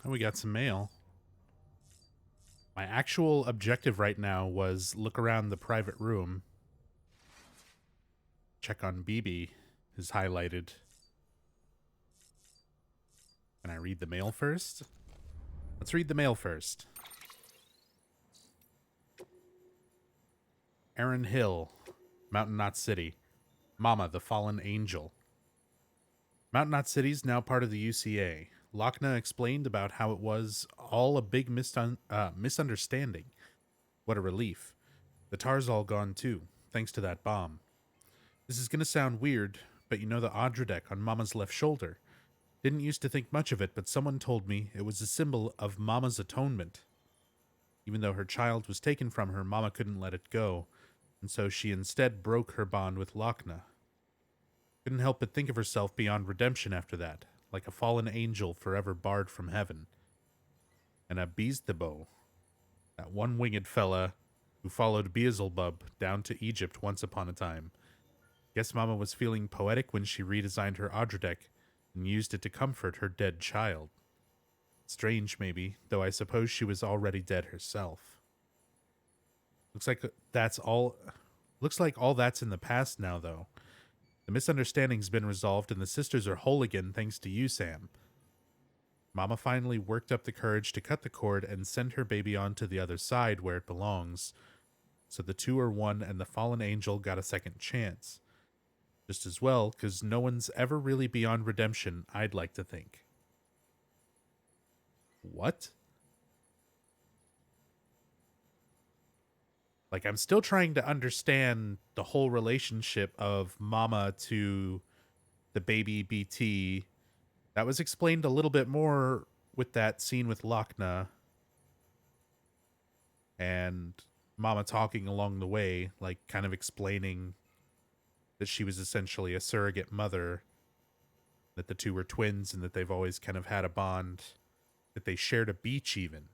Oh, we got some mail. My actual objective right now was look around the private room. Check on BB is highlighted. Can I read the mail first? Let's read the mail first. Aaron Hill, Mountain Knot City. Mama, the Fallen Angel. Mountain Knot City's now part of the UCA. Lochna explained about how it was all a big misunderstanding. What a relief. The tar's all gone too, thanks to that bomb. This is gonna sound weird, but you know the Odradek on Mama's left shoulder? Didn't used to think much of it, but someone told me it was a symbol of Mama's atonement. Even though her child was taken from her, Mama couldn't let it go, and so she instead broke her bond with Lochna. Couldn't help but think of herself beyond redemption after that, like a fallen angel forever barred from heaven. And a Beelzebub, that one-winged fella who followed Beelzebub down to Egypt once upon a time. Guess Mama was feeling poetic when she redesigned her Odradek and used it to comfort her dead child. Strange, maybe, though I suppose she was already dead herself. Looks like all that's in the past now, though. The misunderstanding's been resolved and the sisters are whole again thanks to you, Sam. Mama finally worked up the courage to cut the cord and send her baby on to the other side where it belongs. So the two are one and the fallen angel got a second chance. Just as well, because no one's ever really beyond redemption, I'd like to think. What? Like, I'm still trying to understand the whole relationship of Mama to the baby BT. That was explained a little bit more with that scene with Lochna. And Mama talking along the way, like, kind of explaining that she was essentially a surrogate mother, that the two were twins, and that they've always kind of had a bond, that they shared a beach even.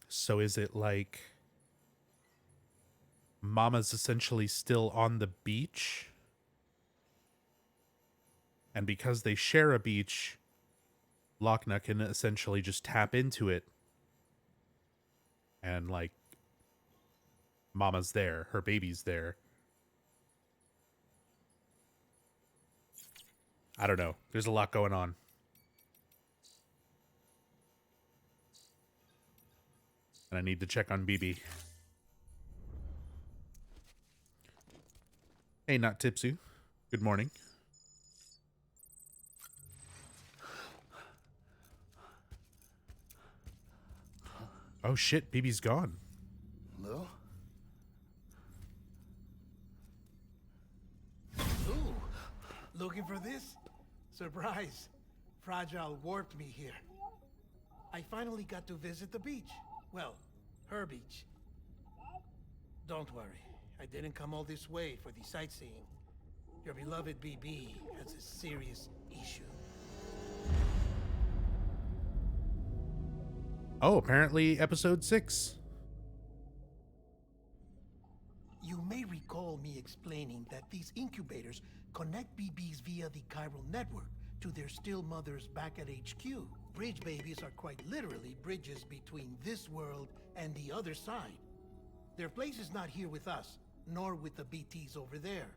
So is it like Mama's essentially still on the beach? And because they share a beach, Lochna can essentially just tap into it. And, like, Mama's there. Her baby's there. I don't know. There's a lot going on. And I need to check on BB. Hey, not Tipsu. Good morning. Oh shit, BB's gone. Hello? Ooh, looking for this? Surprise. Fragile warped me here. I finally got to visit the beach. Well, her beach. Don't worry, I didn't come all this way for the sightseeing. Your beloved BB has a serious issue. Oh, apparently episode 6. You may recall me explaining that these incubators connect BBs via the chiral network to their still mothers back at HQ. Bridge babies are quite literally bridges between this world and the other side. Their place is not here with us, nor with the BTs over there.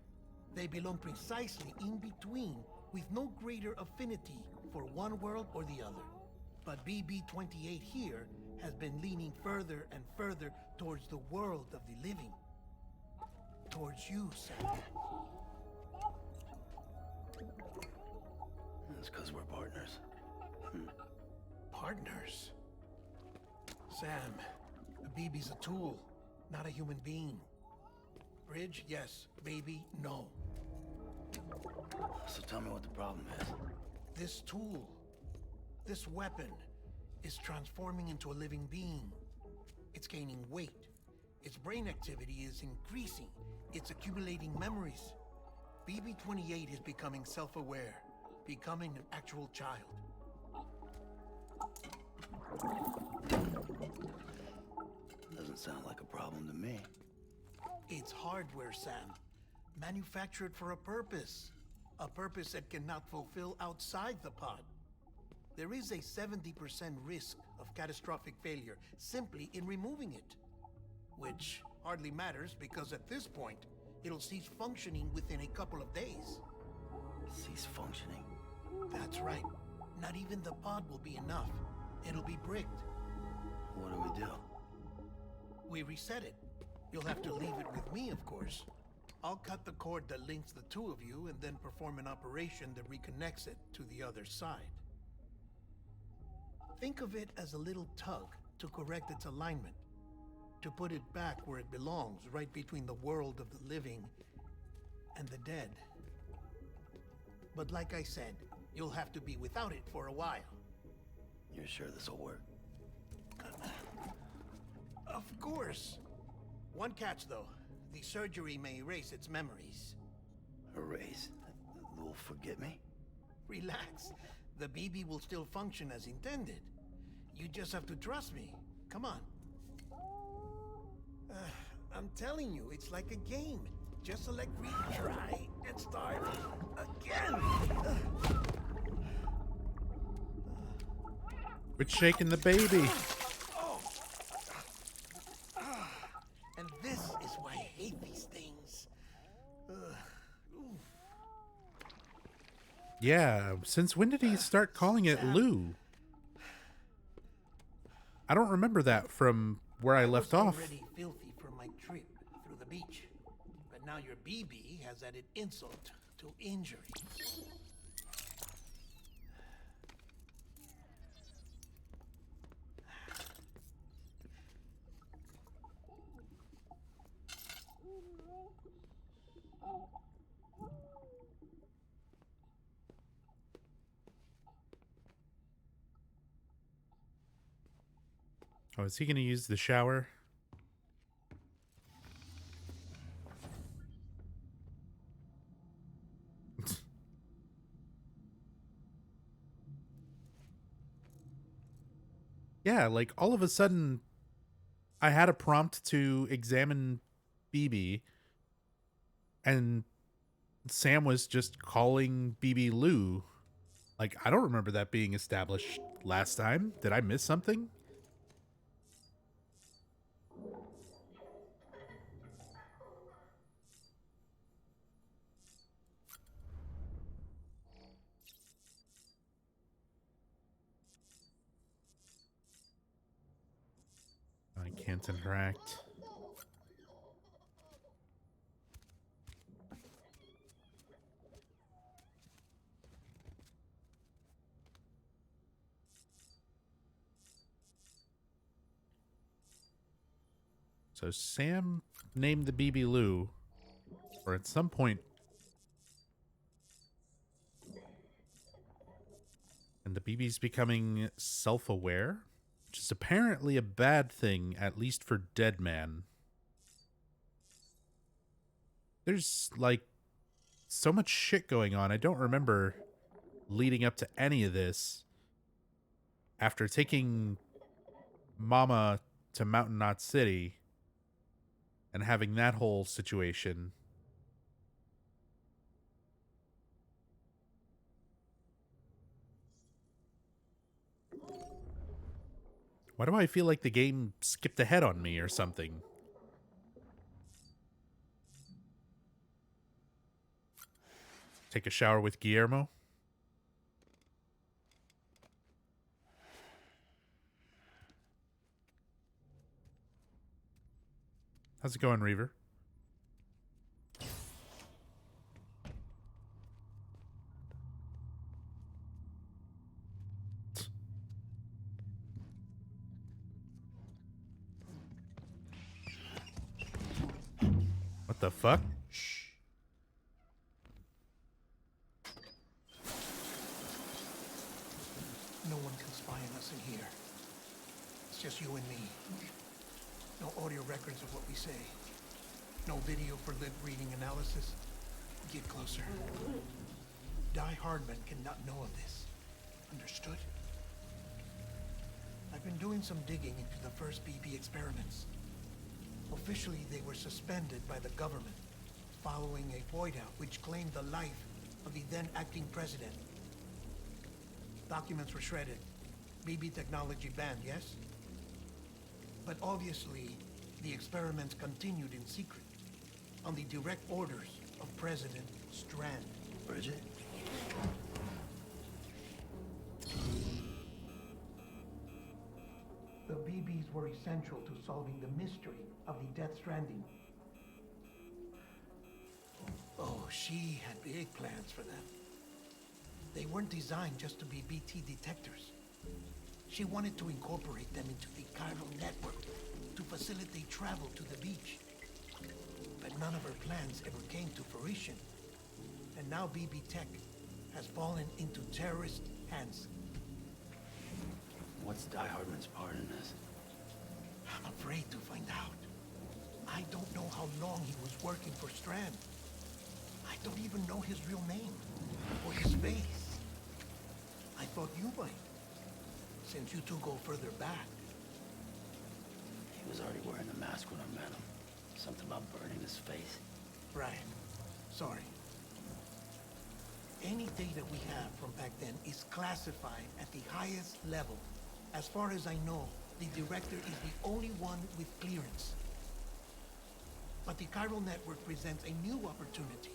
They belong precisely in between, with no greater affinity for one world or the other. But BB-28 here has been leaning further and further towards the world of the living. Towards you, Sam. That's because we're partners. Partners? Sam, BB's a tool, not a human being. Bridge, yes. Baby, no. So tell me what the problem is. This tool, this weapon, is transforming into a living being. It's gaining weight. Its brain activity is increasing. It's accumulating memories. BB-28 is becoming self-aware, becoming an actual child. Doesn't sound like a problem to me. It's hardware, Sam. Manufactured for a purpose. A purpose that cannot fulfill outside the pod. There is a 70% risk of catastrophic failure simply in removing it. Which hardly matters because at this point, it'll cease functioning within a couple of days. Cease functioning? That's right. Not even the pod will be enough. It'll be bricked. What do we do? We reset it. You'll have to leave it with me, of course. I'll cut the cord that links the two of you and then perform an operation that reconnects it to the other side. Think of it as a little tug to correct its alignment. To put it back where it belongs, right between the world of the living and the dead. But like I said, you'll have to be without it for a while. You're sure this'll work? Of course. One catch, though. The surgery may erase its memories. Erase? They'll forget me? Relax. The BB will still function as intended. You just have to trust me. Come on. I'm telling you, it's like a game. Just select retry and start again. Quit shaking the baby. And this is why I hate these things. Yeah, since when did he start calling it Lou? I don't remember that from where I left was off. Already filthy from my trip through the beach, but now your BB has added insult to injury. Oh, is he going to use the shower? Yeah, like all of a sudden, I had a prompt to examine BB, and Sam was just calling BB Lou. Like, I don't remember that being established last time. Did I miss something? I can't interact. So Sam named the BB Lou, or at some point, and the BB's becoming self-aware, which is apparently a bad thing, at least for Dead Man. There's, like, so much shit going on. I don't remember leading up to any of this. After taking Mama to Mountain Knot City and having that whole situation, why do I feel like the game skipped ahead on me or something? Take a shower with Guillermo? How's it going, Reaver? What the fuck? Shh. No one can spy on us in here. It's just you and me. No audio records of what we say. No video for lip reading analysis. Get closer. Die Hardman cannot know of this. Understood? I've been doing some digging into the first BB experiments. Officially, they were suspended by the government following a void out which claimed the life of the then acting president. Documents were shredded. BB technology banned, yes? But obviously, the experiments continued in secret, on the direct orders of President Strand. Bridget? The BBs were essential to solving the mystery of the Death Stranding. Oh, she had big plans for them. They weren't designed just to be BT detectors. She wanted to incorporate them into the chiral network to facilitate travel to the beach. But none of her plans ever came to fruition. And now BB Tech has fallen into terrorist hands. What's Die Hardman's part in this? I'm afraid to find out. I don't know how long he was working for Strand. I don't even know his real name or his face. I thought you might, since you two go further back. He was already wearing the mask when I met him. Something about burning his face. Right. Sorry. Any data we have from back then is classified at the highest level. As far as I know, the director is the only one with clearance. But the chiral network presents a new opportunity.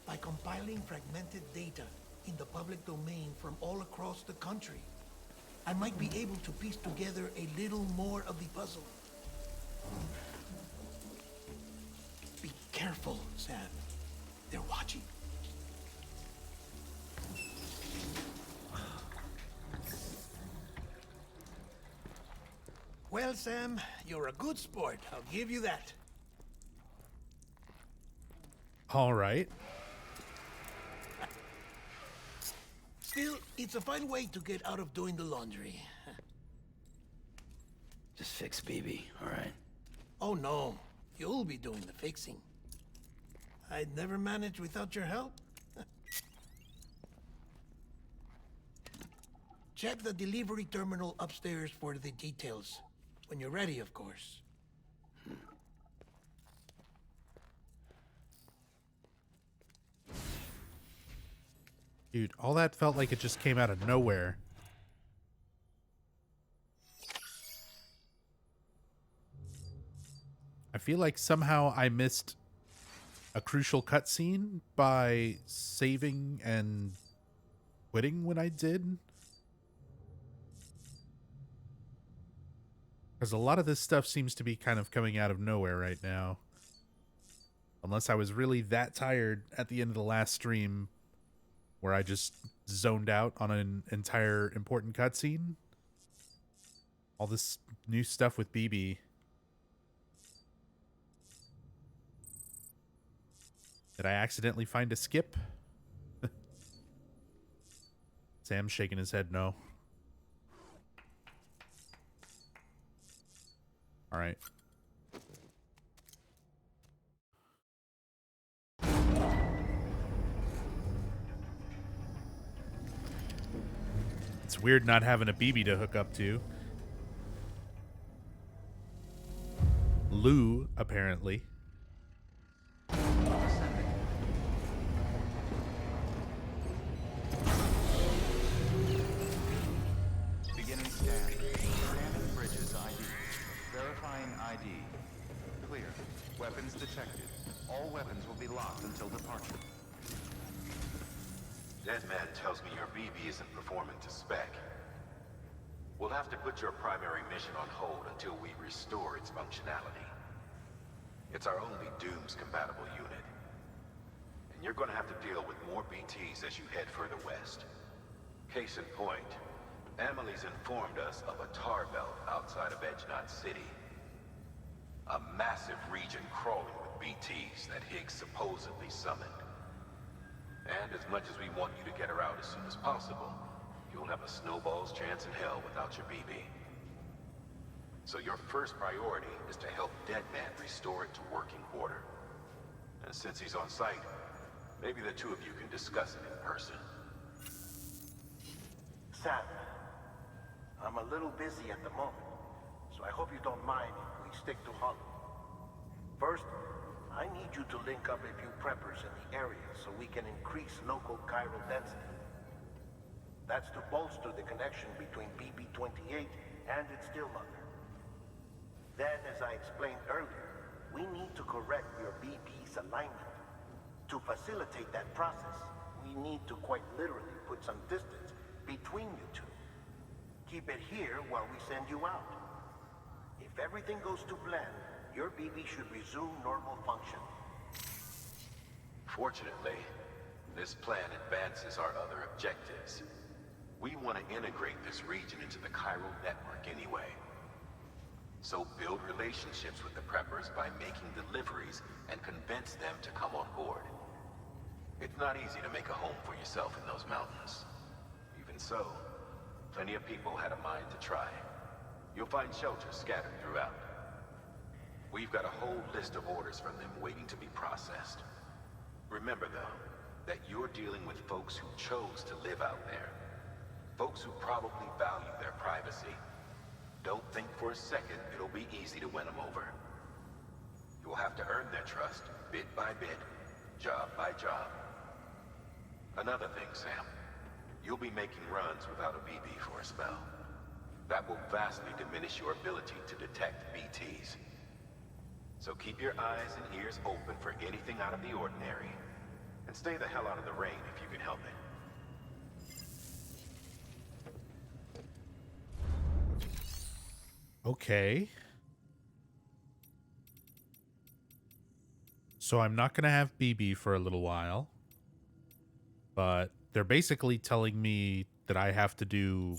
By compiling fragmented data in the public domain from all across the country, I might be able to piece together a little more of the puzzle. Be careful, Sam. They're watching. Well, Sam, you're a good sport. I'll give you that. All right. Still, it's a fine way to get out of doing the laundry. Just fix BB, all right? Oh no, you'll be doing the fixing. I'd never manage without your help. Check the delivery terminal upstairs for the details. When you're ready, of course. Dude, all that felt like it just came out of nowhere. I feel like somehow I missed a crucial cutscene by saving and quitting when I did. Because a lot of this stuff seems to be kind of coming out of nowhere right now. Unless I was really that tired at the end of the last stream where I just zoned out on an entire important cutscene. All this new stuff with BB. Did I accidentally find a skip? Sam's shaking his head no. All right. It's weird not having a BB to hook up to. Lou, apparently. Beginning scan. Scanning bridges ID. Verifying ID. Clear. Weapons detected. All weapons will be locked until departure. Deadman tells me your BB isn't performing to spec. We'll have to put your primary mission on hold until we restore its functionality. It's our only Dooms-compatible unit. And you're gonna have to deal with more BTs as you head further west. Case in point, Emily's informed us of a tar belt outside of Edge Knot City. A massive region crawling with BTs that Higgs supposedly summoned. And as much as we want you to get her out as soon as possible, you'll have a snowball's chance in hell without your BB. So your first priority is to help Deadman restore it to working order. And since he's on site, maybe the two of you can discuss it in person. Sam, I'm a little busy at the moment, so I hope you don't mind if we stick to Hollow. First, I need you to link up a few preppers in the area so we can increase local chiral density. That's to bolster the connection between BB-28 and its still mother. Then, as I explained earlier, we need to correct your BB's alignment. To facilitate that process, we need to quite literally put some distance between you two. Keep it here while we send you out. If everything goes to plan, your BB should resume normal function. Fortunately, this plan advances our other objectives. We want to integrate this region into the chiral network anyway. So build relationships with the preppers by making deliveries and convince them to come on board. It's not easy to make a home for yourself in those mountains. Even so, plenty of people had a mind to try. You'll find shelters scattered throughout. We've got a whole list of orders from them waiting to be processed. Remember, though, that you're dealing with folks who chose to live out there. Folks who probably value their privacy. Don't think for a second it'll be easy to win them over. You'll have to earn their trust, bit by bit, job by job. Another thing, Sam. You'll be making runs without a BB for a spell. That will vastly diminish your ability to detect BTs. So keep your eyes and ears open for anything out of the ordinary. And stay the hell out of the rain if you can help it. Okay. So I'm not going to have BB for a little while. But they're basically telling me that I have to do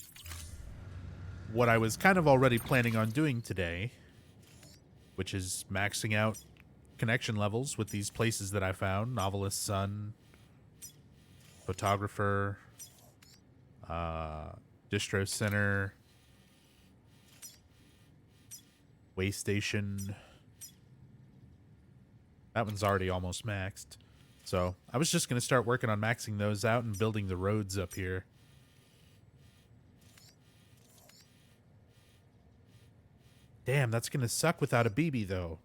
what I was kind of already planning on doing today, which is maxing out connection levels with these places that I found. Novelist Son, Photographer, Distro Center, Way Station. That one's already almost maxed. So I was just going to start working on maxing those out and building the roads up here. Damn, that's going to suck without a BB, though.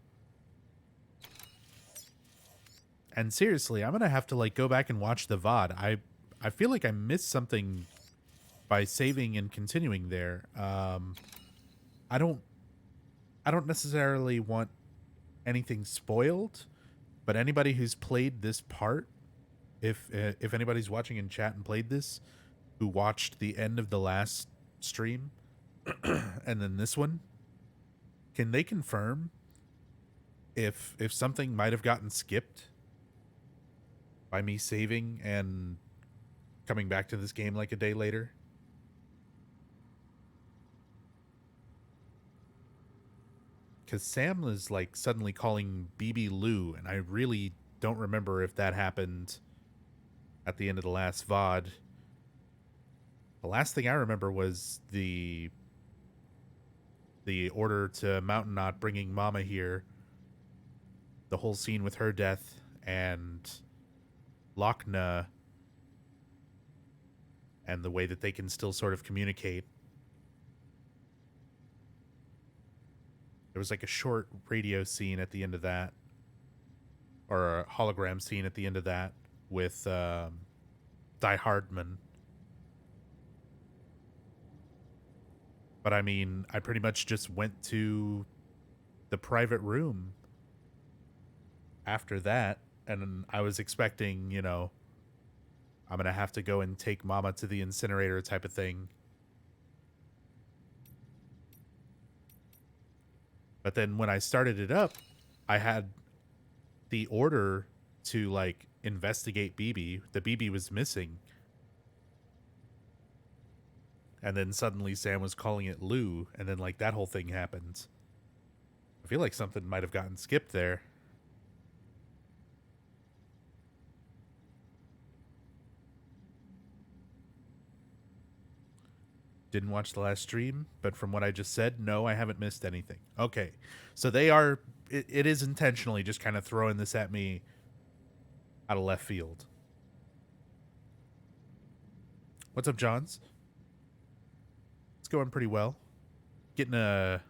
And seriously, I'm going to have to, like, go back and watch the VOD. I feel like I missed something by saving and continuing there. I don't necessarily want anything spoiled, but anybody who's played this part, if anybody's watching in chat and played this, who watched the end of the last stream and then this one, can they confirm if something might have gotten skipped by me saving and coming back to this game like a day later? Because Sam was like suddenly calling BB Lou, and I really don't remember if that happened at the end of the last VOD. The last thing I remember was the order to Mountain Knot bringing Mama here, the whole scene with her death, and Lochna, and the way that they can still sort of communicate. There was like a short radio scene at the end of that, or a hologram scene at the end of that with Die Hardman. But I mean, I pretty much just went to the private room after that, and I was expecting, you know, I'm going to have to go and take Mama to the incinerator type of thing. But then when I started it up, I had the order to, like, investigate BB. The BB was missing. And then suddenly Sam was calling it Lou, and then, like, that whole thing happened. I feel like something might have gotten skipped there. Didn't watch the last stream, but from what I just said, no, I haven't missed anything. Okay, so they are, it is intentionally just kind of throwing this at me out of left field. What's up, Johns? It's going pretty well. Getting a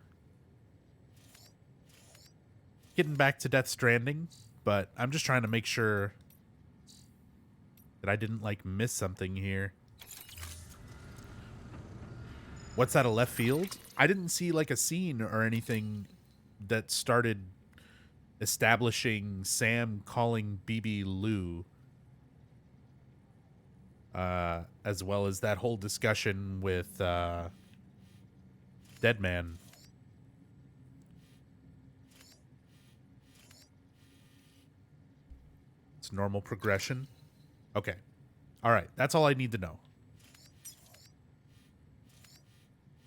getting back to Death Stranding, but I'm just trying to make sure that I didn't like miss something here. What's that, a left field? I didn't see like a scene or anything that started establishing Sam calling BB Lou. As well as that whole discussion with Deadman. It's normal progression. Okay. All right. That's all I need to know.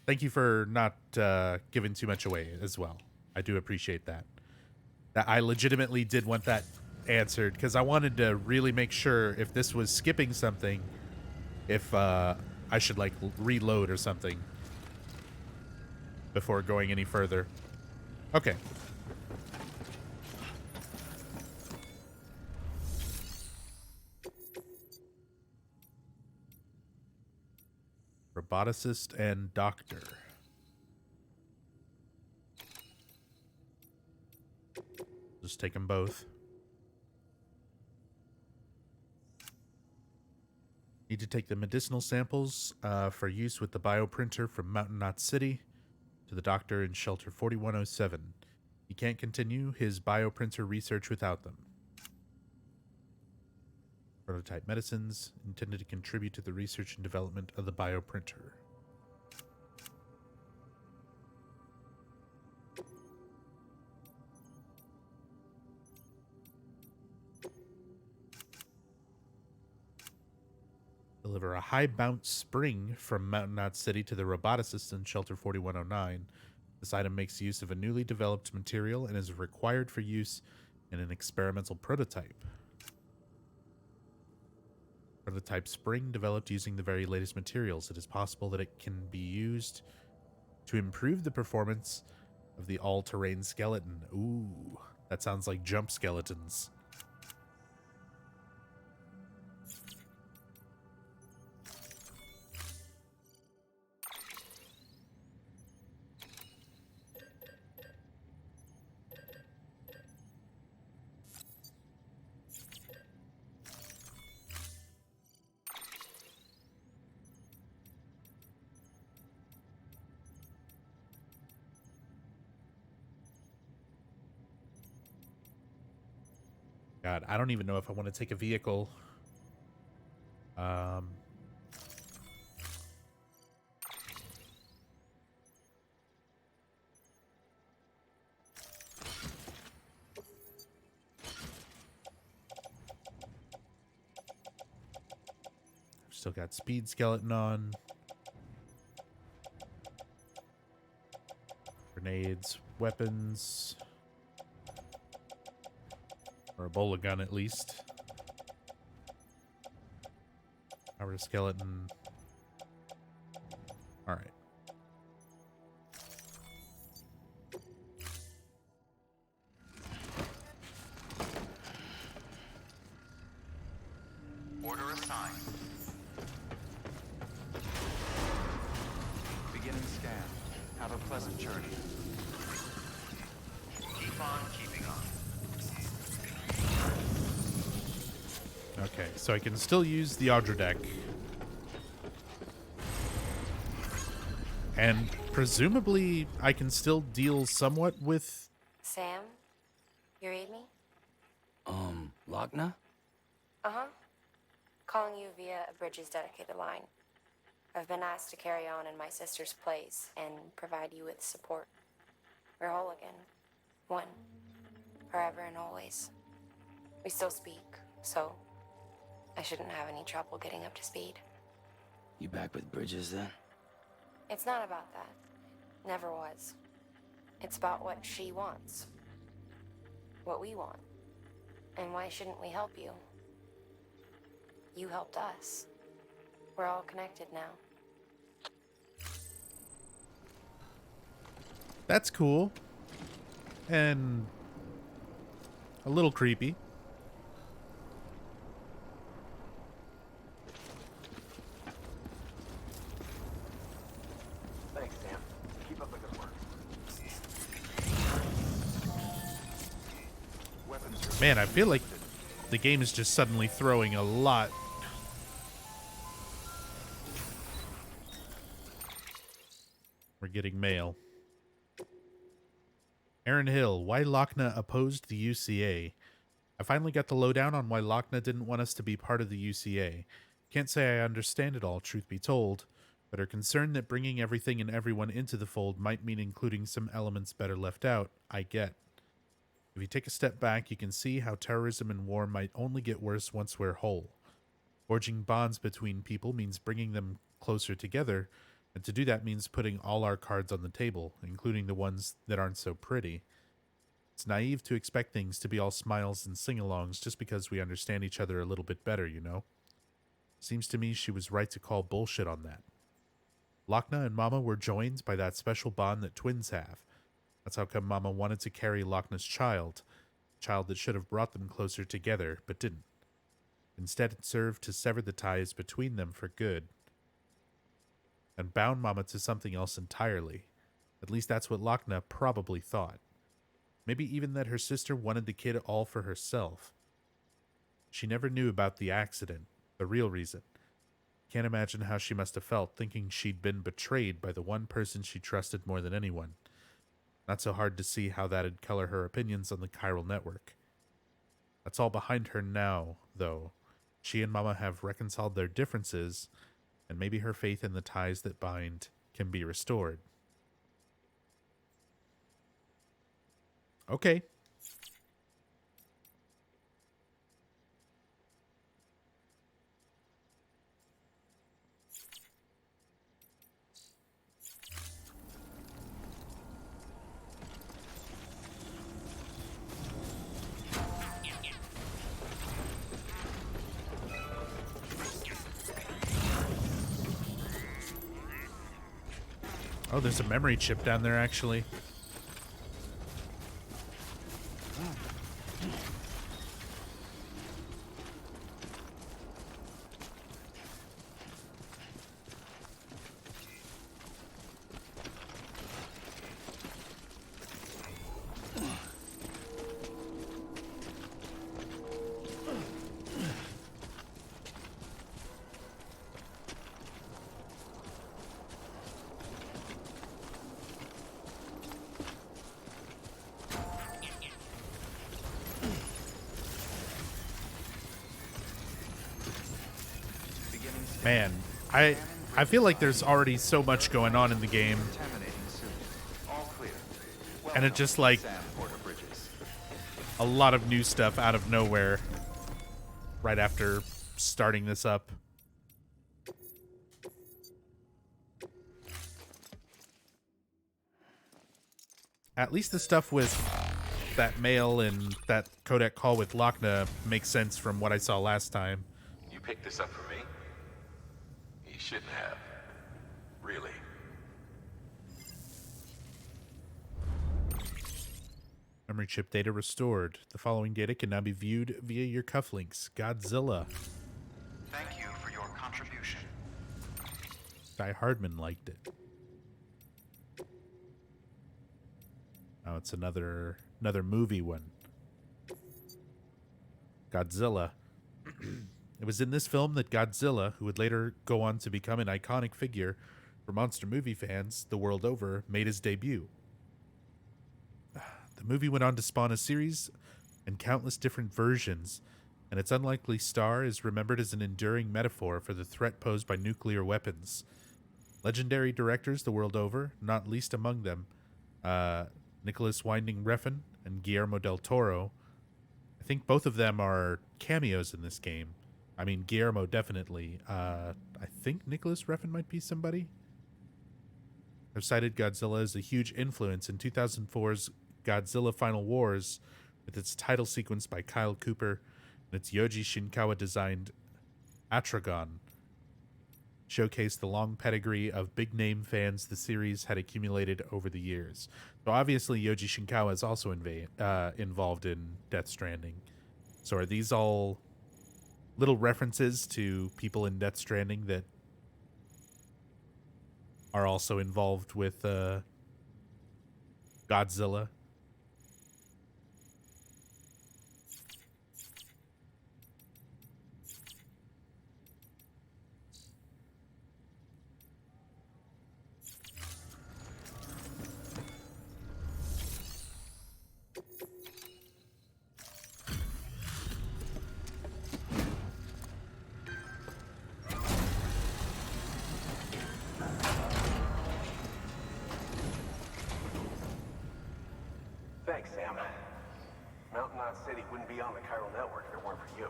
Thank you for not giving too much away as well. I do appreciate that. I legitimately did want that answered because I wanted to really make sure if this was skipping something, if I should like reload or something before going any further. Okay. Roboticist and doctor. Just take them both. Need to take the medicinal samples for use with the bioprinter from Mountain Knot City to the doctor in Shelter 4107. He can't continue his bioprinter research without them. Prototype medicines intended to contribute to the research and development of the bioprinter. Deliver a high bounce spring from Mountain Knot City to the roboticist in Shelter 4109. This item makes use of a newly developed material and is required for use in an experimental prototype. Prototype spring developed using the very latest materials. It is possible that it can be used to improve the performance of the all-terrain skeleton. Ooh, that sounds like jump skeletons. God, I don't even know if I want to take a vehicle. Still got speed skeleton on. Grenades, weapons. Or a bola gun, at least. Power skeleton. Alright. Order assigned. Beginning scan. Have a pleasant journey. Keep on keeping on. Okay, so I can still use the Audra deck. And presumably I can still deal somewhat with... Sam? You read me? Lochna? Uh-huh. Calling you via a Bridges dedicated line. I've been asked to carry on in my sister's place and provide you with support. We're whole again. One. Forever and always. We still speak, so I shouldn't have any trouble getting up to speed. You back with Bridges then? It's not about that. Never was. It's about what she wants. What we want. And why shouldn't we help you? You helped us. We're all connected now. That's cool. And a little creepy. Thanks, Sam. Keep up the good work. Man, I feel like the game is just suddenly throwing a lot. We're getting mail. Aaron Hill, why Lochna opposed the UCA. I finally got the lowdown on why Lochna didn't want us to be part of the UCA. Can't say I understand it all, truth be told, but her concern that bringing everything and everyone into the fold might mean including some elements better left out, I get. If you take a step back, you can see how terrorism and war might only get worse once we're whole. Forging bonds between people means bringing them closer together, and to do that means putting all our cards on the table, including the ones that aren't so pretty. It's naive to expect things to be all smiles and sing-alongs just because we understand each other a little bit better, you know? Seems to me she was right to call bullshit on that. Lochna and Mama were joined by that special bond that twins have. That's how come Mama wanted to carry Lochna's child, a child that should have brought them closer together, but didn't. Instead, it served to sever the ties between them for good, and bound Mama to something else entirely. At least that's what Lochna probably thought. Maybe even that her sister wanted the kid all for herself. She never knew about the accident, the real reason. Can't imagine how she must have felt thinking she'd been betrayed by the one person she trusted more than anyone. Not so hard to see how that'd color her opinions on the chiral network. That's all behind her now, though. She and Mama have reconciled their differences, and maybe her faith in the ties that bind can be restored. Okay. Oh, there's a memory chip down there, actually. Man, I feel like there's already so much going on in the game, and it just like a lot of new stuff out of nowhere right after starting this up. At least the stuff with that mail and that codec call with Lochna makes sense from what I saw last time. You picked this up for me? You shouldn't have. Really. Memory chip data restored. The following data can now be viewed via your cufflinks. Godzilla. Thank you for your contribution. Guy Hardman liked it. Now it's another movie one. Godzilla. It was in this film that Godzilla, who would later go on to become an iconic figure for monster movie fans the world over, made his debut. The movie went on to spawn a series and countless different versions, and its unlikely star is remembered as an enduring metaphor for the threat posed by nuclear weapons. Legendary directors the world over, not least among them, Nicholas Winding Refn and Guillermo del Toro. I think both of them are cameos in this game. I mean, Guillermo definitely. I think Nicholas Refn might be somebody. I've cited Godzilla as a huge influence in 2004's Godzilla Final Wars, with its title sequence by Kyle Cooper and its Yoji Shinkawa designed Atragon. Showcased the long pedigree of big-name fans the series had accumulated over the years. So obviously Yoji Shinkawa is also involved in Death Stranding. So are these all little references to people in Death Stranding that are also involved with Godzilla? Thanks, Sam. Mountain Knot City wouldn't be on the chiral network if it weren't for you.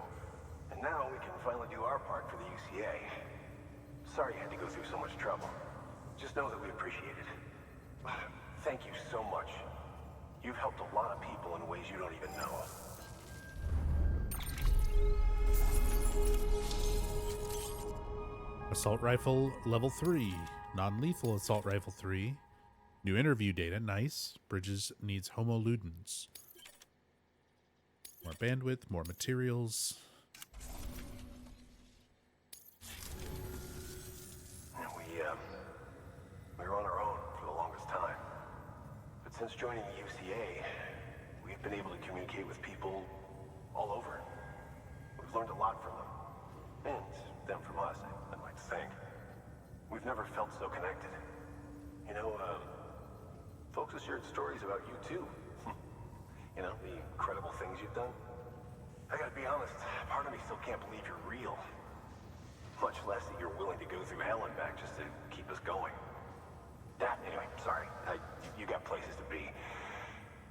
And now we can finally do our part for the UCA. Sorry you had to go through so much trouble. Just know that we appreciate it. Thank you so much. You've helped a lot of people in ways you don't even know. Assault rifle level 3. Non-lethal assault rifle 3. New interview data. Nice. Bridges needs Homo Ludens. More bandwidth, more materials. We were on our own for the longest time. But since joining the UCA, we've been able to communicate with people all over. We've learned a lot from them. And them from us, I'd like to think. We've never felt so connected. You know, folks have shared stories about you too. You know, the incredible things you've done. I gotta be honest, part of me still can't believe you're real. Much less that you're willing to go through hell and back just to keep us going. Anyway, sorry. You got places to be.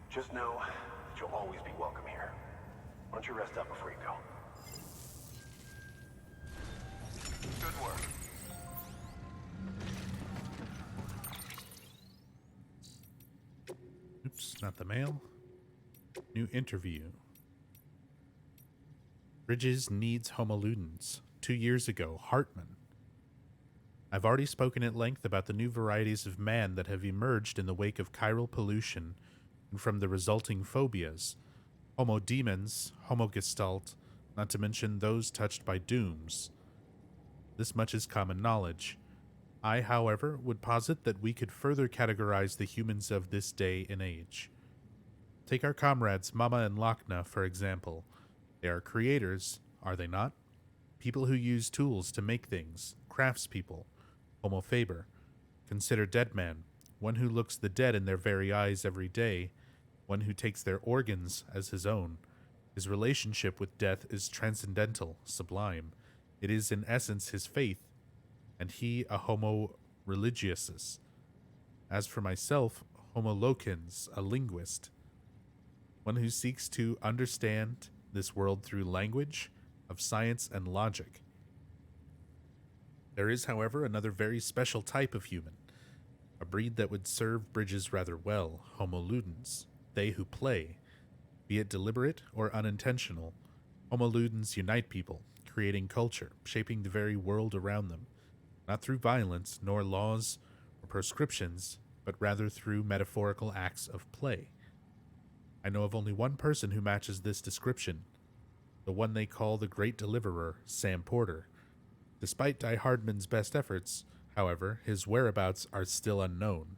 Just know that you'll always be welcome here. Why don't you rest up before you go? Good work. Oops, not the mail. New interview. Bridges needs Homo Ludens. 2 years ago, Hartman. I've already spoken at length about the new varieties of man that have emerged in the wake of chiral pollution and from the resulting phobias. Homo demons, Homo gestalt, not to mention those touched by dooms. This much is common knowledge. I, however, would posit that we could further categorize the humans of this day and age. Take our comrades Mama and Lochna, for example. They are creators, are they not? People who use tools to make things, craftspeople. Homo faber. Consider dead man, one who looks the dead in their very eyes every day, one who takes their organs as his own. His relationship with death is transcendental, sublime. It is in essence his faith, and he a homo religiosus. As for myself, homo locans, a linguist, one who seeks to understand this world through language, of science and logic. There is, however, another very special type of human, a breed that would serve Bridges rather well, Homo Ludens, they who play, be it deliberate or unintentional. Homo Ludens unite people, creating culture, shaping the very world around them, not through violence, nor laws or prescriptions, but rather through metaphorical acts of play. I know of only one person who matches this description, the one they call the Great Deliverer, Sam Porter. Despite Die Hardman's best efforts, however, his whereabouts are still unknown.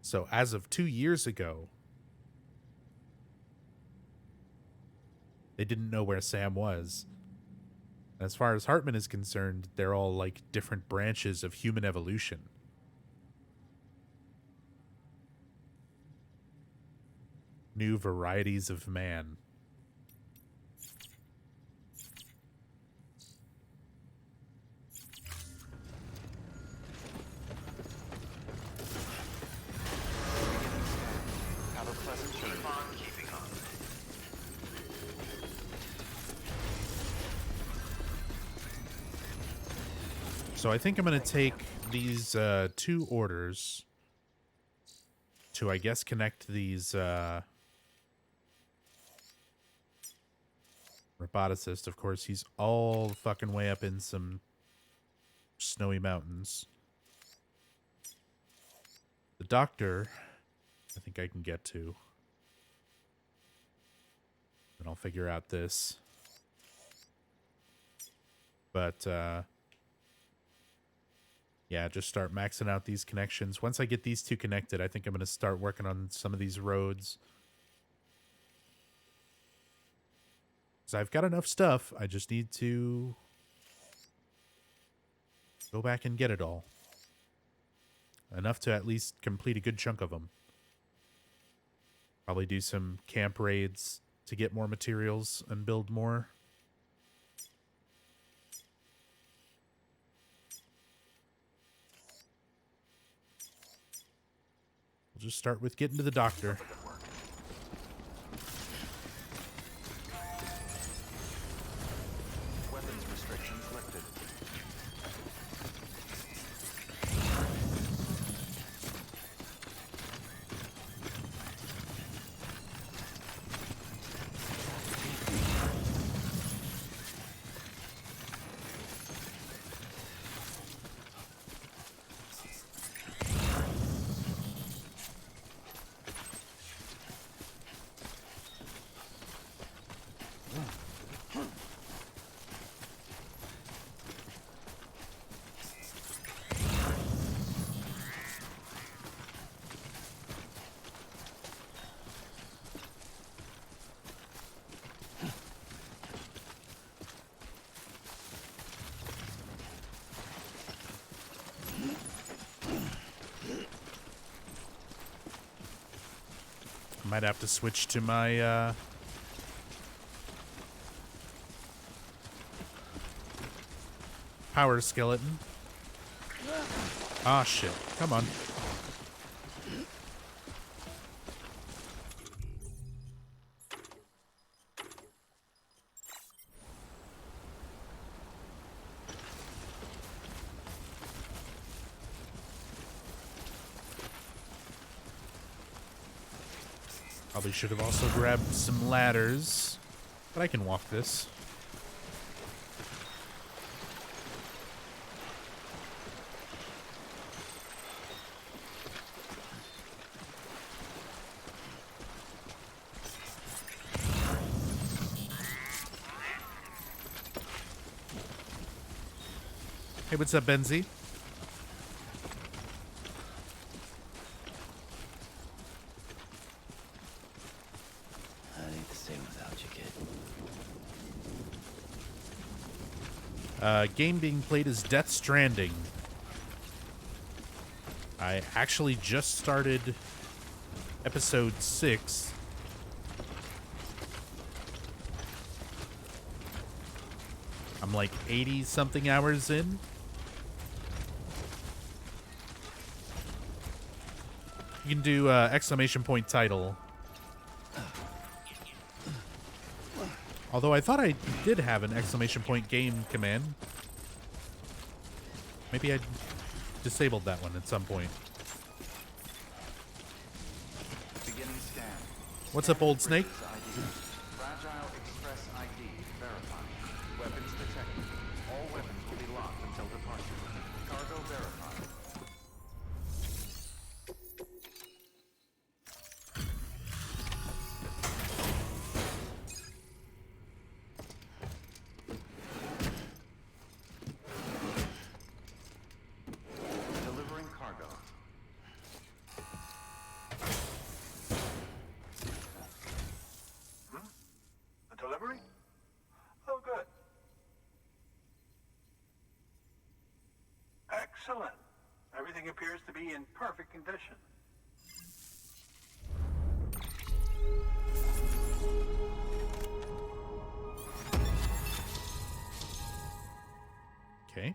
So as of 2 years ago, they didn't know where Sam was. As far as Hartman is concerned, they're all like different branches of human evolution. New varieties of man. Have a pleasant journey. Keep on keeping on. So I think I'm going to take these 2 orders to, I guess, connect these roboticist. Of course, he's all the fucking way up in some snowy mountains. The doctor, I think I can get to. Then I'll figure out this. But, yeah, just start maxing out these connections. Once I get these 2 connected, I think I'm going to start working on some of these roads. Because I've got enough stuff. I just need to go back and get it all. Enough to at least complete a good chunk of them. Probably do some camp raids to get more materials and build more. We'll just start with getting to the doctor. Might have to switch to my, power skeleton. Ah, shit. Come on. Probably should have also grabbed some ladders, but I can walk this. Hey, what's up, Benzie? I hate to stay without you, kid. Game being played is Death Stranding. I actually just started episode 6. I'm like 80-something hours in. You can do exclamation point title. Although I thought I did have an exclamation point game command. Maybe I disabled that one at some point. Beginning scan. What's up, old snake? Fragile Express ID verified. Weapons detected. All weapons will be locked until departure. Cargo verified. Delivering cargo. A delivery? Oh, good. Excellent. Everything appears to be in perfect condition. Okay.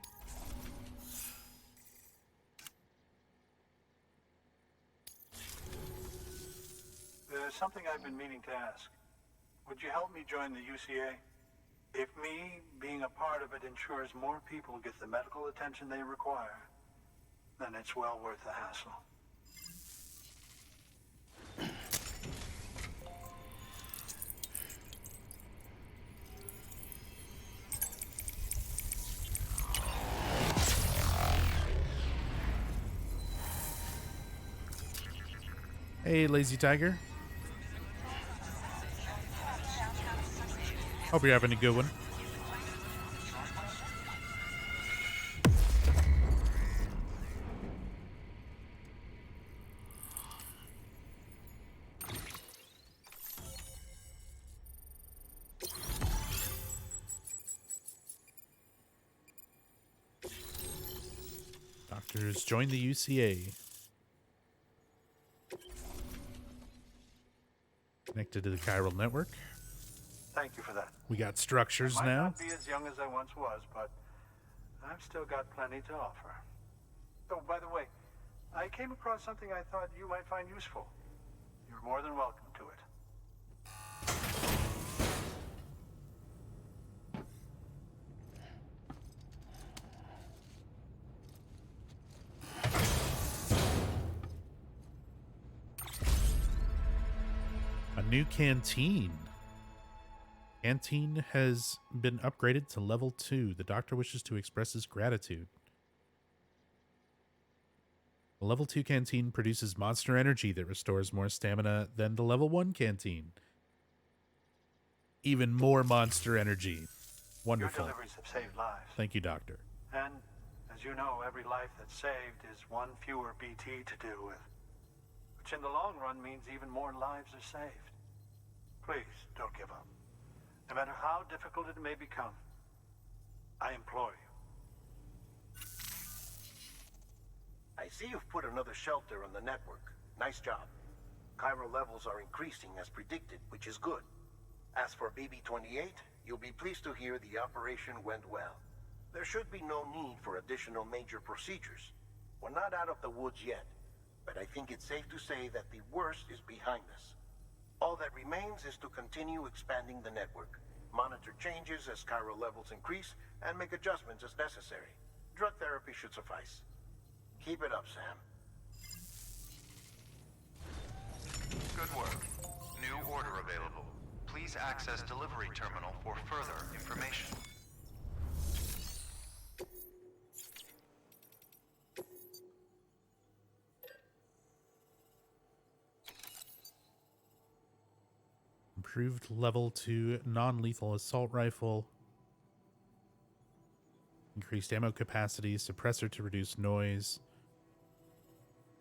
There's something I've been meaning to ask. Would you help me join the UCA? If me being a part of it ensures more people get the medical attention they require, then it's well worth the hassle. Hey, Lazy Tiger. Hope you're having a good one. Doctors join the UCA. Connected to the chiral network. Thank you for that. We got structures Might now. not be as young as I once was, but I've still got plenty to offer. Oh, by the way, I came across something I thought you might find useful. You're more than welcome to it. A new canteen. Canteen has been upgraded to level 2. The doctor wishes to express his gratitude. The level 2 canteen produces monster energy that restores more stamina than the level 1 canteen. Even more monster energy. Wonderful. Your deliveries have saved lives. Thank you, doctor. And, as you know, every life that's saved is one fewer BT to deal with. Which in the long run means even more lives are saved. Please, don't give up. No matter how difficult it may become, I implore you. I see you've put another shelter on the network. Nice job. Chiral levels are increasing as predicted, which is good. As for BB-28, you'll be pleased to hear the operation went well. There should be no need for additional major procedures. We're not out of the woods yet, but I think it's safe to say that the worst is behind us. All that remains is to continue expanding the network, monitor changes as chiral levels increase, and make adjustments as necessary. Drug therapy should suffice. Keep it up, Sam. Good work. New order available. Please access delivery terminal for further information. Improved level 2 non-lethal assault rifle. Increased ammo capacity, suppressor to reduce noise.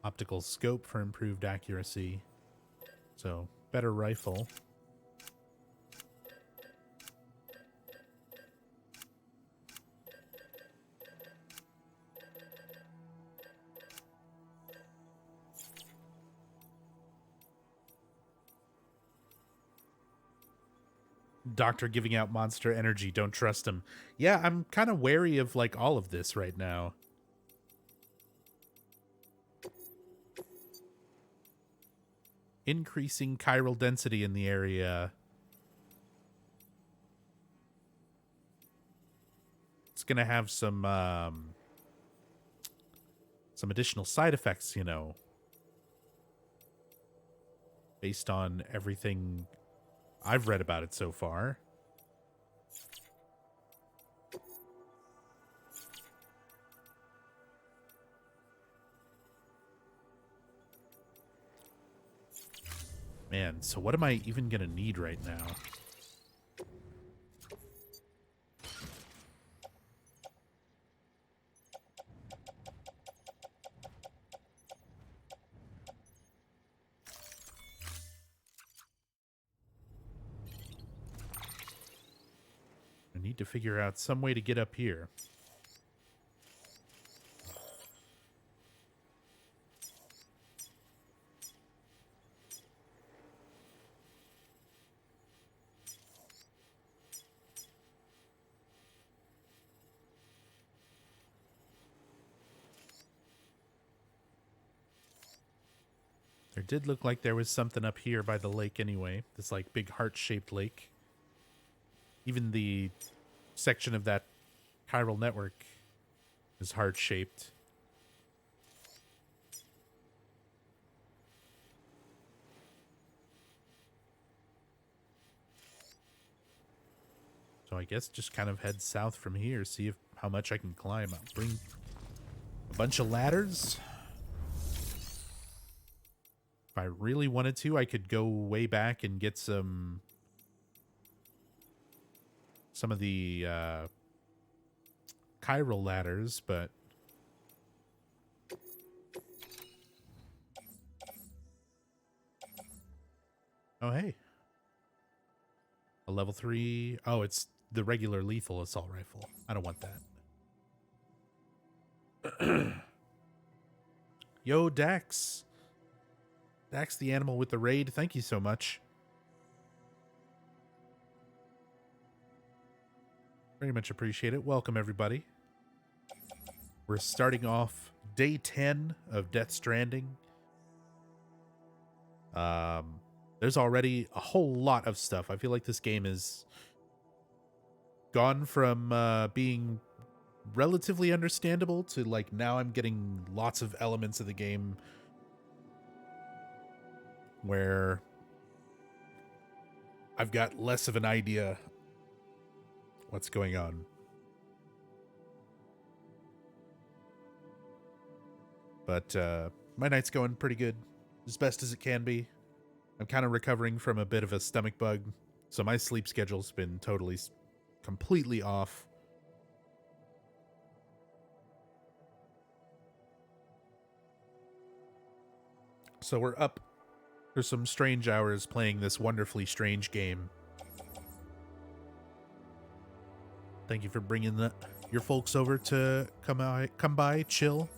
Optical scope for improved accuracy. So, better rifle. Doctor giving out monster energy. Don't trust him. Yeah, I'm kind of wary of like all of this right now. Increasing chiral density in the area. It's gonna have some additional side effects, you know, based on everything I've read about it so far. Man, so what am I even gonna need right now? I need to figure out some way to get up here. There did look like there was something up here by the lake anyway. This like big heart-shaped lake. Even the section of that chiral network is heart-shaped. So I guess just kind of head south from here, see if how much I can climb. I'll bring a bunch of ladders. If I really wanted to, I could go way back and get some of the chiral ladders, but oh hey, a level 3. Oh, it's the regular lethal assault rifle. I don't want that. Yo, Dax. Dax the animal with the raid. Thank you so much. Very much appreciate it. Welcome, everybody. We're starting off day 10 of Death Stranding. There's already a whole lot of stuff. I feel like this game is gone from being relatively understandable to like now I'm getting lots of elements of the game where I've got less of an idea what's going on. But my night's going pretty good, as best as it can be. I'm kind of recovering from a bit of a stomach bug, so my sleep schedule's been completely off. So we're up for some strange hours playing this wonderfully strange game. Thank you for bringing your folks over to come by, chill,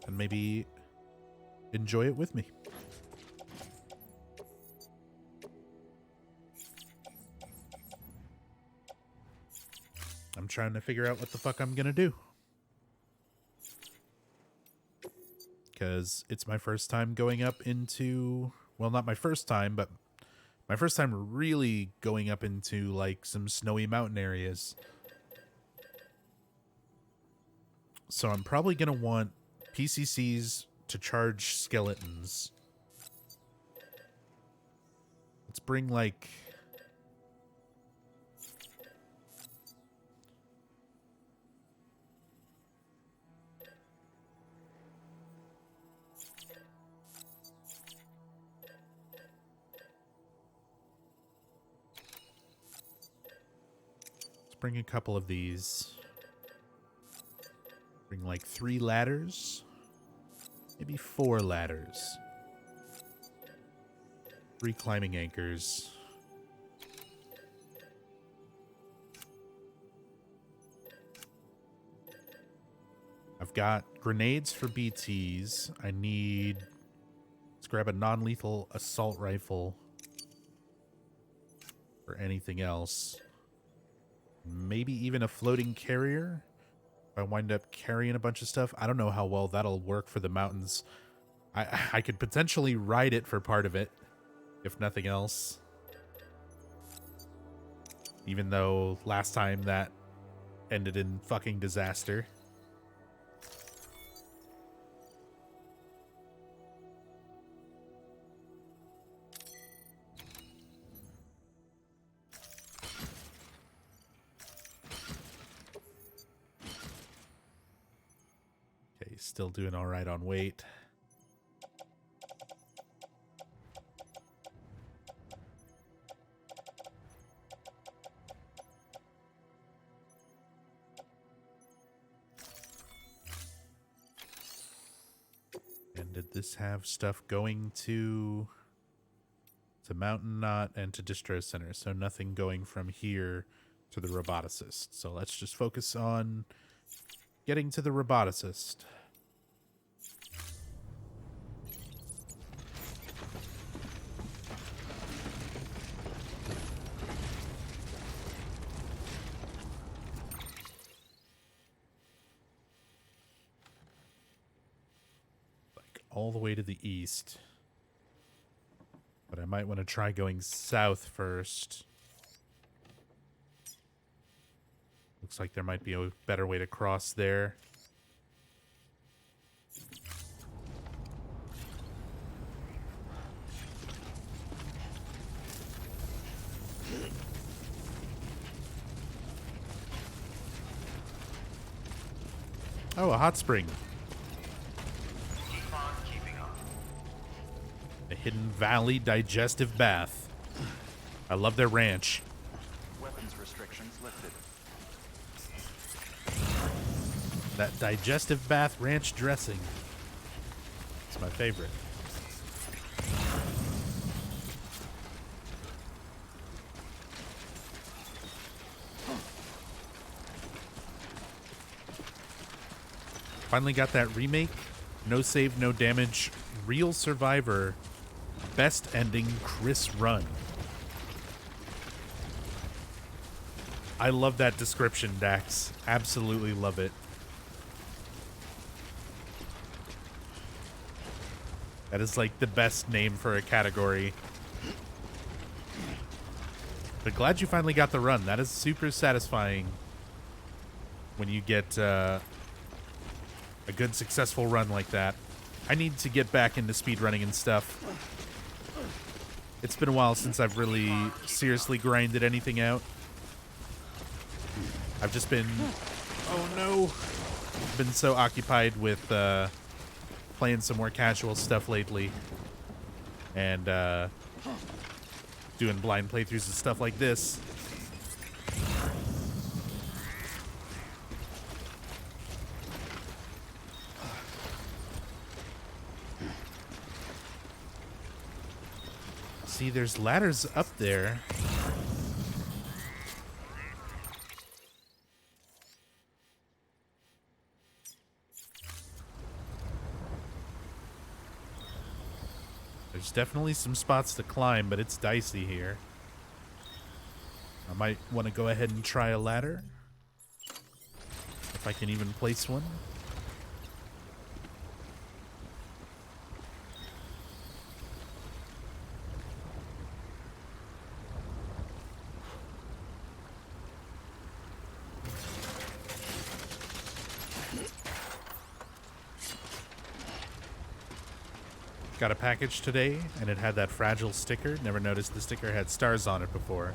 and maybe enjoy it with me. I'm trying to figure out what the fuck I'm gonna do. Because it's my first time going up into... Well, not my first time, but my first time really going up into, like, some snowy mountain areas. So I'm probably gonna want PCCs to charge skeletons. Let's bring, like... Let's bring a couple of these. Bring, like, 3 ladders. Maybe 4 ladders. 3 climbing anchors. I've got grenades for BTs. I need... Let's grab a non-lethal assault rifle. For anything else. Maybe even a floating carrier. If I wind up carrying a bunch of stuff. I don't know how well that'll work for the mountains. I could potentially ride it for part of it. If nothing else. Even though last time that ended in fucking disaster. Okay, still doing all right on weight. And did this have stuff going to Mountain Knot and to Distro Center? So nothing going from here to the roboticist. So let's just focus on getting to the roboticist. All the way to the east. But I might want to try going south first. Looks like there might be a better way to cross there. Oh, a hot spring. A Hidden Valley digestive bath. I love their ranch. Weapons restrictions lifted. That digestive bath ranch dressing. It's my favorite. Finally got that remake. No save, no damage. Real Survivor. Best ending Chris run. I love that description, Dax. Absolutely love it. That is like the best name for a category. But glad you finally got the run. That is super satisfying when you get a good successful run like that. I need to get back into speedrunning and stuff. It's been a while since I've really seriously grinded anything out. I've just been... Oh no! Been so occupied with playing some more casual stuff lately. And doing blind playthroughs and stuff like this. See, there's ladders up there. There's definitely some spots to climb, but it's dicey here. I might want to go ahead and try a ladder. If I can even place one. Got a package today, and it had that fragile sticker. Never noticed the sticker had stars on it before.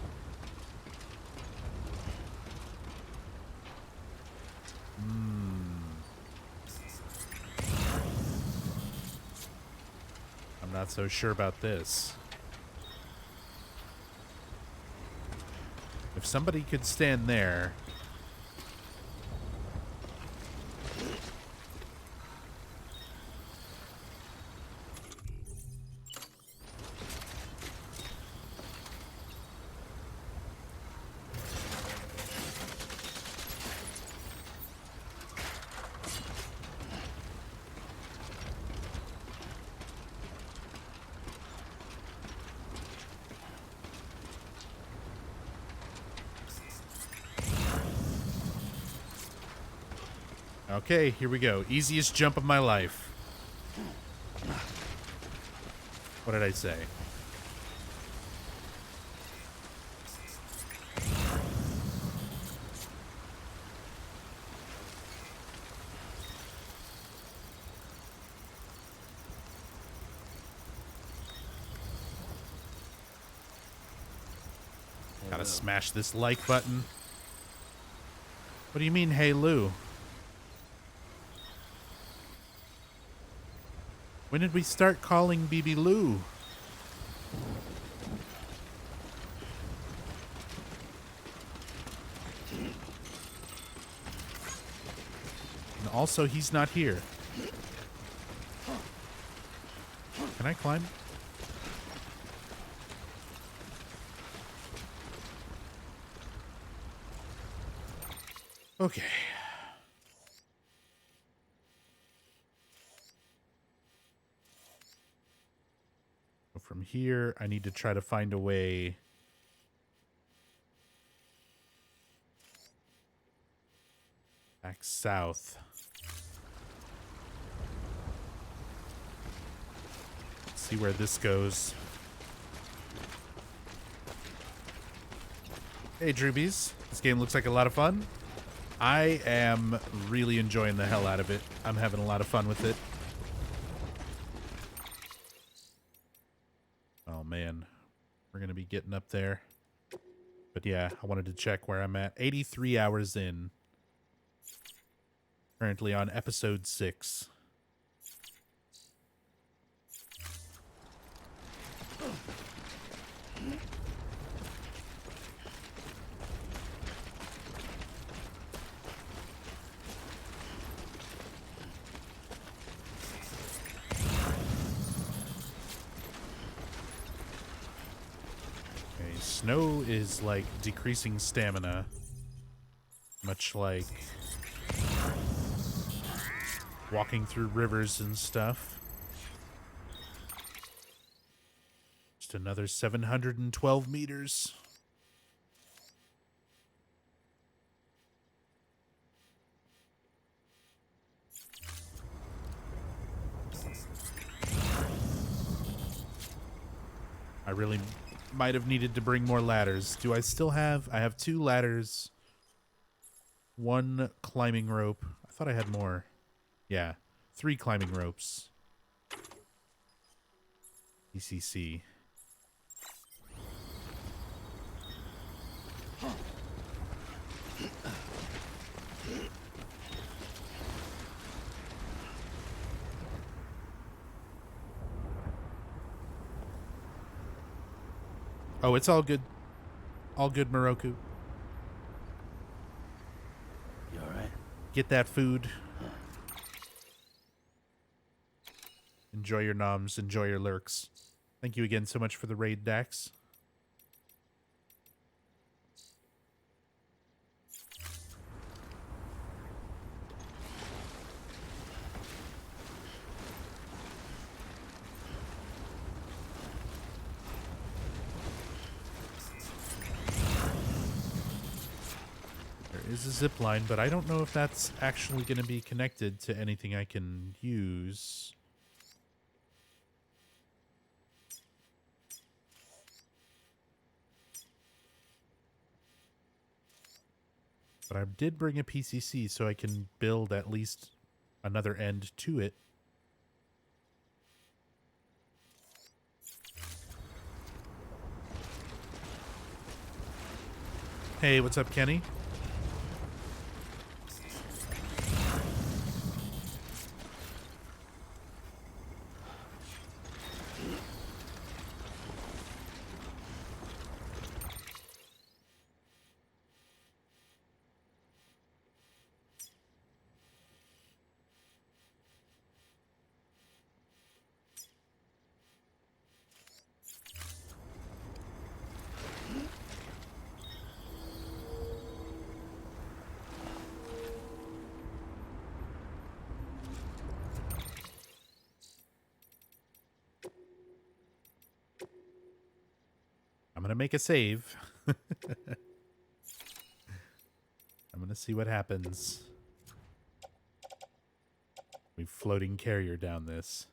I'm not so sure about this. If somebody could stand there... Okay, here we go. Easiest jump of my life. What did I say? Gotta smash this like button. What do you mean, hey Lou? When did we start calling BB Lou? And also, he's not here. Can I climb? Okay. So from here, I need to try to find a way. Back south. Let's see where this goes. Hey, Droobies. This game looks like a lot of fun. I am really enjoying the hell out of it. I'm having a lot of fun with it. Oh, man. We're going to be getting up there. But yeah, I wanted to check where I'm at. 83 hours in. Currently on episode 6. Snow is like decreasing stamina, much like walking through rivers and stuff. Just another 712 meters. I really might have needed to bring more ladders. Do I still have... I have 2 ladders. 1 climbing rope. I thought I had more. Yeah. 3 climbing ropes. ECC. Oh, it's all good. All good, Moroku. You alright? Get that food. Enjoy your noms. Enjoy your lurks. Thank you again so much for the raid, Dax. is a zip line, but I don't know if that's actually going to be connected to anything I can use. But I did bring a PCC so I can build at least another end to it. Hey, what's up, Kenny? I'm going to make a save. I'm going to see what happens. We floating carrier down this.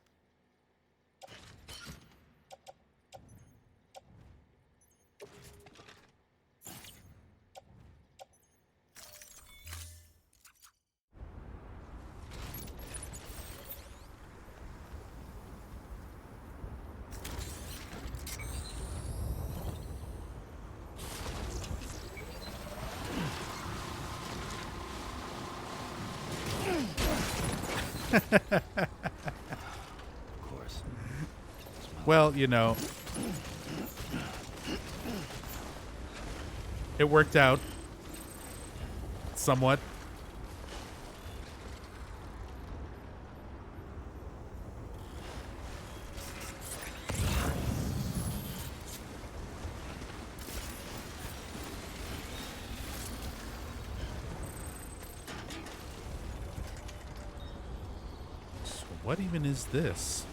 Of course. Well, you know, it worked out somewhat. So what even is this?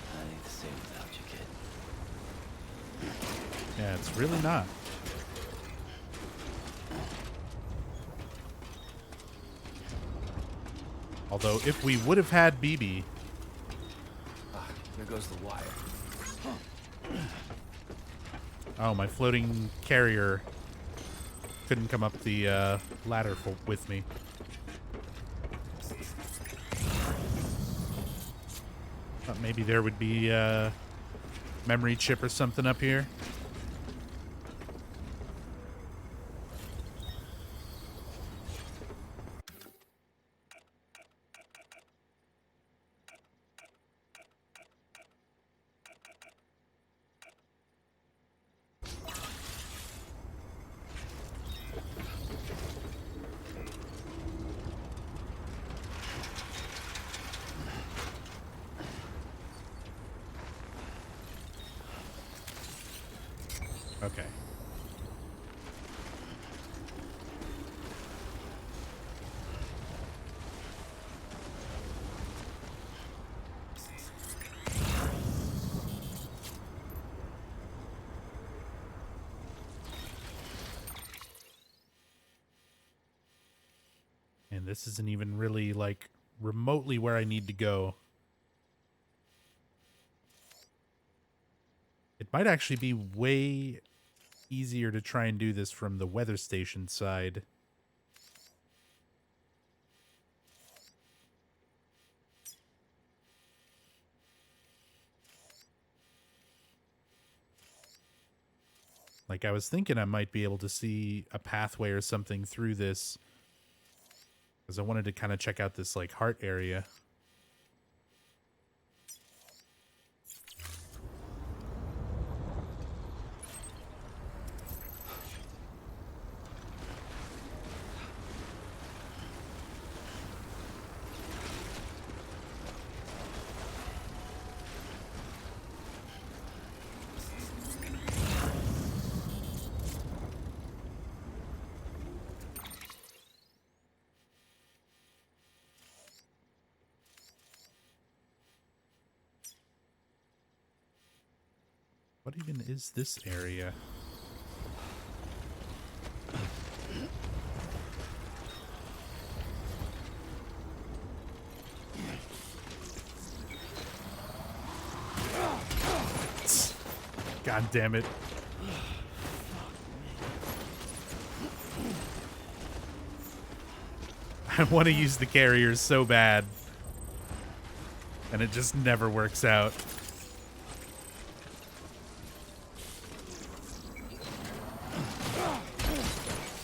I need to stay without you, kid. Yeah, it's really not. Although, if we would have had BB... Ah, there goes the wire. Oh, my floating carrier couldn't come up the ladder with me. Thought maybe there would be a memory chip or something up here. Okay. And this isn't even really, like, remotely where I need to go. It might actually be way easier to try and do this from the weather station side. Like, I was thinking I might be able to see a pathway or something through this, because I wanted to kind of check out this, like, heart area. What even is this area? God damn it. I want to use the carriers so bad. And it just never works out.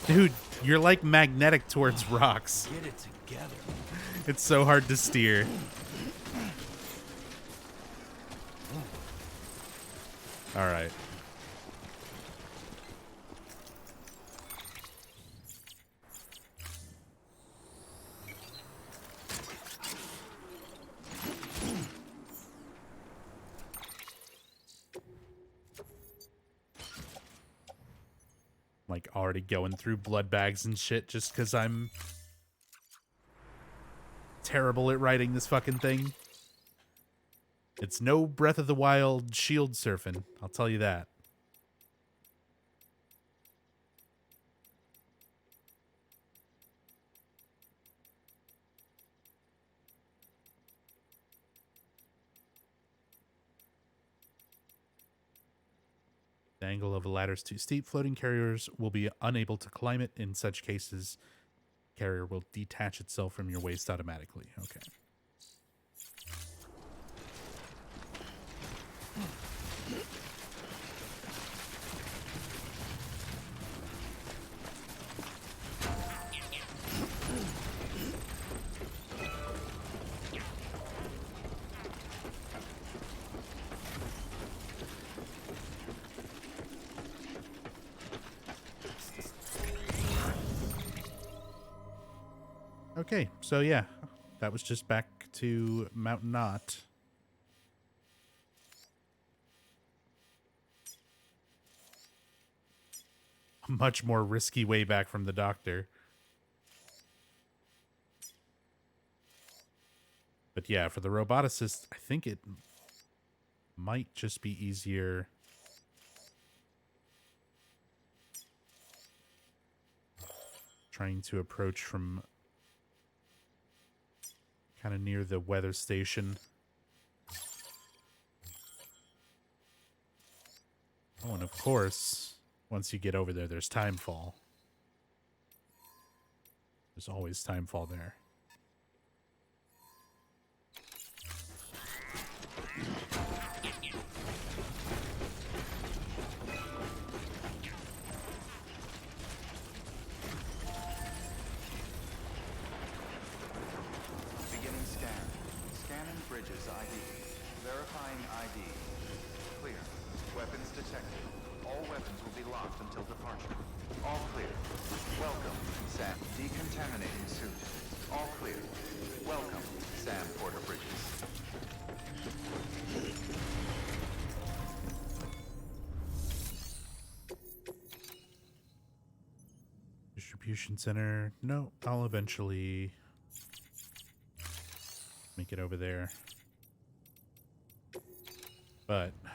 Dude, you're like magnetic towards rocks. Get it together. It's so hard to steer. All right. Like already going through blood bags and shit just because I'm terrible at riding this fucking thing. It's no Breath of the Wild shield surfing, I'll tell you that. The angle of a ladder is too steep. Floating carriers will be unable to climb it. In such cases, carrier will detach itself from your waist automatically. Okay. Okay, so yeah, that was just back to Mount Knot. A much more risky way back from the doctor. But yeah, for the roboticist, I think it might just be easier trying to approach from kind of near the weather station. Oh, and of course, once you get over there, there's timefall. There's always timefall there. Beginning scan. Scanning bridges ID. Verifying ID. Clear. Weapons detected. All weapons will be locked until departure. All clear. Welcome, Sam. Decontaminating suit. All clear. Welcome, Sam Porter Bridges. Distribution center. No, I'll eventually make it over there. But I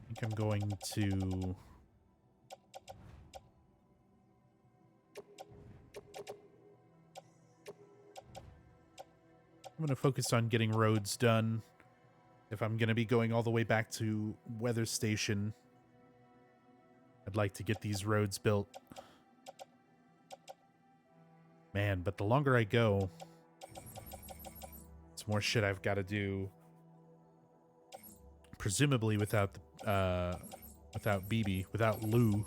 think I'm going to focus on getting roads done. If I'm going to be going all the way back to Weather Station, I'd like to get these roads built. Man, but the longer I go, it's more shit I've got to do. Presumably without BB, without Lou.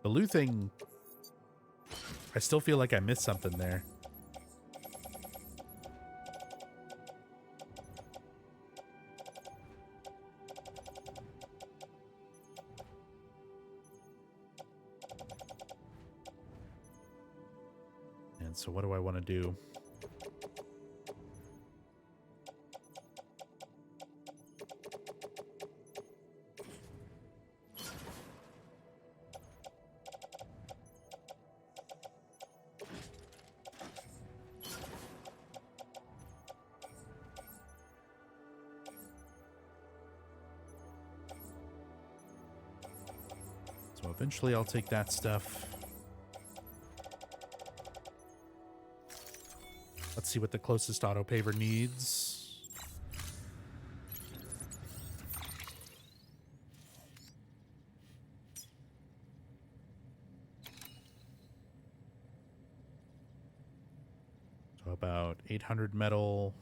The Lou thing, I still feel like I missed something there. And so what do I want to do? Eventually I'll take that stuff. Let's see what the closest auto paver needs. So about 800 metal.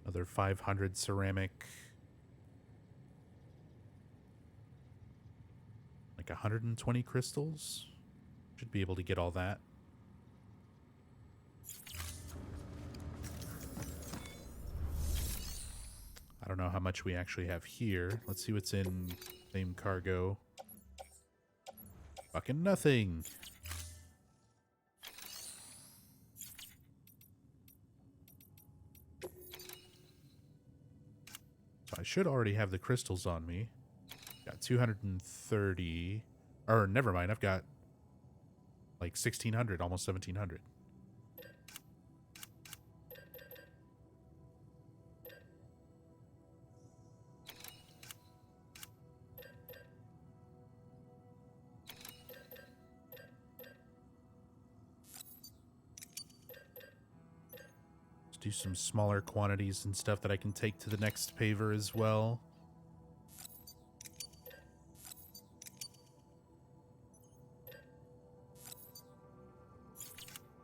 Another 500 ceramic. Like 120 crystals. Should be able to get all that. I don't know how much we actually have here. Let's see what's in same cargo. Fucking nothing. So I should already have the crystals on me. Got 230. Or never mind, I've got like 1600, almost 1700. Let's do some smaller quantities and stuff that I can take to the next paver as well.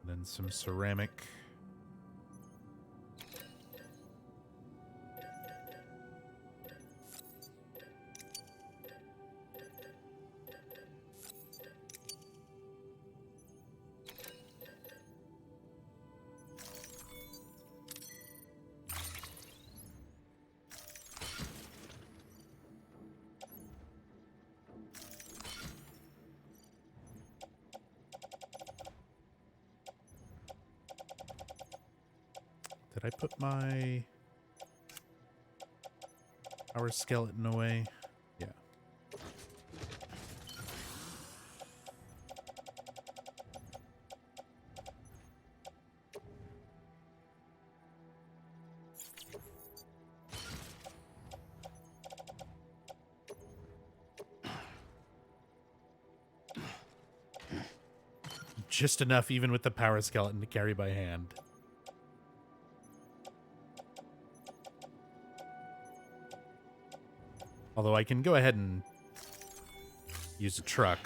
And then some ceramic. Did I put my power skeleton away? Yeah. Just enough even with the power skeleton to carry by hand. Although I can go ahead and use a truck.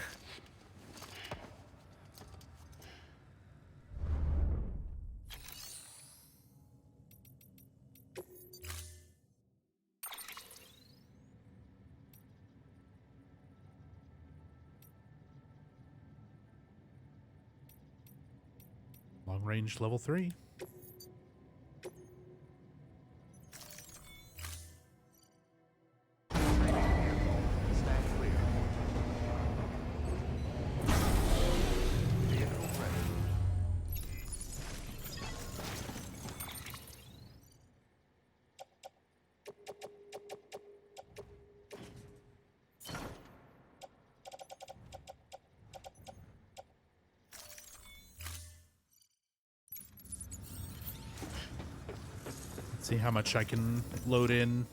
Long range level 3. Stand clear. Vehicle ready. Let's see how much I can load in.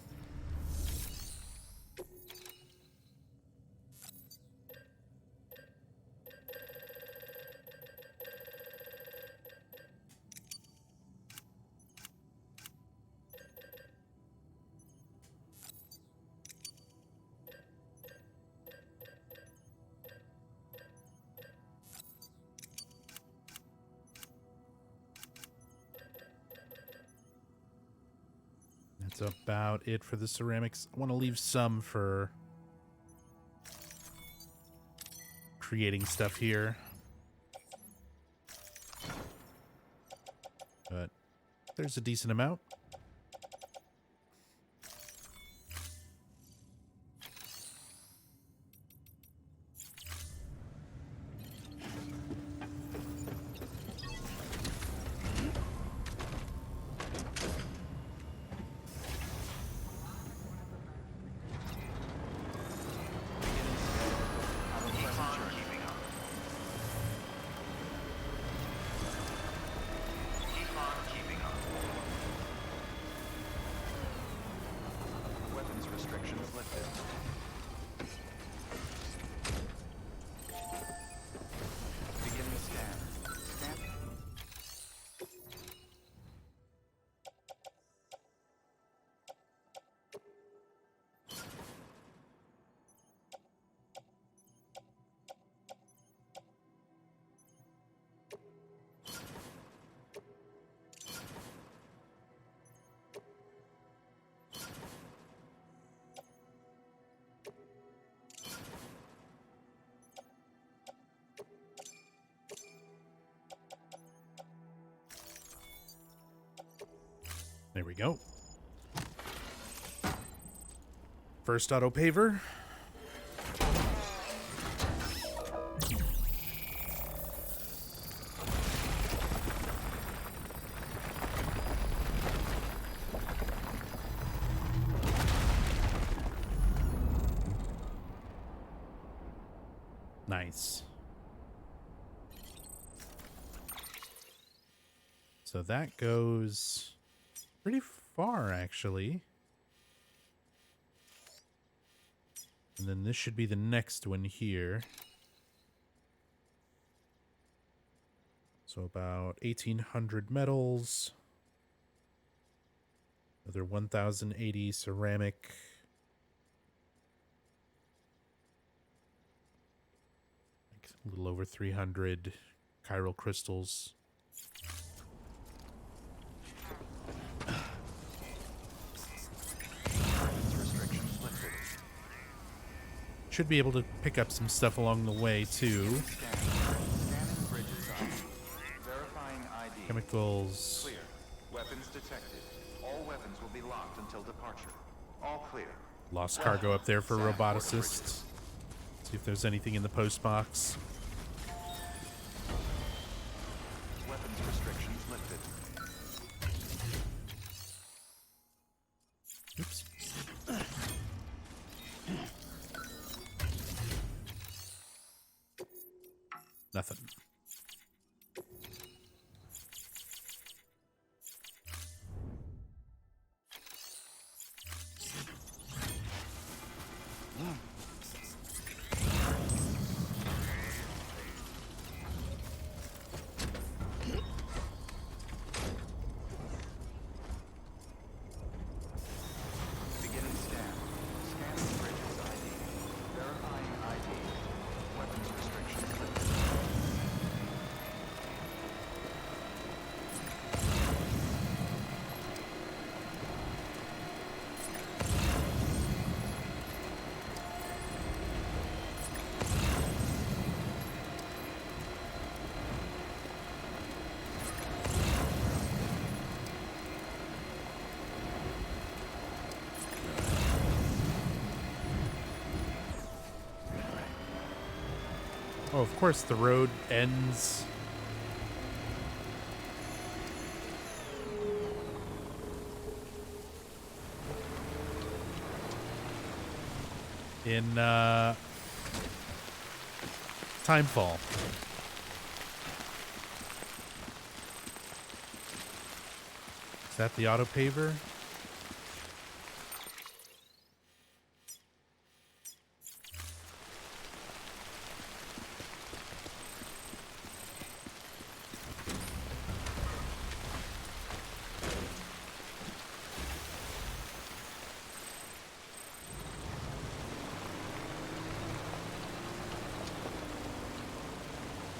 That's about it for the ceramics. I want to leave some for creating stuff here. But there's a decent amount. There we go. First auto paver. Nice. So that goes pretty far, actually. And then this should be the next one here. So about 1,800 metals. Another 1,080 ceramic. Like a little over 300 chiral crystals. Restrictions lifted. Should be able to pick up some stuff along the way, too. Scanning bridges ID. Verifying ID. Chemicals. Clear. Weapons detected. All weapons will be locked until departure. All clear. Lost cargo up there for Sand port roboticists. See if there's anything in the post box. Weapons restrictions lifted. Oops. Nothing. Beginning scan. Scanning bridges ID. Verifying ID. Weapons restrictions lifted. Oh, of course, the road ends. In, Timefall. Is that the auto paver?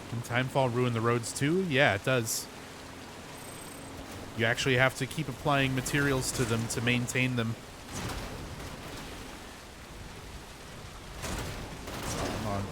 Can Timefall ruin the roads too? Yeah, it does. You actually have to keep applying materials to them to maintain them. Come on.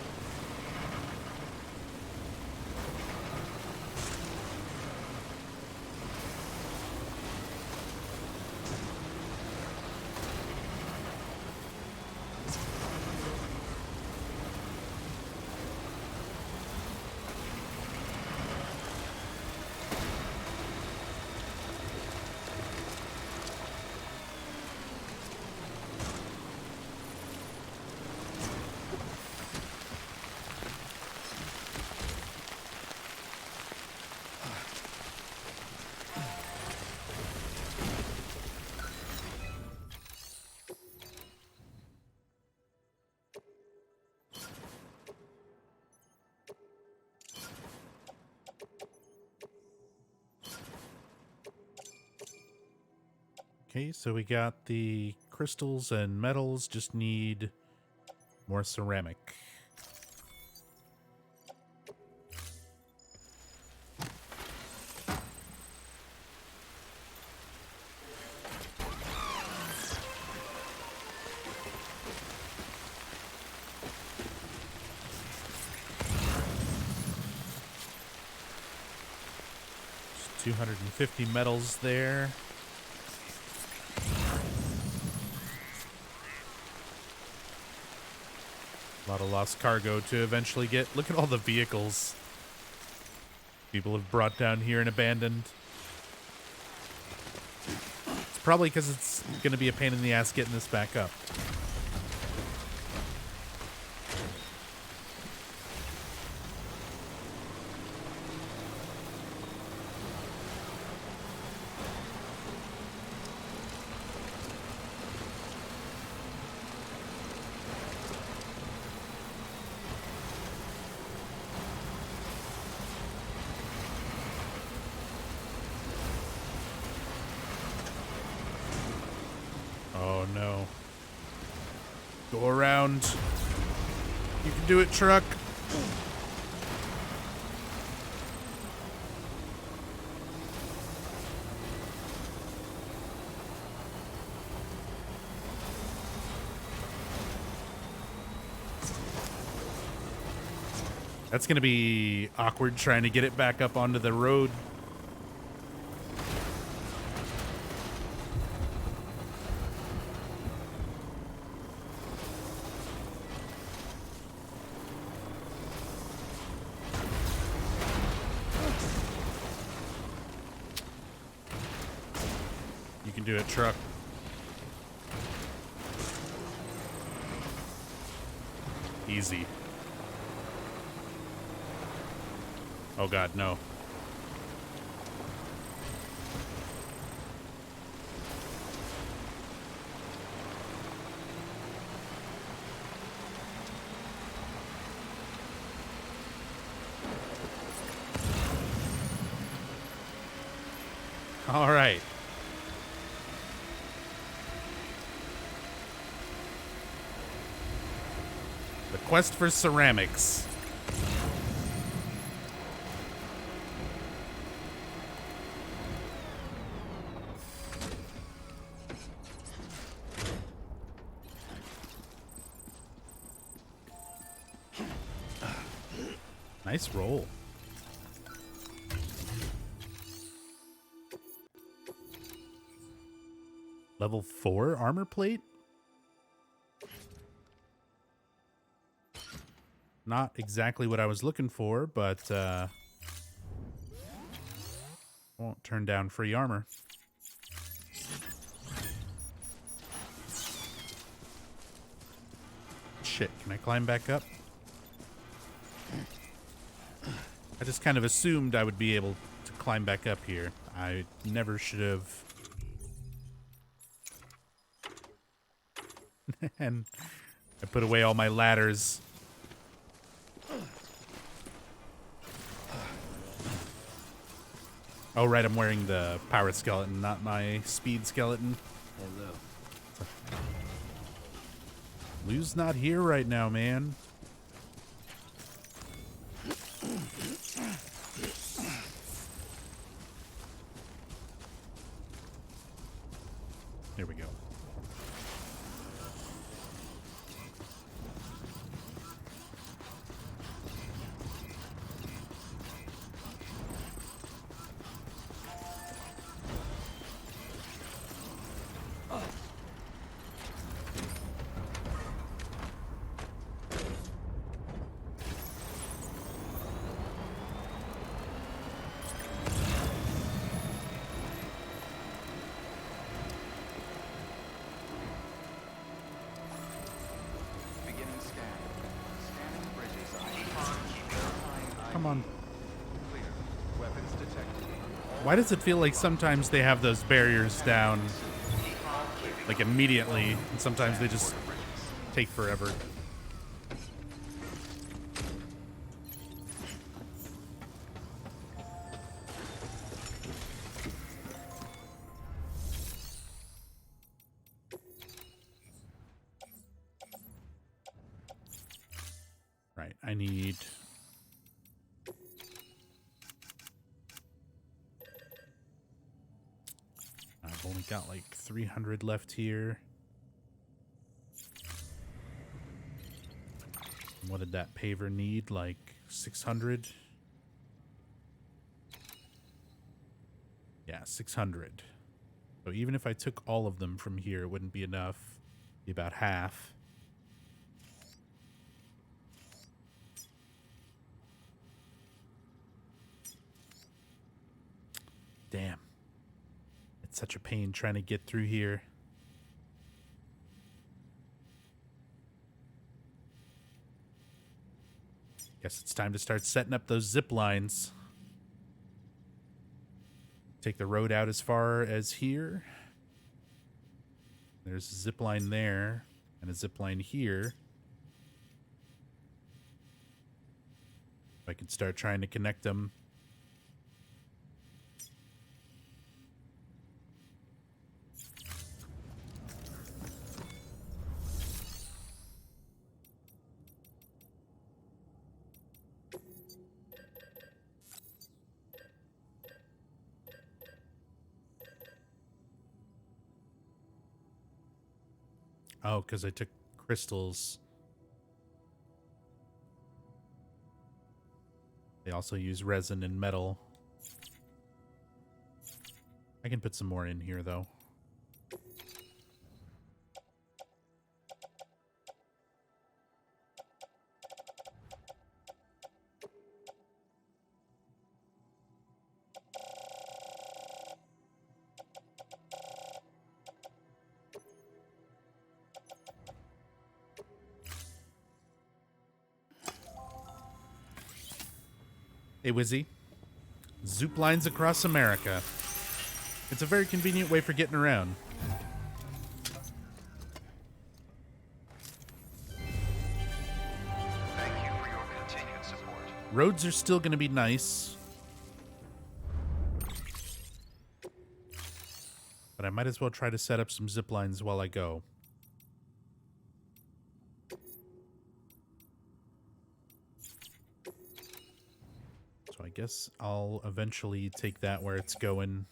Okay, so we got the crystals and metals, just need more ceramic. Just 250 metals there. A lot of lost cargo to eventually get. Look at all the vehicles people have brought down here and abandoned. It's probably because it's going to be a pain in the ass getting this back up. Oh no. Go around. You can do it, truck. That's going to be awkward trying to get it back up onto the road. You can do it, truck. Easy. Oh god, no. All right. The quest for ceramics. Nice roll. Level 4 armor plate? Not exactly what I was looking for, but won't turn down free armor. Shit, can I climb back up? I just kind of assumed I would be able to climb back up here. I never should have. And I put away all my ladders. Oh, right, I'm wearing the power skeleton, not my speed skeleton. Hello. Lou's not here right now, man. Here we go. Beginning scan. Scanning bridges ID. Verifying ID. Come on. Clear. Weapons detected. Why does it feel like sometimes they have those barriers down, like immediately, and sometimes they just take forever? Right, I need... I've only got like 300 left here. What did that paver need? Like 600? Yeah, 600. So even if I took all of them from here, it wouldn't be enough. Be about half. Damn. It's such a pain trying to get through here. Guess it's time to start setting up those zip lines. Take the road out as far as here. There's a zip line there and a zip line here. I can start trying to connect them. Oh, because I took crystals. They also use resin and metal. I can put some more in here, though. Hey, Wizzy. Zoop lines across America. It's a very convenient way for getting around. Thank you for your continued support. Roads are still going to be nice. But I might as well try to set up some zip lines while I go. So I guess I'll eventually take that where it's going.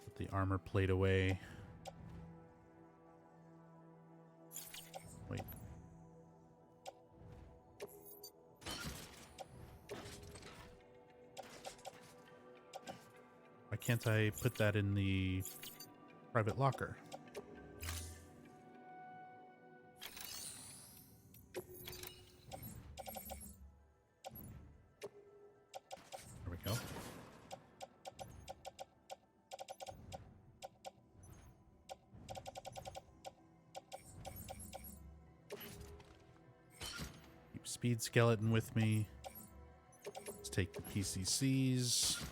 Put the armor plate away. Wait. Why can't I put that in the private locker? There we go. Keep Speed Skeleton with me. Let's take the PCCs.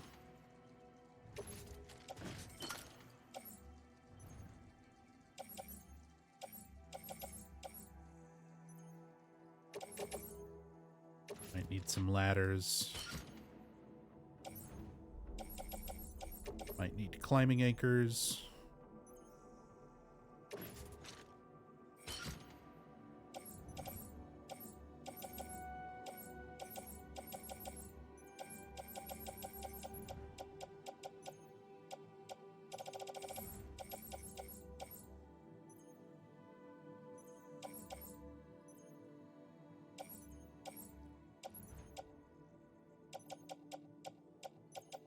Might need some ladders. Might need climbing anchors.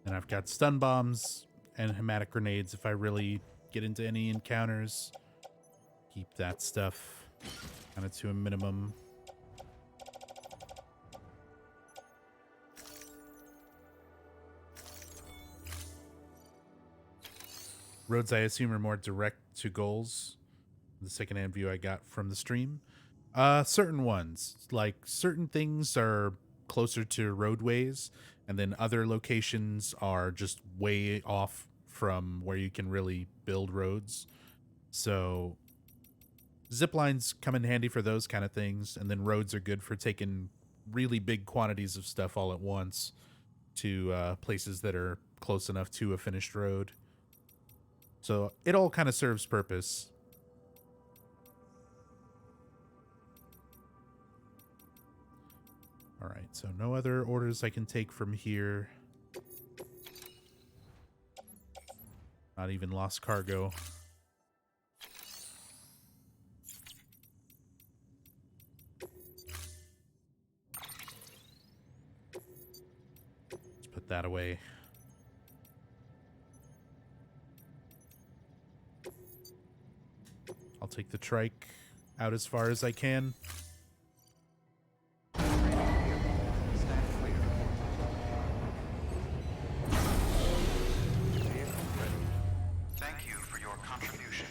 And I've got stun bombs and hematic grenades if I really get into any encounters. Keep that stuff kind of to a minimum. Roads, I assume, are more direct to goals. The secondhand view I got from the stream. Certain ones, like certain things are closer to roadways, and then other locations are just way off from where you can really build roads. So zip lines come in handy for those kind of things, and then roads are good for taking really big quantities of stuff all at once to places that are close enough to a finished road. So it all kind of serves purpose. All right, so no other orders I can take from here. Not even lost cargo. Put that away. I'll take the trike out as far as I can. Stand clear. Vehicle ready. Thank you for your contribution.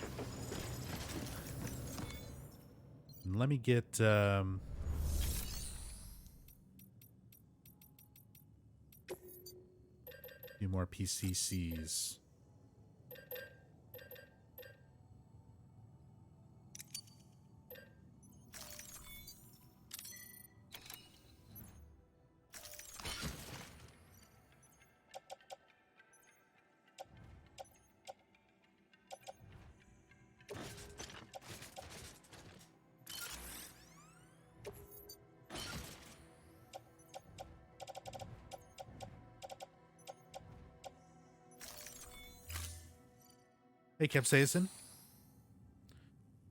And let me get a few more PCCs. Hey, Capsaicin.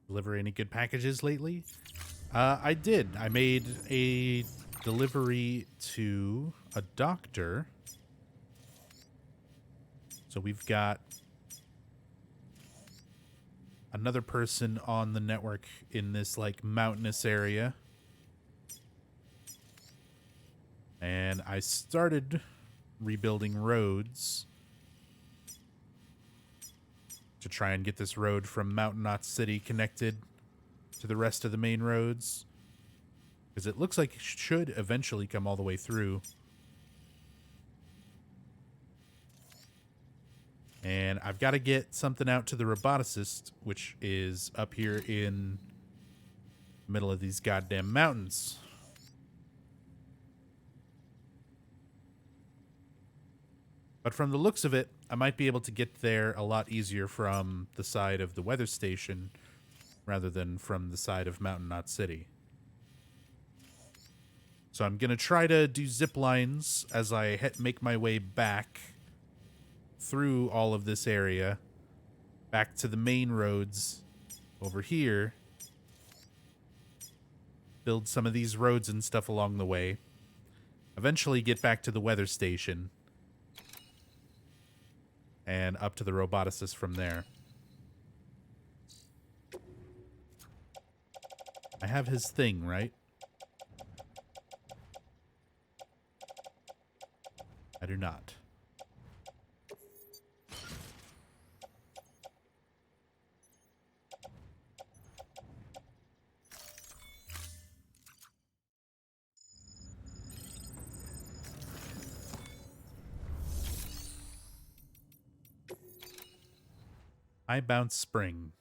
Deliver any good packages lately? I did. I made a delivery to a doctor. So we've got another person on the network in this, like, mountainous area. And I started rebuilding roads to try and get this road from Mountain Knot City connected to the rest of the main roads. Because it looks like it should eventually come all the way through. And I've got to get something out to the roboticist, which is up here in the middle of these goddamn mountains. But from the looks of it, I might be able to get there a lot easier from the side of the weather station rather than from the side of Mountain Knot City. So I'm going to try to do zip lines as I make my way back through all of this area, back to the main roads over here, build some of these roads and stuff along the way, eventually get back to the weather station, and up to the roboticist from there. I have his thing, right? I do not. I bounce spring.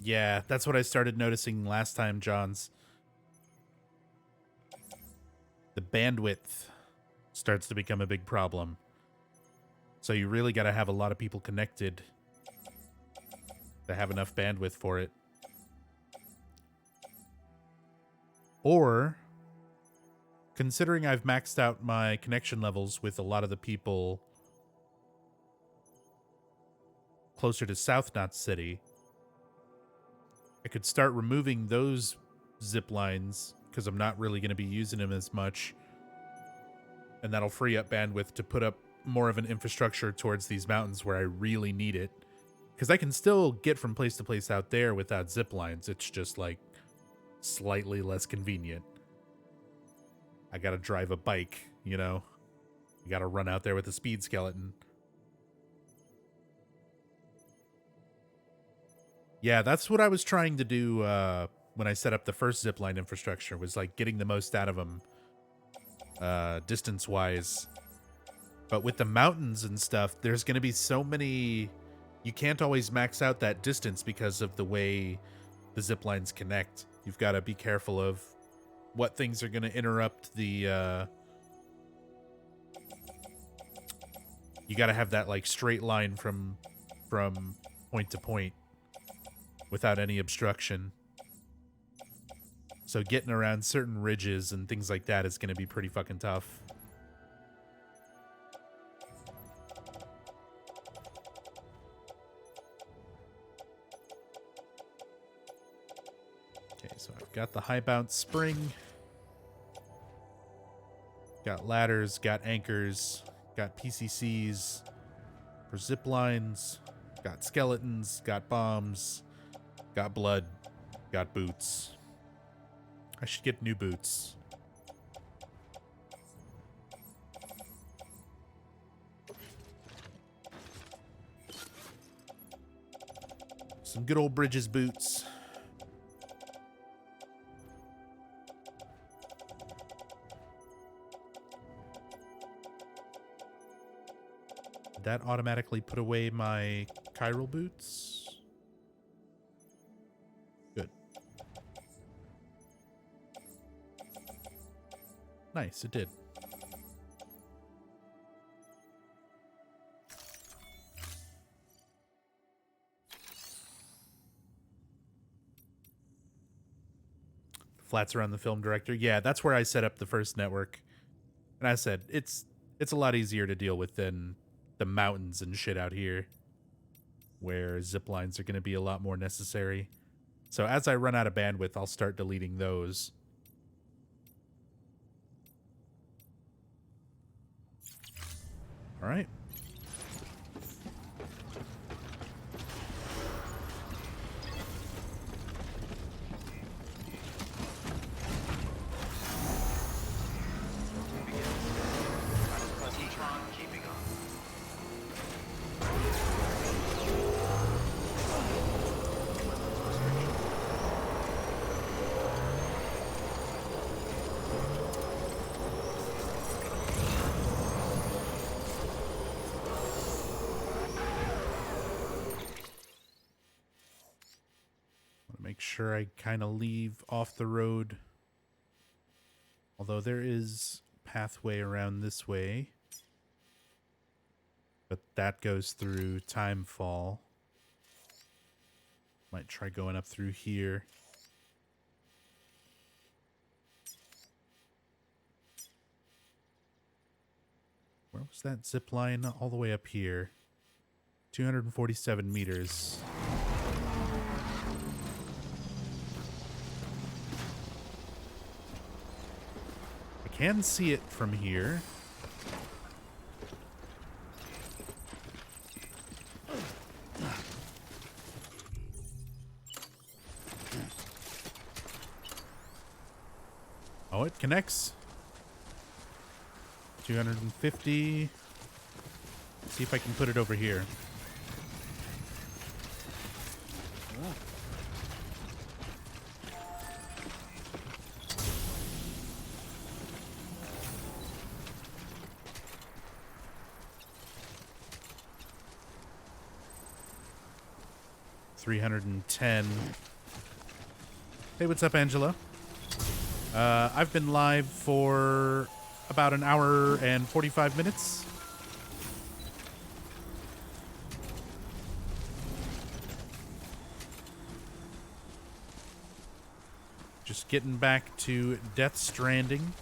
Yeah, that's what I started noticing last time, Johns. The bandwidth starts to become a big problem. So you really got to have a lot of people connected to have enough bandwidth for it. Or, considering I've maxed out my connection levels with a lot of the people closer to South Knot City, I could start removing those zip lines because I'm not really going to be using them as much. And that'll free up bandwidth to put up more of an infrastructure towards these mountains where I really need it. Because I can still get from place to place out there without zip lines. It's just, like, slightly less convenient. I gotta drive a bike, you know? You gotta run out there with a speed skeleton. Yeah, that's what I was trying to do when I set up the first zipline infrastructure, was, like, getting the most out of them distance-wise. But with the mountains and stuff, there's gonna be so many... You can't always max out that distance because of the way the zip lines connect. You've got to be careful of what things are going to interrupt the... You got to have that, like, straight line from point to point without any obstruction. So getting around certain ridges and things like that is going to be pretty fucking tough. So I've got the high bounce spring. Got ladders, got anchors, got PCCs for zip lines, got skeletons, got bombs, got blood, got boots. I should get new boots. Some good old Bridges boots. Did that automatically put away my chiral boots? Good. Nice, it did. Flats around the film director. Yeah, that's where I set up the first network. And I said, it's a lot easier to deal with than the mountains and shit out here, where zip lines are going to be a lot more necessary. So as I run out of bandwidth, I'll start deleting those. All right. Positron keeping on. Want to make sure I kind of leave off the road. Although there is a pathway around this way. But that goes through Timefall. Might try going up through here. Where was that zip line? All the way up here. 247 meters. I can see it from here. Oh, it connects. 250. See if I can put it over here. $310. Hey, what's up, Angela? I've been live for about an hour and 45 minutes. Just getting back to Death Stranding.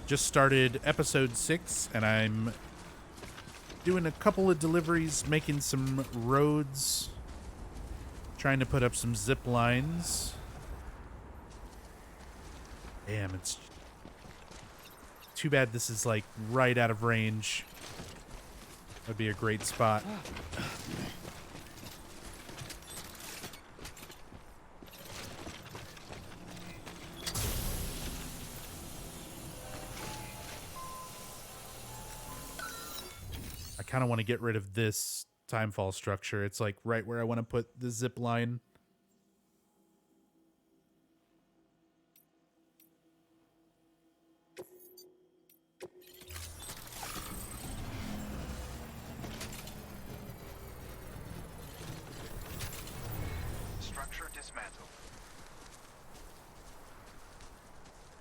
Just started episode 6, and I'm doing a couple of deliveries, making some roads, trying to put up some zip lines. Damn, it's too bad this is like right out of range. That'd be a great spot. I kind of want to get rid of this timefall structure. It's like right where I want to put the zip line. Structure dismantled.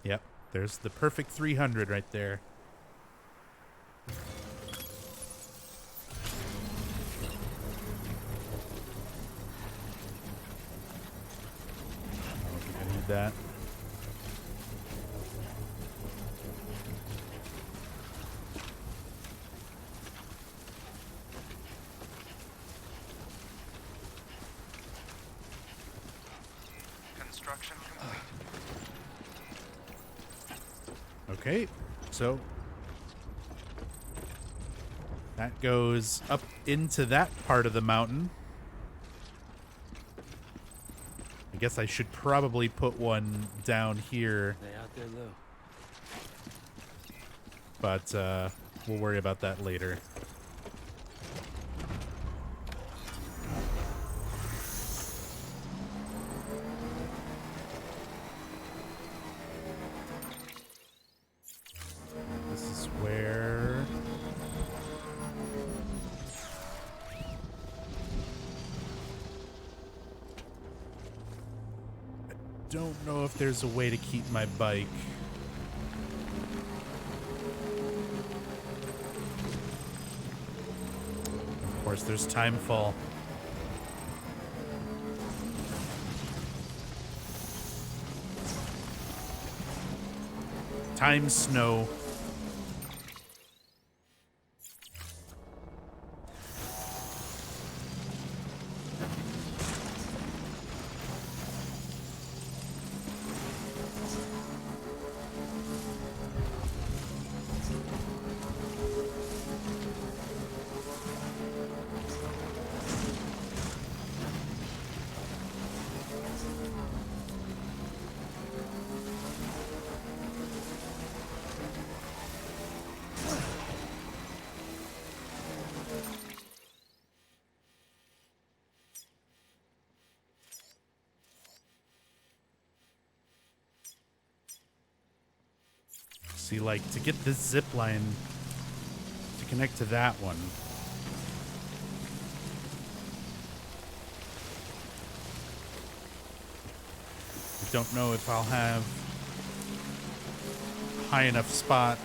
Yep, there's the perfect 300 right there. I don't think I need that. Construction complete. Okay, so that goes up into that part of the mountain. I guess I should probably put one down here, They out there, Lou? but we'll worry about that later. This is where... don't know if there's a way to keep my bike. Of course, there's timefall. Time snow. See, like, to get this zip line to connect to that one. I don't know if I'll have high enough spot.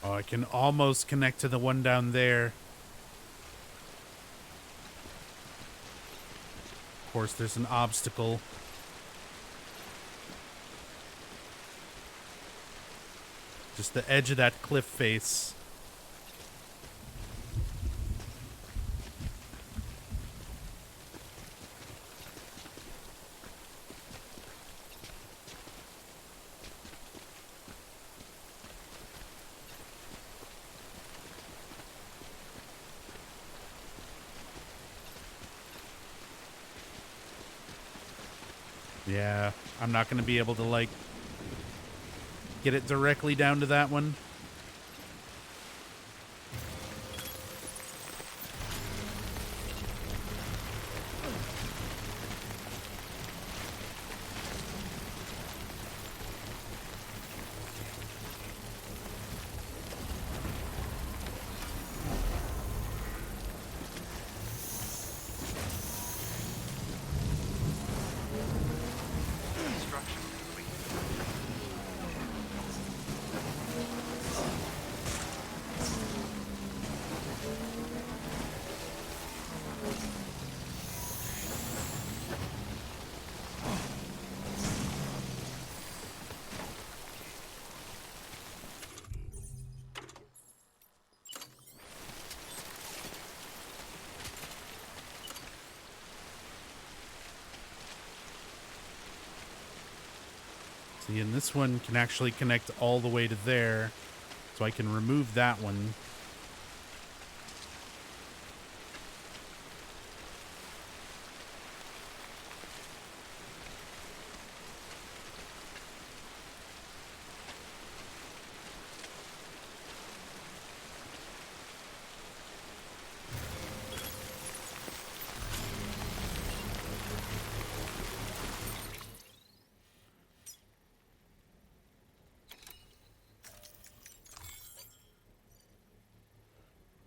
Oh, I can almost connect to the one down there. Of course, there's an obstacle. Just the edge of that cliff face. Yeah, I'm not going to be able to, like, get it directly down to that one. Construction complete. See, and this one can actually connect all the way to there. So I can remove that one.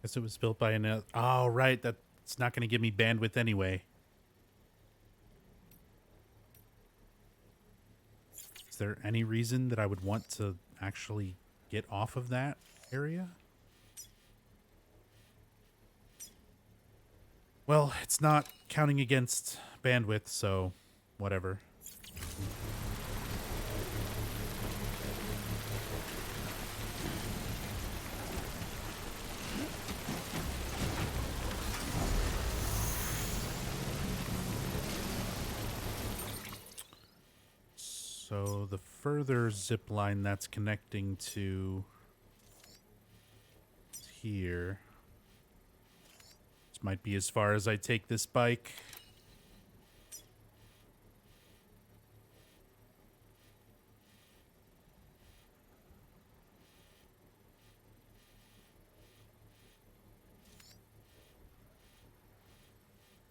Guess it was built by an... Oh, right. That's not going to give me bandwidth anyway. Is there any reason that I would want to actually get off of that area? Well, it's not counting against bandwidth, so whatever. So the further zip line that's connecting to here. This might be as far as I take this bike.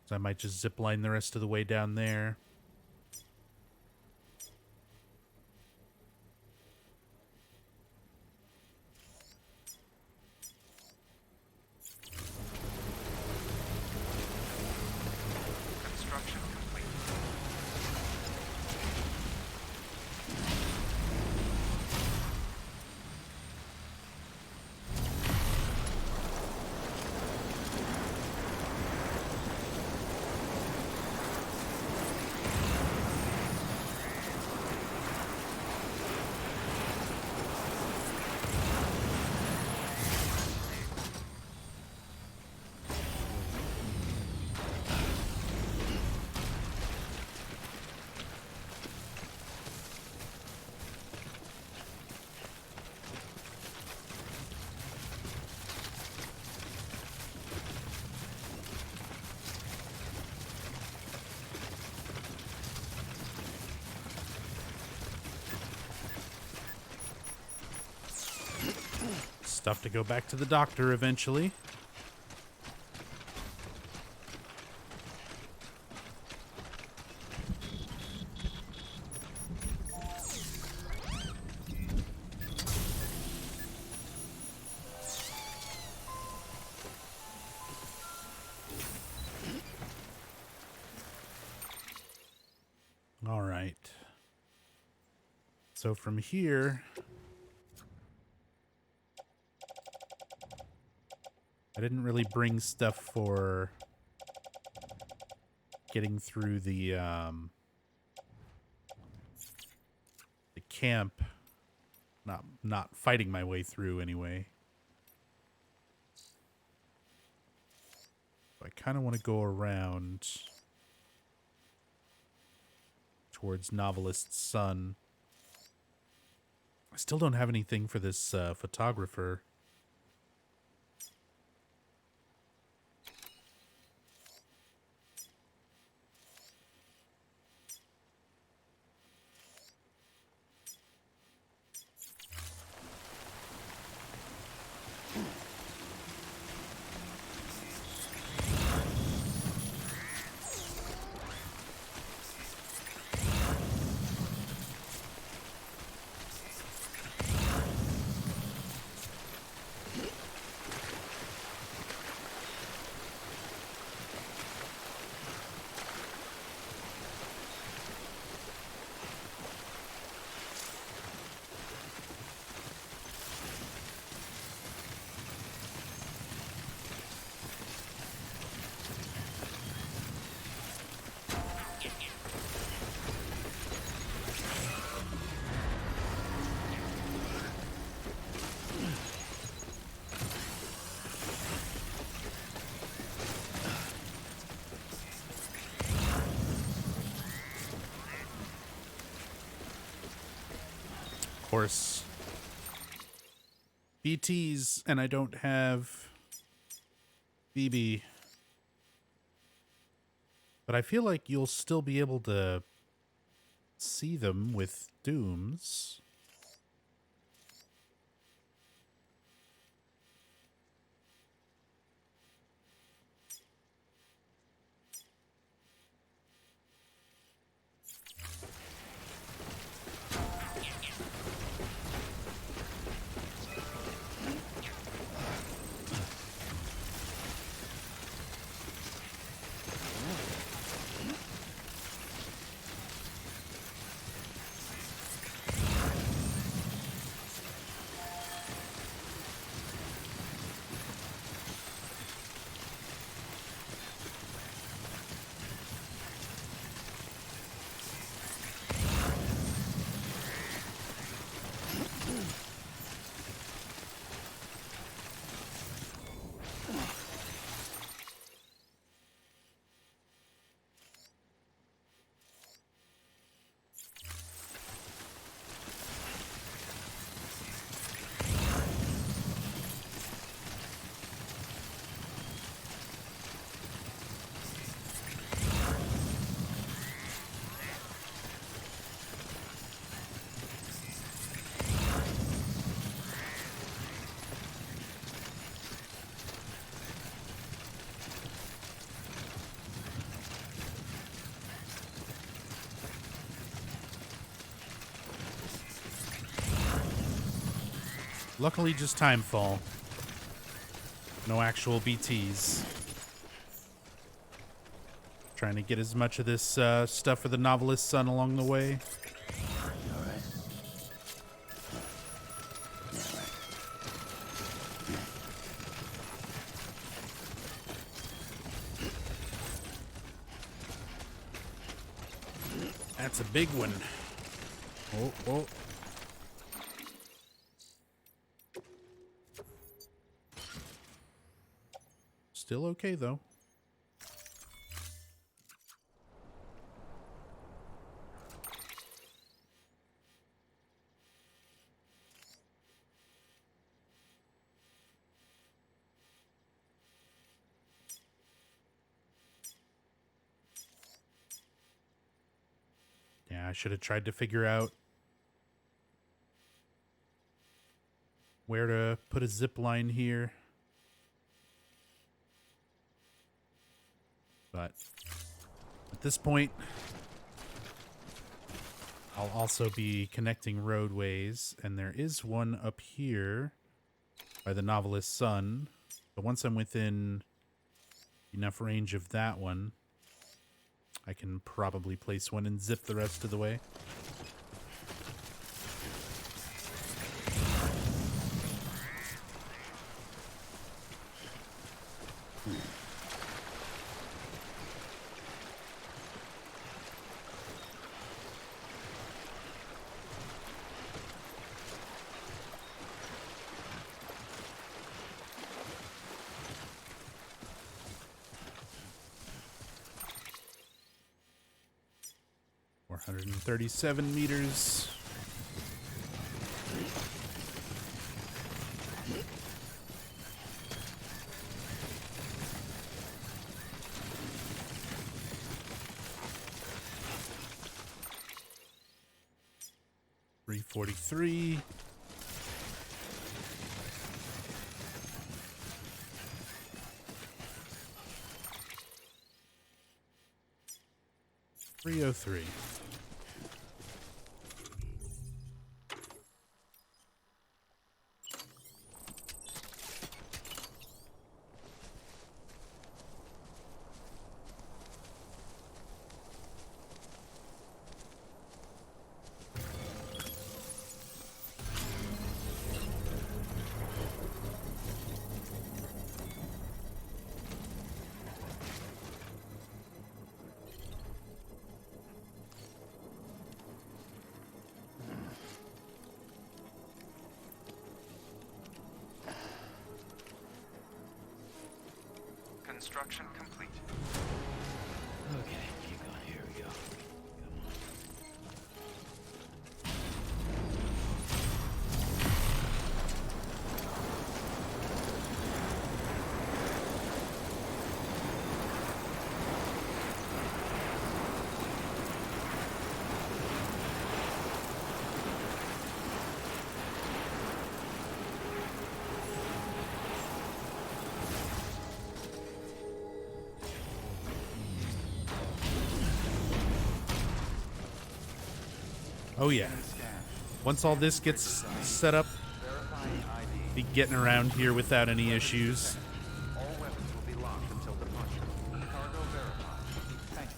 So I might just zip line the rest of the way down there. Construction complete. Stuff to go back to the doctor eventually. All right. So from here, I didn't really bring stuff for getting through the camp. Not fighting my way through anyway. So I kind of want to go around towards Novelist's Son. I still don't have anything for this photographer. Of course, BTs, and I don't have BB. But I feel like you'll still be able to see them with dooms. Luckily, just timefall. No actual BTs. Trying to get as much of this stuff for the novelist's son along the way. All right. That's a big one. Oh, oh. Still okay, though. Yeah, I should have tried to figure out where to put a zip line here. But at this point, I'll also be connecting roadways, and there is one up here by the novelist's son. But once I'm within enough range of that one, I can probably place one and zip the rest of the way. Four 137 meters. $343. $303. Construction complete. Okay, keep going. Here we go. Oh yeah. Once all this gets set up, Verifying ID. be getting around here without any issues. All weapons will be locked until departure. Cargo verified. Thank you.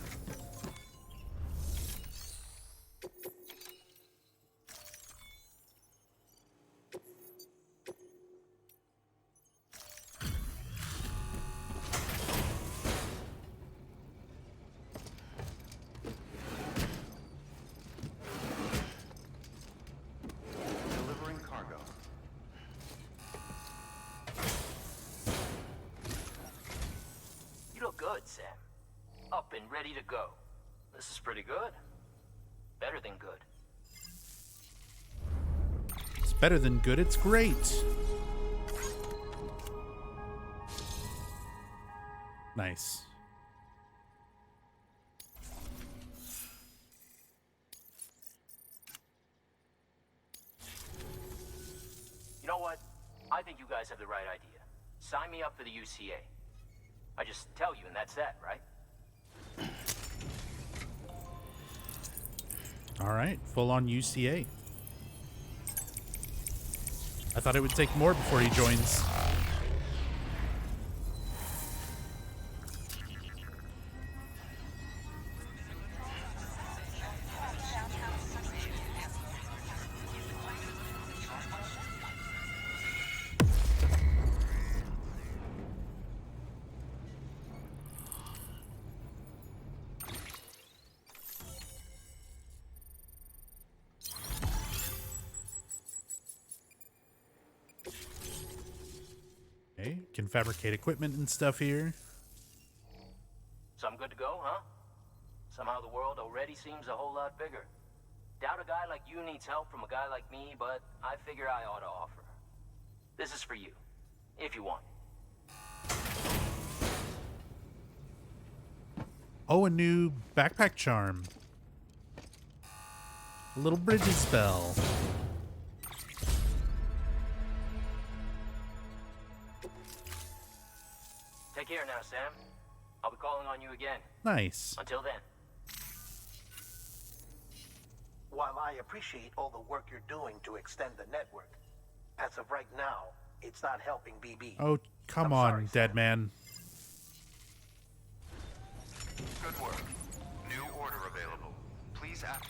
Delivering cargo. You look good, Sam. Up and ready to go. This is pretty good. Better than good. It's better than good, it's great. Nice. You know what? I think you guys have the right idea. Sign me up for the UCA. I just tell you and that's that, right? All right, full on UCA. I thought it would take more before he joins. Okay, can fabricate equipment and stuff here. So I'm good to go, huh? Somehow the world already seems a whole lot bigger. Doubt a guy like you needs help from a guy like me, but I figure I ought to offer. This is for you, if you want. Oh, a new backpack charm. A little Bridges spell. Take care now, Sam. I'll be calling on you again. Nice. Until then. While I appreciate all the work you're doing to extend the network, as of right now, it's not helping BB. Oh, come I'm on, sorry, dead Sam. man. Good work. New order available. Please act.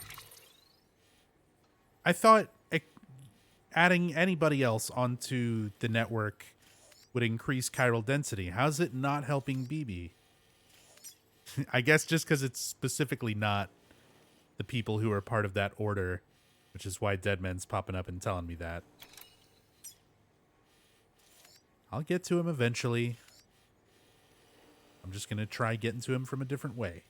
I thought adding anybody else onto the network would increase chiral density. How's it not helping BB? I guess just because it's specifically not the people who are part of that order, which is why Deadman's popping up and telling me that. I'll get to him eventually. I'm just going to try getting to him from a different way.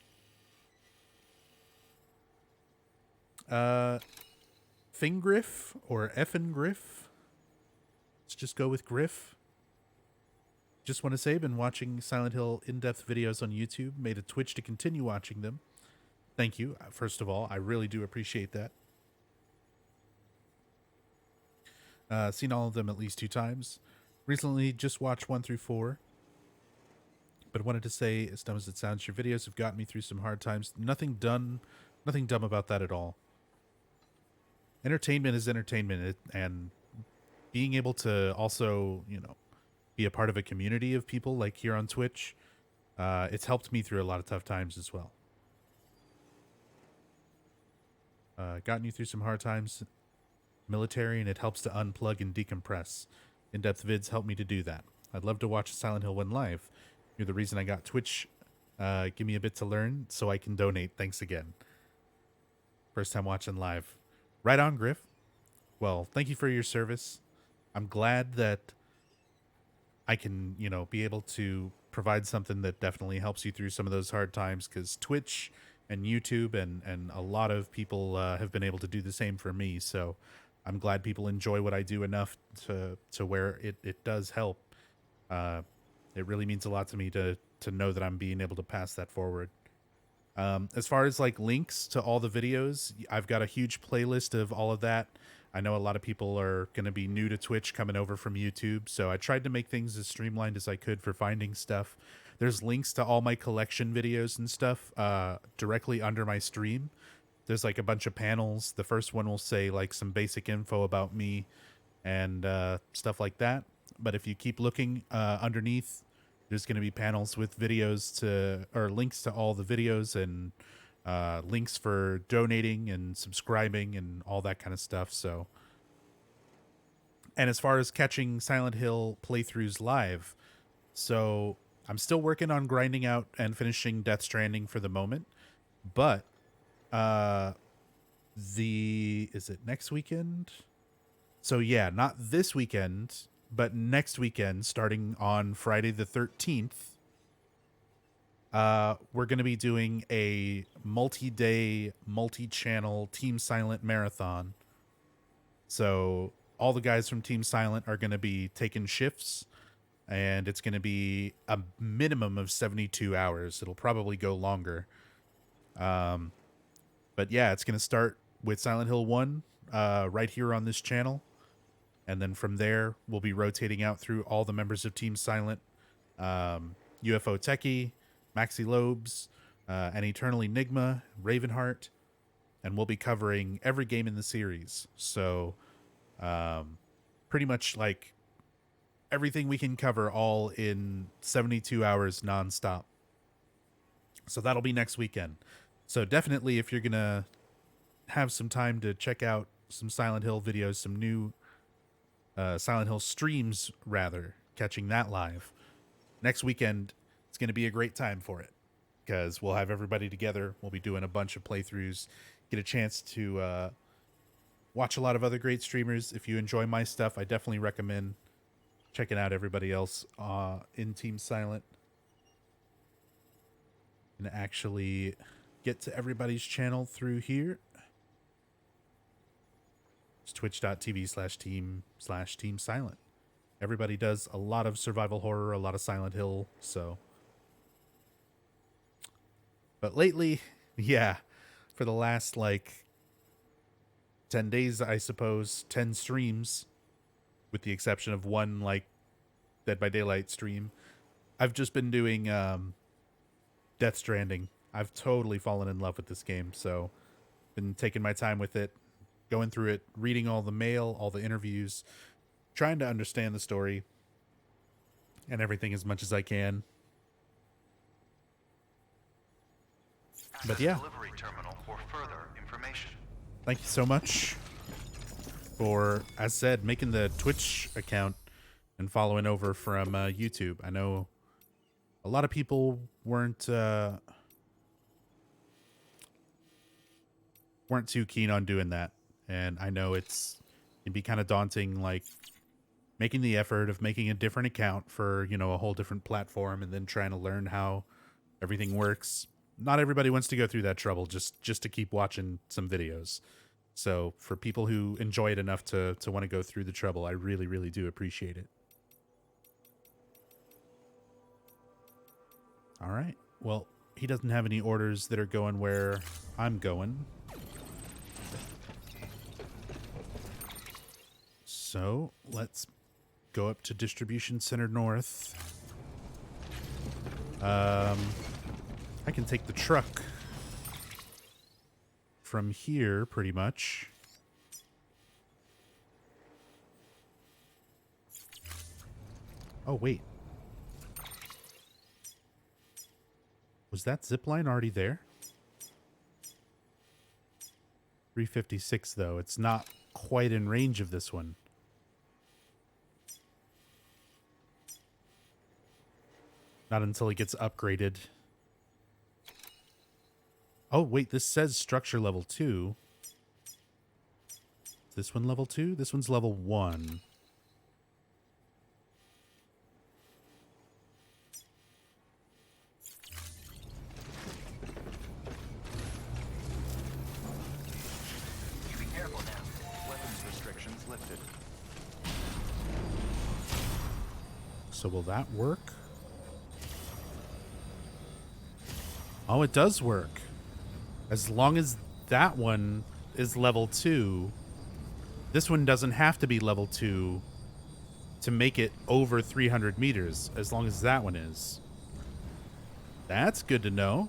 Fingriff or effin' Griff? Let's just go with Griff. Just want to say, been watching Silent Hill in-depth videos on YouTube. Made a Twitch to continue watching them. Thank you. First of all, I really do appreciate that. Seen all of them at least 2 times. Recently just watched 1 through 4. But wanted to say, as dumb as it sounds, your videos have gotten me through some hard times. Nothing dumb about that at all. Entertainment is entertainment, and being able to also, you know, be a part of a community of people like here on Twitch, it's helped me through a lot of tough times as well. Gotten you through some hard times, military, and it helps to unplug and decompress. In-depth vids help me to do that. I'd love to watch Silent Hill 1 live. You're the reason I got Twitch. Give me a bit to learn so I can donate. Thanks again. First time watching live. Right on, Griff. Well, thank you for your service. I'm glad that I can, you know, be able to provide something that definitely helps you through some of those hard times, because Twitch and YouTube and a lot of people have been able to do the same for me. So I'm glad people enjoy what I do enough to where it does help. It really means a lot to me to know that I'm being able to pass that forward. As far as like links to all the videos, I've got a huge playlist of all of that. I know a lot of people are going to be new to Twitch coming over from YouTube, so I tried to make things as streamlined as I could for finding stuff. There's links to all my collection videos and stuff directly under my stream. There's like a bunch of panels. The first one will say like some basic info about me and stuff like that. But if you keep looking underneath, there's going to be panels with videos to, or links to all the videos, and links for donating and subscribing and all that kind of stuff. So, and as far as catching Silent Hill playthroughs live, so I'm still working on grinding out and finishing Death Stranding for the moment, but is it next weekend? So yeah, not this weekend, but next weekend, starting on Friday the 13th, we're going to be doing a multi-day, multi-channel Team Silent marathon. So all the guys from Team Silent are going to be taking shifts, and it's going to be a minimum of 72 hours. It'll probably go longer. But yeah, it's going to start with Silent Hill 1 right here on this channel. And then from there, we'll be rotating out through all the members of Team Silent, UFO Techie, Maxi Lobes, and Eternal Enigma, Ravenheart, and we'll be covering every game in the series. So pretty much like everything we can cover all in 72 hours nonstop. So that'll be next weekend. So definitely, if you're going to have some time to check out some Silent Hill videos, some new Silent Hill streams, rather, catching that live, next weekend, it's going to be a great time for it because we'll have everybody together. We'll be doing a bunch of playthroughs, get a chance to watch a lot of other great streamers. If you enjoy my stuff, I definitely recommend checking out everybody else in Team Silent and actually get to everybody's channel through here. It's twitch.tv/team silent. Everybody does a lot of survival horror, a lot of Silent Hill, so. But lately, yeah, for the last like 10 days, I suppose, 10 streams, with the exception of one like Dead by Daylight stream, I've just been doing Death Stranding. I've totally fallen in love with this game, so been taking my time with it, going through it, reading all the mail, all the interviews, trying to understand the story and everything as much as I can. But yeah, Delivery terminal for further information. thank you so much for, as said, making the Twitch account and following over from YouTube. I know a lot of people weren't too keen on doing that, and I know it can be kind of daunting, like making the effort of making a different account for, you know, a whole different platform and then trying to learn how everything works. Not everybody wants to go through that trouble just to keep watching some videos. So for people who enjoy it enough to want to go through the trouble, I really, really do appreciate it. All right. Well, he doesn't have any orders that are going where I'm going. So let's go up to Distribution Center North. I can take the truck from here, pretty much. Oh, wait. Was that zipline already there? 356, though. It's not quite in range of this one. Not until it gets upgraded. Oh, wait, this says structure level 2. Is this one level 2? This one's level 1. Be careful now. Weapons restrictions lifted. So will that work? Oh, it does work. As long as that one is level 2, this one doesn't have to be level 2 to make it over 300 meters, as long as that one is. That's good to know.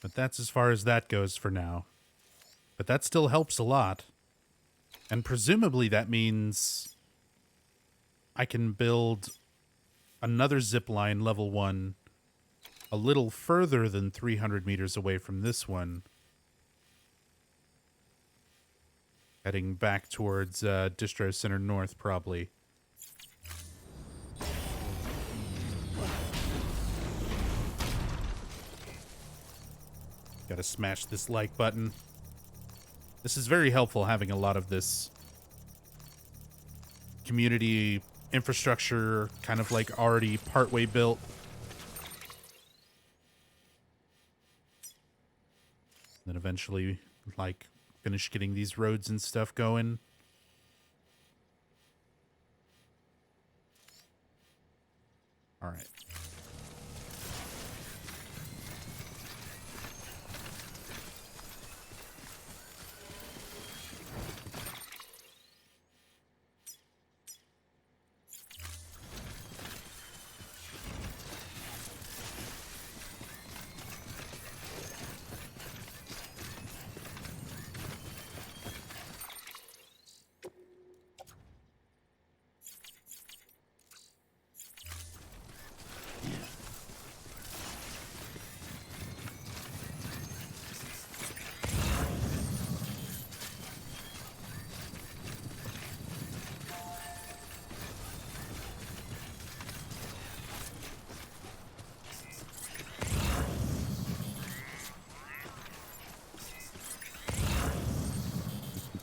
But that's as far as that goes for now. But that still helps a lot. And presumably that means I can build another zipline level 1 a little further than 300 meters away from this one. Heading back towards Distro Center North, probably. Gotta smash this like button. This is very helpful, having a lot of this community infrastructure kind of like already partway built. Then eventually, like, finish getting these roads and stuff going. All right.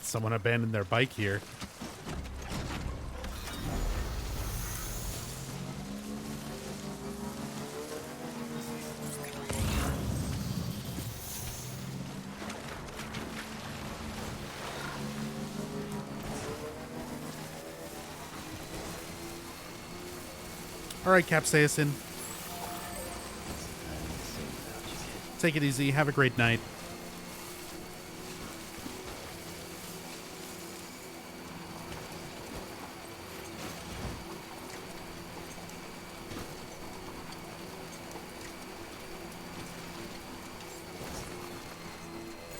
Someone abandoned their bike here. All right, Capsaicin. Take it easy. Have a great night.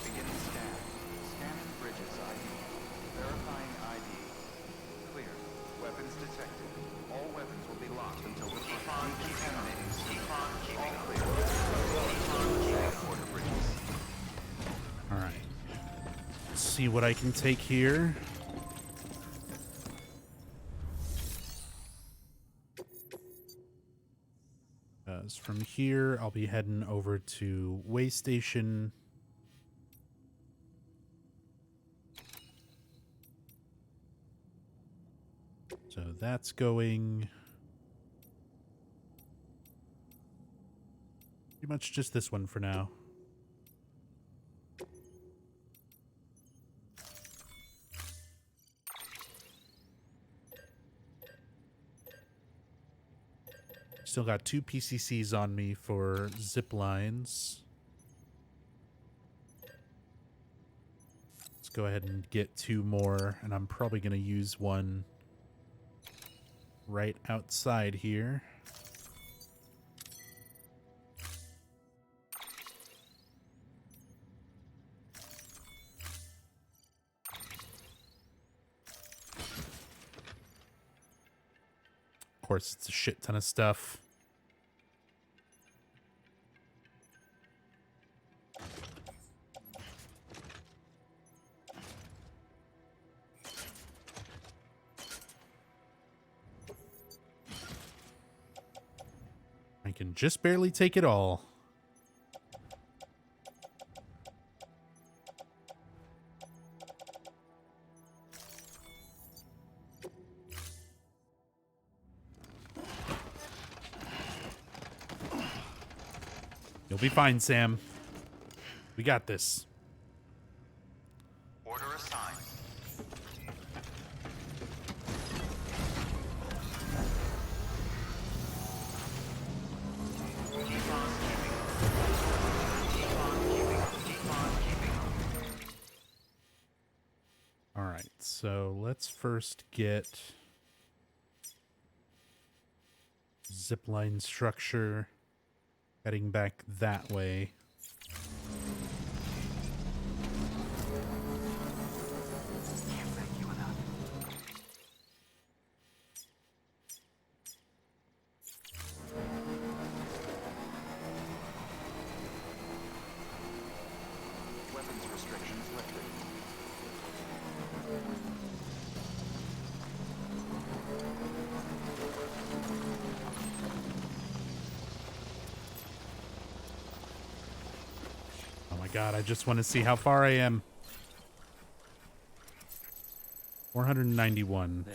Beginning scan. Scanning bridges ID. Verifying ID. Clear. Weapons detected. All weapons will be locked until the decontaminating. All clear. Order bridges. All right. Let's see what I can take here. As from here, I'll be heading over to Way Station. So that's going pretty much just this one for now. Still got 2 PCCs on me for zip lines. Let's go ahead and get 2 more, and I'm probably going to use one right outside here. Of course, it's a shit ton of stuff. I can just barely take it all. You'll be fine, Sam. We got this. Order assigned. All right, so let's first get zipline structure heading back that way. Weapons restrictions lifted. Oh my god, I just want to see how far I am. 491.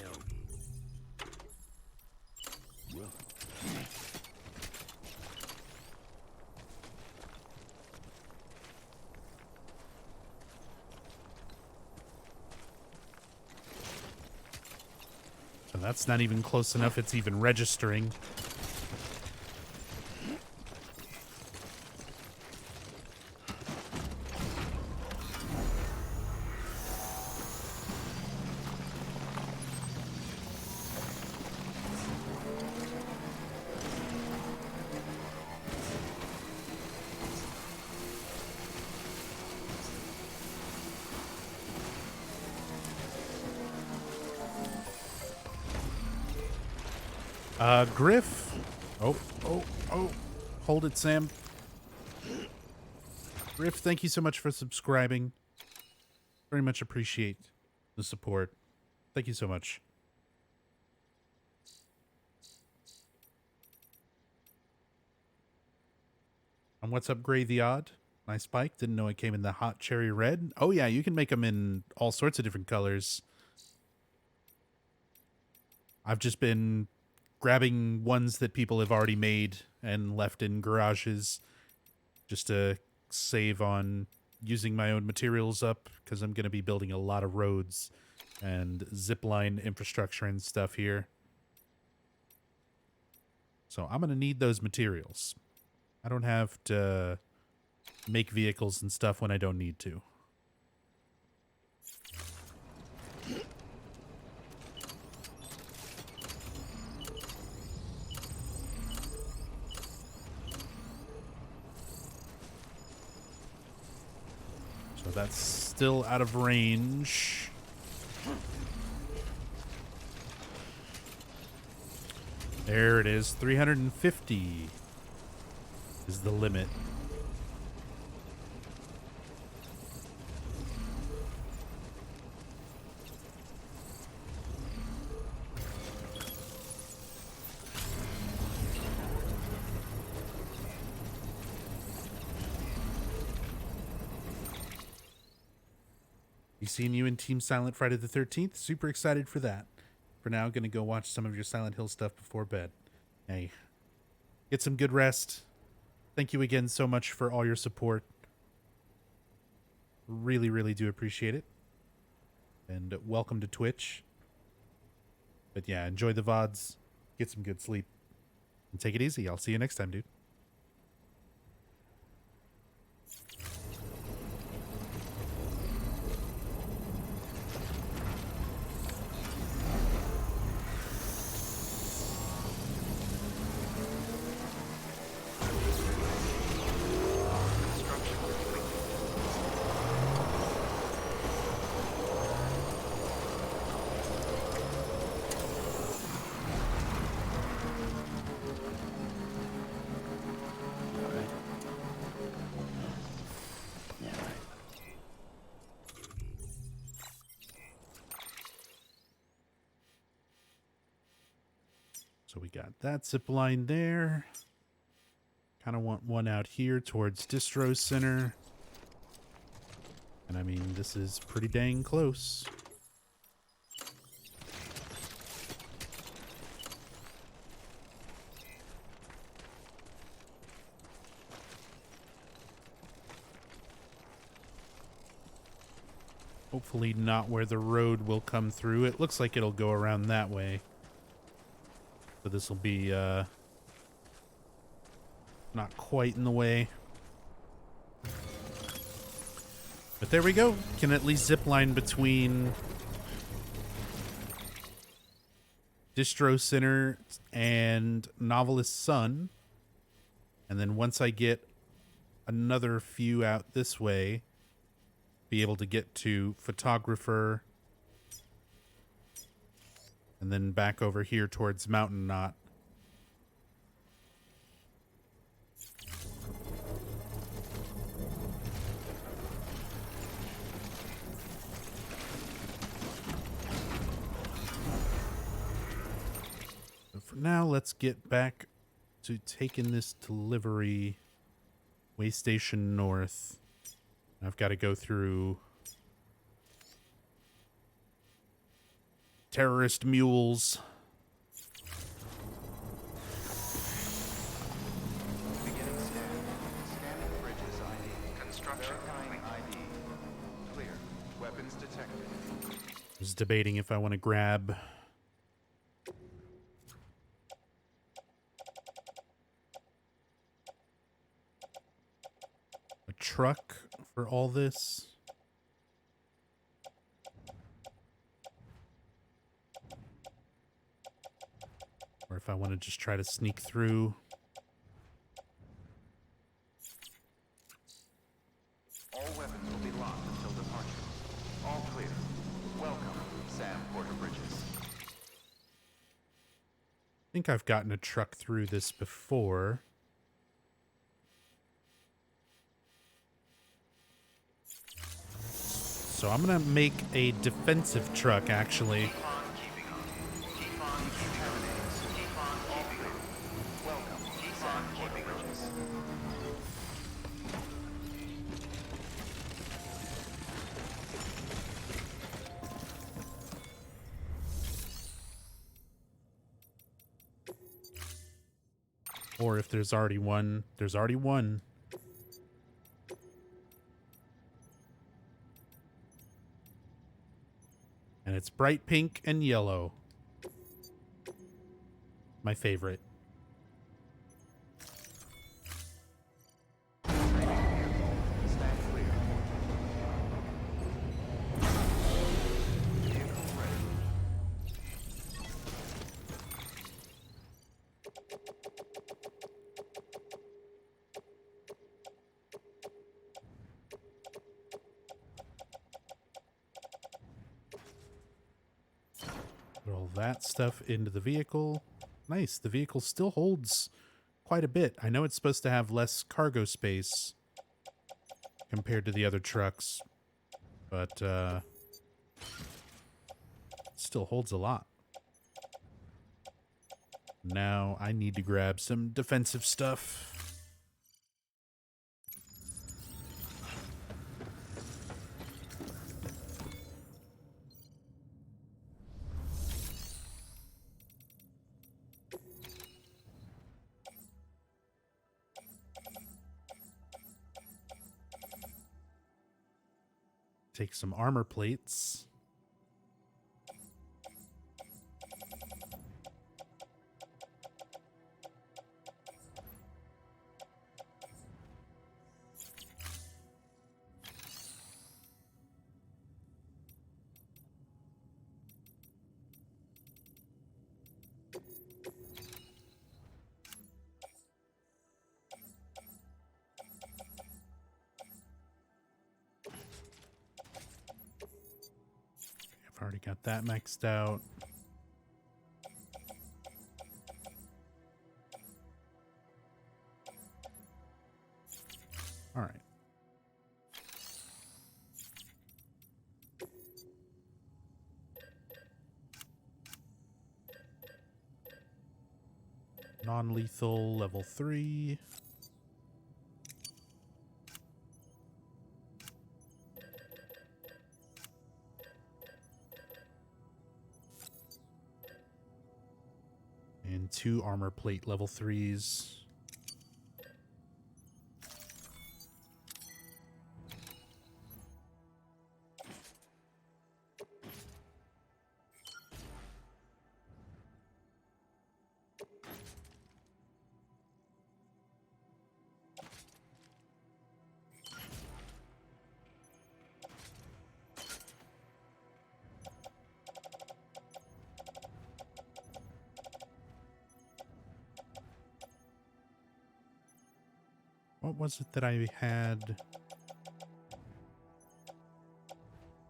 And that's not even close enough. It's even registering. Griff. Oh. Hold it, Sam. Griff, thank you so much for subscribing. Very much appreciate the support. Thank you so much. And what's up, Gray the Odd? Nice bike. Didn't know it came in the hot cherry red. Oh, yeah, you can make them in all sorts of different colors. I've just been grabbing ones that people have already made and left in garages just to save on using my own materials up, because I'm going to be building a lot of roads and zipline infrastructure and stuff here. So I'm going to need those materials. I don't have to make vehicles and stuff when I don't need to. So that's still out of range. There it is. 350 is the limit. You seen you in Team Silent Friday the 13th? Super excited for that. For now, gonna go watch some of your Silent Hill stuff before bed. Hey, get some good rest. Thank you again so much for all your support. Really, really do appreciate it. And welcome to Twitch. But yeah, enjoy the VODs. Get some good sleep. And take it easy. I'll see you next time, dude. So we got that zip line there. Kind of want one out here towards Distro Center. And I mean, this is pretty dang close. Hopefully not where the road will come through. It looks like it'll go around that way. So this will be not quite in the way. But there we go. Can at least zip line between Distro Center and Novelist Sun. And then once I get another few out this way, be able to get to Photographer. And then back over here towards Mountain Knot. So for now, let's get back to taking this delivery. Way Station North. I've got to go through terrorist mules. Beginning scan. Scanning bridges ID. Construction. Verifying ID. Clear. Weapons detected. I was debating if I want to grab truck for all this. Or if I want to just try to sneak through. All weapons will be locked until departure. All clear. Welcome, Sam Porter Bridges. I think I've gotten a truck through this before. So I'm going to make a defensive truck, actually. Keep on keeping on. Keep on keeping on. Keep on keeping on. Welcome, Sam Porter Bridges. Or if there's already one, there's already one. And it's bright pink and yellow. My favorite. Stand clear. Vehicle ready. Put all that stuff into the vehicle. Nice. The vehicle still holds quite a bit. I know it's supposed to have less cargo space compared to the other trucks, but it still holds a lot. Now I need to grab some defensive stuff. Take some armor plates. I've already got that maxed out. All right. Non-lethal level 3. And 2 armor plate level 3s. What was it that I had?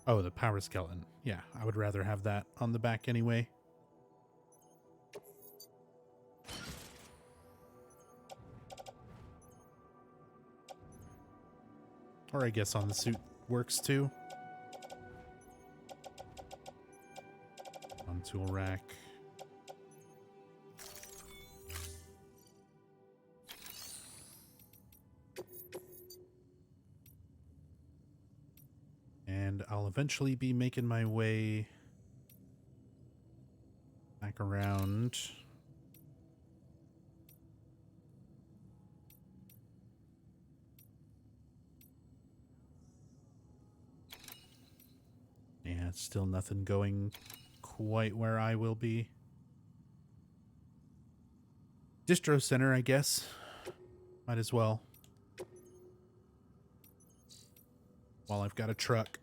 Oh, the power skeleton. Yeah, I would rather have that on the back anyway. Or I guess on the suit works too. On tool rack. And I'll eventually be making my way back around. Yeah, still nothing going quite where I will be. Distro center, I guess. Might as well. while I've got a truck.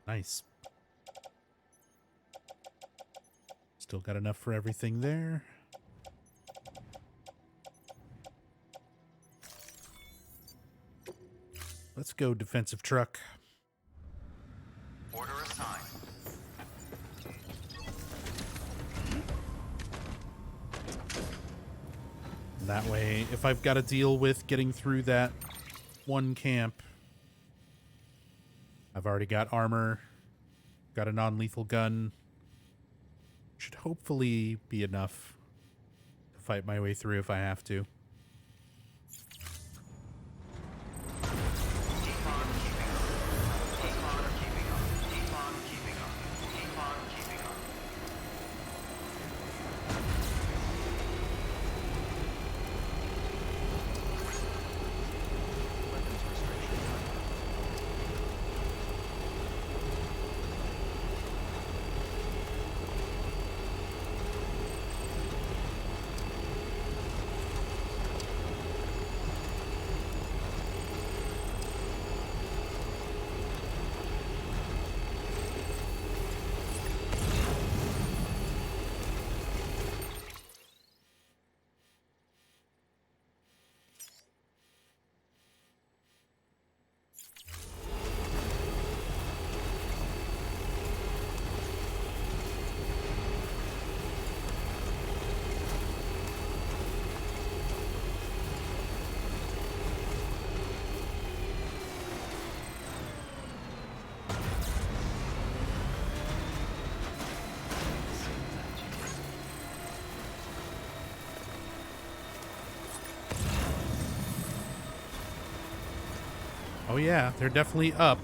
Nice. Still got enough for everything there. Let's go, defensive truck. Order assigned. That way, if I've got to deal with getting through that one camp, I've already got armor, got a non-lethal gun. Should hopefully be enough to fight my way through if I have to. Oh yeah, they're definitely up.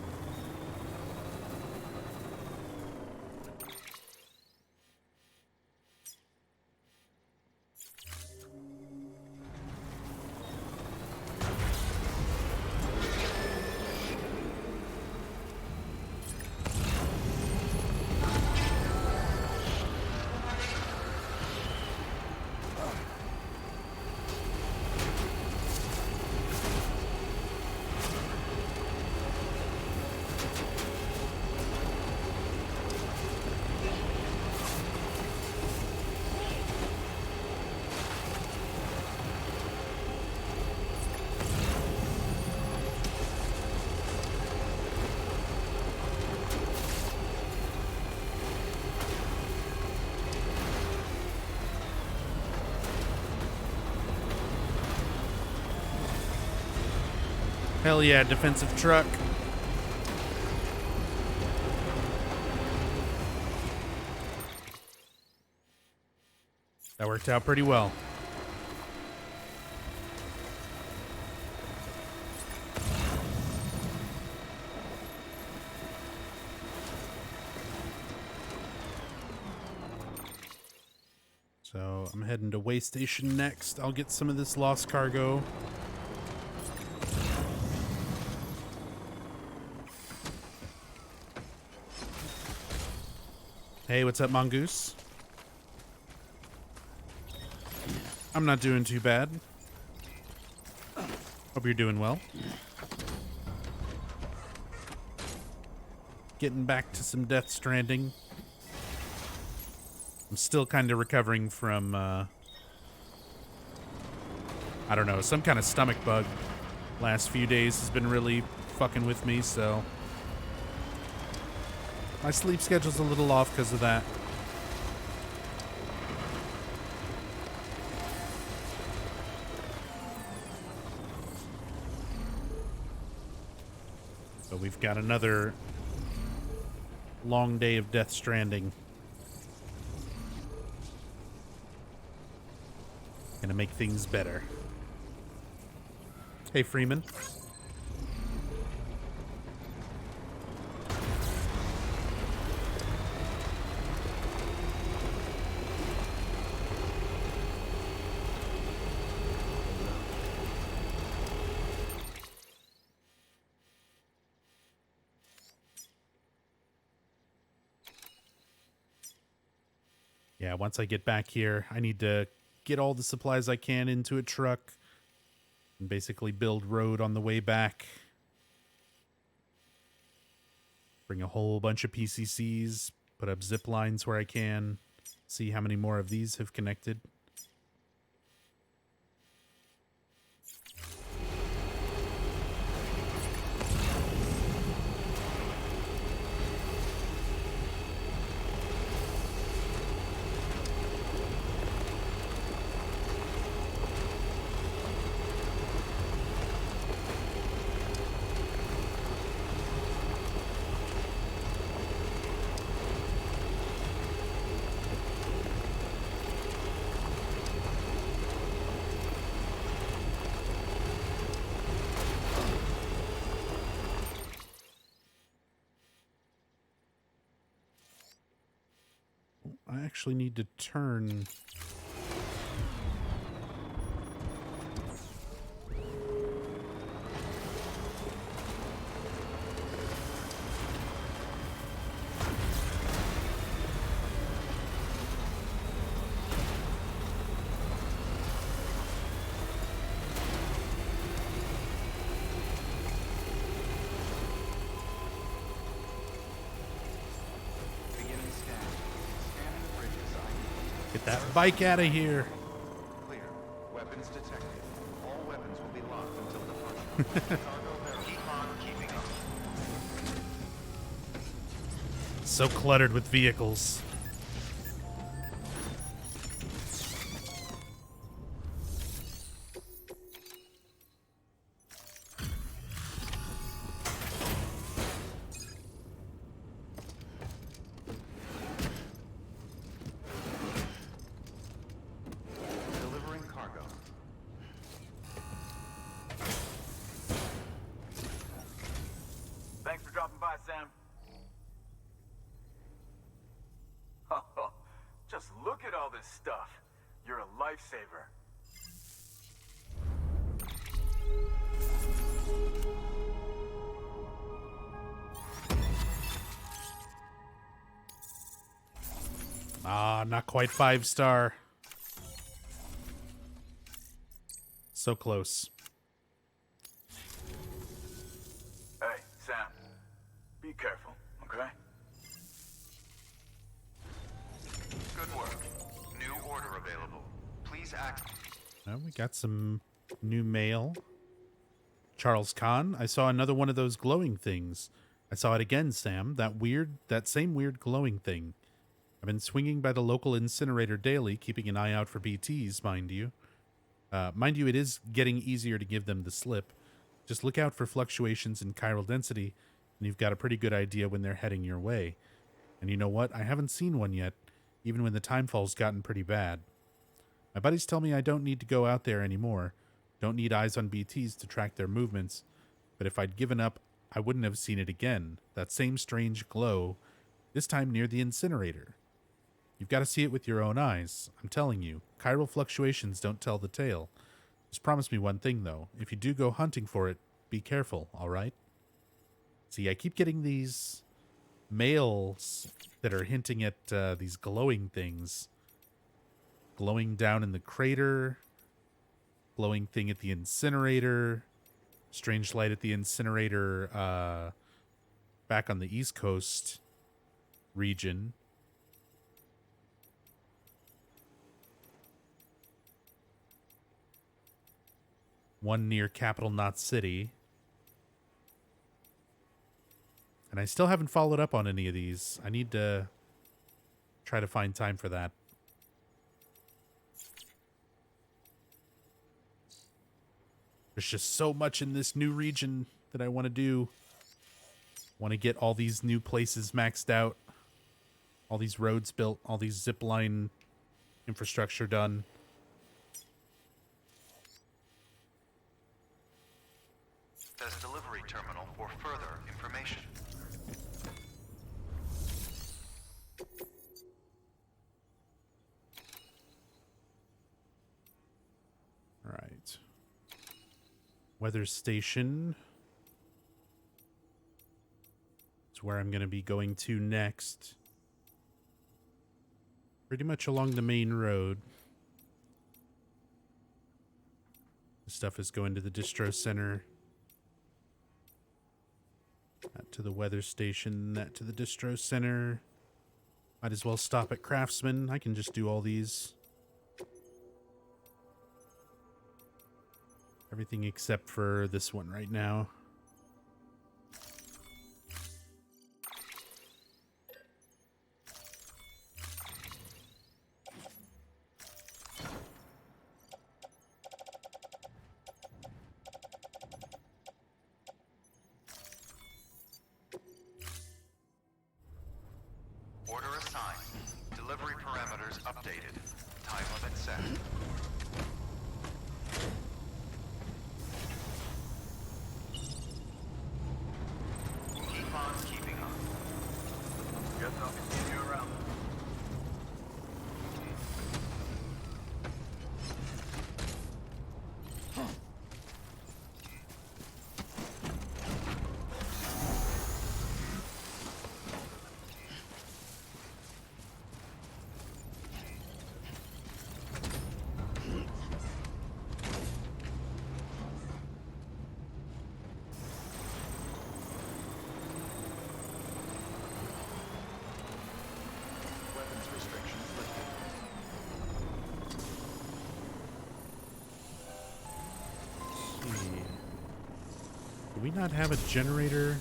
Hell yeah, defensive truck. That worked out pretty well. So I'm heading to Way Station next. I'll get some of this lost cargo. Hey, what's up, Mongoose? I'm not doing too bad. Hope you're doing well. Getting back to some Death Stranding. I'm still kind of recovering from, I don't know, some kind of stomach bug. Last few days has been really fucking with me, so my sleep schedule's a little off because of that. So we've got another long day of Death Stranding. Gonna make things better. Hey, Freeman. Yeah, once I get back here, I need to get all the supplies I can into a truck and basically build road on the way back. Bring a whole bunch of PCCs, put up zip lines where I can, see how many more of these have connected. I actually need to turn. Beginning scan. Scanning bridges ID. Get that bike out of here. Clear. Weapons detected. All weapons will be locked until departure. Cargo verified. Keep on keeping up. So cluttered with vehicles. Delivering cargo. Thanks for dropping by, Sam. Just look at all this stuff. You're a lifesaver. Ah, not quite 5-star. So close. Hey, Sam. Be careful, okay? Good work. New order available. Please act. Oh, we got some new mail. Charles Kahn, I saw another one of those glowing things. I saw it again, Sam. That same weird glowing thing. I've been swinging by the local incinerator daily, keeping an eye out for BTs, mind you. Mind you, it is getting easier to give them the slip. Just look out for fluctuations in chiral density, and you've got a pretty good idea when they're heading your way. And you know what? I haven't seen one yet, even when the timefall's gotten pretty bad. My buddies tell me I don't need to go out there anymore. Don't need eyes on BTs to track their movements. But if I'd given up, I wouldn't have seen it again. That same strange glow, this time near the incinerator. You've got to see it with your own eyes. I'm telling you, chiral fluctuations don't tell the tale. Just promise me one thing, though. If you do go hunting for it, be careful, all right? See, I keep getting these mails that are hinting at these glowing things. Glowing down in the crater. Glowing thing at the incinerator. Strange light at the incinerator back on the East Coast region. One near Capital Knot City. And I still haven't followed up on any of these. I need to try to find time for that. There's just so much in this new region that I want to do. Want to get all these new places maxed out. All these roads built. All these zipline infrastructure done. Says delivery terminal for further information. All right. Weather station. It's where I'm going to be going to next. pretty much along the main road. This stuff is going to the distro center. That to the weather station, that to the distro center. Might as well stop at Craftsman. I can just do all these. Everything except for this one right now. Order assigned. Delivery parameters updated. Time limit set. Keep on keeping on. Guess I'll continue around. Weapons restrictions lifted. Let's see. Do we not have a generator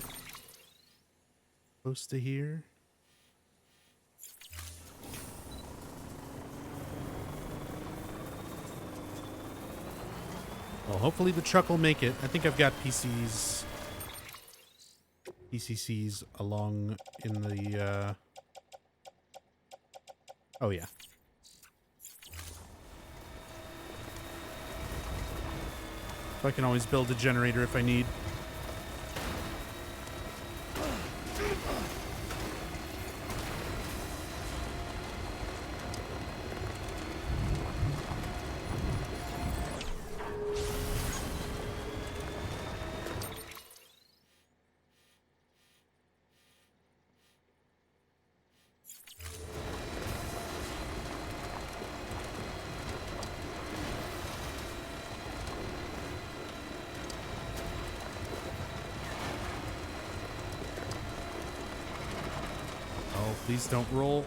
close to here? Well, hopefully the truck will make it. I think I've got PCCs along in the, oh yeah. I can always build a generator if I need. Oh, please don't roll.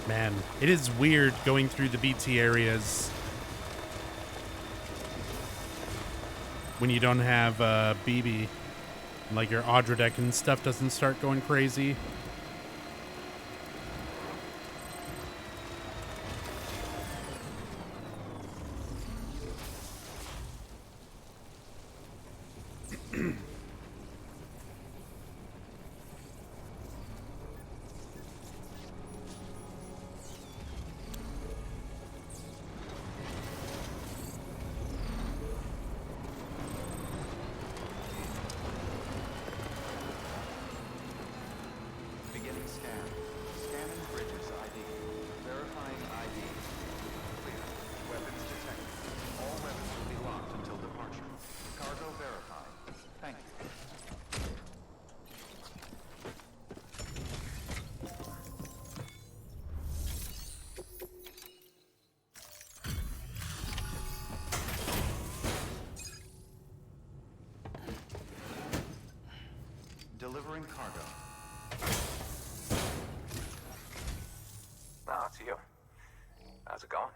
Man, it is weird going through the BT areas when you don't have BB. Like your Audra deck and stuff doesn't start going crazy. Delivering cargo. Oh, it's you. How's it going?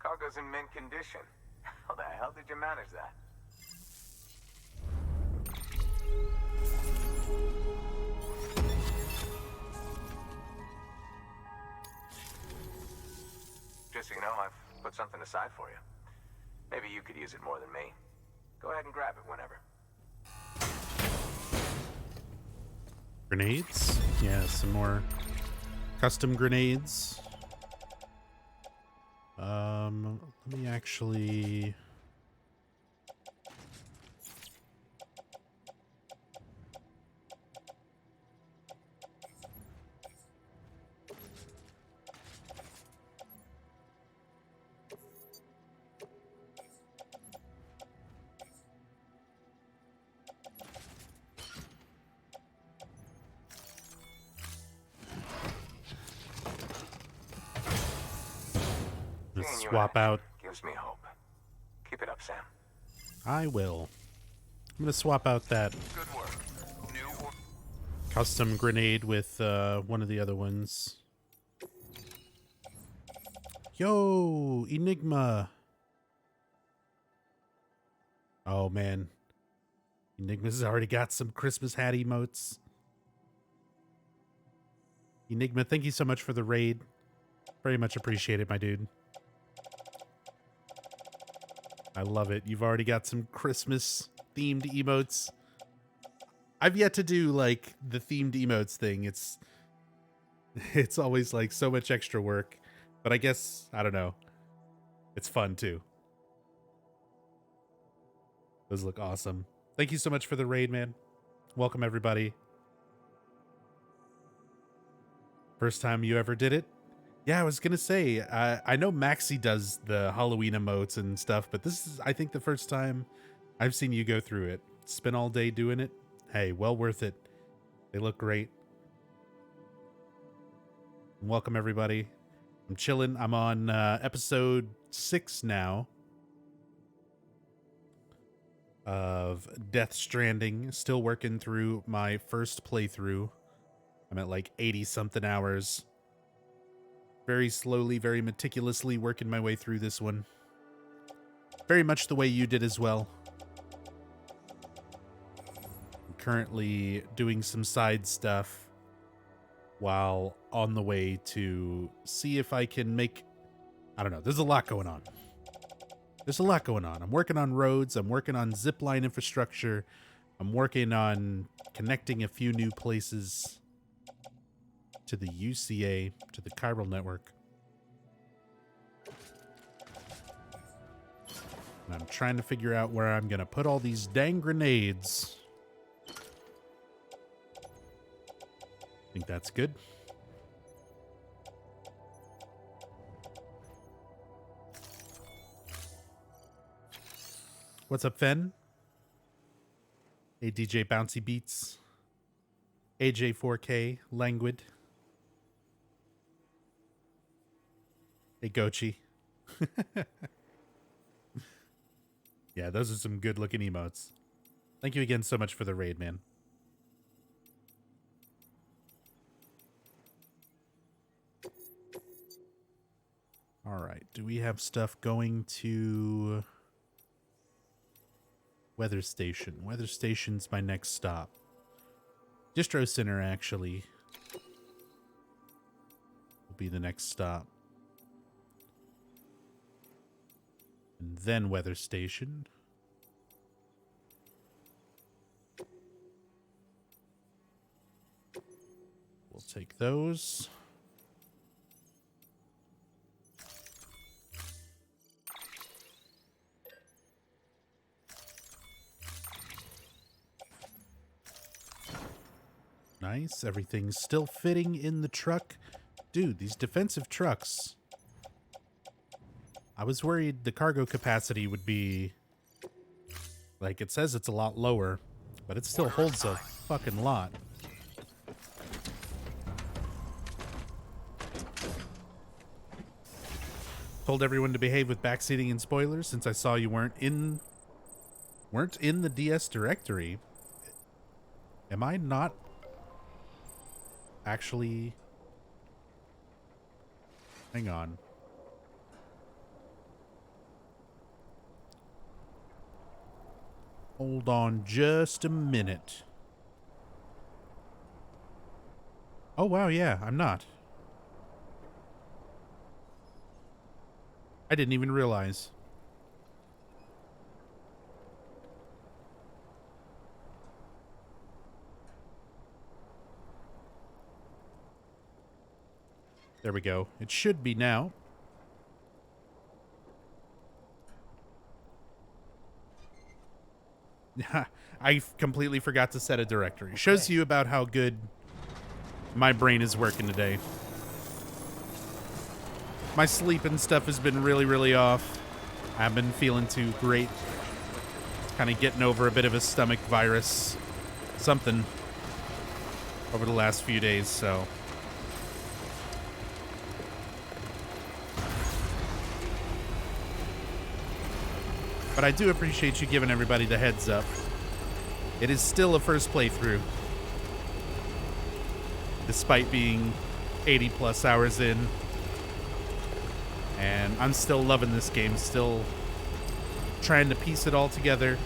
Cargo's in mint condition. How the hell did you manage that? Just so you know, I've put something aside for you. Maybe you could use it more than me. Go ahead and grab it whenever. Grenades? Yeah, some more custom grenades. Let me actually... Seeing you in swap action out. gives me hope. Keep it up, Sam. I will. I'm gonna swap out that Good work. New or custom grenade with one of the other ones. Yo, Enigma. Oh man, Enigma's already got some Christmas hat emotes. Enigma, thank you so much for the raid. Very much appreciated, my dude. I love it. You've already got some Christmas themed emotes. I've yet to do like the themed emotes thing. It's always like so much extra work, but I guess, I don't know. It's fun too. Those look awesome. Thank you so much for the raid, man. Welcome everybody. First time you ever did it? Yeah, I was gonna say, I know Maxi does the Halloween emotes and stuff, but this is, I think, the first time I've seen you go through it. Spend all day doing it. Hey, well worth it. They look great. Welcome, everybody. I'm chilling. I'm on episode 6 now of Death Stranding. Still working through my first playthrough. I'm at like 80-something hours. Very slowly, very meticulously working my way through this one. Very much the way you did as well. I'm currently doing some side stuff while on the way to see if I can make... I don't know. There's a lot going on. I'm working on roads. I'm working on zipline infrastructure. I'm working on connecting a few new places to the UCA, to the chiral network. And I'm trying to figure out where I'm going to put all these dang grenades. I think that's good. What's up, Fen? Hey, DJ Bouncy Beats. AJ4K, Languid. Hey, Gochi. Yeah, those are some good-looking emotes. Thank you again so much for the raid, man. All right, do we have stuff going to Weather Station? Weather Station's my next stop. Distro Center, actually, will be the next stop. And then Weather Station. We'll take those. Nice. Everything's still fitting in the truck. Dude, these defensive trucks. I was worried the cargo capacity would be... Like, it says it's a lot lower, but it still holds a fucking lot. told everyone to behave with backseating and spoilers since I saw you weren't in the DS directory. Am I not actually? Hang on. Hold on just a minute. Oh, wow, yeah, I'm not. I didn't even realize. There we go. It should be now. I completely forgot to set a directory. Shows you about how good my brain is working today. My sleep and stuff has been really, really off. I haven't been feeling too great. Kind of getting over a bit of a stomach virus. Something. Over the last few days, so. But I do appreciate you giving everybody the heads up. It is still a first playthrough. Despite being 80 plus hours in. And I'm still loving this game. Still trying to piece it all together.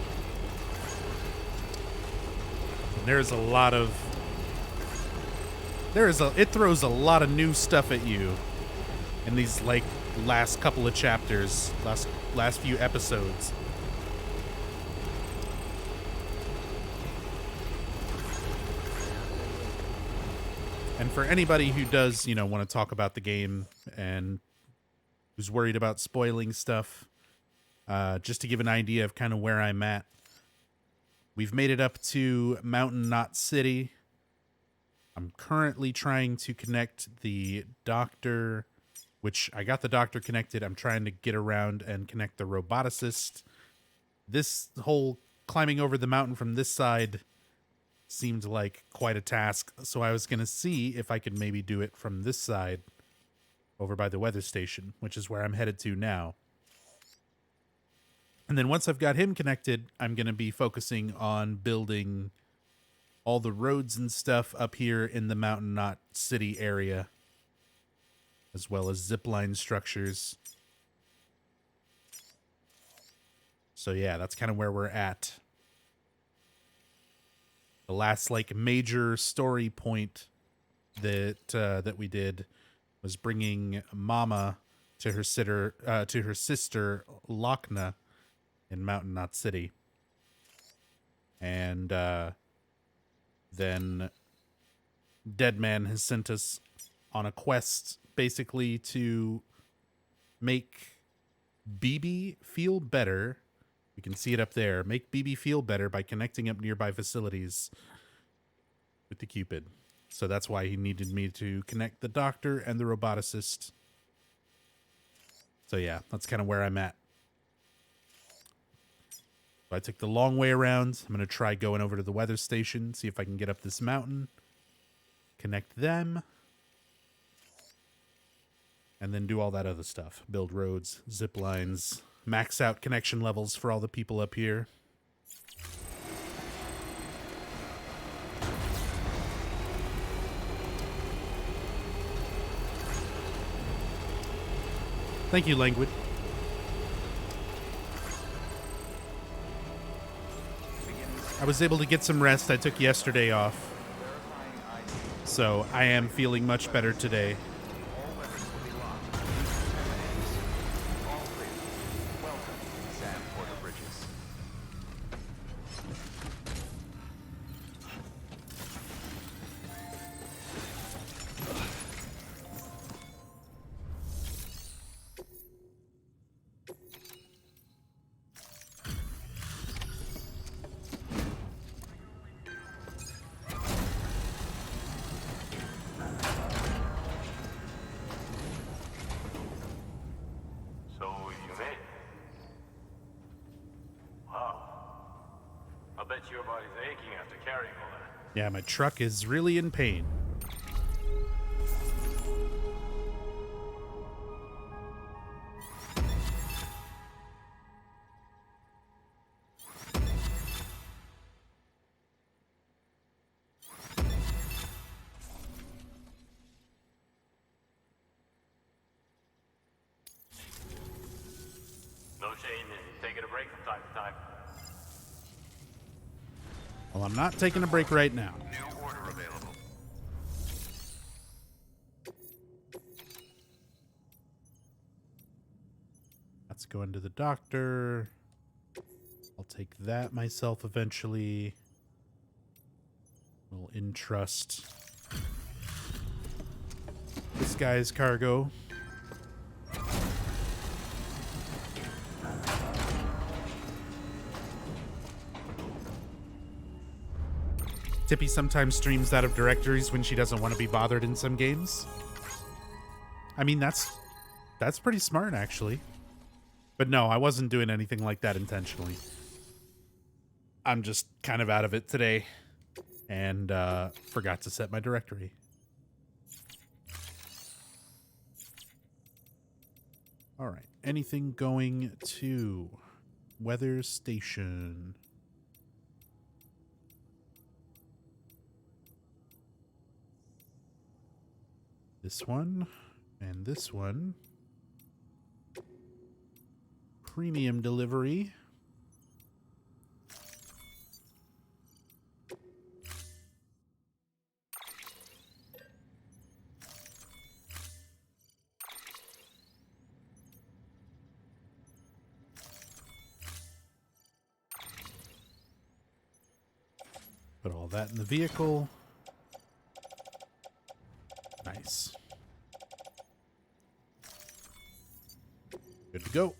And there's a lot of... It throws a lot of new stuff at you. In these, like, last couple of chapters. Last few episodes. And for anybody who does, want to talk about the game and who's worried about spoiling stuff, just to give an idea of kind of where I'm at. We've made it up to Mountain Knot City. I'm currently trying to connect the doctor, which I got the doctor connected. I'm trying to get around and connect the roboticist. This whole climbing over the mountain from this side seemed like quite a task, so I was going to see if I could maybe do it from this side over by the weather station, which is where I'm headed to now. And then once I've got him connected, I'm going to be focusing on building all the roads and stuff up here in the Mountain Knot City area, as well as zipline structures. So yeah, that's kind of where we're at. The last major story point that we did was bringing Mama to her sister Lochna in Mountain Knot City, and then Deadman has sent us on a quest basically to make BB feel better. You can see it up there. Make BB feel better by connecting up nearby facilities with the Cupid. So that's why he needed me to connect the doctor and the roboticist. So yeah, that's kind of where I'm at. So I took the long way around. I'm going to try going over to the weather station, see if I can get up this mountain, connect them, and then do all that other stuff. Build roads, zip lines, max out connection levels for all the people up here. Thank you, Languid. I was able to get some rest. I took yesterday off. So I am feeling much better today. Yeah, my truck is really in pain. Well, I'm not taking a break right now. New order available. Let's go into the doctor. I'll take that myself eventually. We'll entrust this guy's cargo. Tippy sometimes streams out of directories when she doesn't want to be bothered in some games. I mean, that's pretty smart, actually. But no, I wasn't doing anything like that intentionally. I'm just kind of out of it today and forgot to set my directory. All right, anything going to weather station? This one and this one. Premium delivery. Put all that in the vehicle. Nice. Good to go.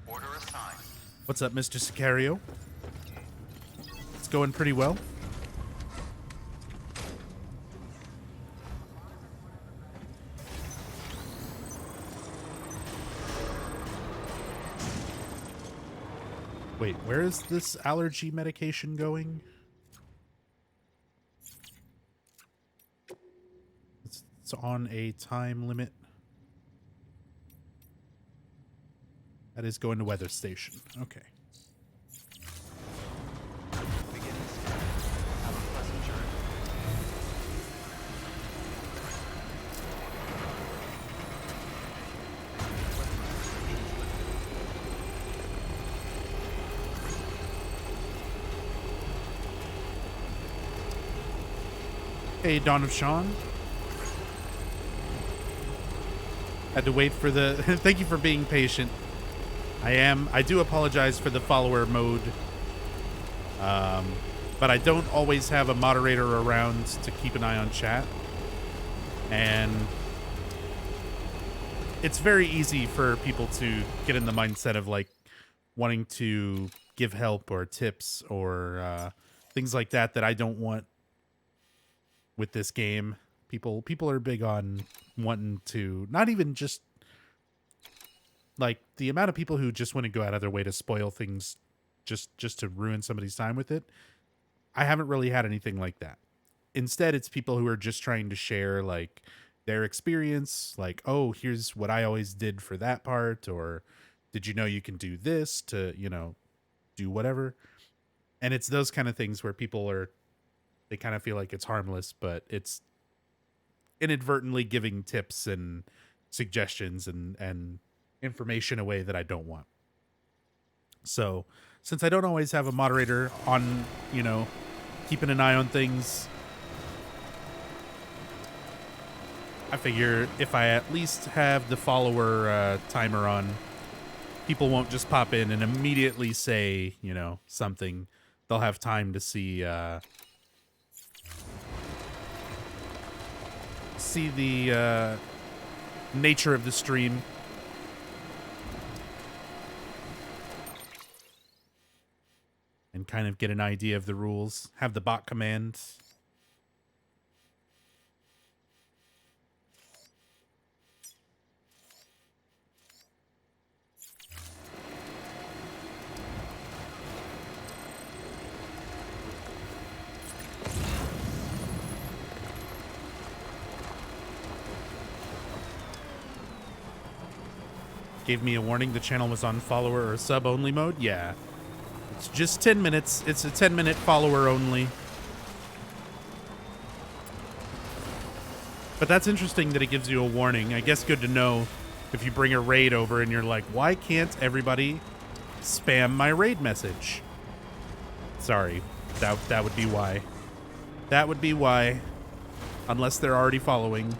Order assigned. What's up, Mr. Sicario? It's going pretty well. Wait, where is this allergy medication going? It's on a time limit. That is going to weather station. Okay. Beginning scan. Have a pleasant journey. Hey, Dawn of Sean. Had to wait for the... Thank you for being patient. I do apologize for the follower mode. But I don't always have a moderator around to keep an eye on chat. And it's very easy for people to get in the mindset of like wanting to give help or tips or things like that I don't want with this game. People are big on wanting to not even just like the amount of people who just want to go out of their way to spoil things just to ruin somebody's time with it. I haven't really had anything like that. Instead, it's people who are just trying to share like their experience, like, oh, here's what I always did for that part, or did you know you can do this to, you know, do whatever. And it's those kind of things where they kind of feel like it's harmless, but it's inadvertently giving tips and suggestions and information away that I don't want. So since I don't always have a moderator on, you know, keeping an eye on things, I figure if I at least have the follower timer on, people won't just pop in and immediately say, you know, something. They'll have time to see the nature of the stream. And kind of get an idea of the rules. Have the bot command. Gave me a warning the channel was on follower or sub only mode. Yeah. It's just 10 minutes. It's a 10-minute follower only. But that's interesting that it gives you a warning. I guess good to know If you bring a raid over and you're like, why can't everybody spam my raid message? Sorry, that would be why. That would be why. Unless they're already following.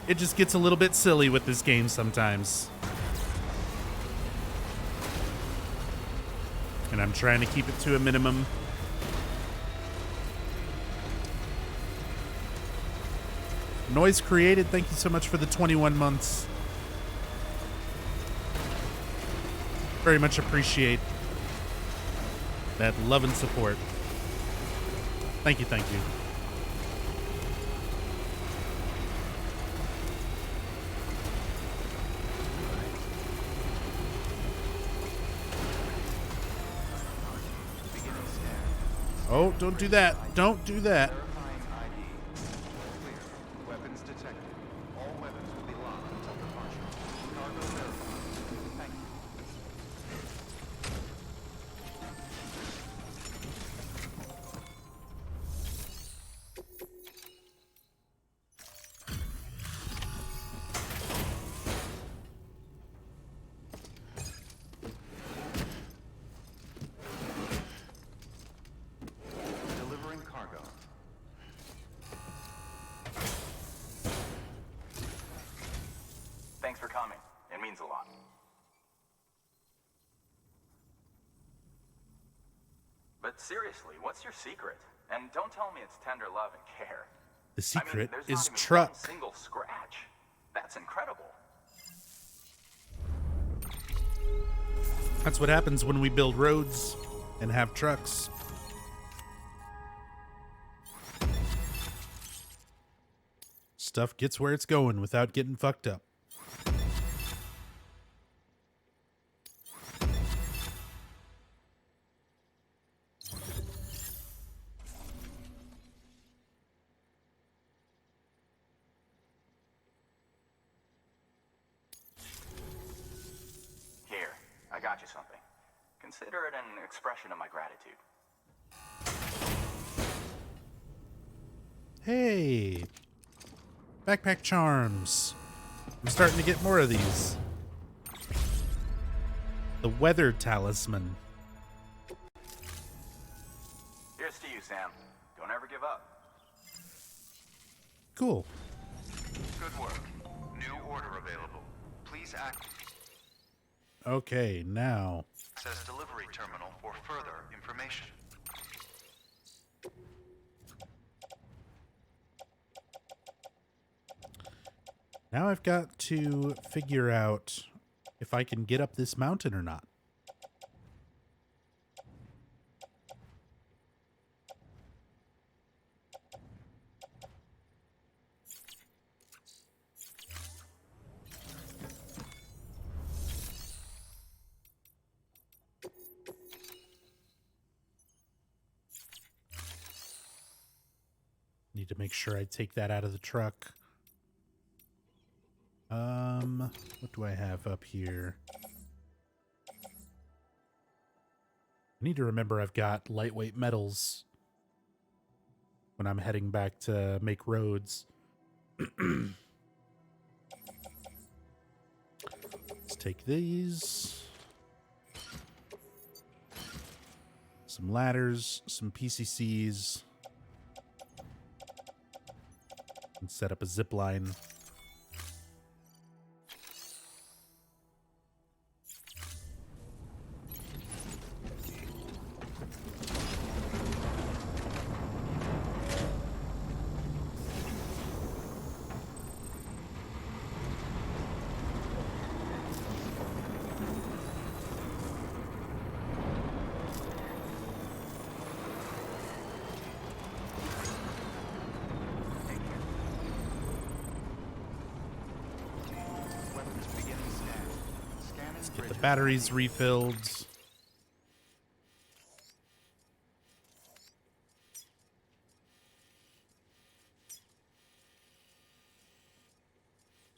It just gets a little bit silly with this game sometimes. And I'm trying to keep it to a minimum. Noise Created, thank you so much for the 21 months. Very much appreciate that love and support. Thank you, thank you. Oh, don't do that. Don't do that. Verifying ID. Clear. Weapons detected. All weapons will be locked until departure. Cargo verified. Thank you. Delivering cargo. Thanks for coming. It means a lot. But seriously, what's your secret? And don't tell me it's tender love and care. The secret there's is not even truck. one single scratch. That's incredible. That's what happens when we build roads and have trucks. Stuff gets where it's going without getting fucked up. Here, I got you something. Consider it an expression of my gratitude. Hey, backpack charms. I'm starting to get more of these. The weather talisman. Here's to you, Sam. Don't ever give up. Cool. Good work. New order available. Please Okay, now. access delivery terminal for further information. Now I've got to figure out if I can get up this mountain or not. Need to make sure I take that out of the truck. What do I have up here? I need to remember I've got lightweight metals when I'm heading back to make roads. Let's take these. Some ladders, some PCCs. And set up a zip line. Weapons beginning scan. Scanning Let's get the bridges. batteries refilled.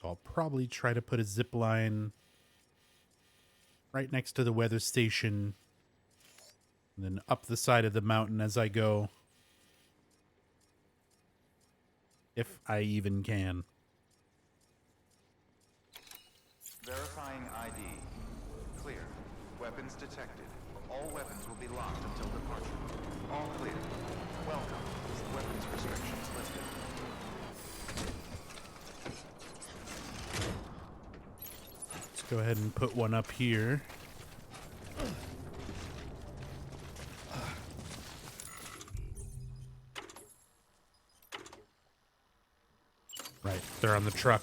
So I'll probably try to put a zip line right next to the weather station and then up the side of the mountain as I go. If I even can. Verifying ID. Clear. Weapons detected. All weapons will be locked until departure. All clear. Welcome. Weapons restrictions lifted. Let's go ahead and put one up here. Right, they're on the truck.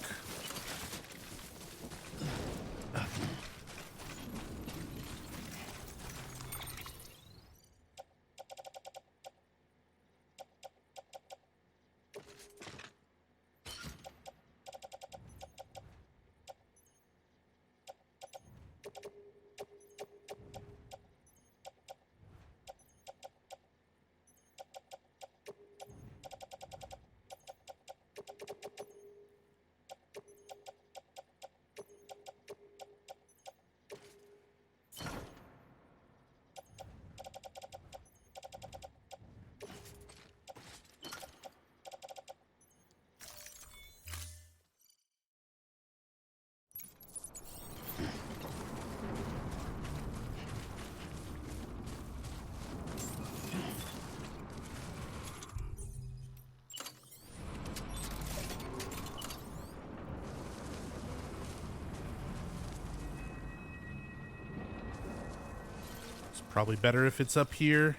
It's probably better if it's up here.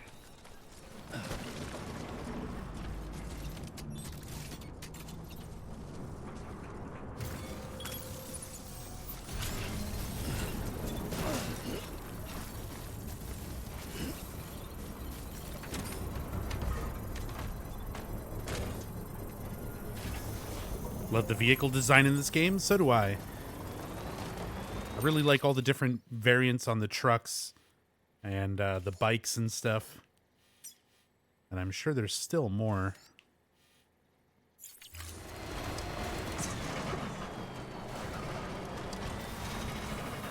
Love the vehicle design in this game. So do I. I really like all the different variants on the trucks and the bikes and stuff. And I'm sure there's still more.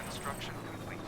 Construction complete.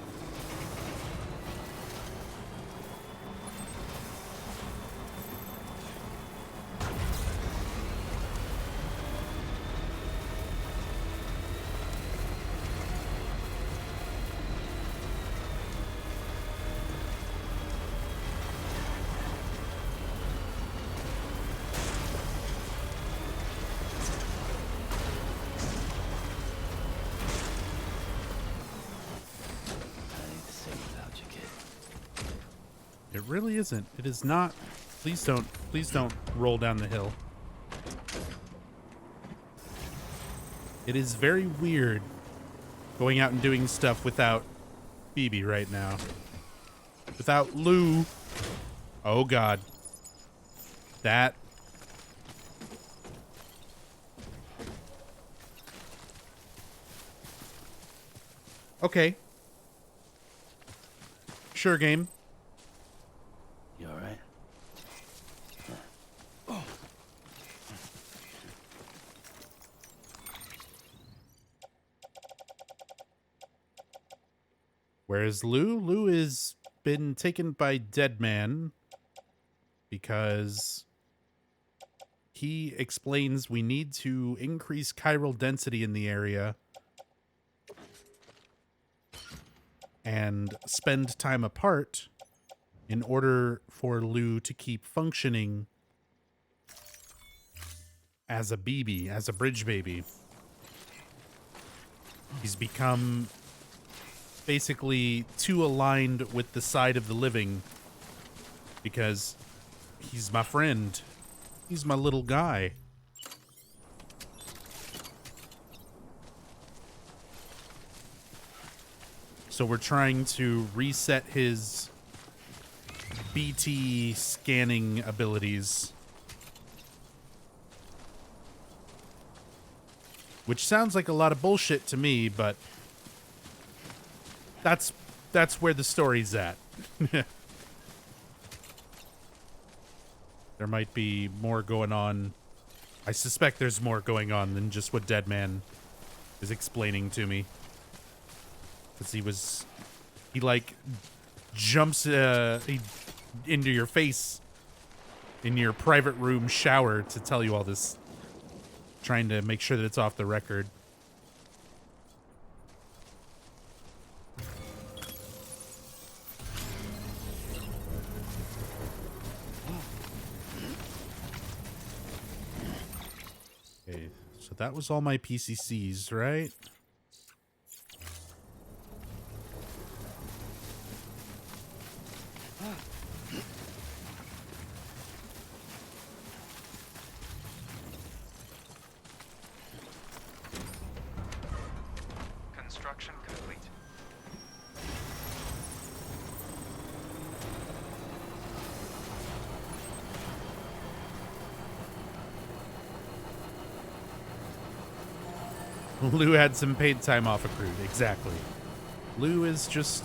It really isn't. It is not. Please don't roll down the hill. It is very weird going out and doing stuff without BB right now. Without Lou. Oh God. That. Okay. Sure, game. You all right? Whereas Lou is been taken by Dead Man because he explains we need to increase chiral density in the area and spend time apart in order for Lou to keep functioning as a BB, as a bridge baby. He's become basically too aligned with the side of the living because he's my friend. He's my little guy. So we're trying to reset his BT scanning abilities. Which sounds like a lot of bullshit to me, but that's where the story's at. There might be more going on. I suspect there's more going on than just what Dead Man is explaining to me. Because he like jumps into your face in your private room shower to tell you all this trying to make sure that it's off the record. Okay, so that was all my PCCs, right? Construction complete. Lou had some paid time off accrued. Exactly. Lou is just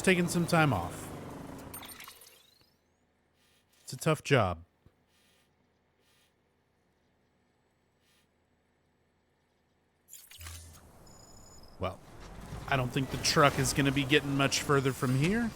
taking some time off. It's a tough job. Well, I don't think the truck is going to be getting much further from here.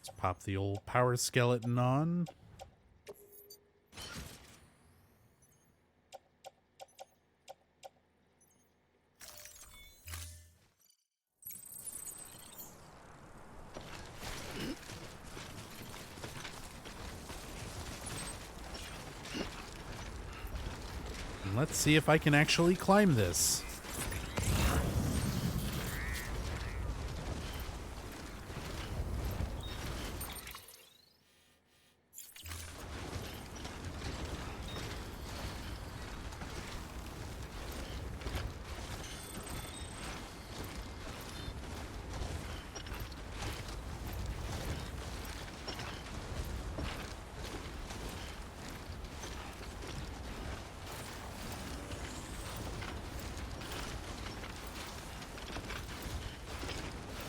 Let's pop the old power skeleton on. And let's see if I can actually climb this.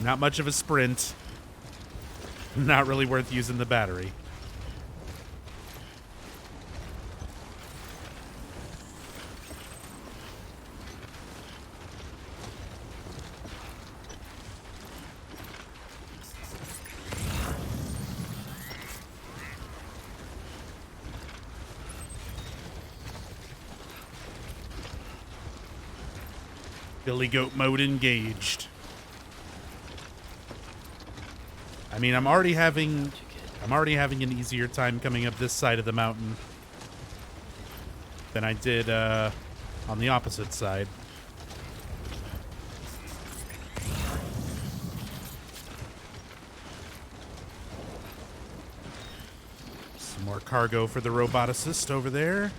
Not much of a sprint. Not really worth using the battery. Billy Goat mode engaged. I mean, I'm already having an easier time coming up this side of the mountain than I did on the opposite side. Some more cargo for the roboticist over there.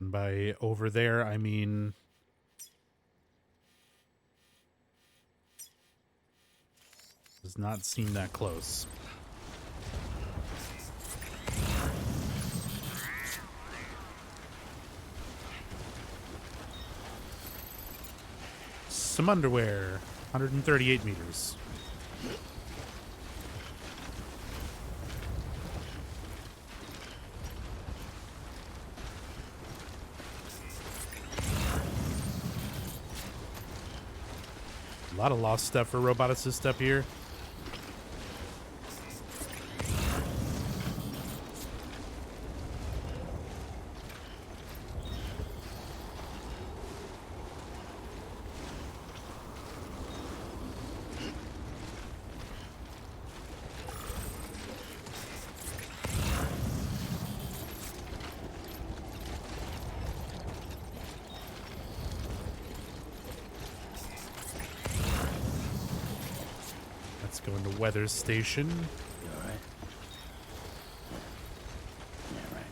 And by over there, I mean does not seem that close. Some underwear, 138 meters. A lot of lost stuff for roboticist up here. Let's go into weather station. You all right? Yeah, right.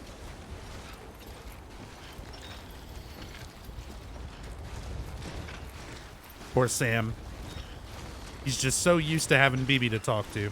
Poor Sam. He's just so used to having BB to talk to.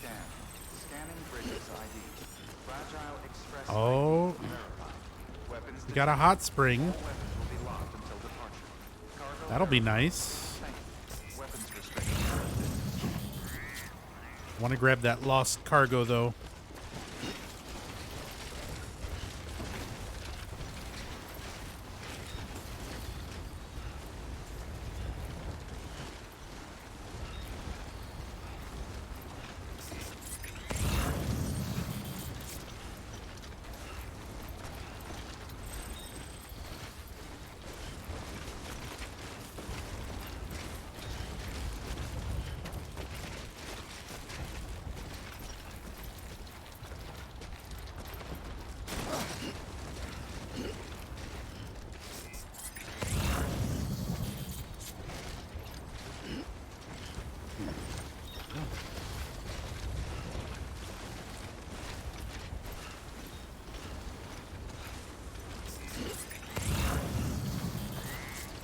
scan. Scanning bridges ID. Fragile Express Oh, ID verified. Weapons we got a detected. hot spring. All weapons will be locked until departure. Cargo That'll be verified. nice. Thank you. Weapons restrictions lifted. Want to grab that lost cargo, though.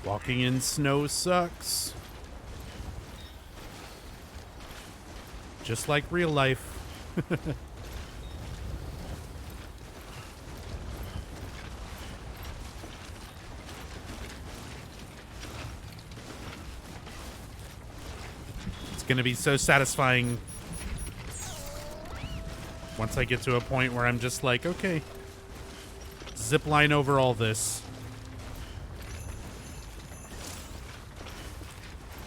Walking in snow sucks. Just like real life. It's gonna be so satisfying once I get to a point where I'm just like, okay, zip line over all this.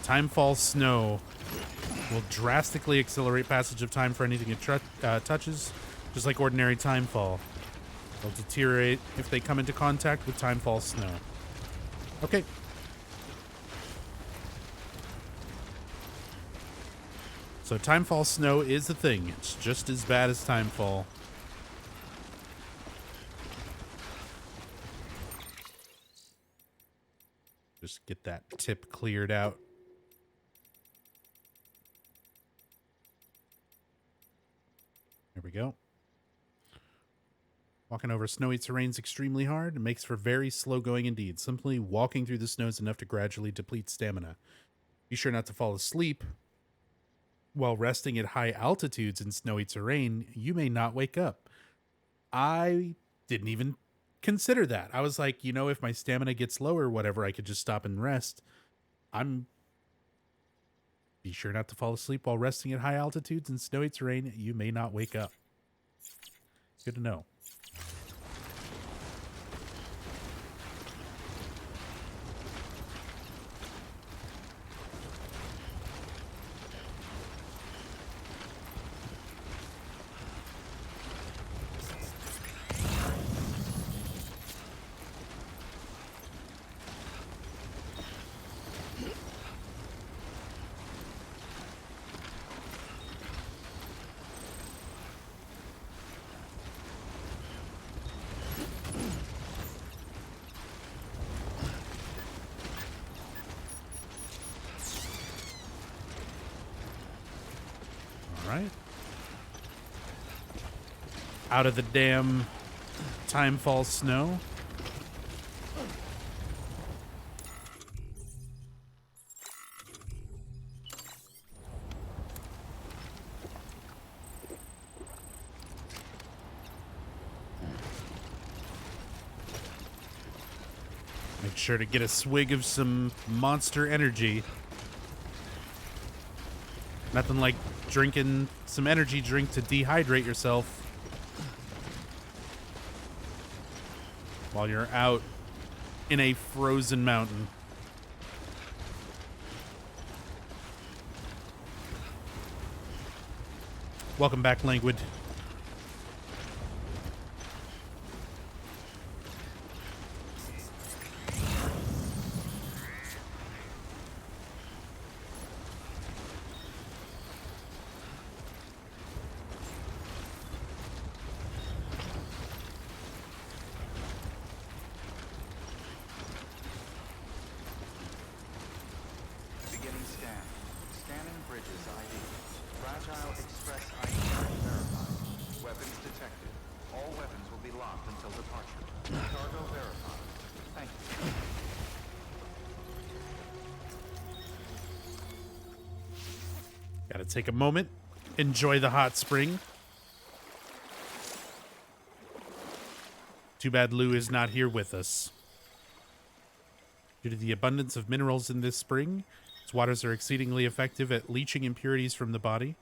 Timefall snow will drastically accelerate passage of time for anything it touches, just like ordinary timefall. They'll deteriorate if they come into contact with timefall snow. Okay. So timefall snow is a thing. It's just as bad as timefall. Just get that tip cleared out. There we go. Walking over snowy terrain is extremely hard and makes for very slow going indeed. Simply walking through the snow is enough to gradually deplete stamina. Be sure not to fall asleep. While resting at high altitudes in snowy terrain, you may not wake up. I didn't even consider that. I was like, you know, if my stamina gets low or whatever, I could just stop and rest. Be sure not to fall asleep while resting at high altitudes in snowy terrain. You may not wake up. Good to know. Right. Out of the damn timefall snow. Make sure to get a swig of some Monster Energy. Nothing like drinking some energy drink to dehydrate yourself while you're out in a frozen mountain. Welcome back, Languid. Beginning scan. Scanning bridges ID. Fragile Express ID verified. Weapons detected. All weapons will be locked until departure. Cargo verified. Thank you. Gotta take a moment enjoy the hot spring. Too bad Lou is not here with us. Due to the abundance of minerals in this spring, its waters are exceedingly effective at leaching impurities from the body.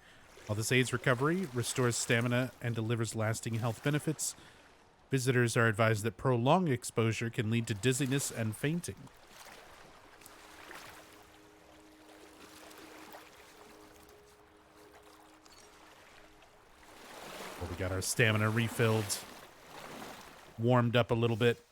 While this aids recovery, restores stamina, and delivers lasting health benefits, visitors are advised that prolonged exposure can lead to dizziness and fainting. Well, we got our stamina refilled, warmed up a little bit.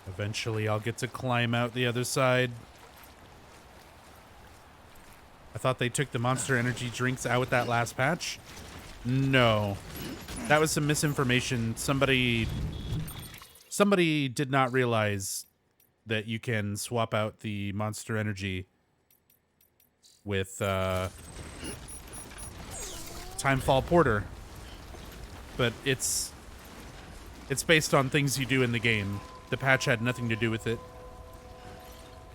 Eventually, I'll get to climb out the other side. I thought they took the Monster Energy drinks out with that last patch. No. That was some misinformation. Somebody did not realize that you can swap out the Monster Energy with Timefall Porter. But it's based on things you do in the game. The patch had nothing to do with it.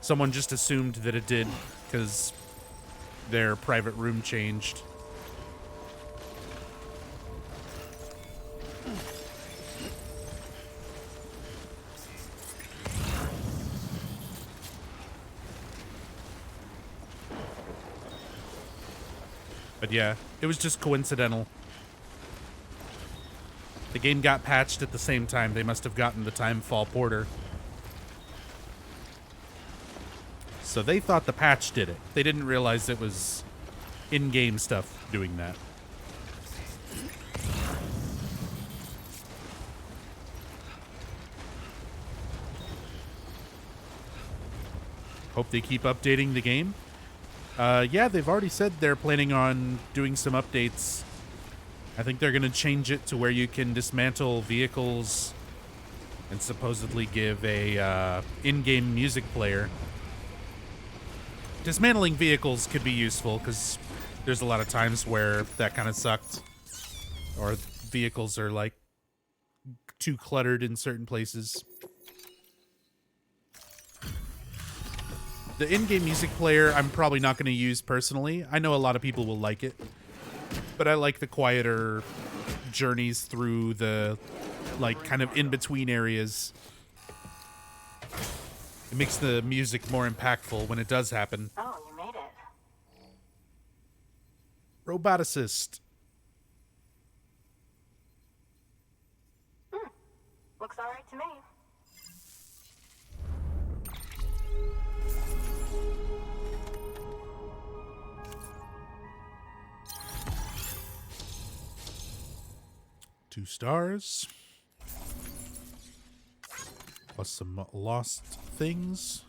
Someone just assumed that it did because their private room changed. But yeah, it was just coincidental. The game got patched at the same time. They must have gotten the Timefall Porter. So they thought the patch did it. They didn't realize it was in-game stuff doing that. Hope they keep updating the game. Yeah, they've already said they're planning on doing some updates. I think they're going to change it to where you can dismantle vehicles and supposedly give a in-game music player. Dismantling vehicles could be useful because there's a lot of times where that kind of sucked. Or vehicles are like too cluttered in certain places. The in-game music player I'm probably not going to use personally. I know a lot of people will like it. But I like the quieter journeys through the, like, kind of in-between areas. It makes the music more impactful when it does happen. Oh, you made it. Roboticist. Looks alright to me. Two stars. Plus some lost things.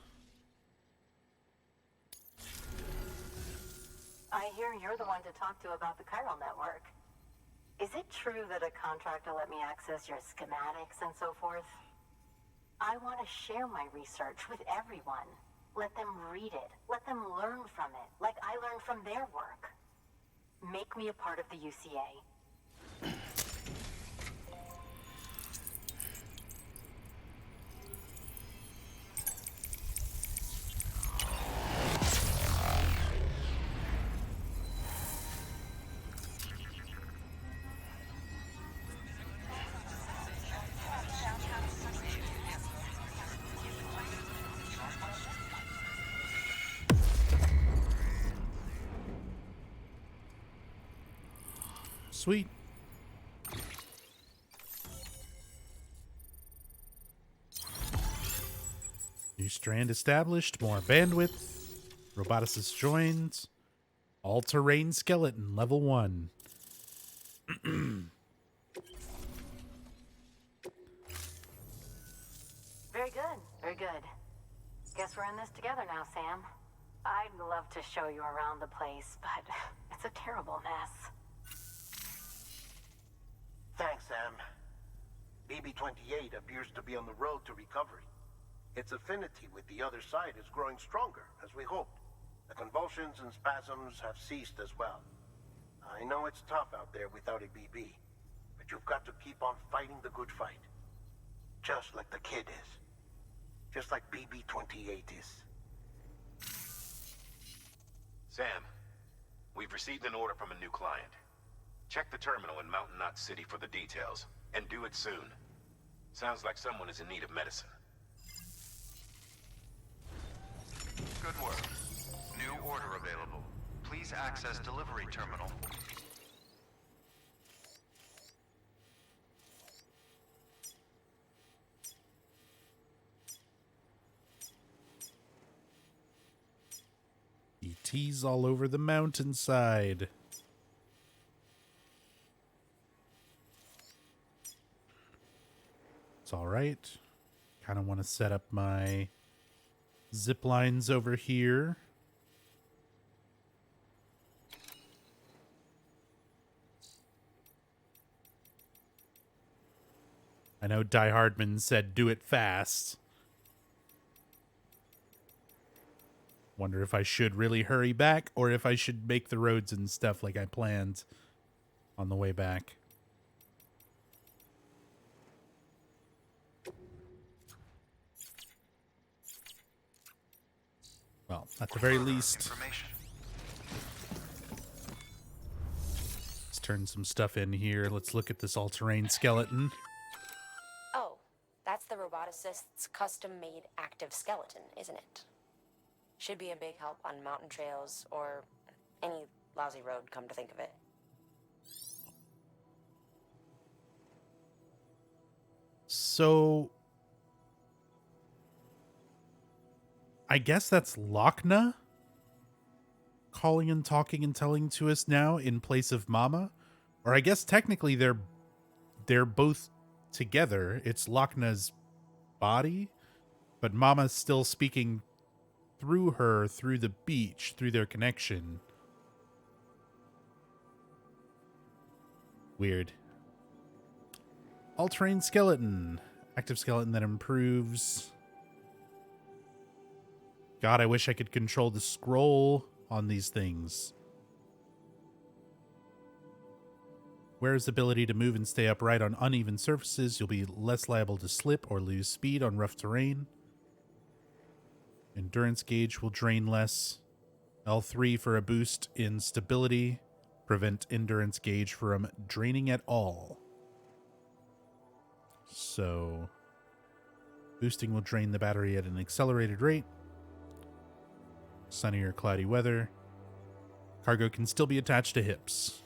I hear you're the one to talk to about the chiral network. Is it true that a contractor let me access your schematics and so forth? I want to share my research with everyone. Let them read it. Let them learn from it, like I learned from their work. Make me a part of the UCA. Sweet. New strand established, more bandwidth. Roboticist joined. All-terrain skeleton, level 1. Very good, very good. Guess we're in this together now, Sam. I'd love to show you around the place, but it's a terrible mess. Thanks, Sam. BB-28 appears to be on the road to recovery. Its affinity with the other side is growing stronger, as we hoped. The convulsions and spasms have ceased as well. I know it's it's tough out there without a BB. But you've got to keep on fighting the good fight. Just like the kid is. Just like BB-28 is. Sam, we've received an order from a new client. Check the terminal in Mountain Knot City for the details, and do it soon. Sounds like someone is in need of medicine. Good work. New order available. Please access delivery terminal. ET's all over the mountainside. It's all right. Kind of want to set up my zip lines over here. I know Die Hardman said do it fast. Wonder if I should really hurry back or if I should make the roads and stuff like I planned on the way back. Well, at the very least, let's turn some stuff in here. Let's look at this all-terrain skeleton. Oh, that's the roboticist's custom-made active skeleton, isn't it? Should be a big help on mountain trails or any lousy road, come to think of it. So, I guess that's Lochna calling and talking and telling to us now in place of Mama. Or I guess technically they're both together. It's Lochna's body, but Mama's still speaking through her, through the beach, through their connection. Weird. All-terrain skeleton. Active skeleton that improves. God, I wish I could control the scroll on these things. Wearer's ability to move and stay upright on uneven surfaces. You'll be less liable to slip or lose speed on rough terrain. Endurance gauge will drain less. L3 for a boost in stability. Prevent endurance gauge from draining at all. So, boosting will drain the battery at an accelerated rate. Sunny or cloudy weather. Cargo can still be attached to hips.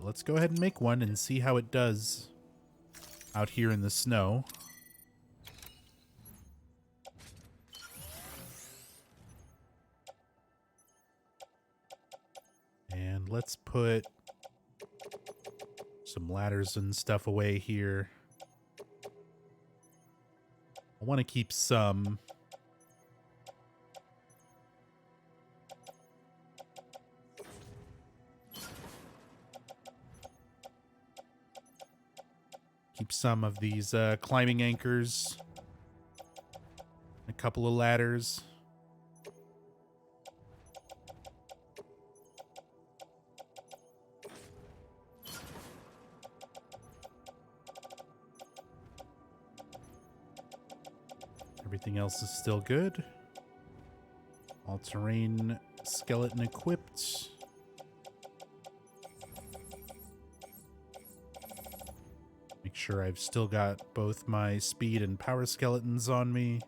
Let's go ahead and make one and see how it does out here in the snow. And let's put some ladders and stuff away here. I want to keep some. Keep some of these climbing anchors. A couple of ladders. Everything else is still good. All-terrain skeleton equipped. Make sure I've still got both my speed and power skeletons on me.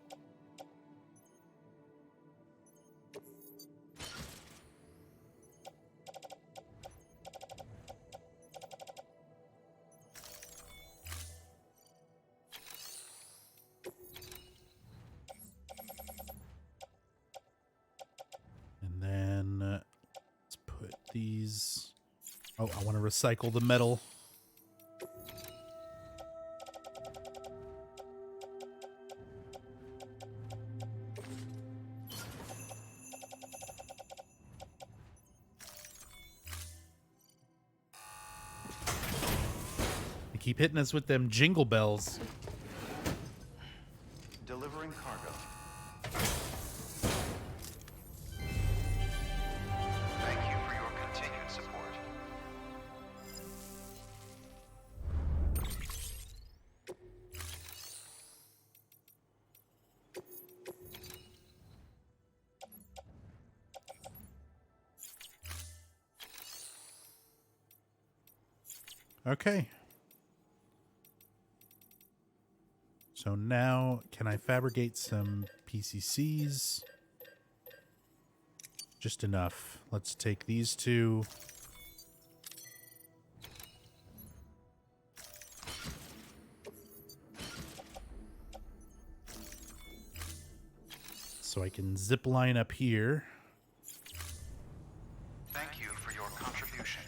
And then let's put these. Oh, I want to recycle the metal. They keep hitting us with them jingle bells. Delivering cargo. Okay. So now, can I fabricate some PCCs? Just enough. Let's take these two. So I can zip line up here. Thank you for your contribution.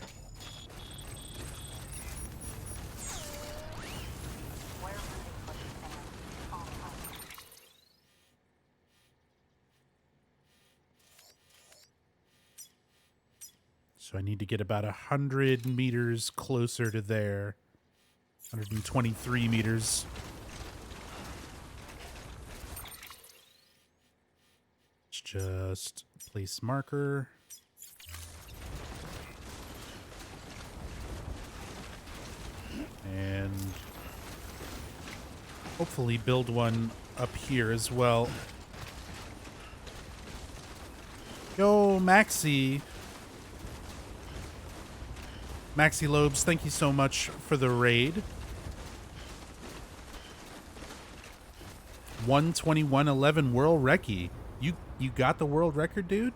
So I need to get about 100 meters closer to there. 123 meters. Let's just place marker. And hopefully build one up here as well. Yo, Maxi. Maxi Lobes, thank you so much for the raid. 121.11 world recce. You got the world record, dude?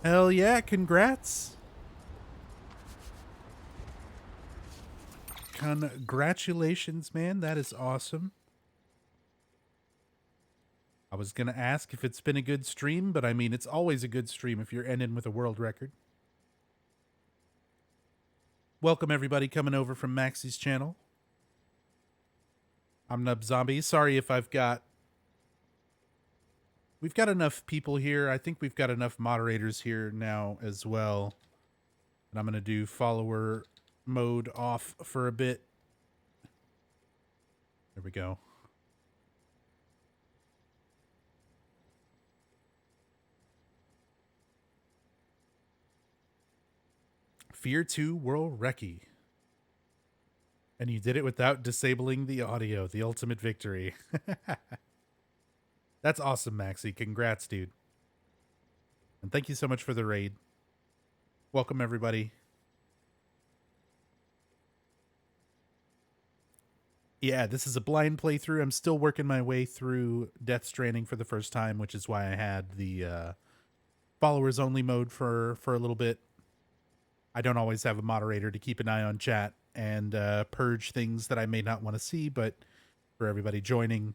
Hell yeah, congrats. Congratulations, man. That is awesome. I was going to ask if it's been a good stream, but I mean, it's always a good stream if you're ending with a world record. Welcome, everybody coming over from Maxi's channel. I'm Nub Zombie. Sorry if we've got enough people here. I think we've got enough moderators here now as well. And I'm going to do follower mode off for a bit. There we go. Fear 2 World Recce. And you did it without disabling the audio. The ultimate victory. That's awesome, Maxi. Congrats, dude. And thank you so much for the raid. Welcome, everybody. Yeah, this is a blind playthrough. I'm still working my way through Death Stranding for the first time, which is why I had the followers only mode for a little bit. I don't always have a moderator to keep an eye on chat and purge things that I may not want to see, but for everybody joining,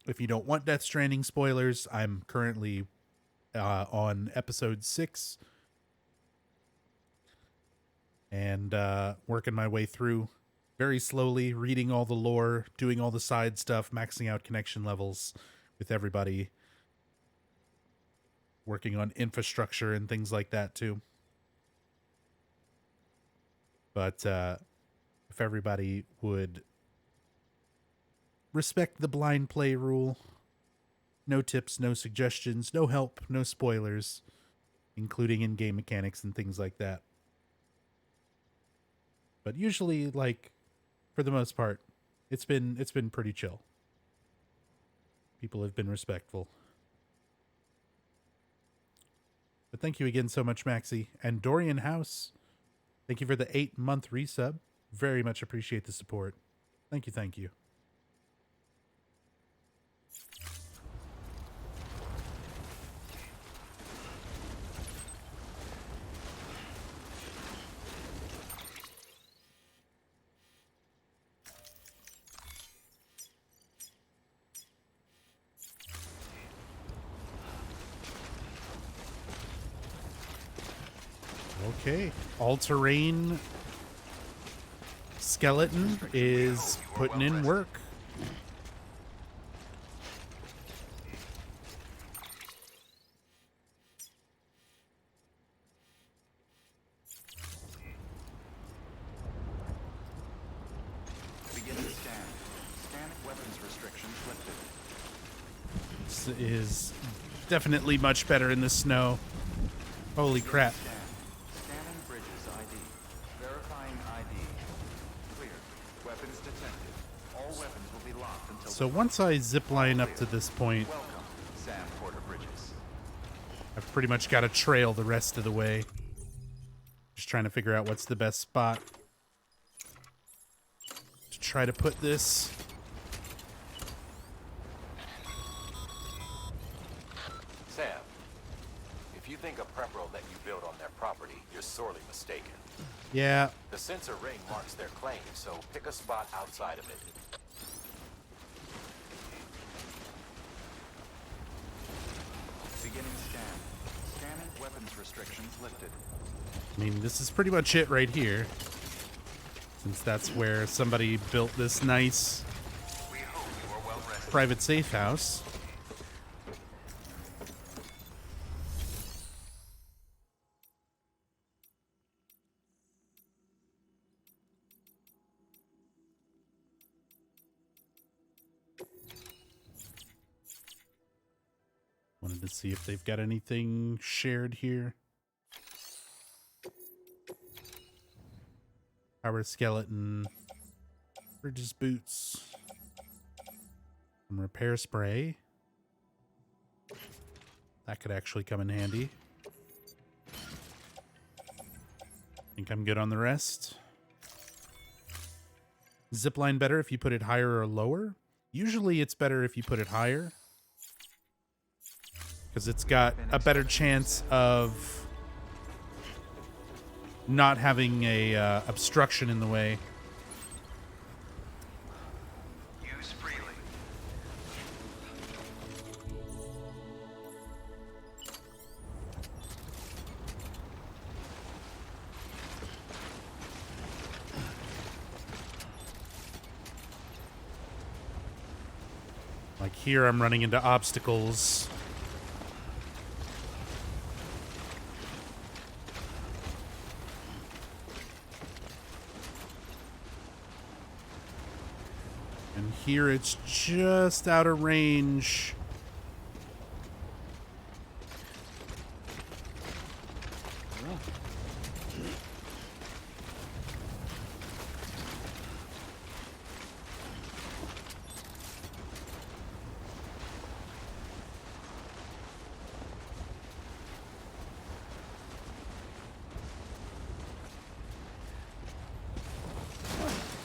if you don't want Death Stranding spoilers, I'm currently on episode 6 and working my way through very slowly, reading all the lore, doing all the side stuff, maxing out connection levels with everybody, working on infrastructure and things like that too. But if everybody would respect the blind play rule, no tips, no suggestions, no help, no spoilers, including in-game mechanics and things like that. But usually, like, for the most part, it's been pretty chill. People have been respectful. But thank you again so much, Maxi. And Dorian House, thank you for the 8-month resub. Very much appreciate the support. Thank you, thank you. Okay, all-terrain skeleton is putting in work. Begin to scan. Scan weapons restrictions lifted. This is definitely much better in the snow. Holy crap. Scan. Scanning bridges ID. Verifying ID. Clear. Weapons detected. All weapons will be locked until... So once I zip line up to this point, Welcome, Sam Porter Bridges. I've pretty much got a trail the rest of the way. Just trying to figure out what's the best spot. try to put this. Sam, if you think a prepper will let you build on their property, you're sorely mistaken. Yeah. The sensor ring marks their claim, so pick a spot outside of it. Beginning scan. Scanning weapons restrictions lifted. I mean, this is pretty much it right here. Since that's where somebody built this nice We hope you are well rested. private safe house. Wanted to see if they've got anything shared here. Power skeleton. Bridges boots. Some repair spray. That could actually come in handy. Think I'm good on the rest. Zipline better if you put it higher or lower? Usually it's better if you put it higher, because it's got a better chance of not having a obstruction in the way. Use freely. Like here I'm running into obstacles. And here it's just out of range.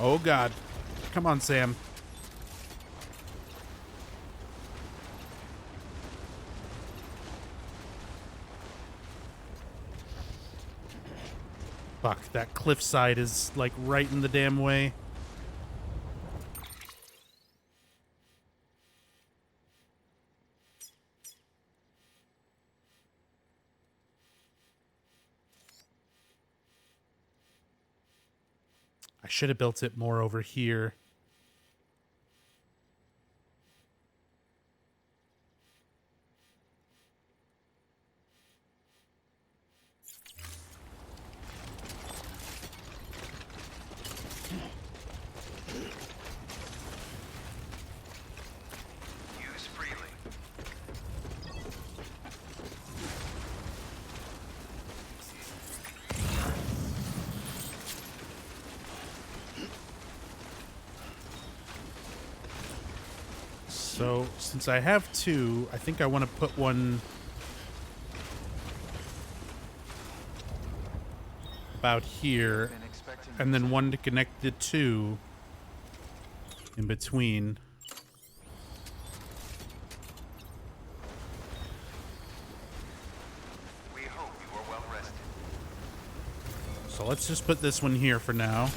Oh God. Come on, Sam. Fuck, that cliffside is like right in the damn way. I should have built it more over here. Use freely. So, since I have two, I think I want to put one about here, Been expecting and then one to connect the two in between. We hope you are well rested. So let's just put this one here for now.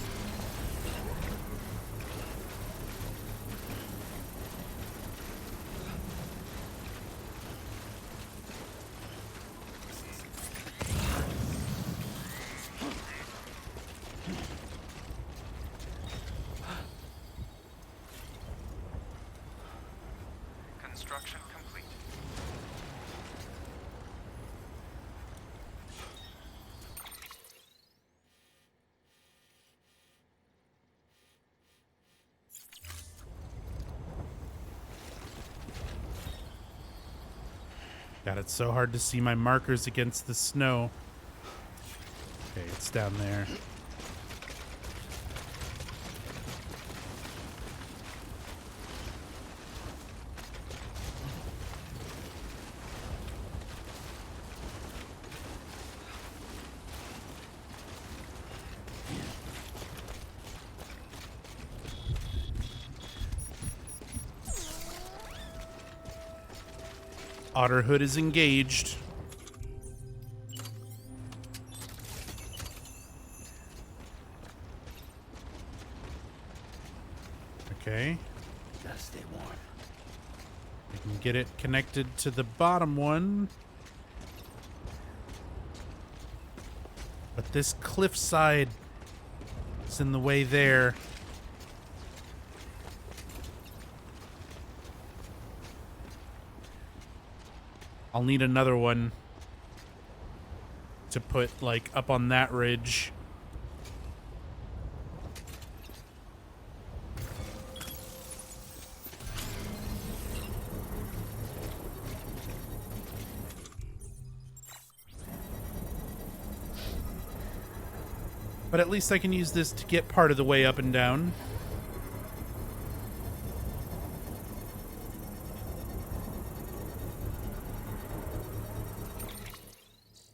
Construction complete. God, it's so hard to see my markers against the snow. Okay, it's down there. Otter hood is engaged. Okay. Gotta stay warm. I can get it connected to the bottom one. But this cliffside is in the way there. I'll need another one to put, like, up on that ridge. But at least I can use this to get part of the way up and down.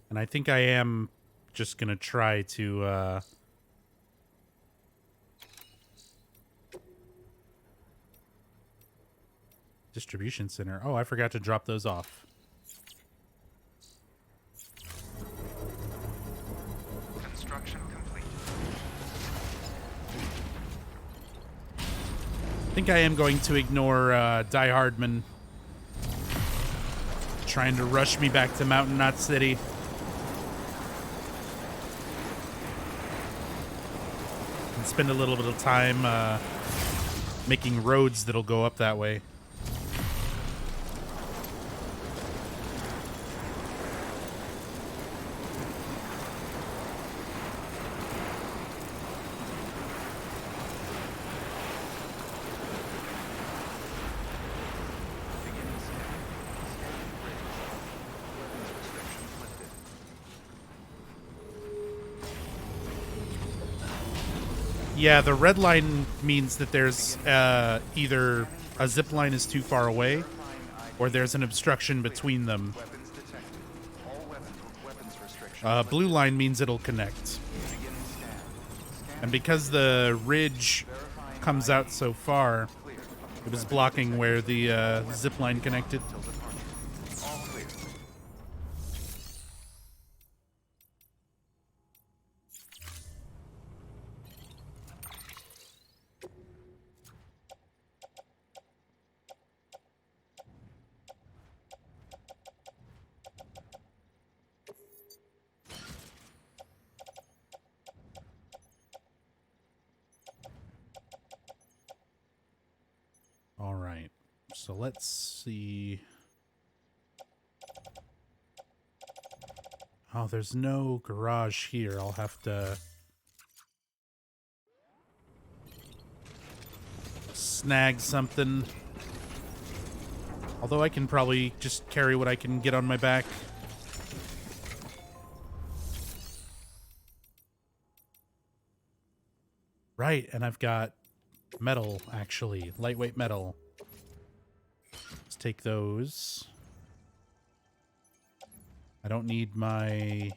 And I think I am just going to try to... distribution center. Oh, I forgot to drop those off. Construction complete. I think I am going to ignore Die Hardman trying to rush me back to Mountain Knot City. And spend a little bit of time making roads that'll go up that way. Yeah, the red line means that there's either a zip line is too far away or there's an obstruction between them. Weapons detected. All weapons restrictions. Blue line means it'll connect. Beginning scan. And because the ridge comes out so far, Clear. it was blocking where the zip line connected. Till departure. All clear. All right. So let's see. Oh, there's no garage here. I'll have to snag something. Although I can probably just carry what I can get on my back. Right, and I've got metal, actually. Lightweight metal. Let's take those. I don't need my...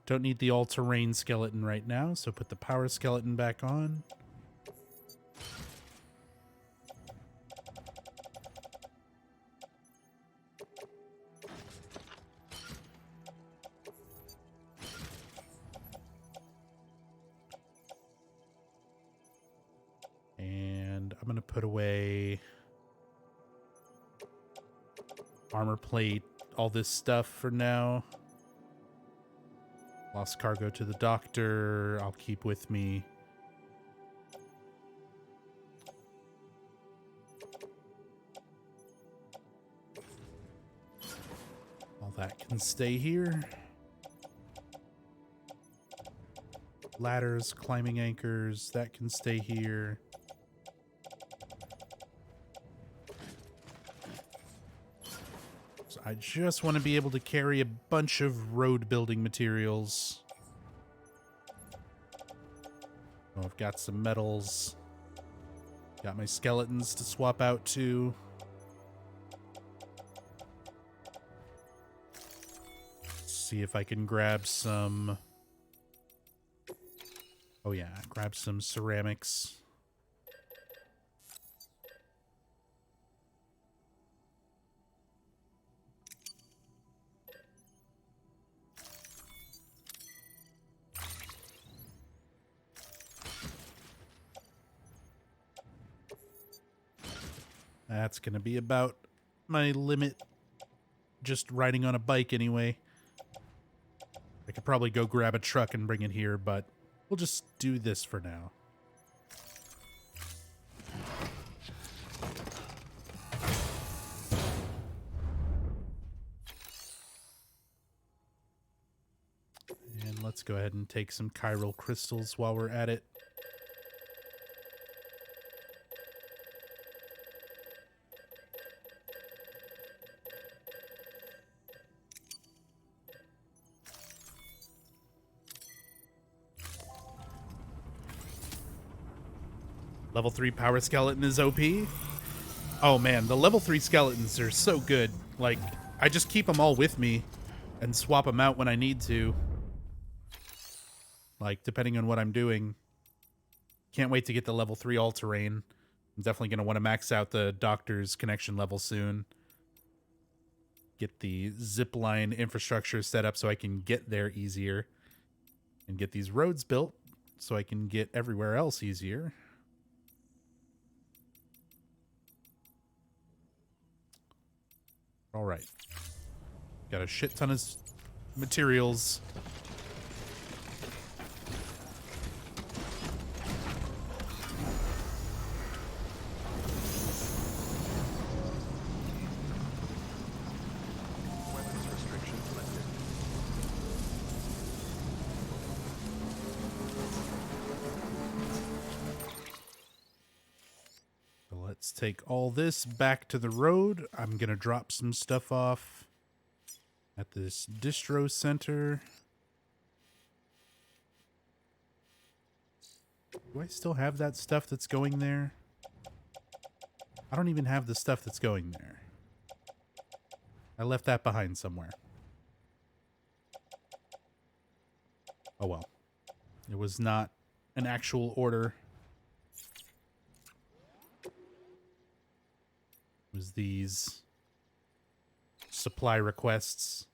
Don't need the all-terrain skeleton right now, so put the power skeleton back on. And I'm going to put away armor plate, all this stuff for now. Lost cargo to the doctor, I'll keep with me. All that can stay here. Ladders, climbing anchors, that can stay here. So I just want to be able to carry a bunch of road building materials. Oh, I've got some metals. Got my skeletons to swap out to. See if I can grab some Oh yeah, grab some ceramics. That's going to be about my limit just riding on a bike anyway. I could probably go grab a truck and bring it here, but we'll just do this for now. And let's go ahead and take some chiral crystals while we're at it. Level 3 power skeleton is OP. Oh man, the level 3 skeletons are so good. Like, I just keep them all with me and swap them out when I need to. Like, depending on what I'm doing. Can't wait to get the level 3 all-terrain. I'm definitely going to want to max out the doctor's connection level soon. Get the zipline infrastructure set up so I can get there easier. And get these roads built so I can get everywhere else easier. All right. Got a shit ton of materials. Weapons restrictions lifted. So let's take all this back to the road. I'm going to drop some stuff off at this distro center. Do I still have that stuff that's going there? I don't even have the stuff that's going there. I left that behind somewhere. Oh well. It was not an actual order. It was these supply requests.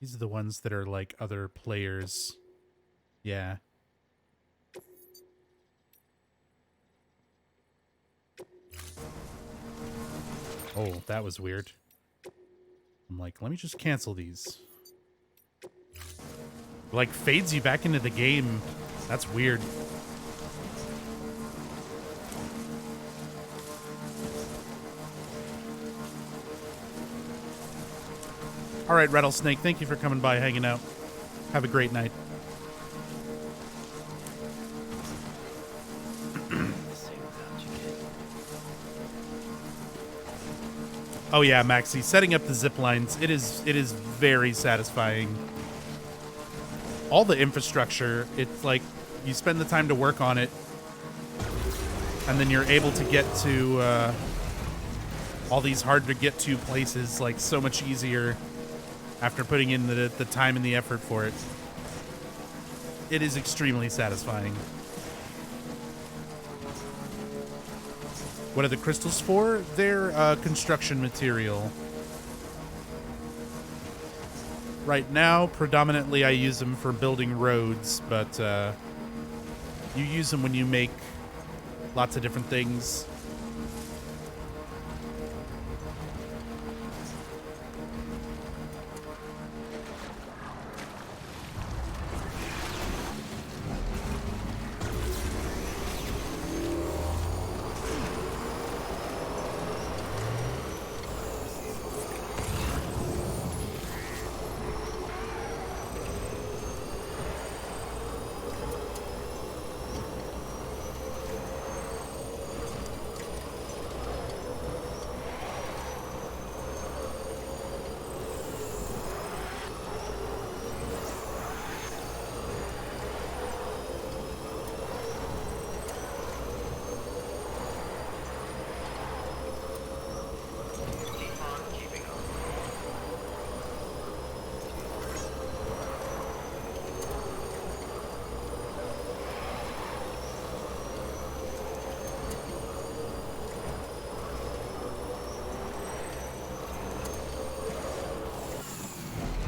These are the ones that are like other players. Yeah. Oh, that was weird. I'm like, let me just cancel these. Like, fades you back into the game. That's weird. All right, Rattlesnake, thank you for coming by, hanging out. Have a great night. Oh yeah, Maxie, setting up the zip lines, it is very satisfying. All the infrastructure, it's like you spend the time to work on it, and then you're able to get to all these hard to get to places like so much easier after putting in the time and the effort for it. It is extremely satisfying. What are the crystals for? They're construction material. Right now, predominantly I use them for building roads, but you use them when you make lots of different things.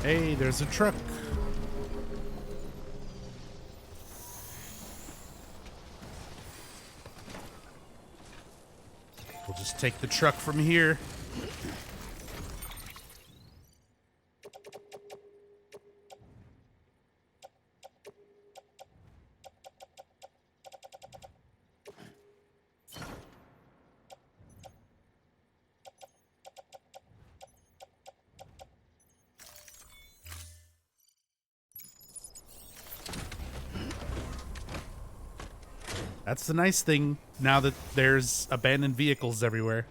Hey, there's a truck. We'll just take the truck from here. That's the nice thing now that there's abandoned vehicles everywhere.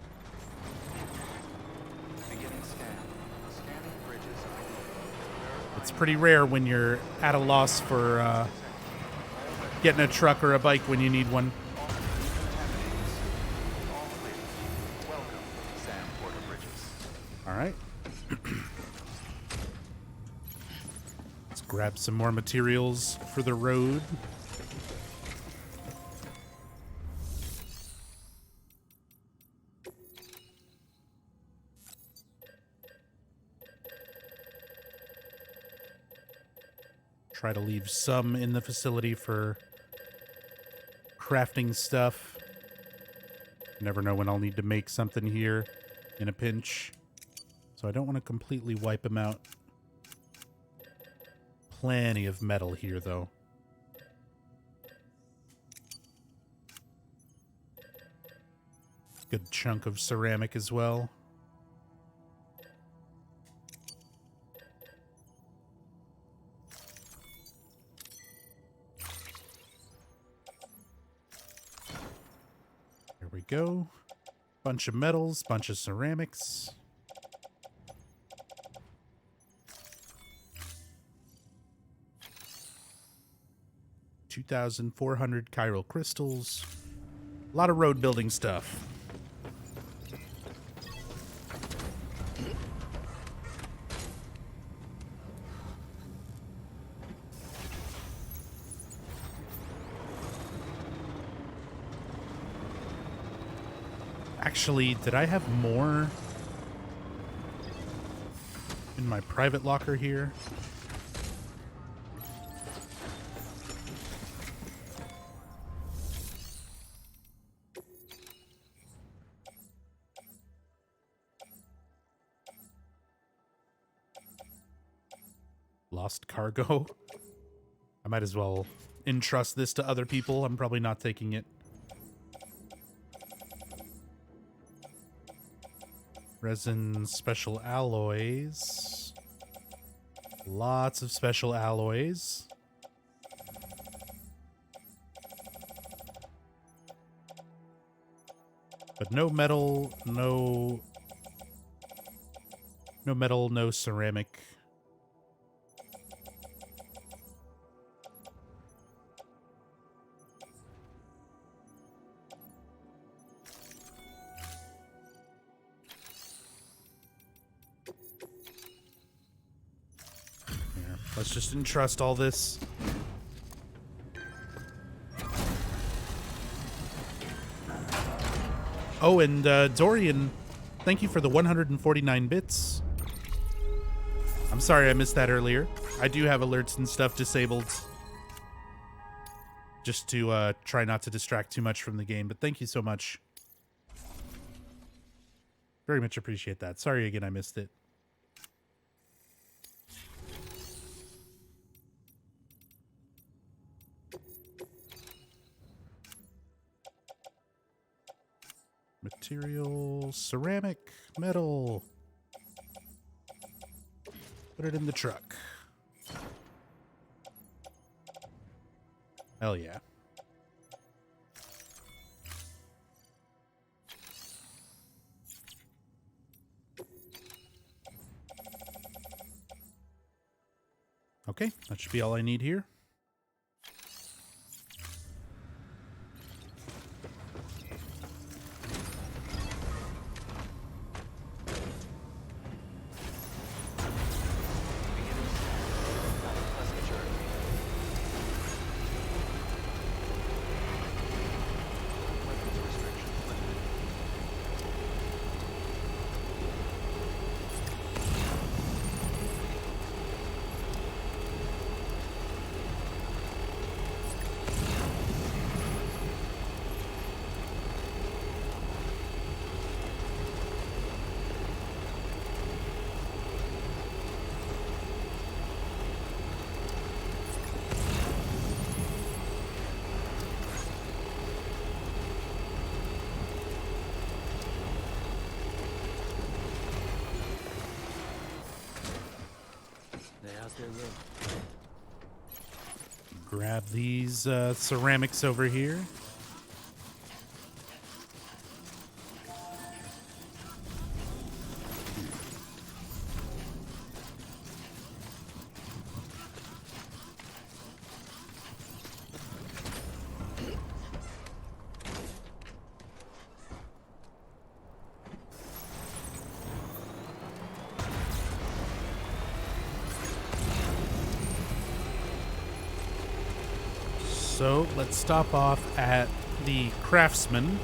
Beginning scan. Scanning bridges ID. It's pretty rare when you're at a loss for getting a truck or a bike when you need one. All contaminated. All clear. Welcome, Sam Porter Bridges. All right. Let's grab some more materials for the road. Try to leave some in the facility for crafting stuff. Never know when I'll need to make something here in a pinch. So I don't want to completely wipe them out. Plenty of metal here, though. Good chunk of ceramic as well. There we go. Bunch of metals, bunch of ceramics. $2,400 chiral crystals. A lot of road building stuff. Actually, did I have more in my private locker here? Lost cargo. I might as well entrust this to other people. I'm probably not taking it. Resin special alloys. Lots of special alloys. But no metal, no metal, no ceramic. Let's just entrust all this. Oh, and Dorian, thank you for the 149 bits. I'm sorry I missed that earlier. I do have alerts and stuff disabled. Just to try not to distract too much from the game, but thank you so much. Very much appreciate that. Sorry again I missed it. Material, ceramic, metal. Put it in the truck. Hell yeah. Okay, that should be all I need here. Grab these ceramics over here. So let's stop off at the Craftsman.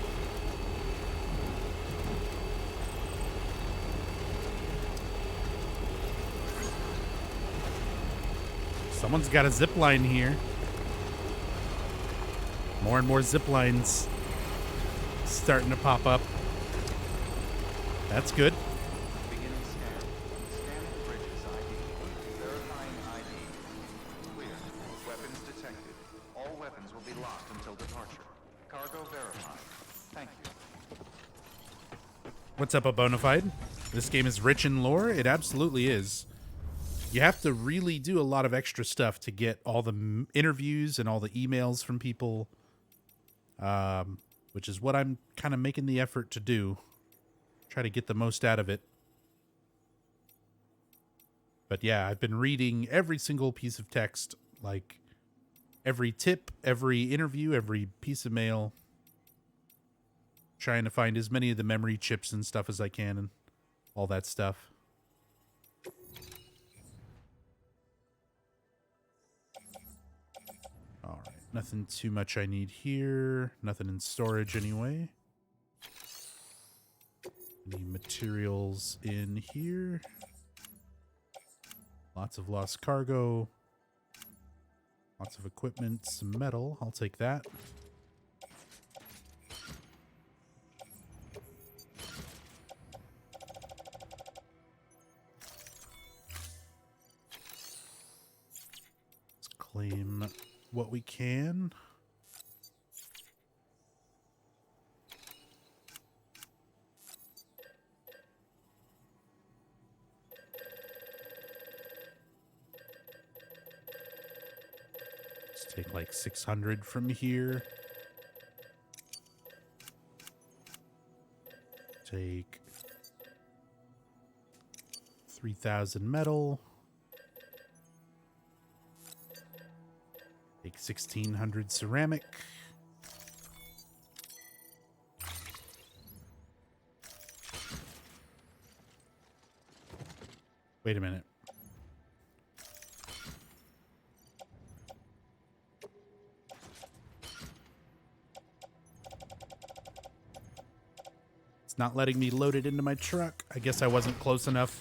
Someone's got a zip line here. More and more zip lines starting to pop up. That's good. Beginning scan. Scanning bridges ID. Verifying ID. Clear. Weapons detected. All weapons will be locked until departure. Cargo verified. Thank you. What's up, a Bonafide? This game is rich in lore. It absolutely is. You have to really do a lot of extra stuff to get all the interviews and all the emails from people, which is what I'm kind of making the effort to do. Try to get the most out of it. But yeah, I've been reading every single piece of text, like every tip, every interview, every piece of mail. Trying to find as many of the memory chips and stuff as I can and all that stuff. All right, nothing too much I need here. Nothing in storage anyway. Any materials in here? Lots of lost cargo. Lots of equipment, some metal. I'll take that. Let's claim what we can. Let's take like 600 from here. Take 3,000 metal. Take 1,600 ceramic. Wait a minute. It's not letting me load it into my truck. I guess I wasn't close enough.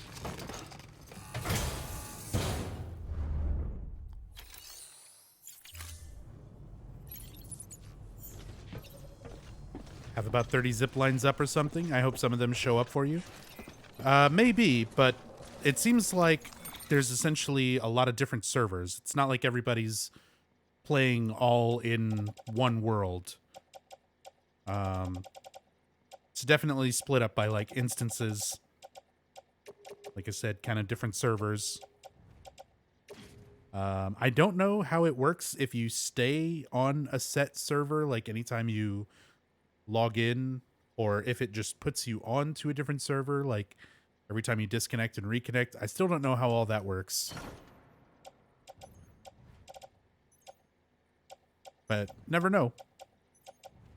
Have about 30 zip lines up or something. I hope some of them show up for you. Maybe, but it seems like there's essentially a lot of different servers. It's not like everybody's playing all in one world. It's definitely split up by like instances. Like I said, kind of different servers. I don't know how it works if you stay on a set server, like anytime you log in, or if it just puts you on to a different server, like every time you disconnect and reconnect. I still don't know how all that works. But never know.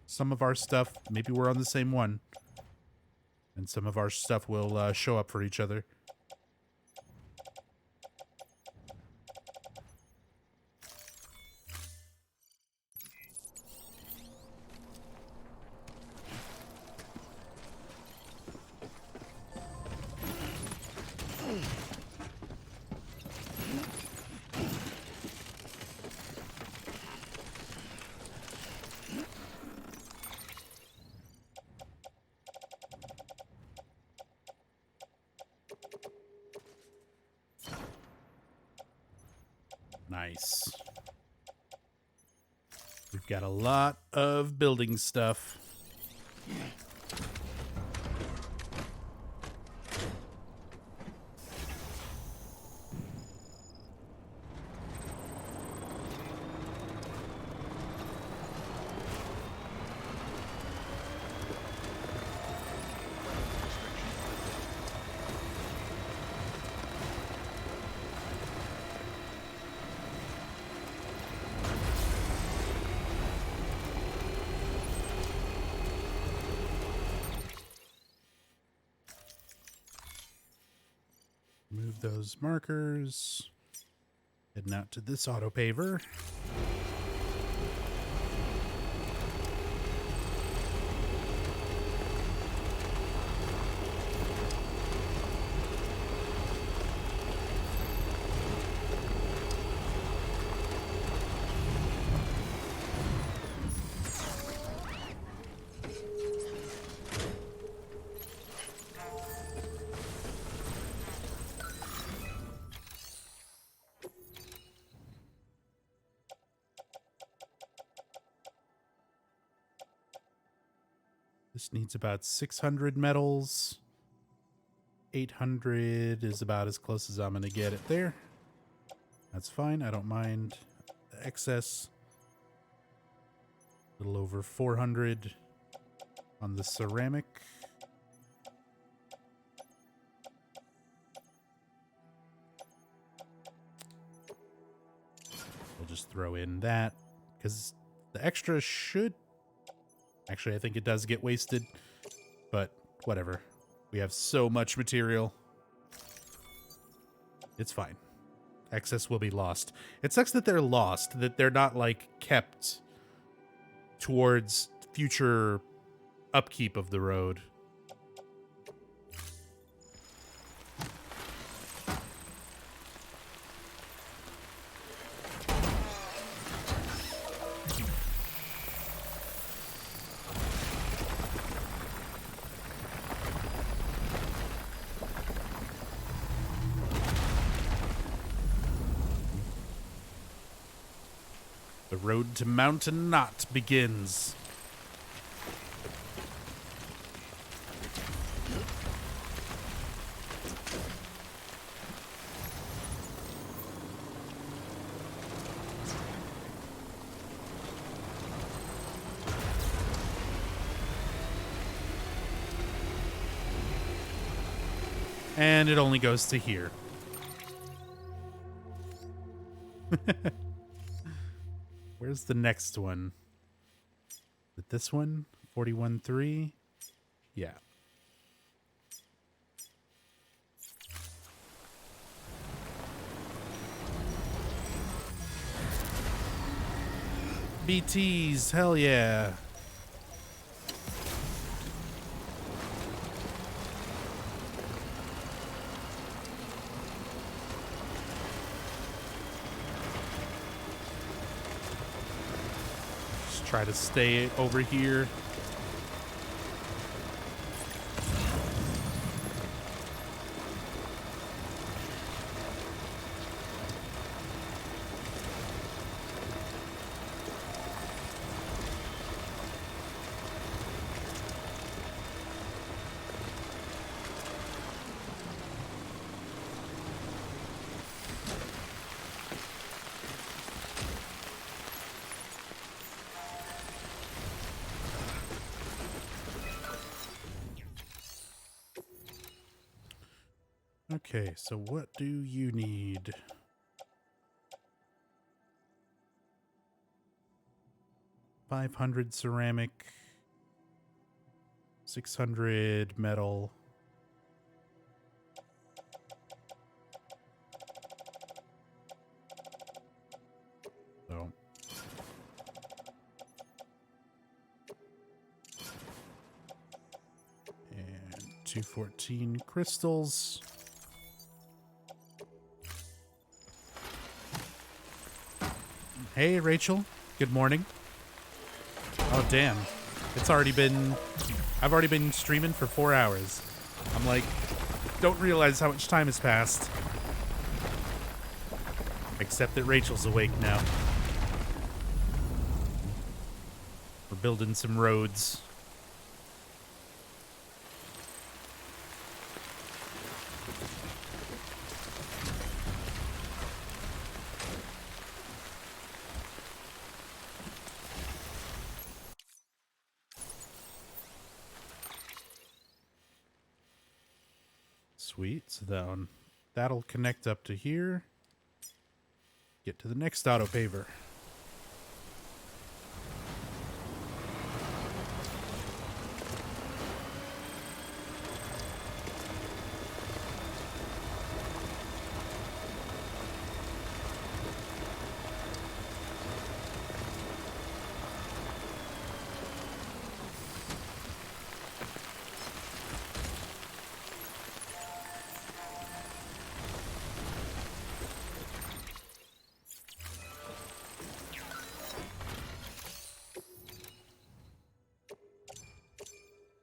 Some of our stuff, maybe we're on the same one. And some of our stuff will show up for each other. Nice. We've got a lot of building stuff. Move those markers. Heading out to this auto paver. This needs about 600 metals. 800 is about as close as I'm going to get it there. That's fine. I don't mind the excess. A little over 400 on the ceramic. We'll just throw in that because the extra should... Actually, I think it does get wasted, but whatever. We have so much material. It's fine. Excess will be lost. It sucks that they're lost, that they're not, like, kept towards future upkeep of the road. The road to Mountain Knot begins. And it only goes to here. Where's the next one? Is it this one? 41.3? Yeah. BTs, hell yeah. Try to stay over here. Okay, so what do you need? $500 ceramic, 600 metal. So. And 214 crystals. Hey, Rachel. Good morning. Oh, damn. It's already been... I've already been streaming for 4 hours. I'm like, don't realize how much time has passed. Except that Rachel's awake now. We're building some roads. Sweet, so that'll connect up to here. Get to the next auto paver.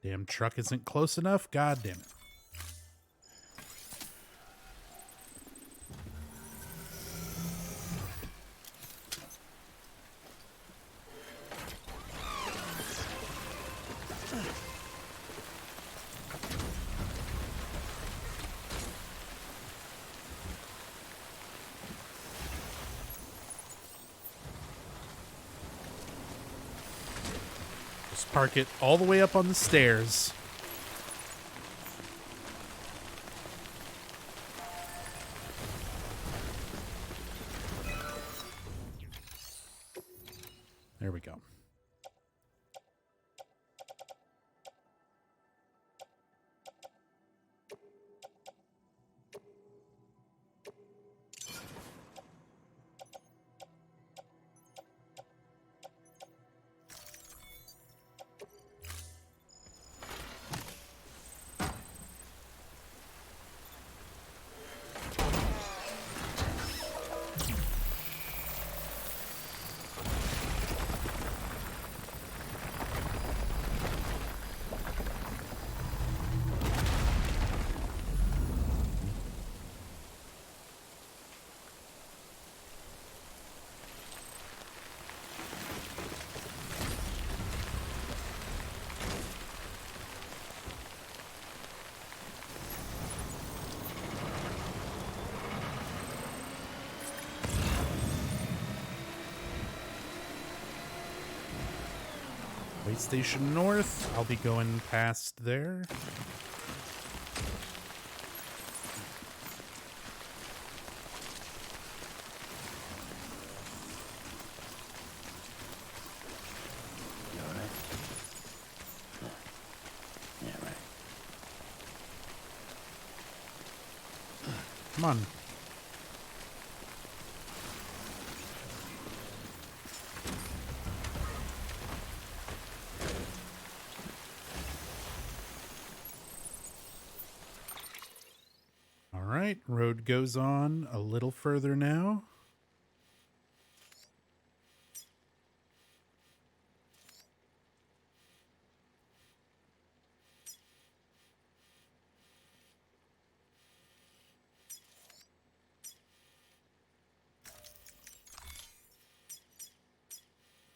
Damn truck isn't close enough. God damn it. Just park it all the way up on the stairs. There we go. Way Station North. I'll be going past there. You alright? Yeah, right. Come on. All right, road goes on a little further now.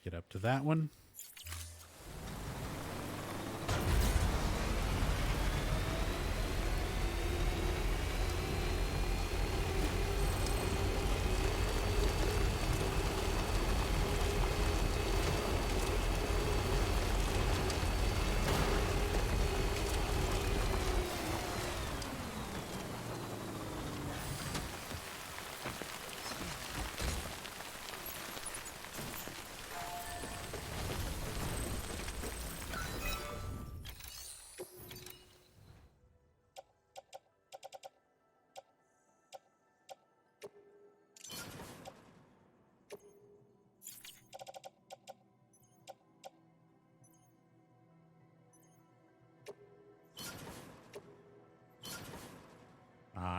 Get up to that one.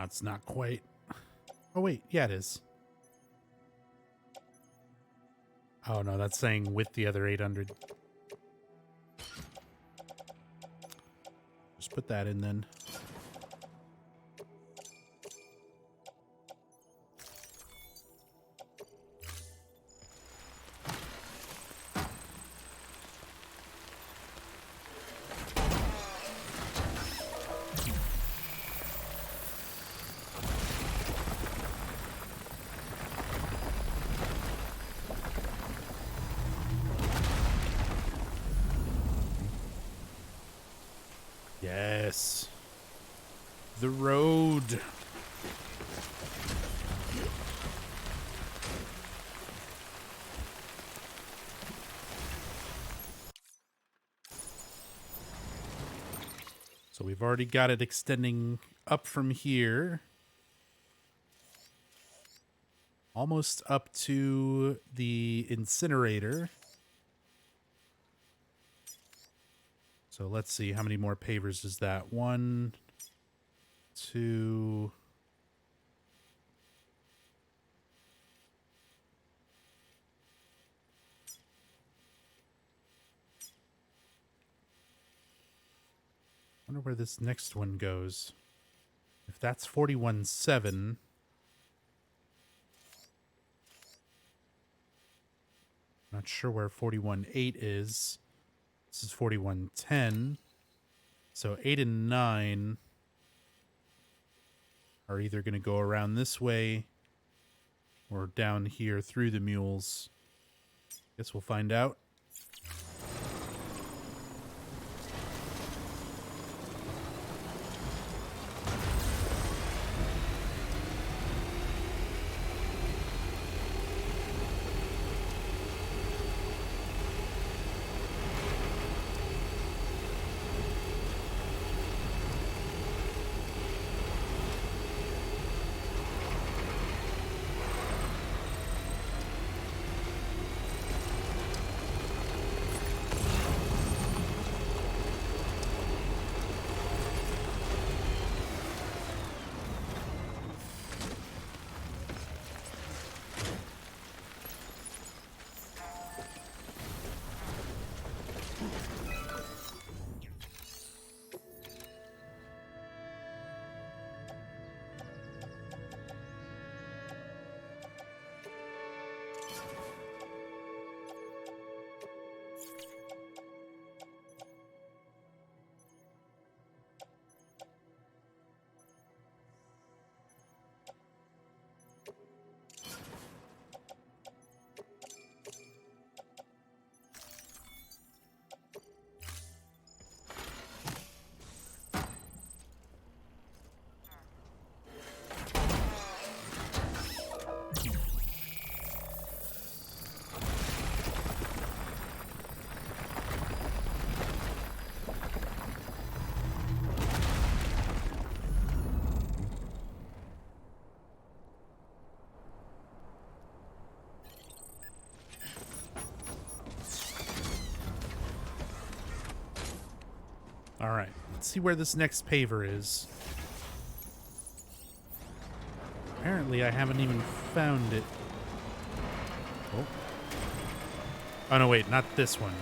It's not quite. Oh, wait. Yeah, it is. Oh, no, that's saying with the other 800. Just put that in then. Yes. The road. So we've already got it extending up from here. Almost up to the incinerator. So let's see, how many more pavers is that? 1, 2. Wonder where this next one goes. If that's 41-7... Not sure where 41-8 is. This is 41-10. So 8 and 9 are either going to go around this way or down here through the mules. Guess we'll find out. All right, let's see where this next paver is. Apparently, I haven't even found it. Oh. Oh, no, wait, not this one.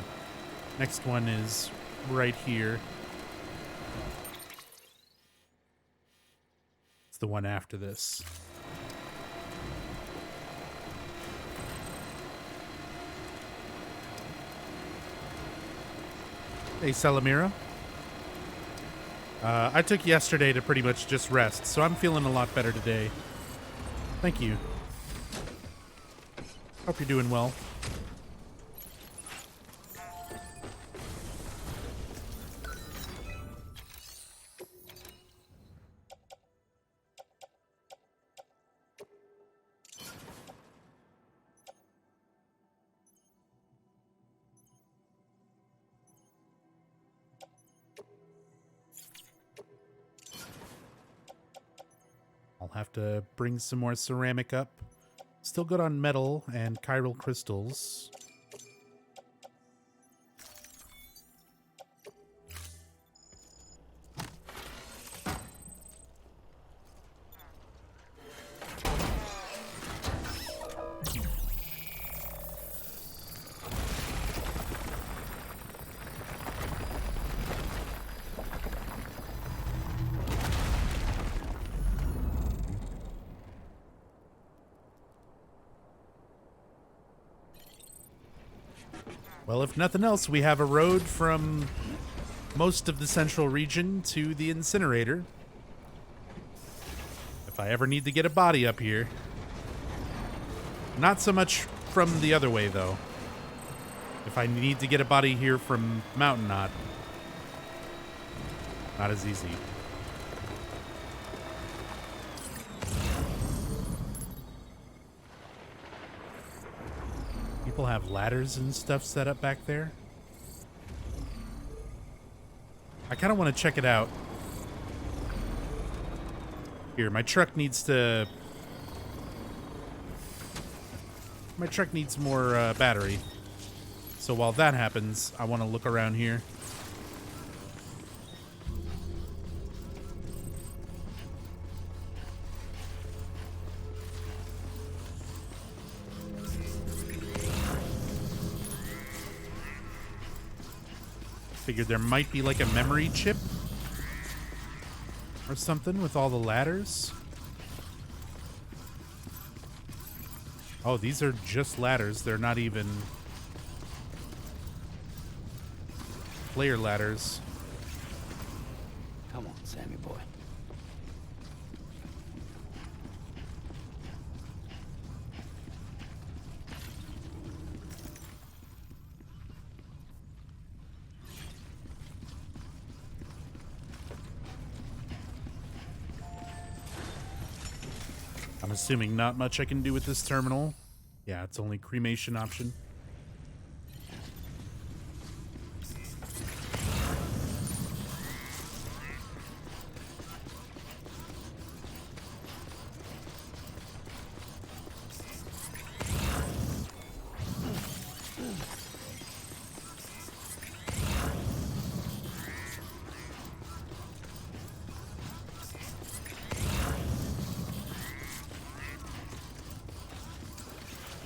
Next one is right here. It's the one after this. Hey, Salamira. I took yesterday to pretty much just rest, so I'm feeling a lot better today. Thank you. Hope you're doing well. I'll have to bring some more ceramic up. Still good on metal and chiral crystals. Well, if nothing else, we have a road from most of the central region to the incinerator. If I ever need to get a body up here. Not so much from the other way, though. If I need to get a body here from Mountain Knot, not as easy. People have ladders and stuff set up back there. I kind of want to check it out. Here, my truck needs more battery. So while that happens, I want to look around here. Figured there might be like a memory chip or something with all the ladders. Oh, these are just ladders. They're not even player ladders. Come on, Sammy boy. I'm assuming not much I can do with this terminal. Yeah, it's only cremation option.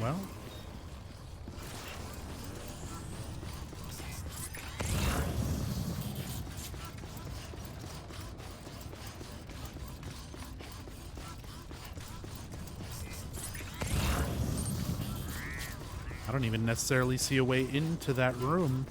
Well, I don't even necessarily see a way into that room.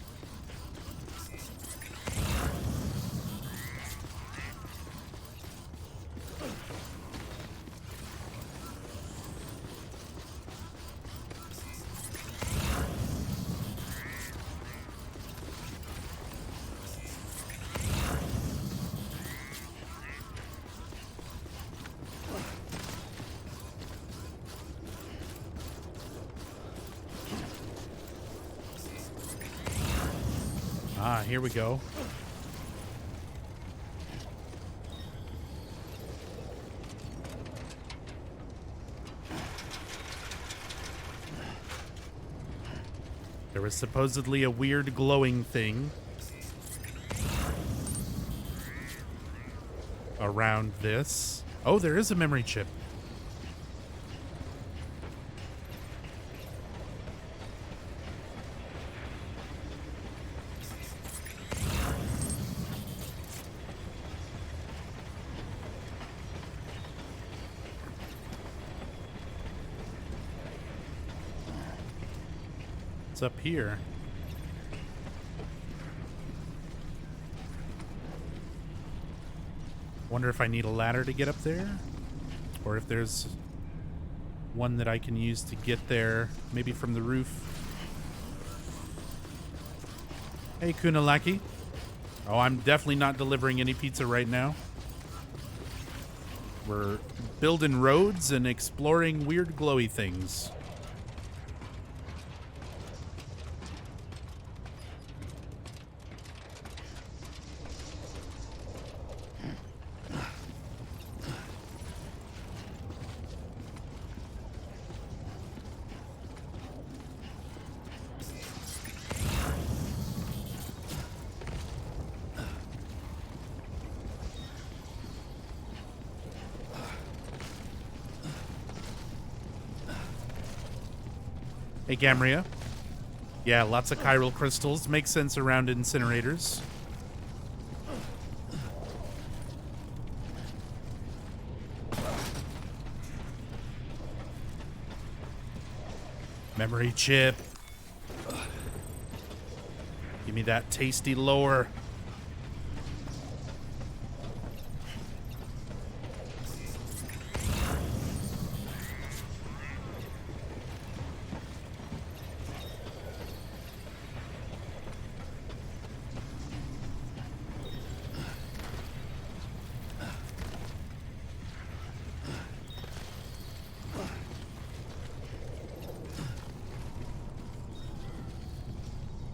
Ah, here we go. There was supposedly a weird glowing thing around this. Oh, there is a memory chip. It's up here. Wonder if I need a ladder to get up there? Or if there's one that I can use to get there, maybe from the roof. Hey, Kunalaki. Oh, I'm definitely not delivering any pizza right now. We're building roads and exploring weird glowy things. Hey, Gamria. Yeah, lots of chiral crystals. Makes sense around incinerators. Memory chip. Give me that tasty lore.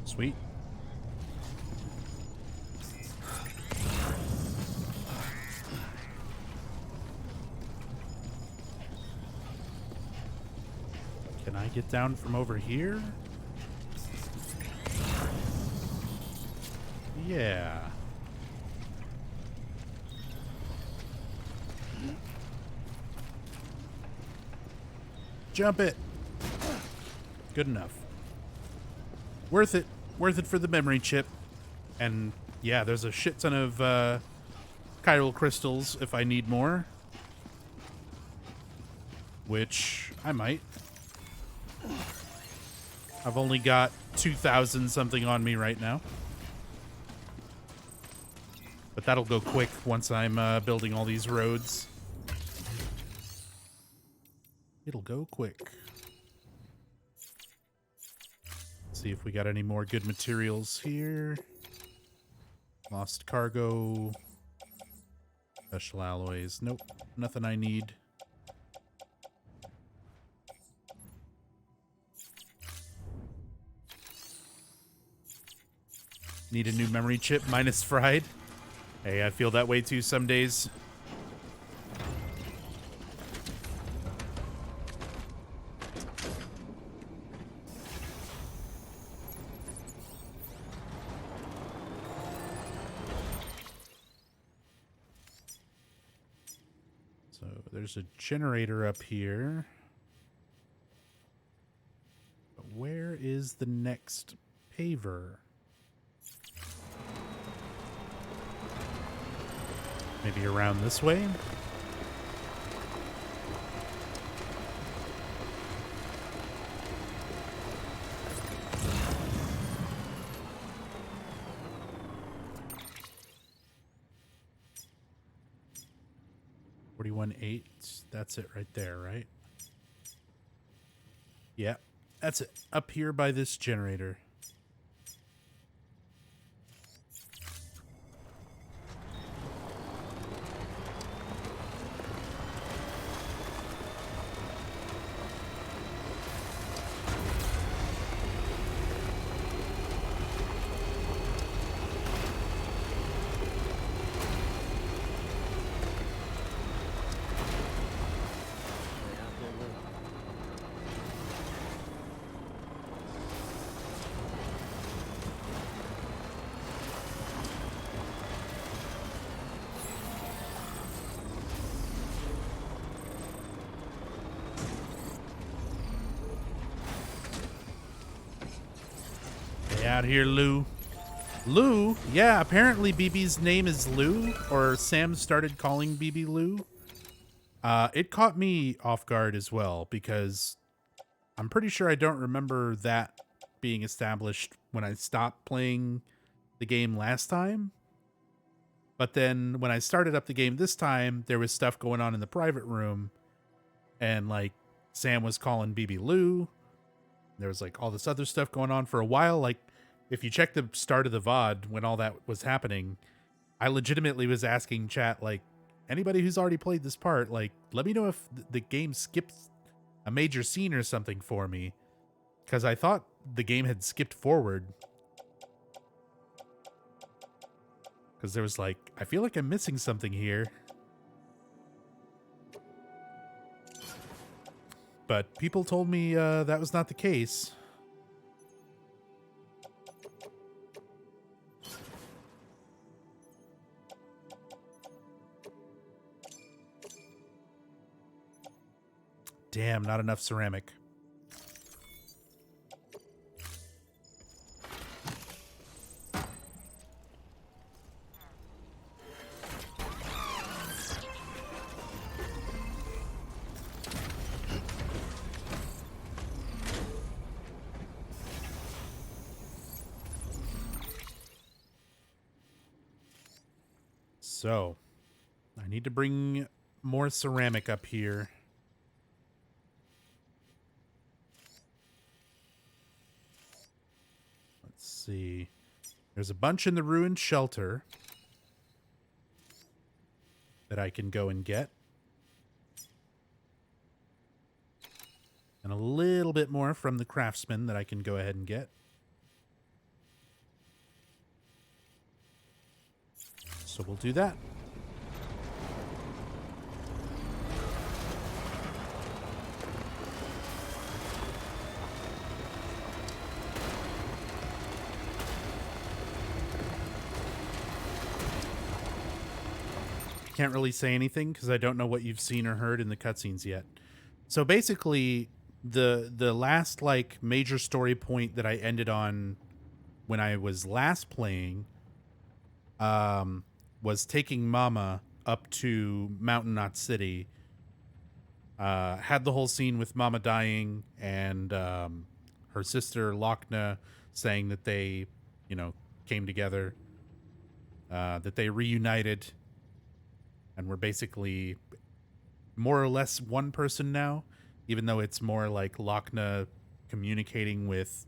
Sweet. Can I get down from over here? Yeah. Jump it. Good enough. Worth it. Worth it for the memory chip. And yeah, there's a shit ton of chiral crystals if I need more. Which I might. I've only got 2,000 something on me right now. But that'll go quick once I'm building all these roads. It'll go quick. See if we got any more good materials here. Lost cargo. Special alloys. Nope. Nothing I need. Need a new memory chip minus fried. Hey, I feel that way too some days. So there's a generator up here. But where is the next paver? Maybe around this way? $41.8. That's it right there, right? Yeah, that's it. Up here by this generator. Out here, Lou. Lou? Yeah, apparently BB's name is Lou, or Sam started calling BB Lou. It caught me off guard as well, because I'm pretty sure I don't remember that being established when I stopped playing the game last time. But then when I started up the game this time, there was stuff going on in the private room, and like Sam was calling BB Lou. There was like all this other stuff going on for a while. Like, if you check the start of the VOD when all that was happening, I legitimately was asking chat, like, anybody who's already played this part, like, let me know if the game skips a major scene or something for me. Because I thought the game had skipped forward. Because there was like, I feel like I'm missing something here. But people told me that was not the case. Damn, not enough ceramic. So, I need to bring more ceramic up here. Let's see. There's a bunch in the ruined shelter that I can go and get. And a little bit more from the craftsman that I can go ahead and get. So we'll do that. Can't really say anything because I don't know what you've seen or heard in the cutscenes yet. So basically, the last like major story point that I ended on when I was last playing, was taking Mama up to Mountain Knot City. Had the whole scene with Mama dying and her sister Lochna saying that they, came together, that they reunited, and we're basically more or less one person now, even though it's more like Lochna communicating with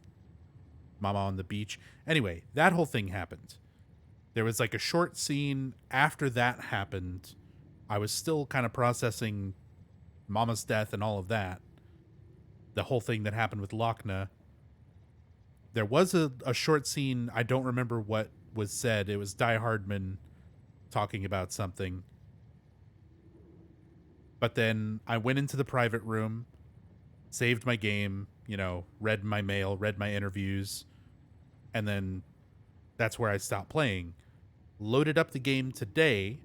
Mama on the beach. Anyway, that whole thing happened. There was like a short scene after that happened. I was still kind of processing Mama's death and all of that. The whole thing that happened with Lochna. There was a short scene. I don't remember what was said. It was Die Hardman talking about something. But then I went into the private room, saved my game, read my mail, read my interviews, and then that's where I stopped playing. Loaded up the game today,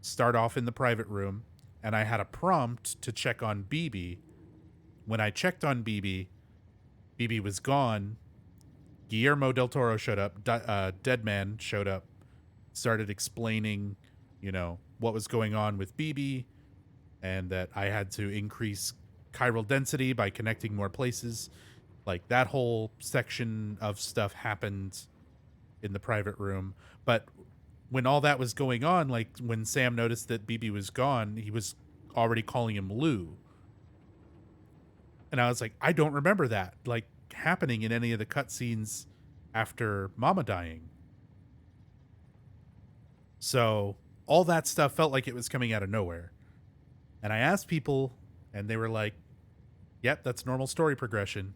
start off in the private room, and I had a prompt to check on BB. When I checked on BB, BB was gone. Guillermo del Toro showed up. Deadman showed up, started explaining, what was going on with BB, and that I had to increase chiral density by connecting more places. Like, that whole section of stuff happened in the private room. But when all that was going on, like when Sam noticed that BB was gone, he was already calling him Lou. And I was like, I don't remember that like happening in any of the cutscenes after Mama dying. So all that stuff felt like it was coming out of nowhere. And I asked people and they were like, yep, that's normal story progression.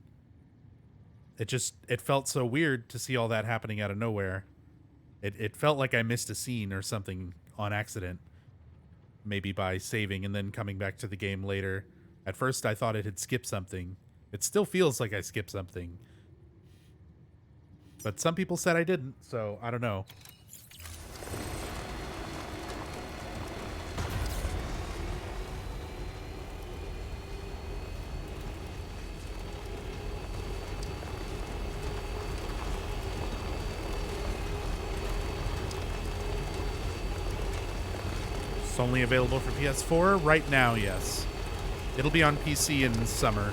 It felt so weird to see all that happening out of nowhere. It felt like I missed a scene or something on accident, maybe by saving and then coming back to the game later. At first, I thought it had skipped something. It still feels like I skipped something. But some people said I didn't, so I don't know. It's only available for PS4 right now, yes. It'll be on PC in summer.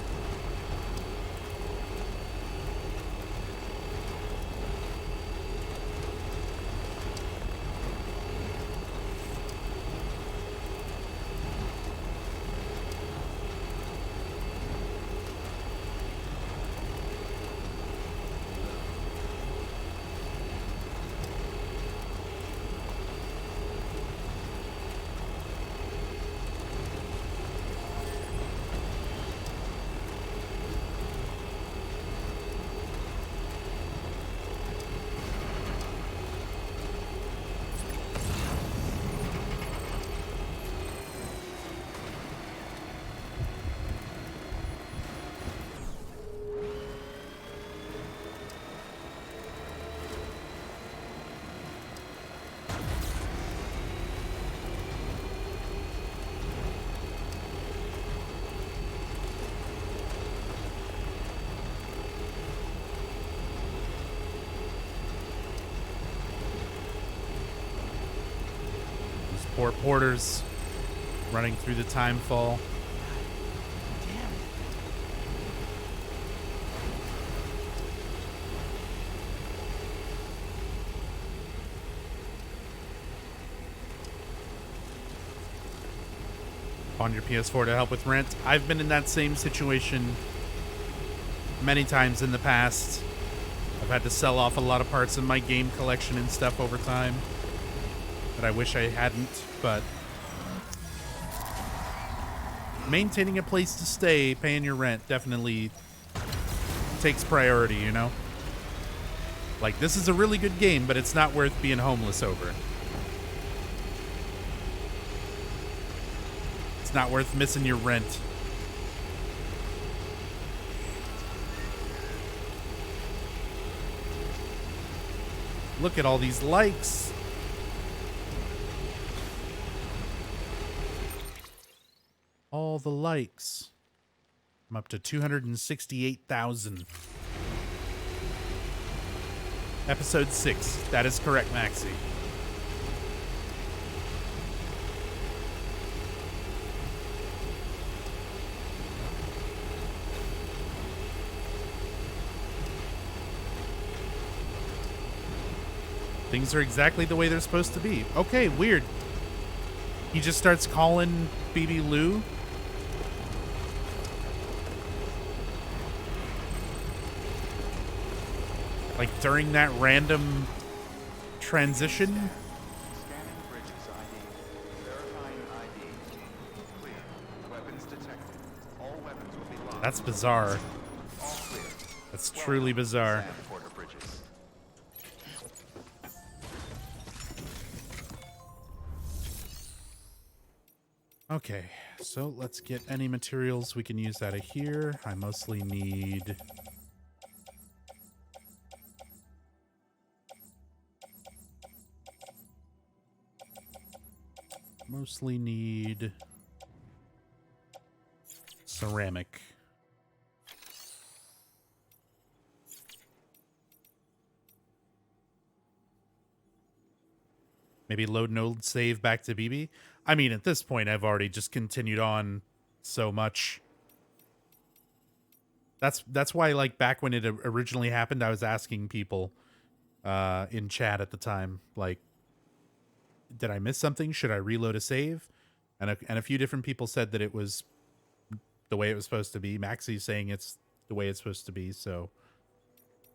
Poor porters running through the time fall. Damn it. On your PS4 to help with rent. I've been in that same situation many times in the past. I've had to sell off a lot of parts of my game collection and stuff over time that I wish I hadn't, but maintaining a place to stay, paying your rent definitely takes priority, you know? Like, this is a really good game, but it's not worth being homeless over. It's not worth missing your rent. Look at all these likes. All the likes. I'm up to 268,000. Episode 6. That is correct, Maxie. Things are exactly the way they're supposed to be. Okay, weird. He just starts calling BB Lou. Like during that random transition. Scanning Bridges ID. Verifying ID. Clear. Weapons detected. All weapons will be locked. That's bizarre. All clear. That's truly bizarre. Sand Porter Bridges. Okay, so let's get any materials we can use out of here. I mostly need... ceramic. Maybe load and old save back to BB. I mean, at this point, I've already just continued on so much. That's why, like, back when it originally happened, I was asking people in chat at the time, like, did I miss something? Should I reload a save? And a few different people said that it was the way it was supposed to be. Maxie's saying it's the way it's supposed to be, so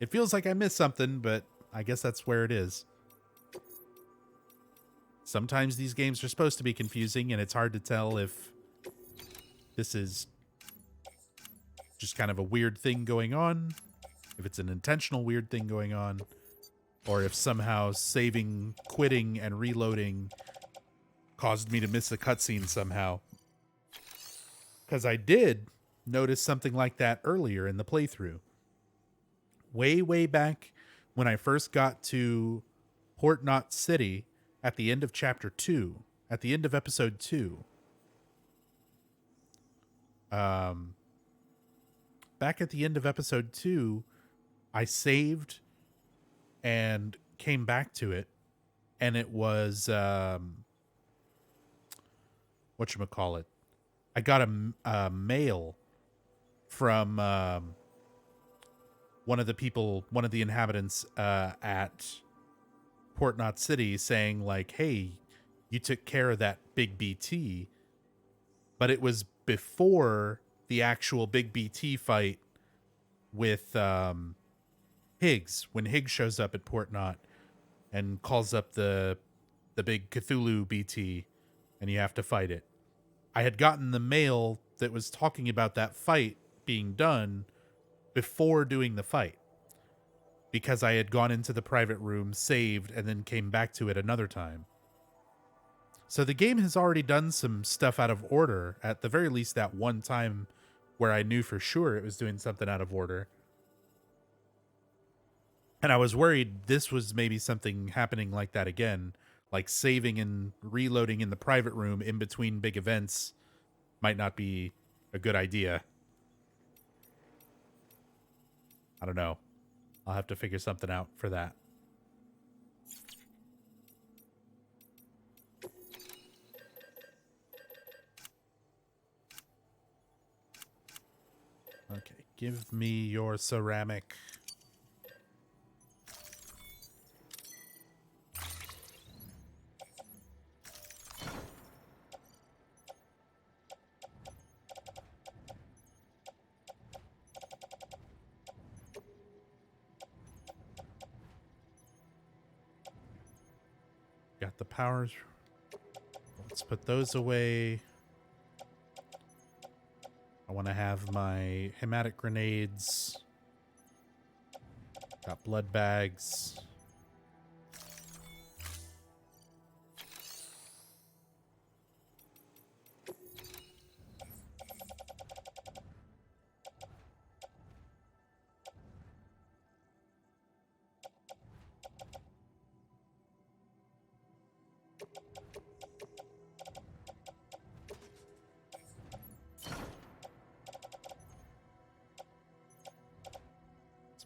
it feels like I missed something, but I guess that's where it is. Sometimes these games are supposed to be confusing, and it's hard to tell if this is just kind of a weird thing going on, if it's an intentional weird thing going on, or if somehow saving, quitting, and reloading caused me to miss a cutscene somehow. Because I did notice something like that earlier in the playthrough. Way back when I first got to Port Knot City at the end of Chapter 2, at the end of Episode 2. Back at the end of Episode 2, I saved and came back to it, and it was, whatchamacallit? I got a mail from one of the inhabitants at Port Knot City saying, like, hey, you took care of that big BT. But it was before the actual big BT fight with Higgs, when Higgs shows up at Port Knot and calls up the big Cthulhu BT, and you have to fight it. I had gotten the mail that was talking about that fight being done before doing the fight, because I had gone into the private room, saved, and then came back to it another time. So the game has already done some stuff out of order, at the very least that one time where I knew for sure it was doing something out of order. And I was worried this was maybe something happening like that again, like saving and reloading in the private room in between big events might not be a good idea. I don't know. I'll have to figure something out for that. Okay, give me your ceramic. Got the powers. Let's put those away. I want to have my hematic grenades. Got blood bags.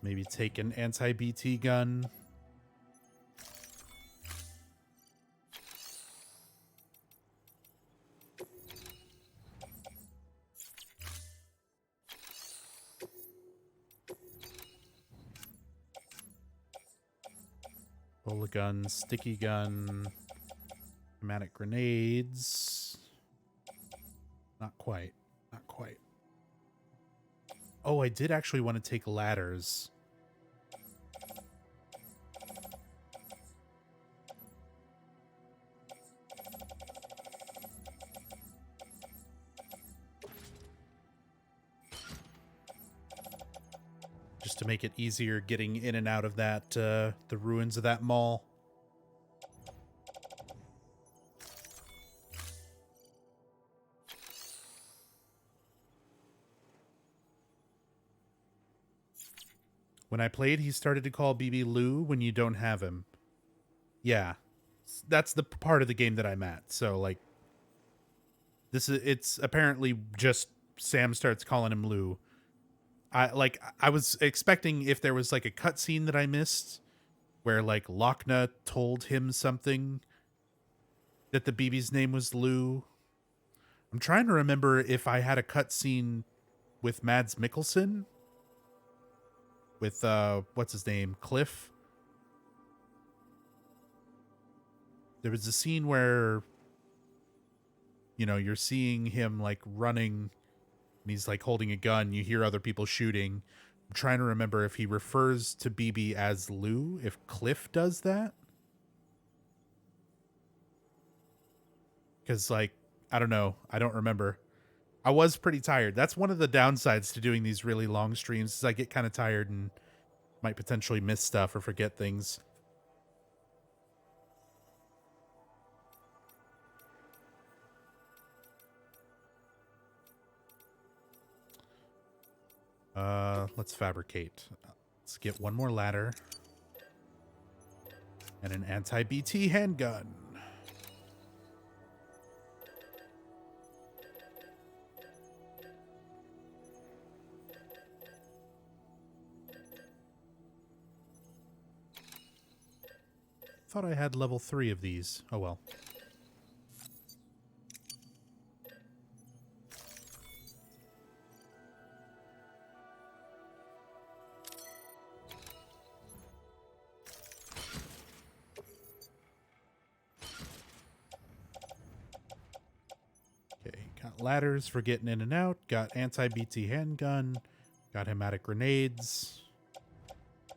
Maybe take an anti-BT gun. Roll a gun, sticky gun, pneumatic grenades. Not quite. Not quite. Oh, I did actually want to take ladders. Just to make it easier getting in and out of that, the ruins of that mall. When I played, he started to call BB Lou when you don't have him. Yeah. That's the part of the game that I'm at. So, like, it's apparently just Sam starts calling him Lou. I was expecting if there was like a cutscene that I missed where like Lochna told him something that the BB's name was Lou. I'm trying to remember if I had a cutscene with Mads Mikkelsen with what's his name? Cliff. There was a scene where, you know, you're seeing him like running and he's like holding a gun. You hear other people shooting. I'm trying to remember if he refers to BB as Lou, if Cliff does that. Because, like, I don't know. I don't remember. I was pretty tired. That's one of the downsides to doing these really long streams is I get kind of tired and might potentially miss stuff or forget things. Let's fabricate. Let's get one more ladder. And an anti-BT handgun. Thought I had level 3 of these. Oh well. Okay, got ladders for getting in and out. Got anti-BT handgun. Got hematic grenades.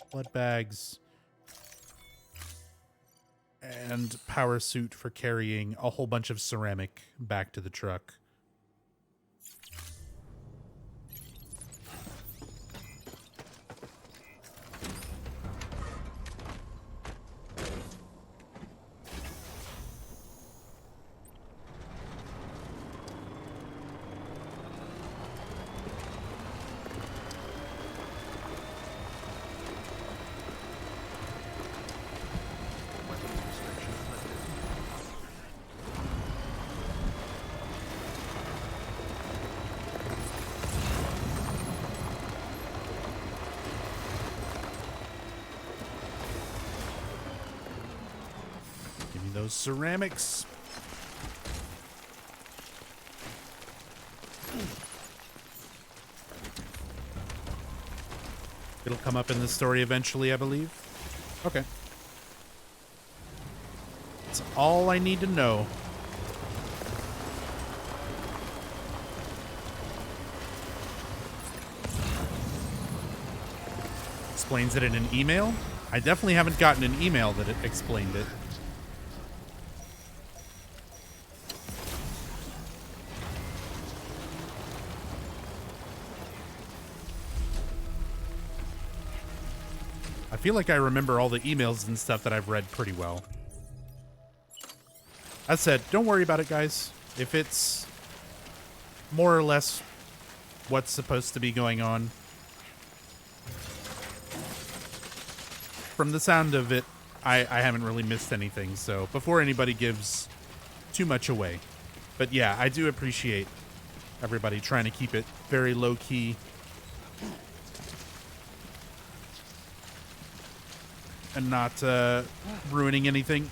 Blood bags. And power suit for carrying a whole bunch of ceramic back to the truck. Those ceramics. It'll come up in the story eventually, I believe. Okay. That's all I need to know. Explains it in an email? I definitely haven't gotten an email that it explained it. I feel like I remember all the emails and stuff that I've read pretty well. As said, don't worry about it, guys. If it's more or less what's supposed to be going on, from the sound of it, I haven't really missed anything. So before anybody gives too much away. But yeah, I do appreciate everybody trying to keep it very low key. And not ruining anything.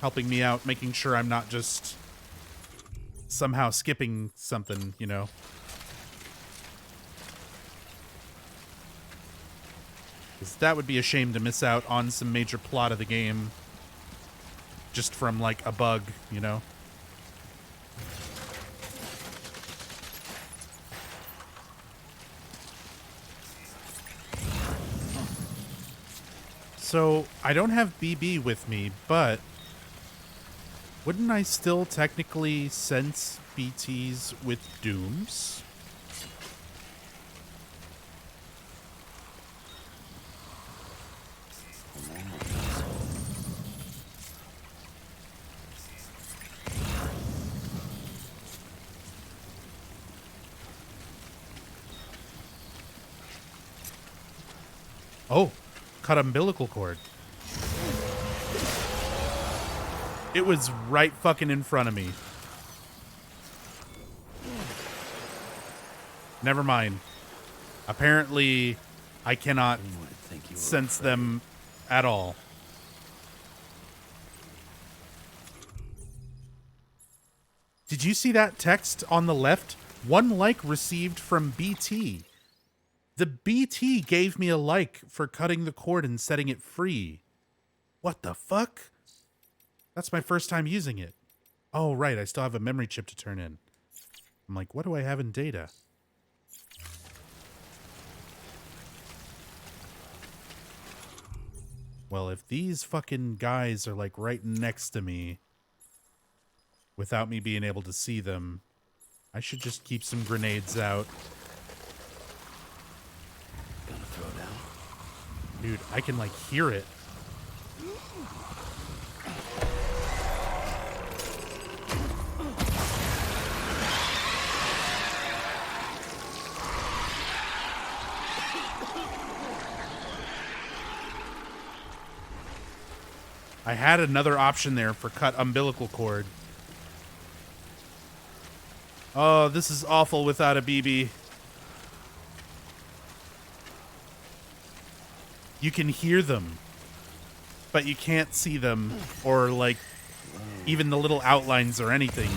Helping me out, making sure I'm not just somehow skipping something, you know. 'Cause that would be a shame to miss out on some major plot of the game just from, like, a bug, you know? So, I don't have BB with me, but wouldn't I still technically sense BTs with Dooms? Oh, cut umbilical cord. It was right fucking in front of me. Never mind. Apparently, I cannot sense them at all. Did you see that text on the left? 1 like received from BT. The BT gave me a like for cutting the cord and setting it free. What the fuck? That's my first time using it. Oh, right. I still have a memory chip to turn in. I'm like, what do I have in data? Well, if these fucking guys are like right next to me without me being able to see them, I should just keep some grenades out. Gonna throw down. Dude, I can like hear it. I had another option there for cut umbilical cord. Oh, this is awful without a BB. You can hear them, but you can't see them or, like, even the little outlines or anything.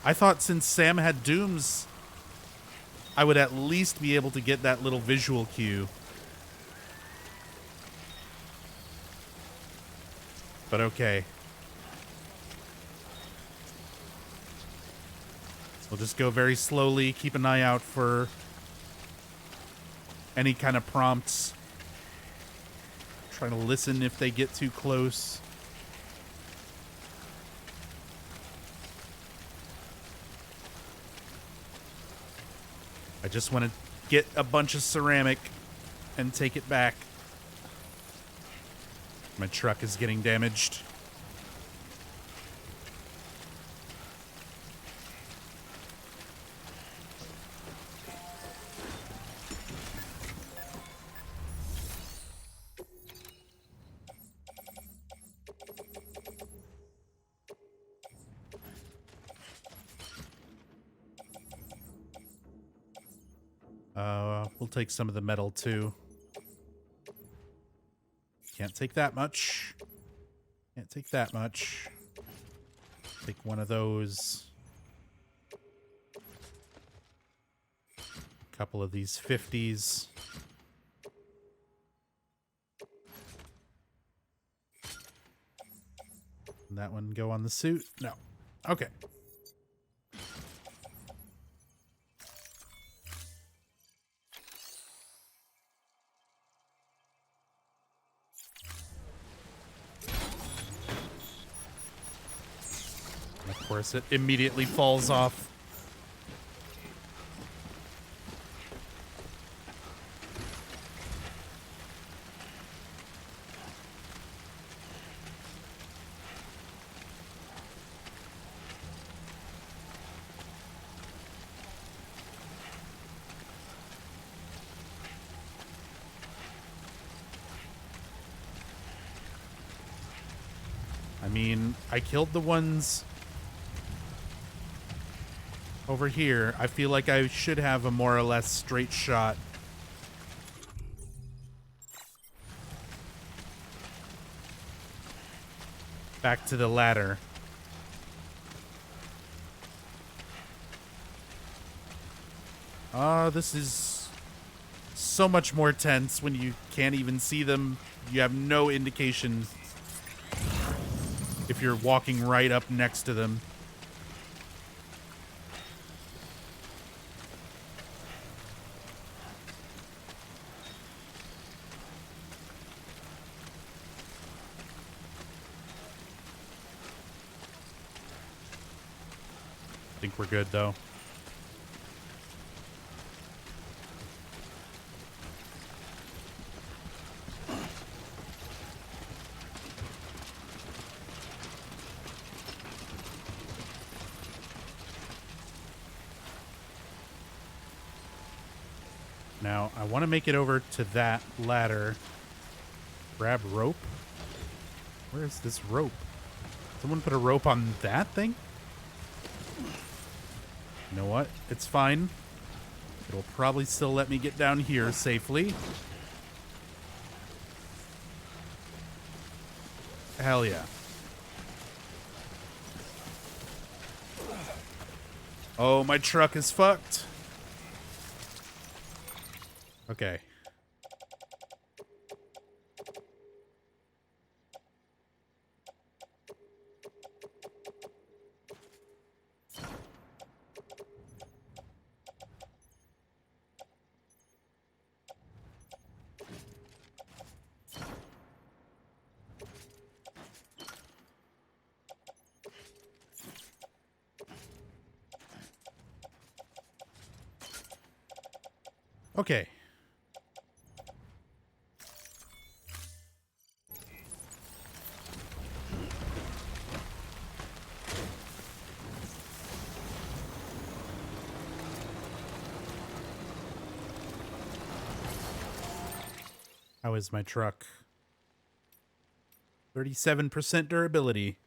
I thought since Sam had Dooms, I would at least be able to get that little visual cue. But okay. We'll just go very slowly, keep an eye out for any kind of prompts. Trying to listen if they get too close. I just want to get a bunch of ceramic and take it back. My truck is getting damaged. We'll take some of the metal too. Can't take that much. Can't take that much. Take one of those. A couple of these 50s. And that one go on the suit? No. Okay. Of course, it immediately falls off. I mean, I killed the ones over here. I feel like I should have a more or less straight shot. Back to the ladder. This is so much more tense when you can't even see them. You have no indication if you're walking right up next to them. I think we're good, though. Now, I want to make it over to that ladder. Grab rope? Where is this rope? Someone put a rope on that thing? You know what? It's fine. It'll probably still let me get down here safely. Hell yeah. Oh, my truck is fucked. Okay. Okay. How is my truck? 37% durability.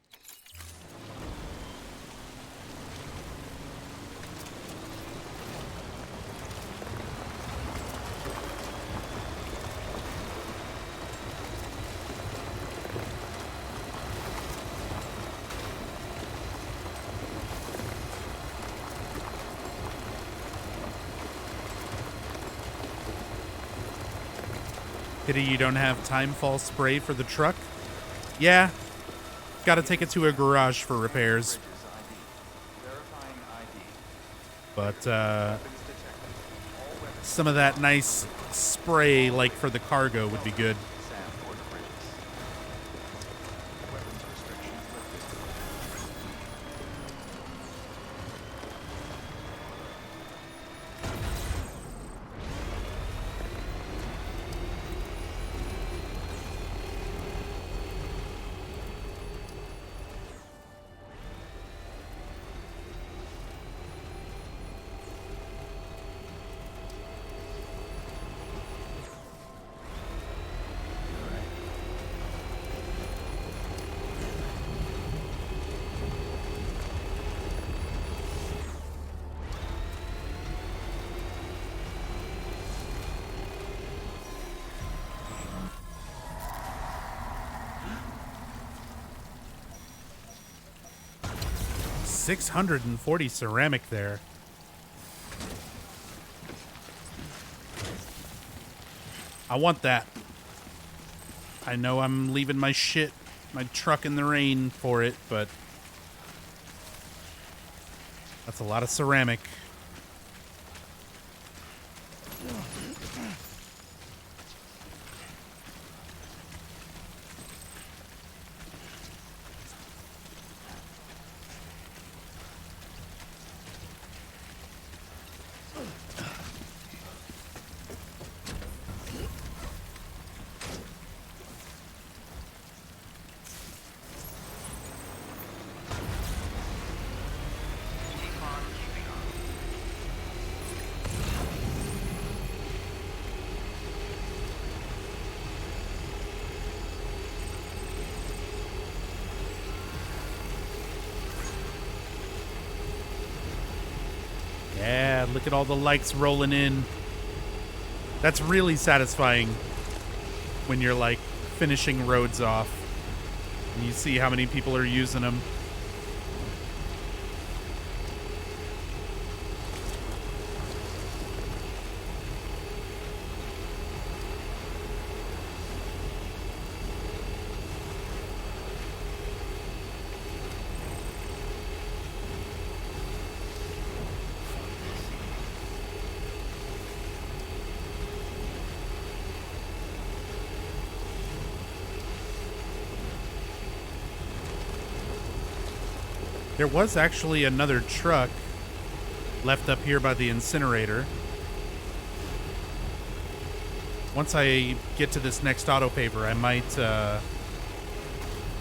Pity you don't have timefall spray for the truck. Yeah. Gotta take it to a garage for repairs. But, some of that nice spray, like for the cargo, would be good. 640 ceramic there. I want that. I know I'm leaving my truck in the rain for it, but that's a lot of ceramic. Yeah, look at all the likes rolling in. That's really satisfying when you're like finishing roads off and you see how many people are using them. There was actually another truck left up here by the incinerator. Once I get to this next auto paver, I might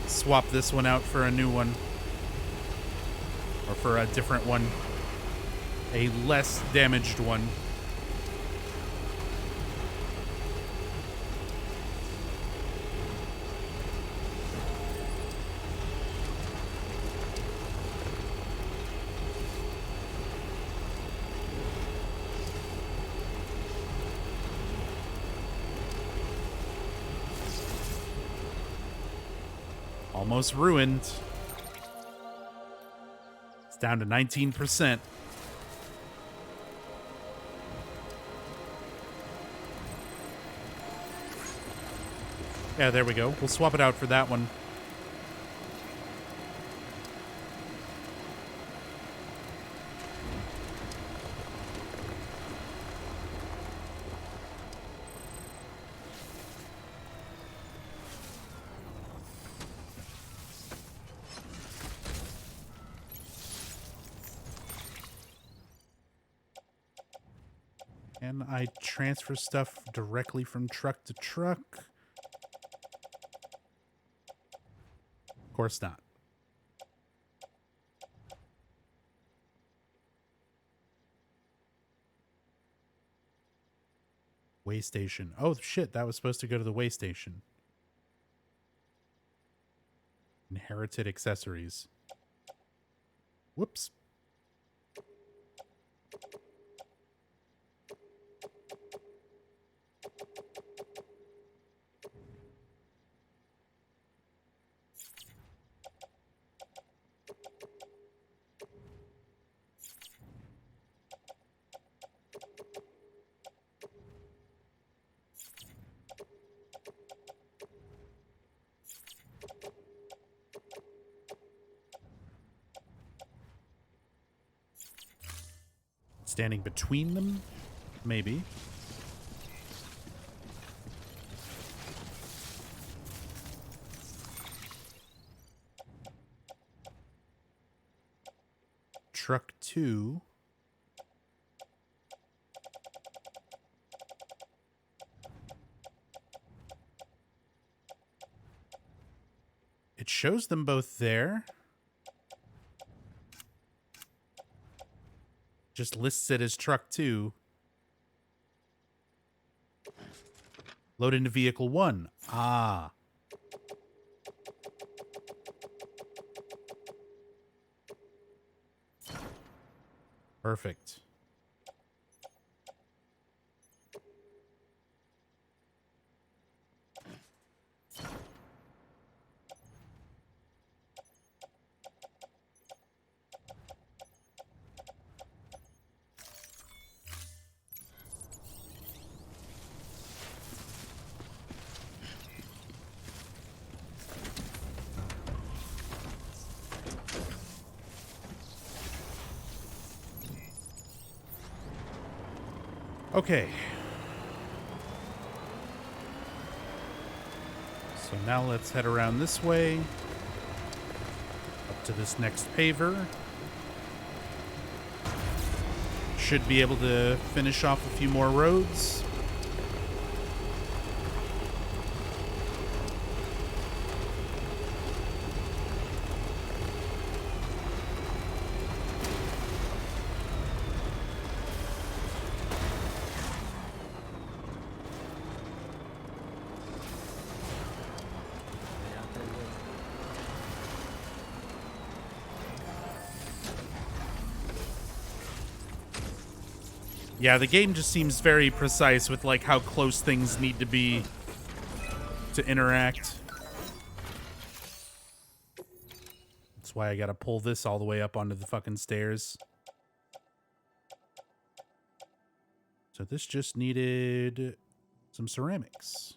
swap this one out for a new one. Or for a different one. A less damaged one. Almost ruined. It's down to 19%. Yeah, there we go. We'll swap it out for that one. Can I transfer stuff directly from truck to truck? Of course not. Way station. Oh, shit. That was supposed to go to the way station. Inherited accessories. Whoops. Standing between them? Maybe. Truck 2. It shows them both there. Just lists it as truck 2. Load into vehicle 1. Ah. Perfect. Okay. So now let's head around this way. Up to this next paver. Should be able to finish off a few more roads. Yeah, the game just seems very precise with like how close things need to be to interact. That's why I gotta pull this all the way up onto the fucking stairs. So this just needed some ceramics.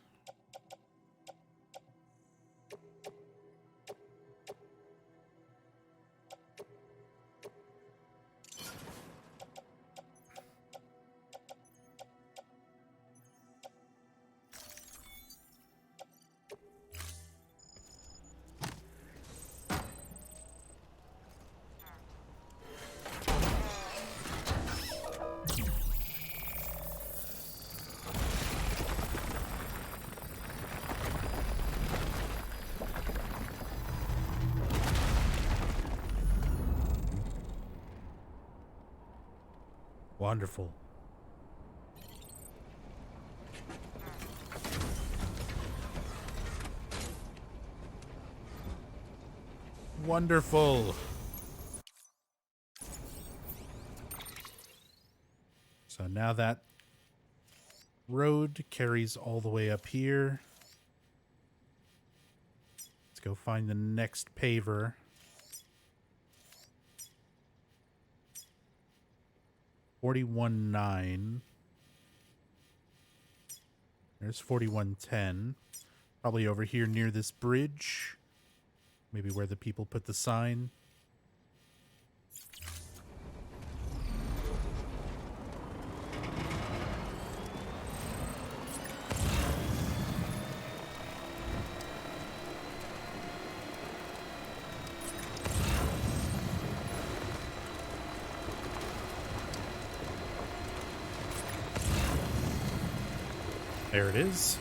Wonderful. Wonderful. So now that road carries all the way up here. Let's go find the next paver. 41.9. There's 41.10. Probably over here near this bridge. Maybe where the people put the sign. There it is.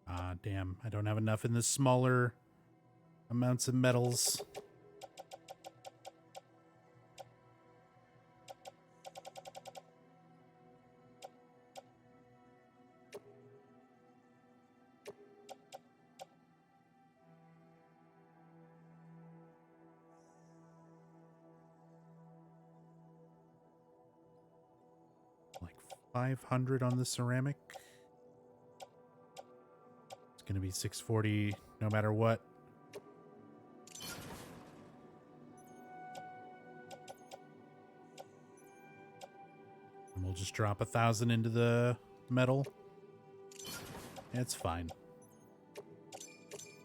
Ah, damn. I don't have enough in the smaller amounts of metals. Like 500 on the ceramic. It's gonna be 640 no matter what. And we'll just drop 1,000 into the metal. It's fine.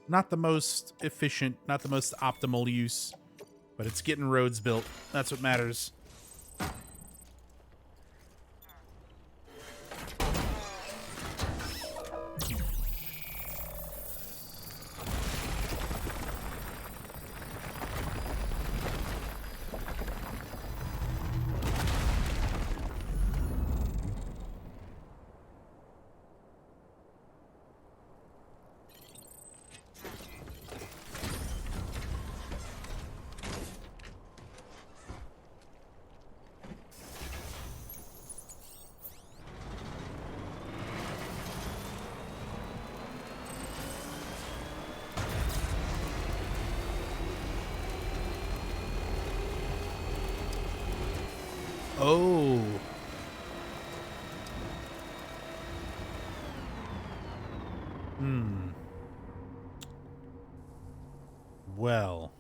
Not the most efficient, not the most optimal use, but it's getting roads built. That's what matters. Oh. Well.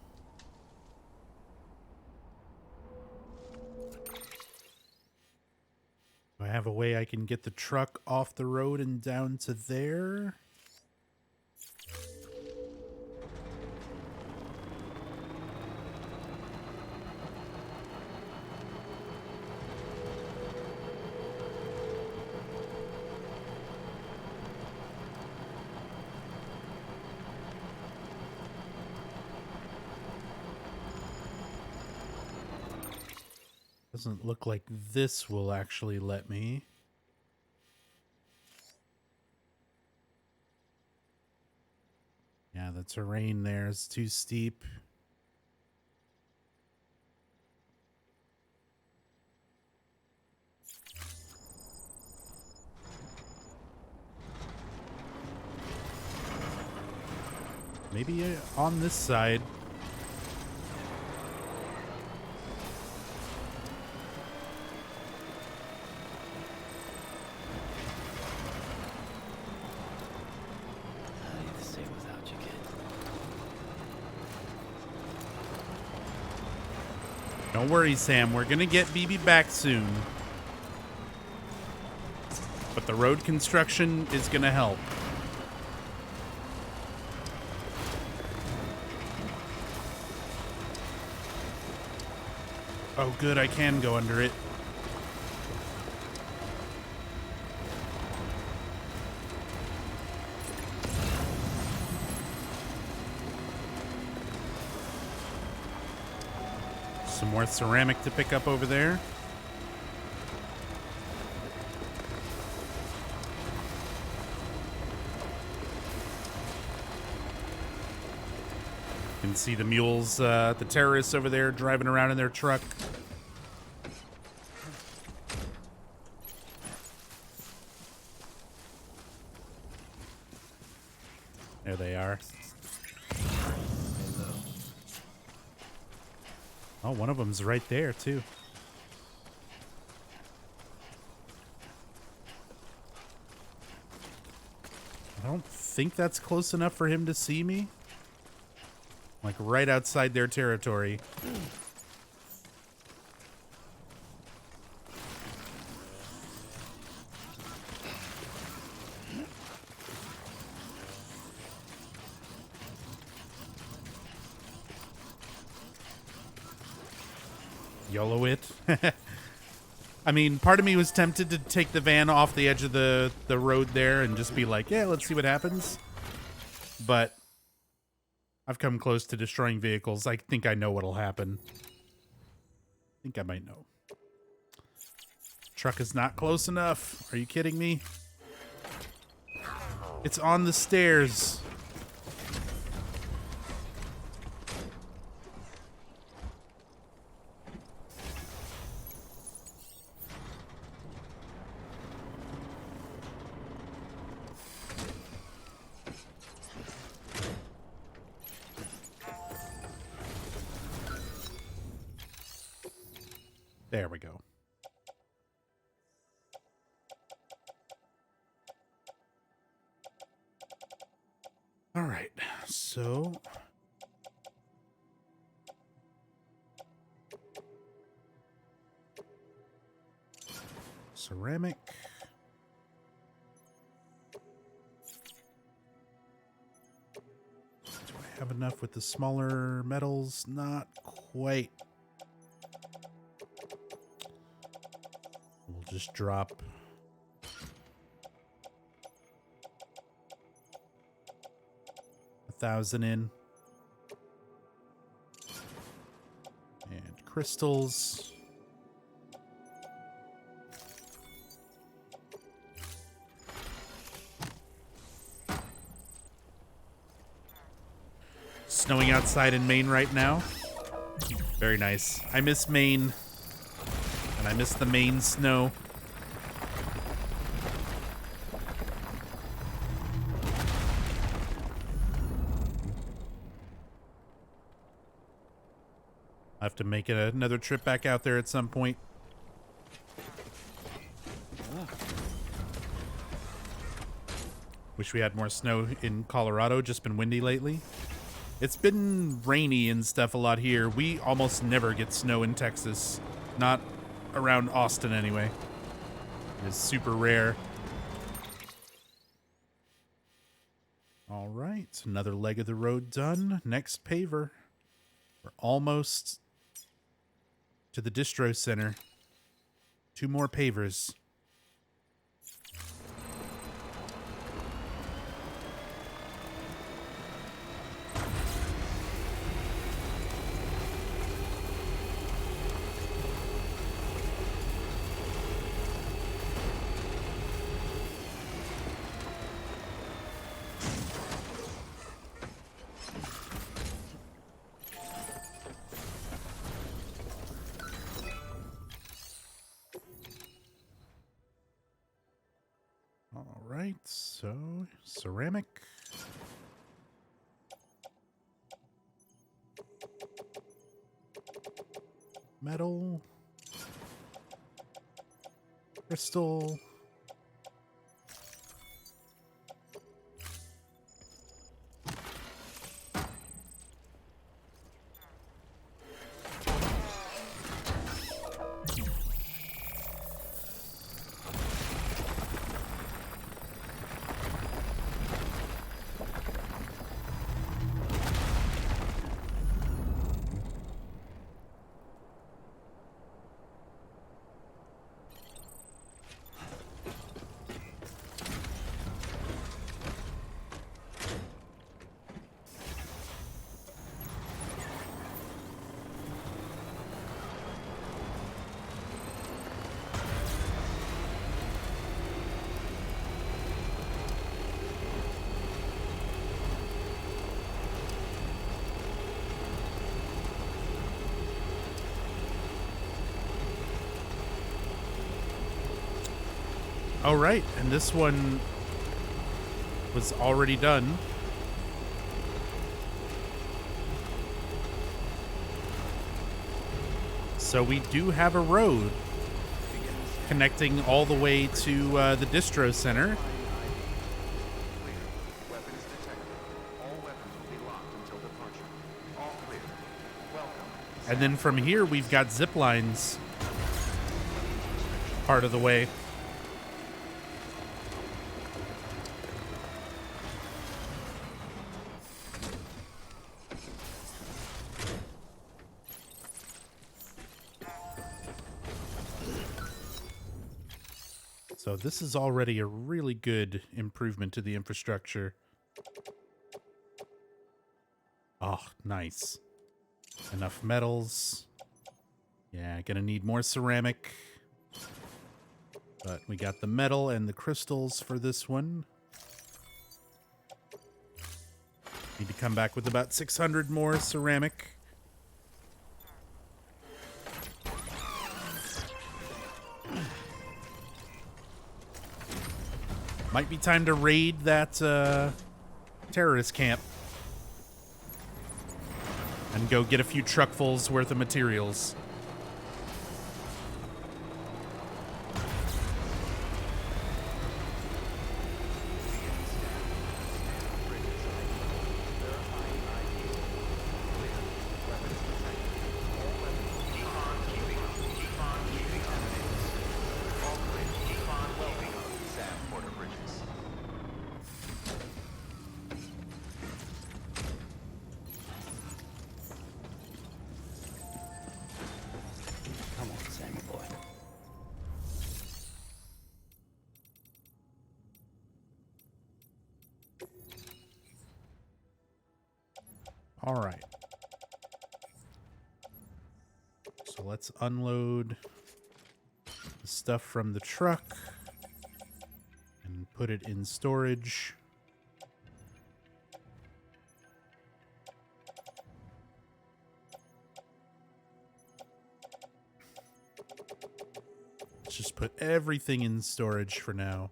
Do I have a way I can get the truck off the road and down to there? Doesn't look like this will actually let me. Yeah, the terrain there is too steep. Maybe on this side. I need to stay without you, kid. Don't worry, Sam. We're gonna get BB back soon. But the road construction is gonna help. Oh, good. I can go under it. Some more ceramic to pick up over there. You can see the mules, the terrorists over there driving around in their truck. There they are. Oh, one of them's right there, too. I don't think that's close enough for him to see me. Like, right outside their territory. YOLO it. I mean, part of me was tempted to take the van off the edge of the road there and just be like, yeah, let's see what happens. But I've come close to destroying vehicles. I think I know what'll happen. I think I might know. Truck is not close enough. Are you kidding me? It's on the stairs. There we go. All right, so ceramic. Do I have enough with the smaller metals? Not quite. We'll just drop 1,000 in. And crystals. Snowing outside in Maine right now. Very nice. I miss Maine. And I miss the Maine snow. I have to make another trip back out there at some point. Wish we had more snow in Colorado. Just been windy lately. It's been rainy and stuff a lot here. We almost never get snow in Texas. Not around Austin, anyway. It's super rare. All right. Another leg of the road done. Next paver. We're almost to the distro center. 2 more pavers. All right, so ceramic. Metal. Crystal. Oh, right. And this one was already done. So we do have a road connecting all the way to the distro center. Clear. Weapons detected. All weapons will be locked until departure. All clear. Welcome. And then from here, we've got zip lines part of the way. So this is already a really good improvement to the infrastructure. Oh, nice. Enough metals. Yeah, gonna need more ceramic. But we got the metal and the crystals for this one. Need to come back with about 600 more ceramic. Might be time to raid that terrorist camp. And go get a few truckfuls worth of materials. Come on, Sammy boy. All right. So let's unload the stuff from the truck and put it in storage. Let's just put everything in storage for now.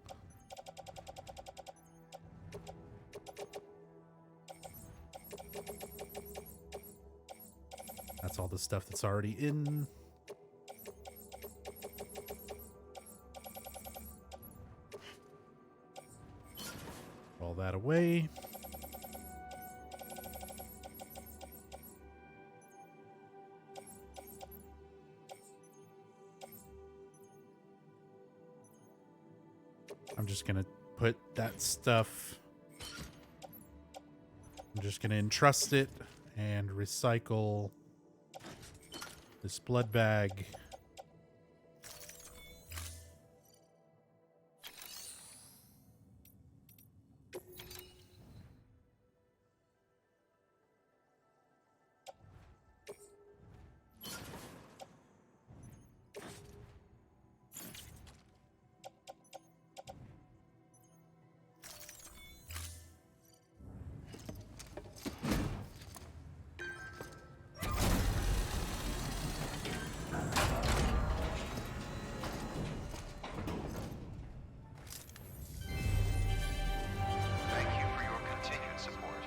That's all the stuff that's already in. All that away. I'm just gonna put that stuff. I'm just gonna entrust it and recycle this blood bag. Thank you for your continued support.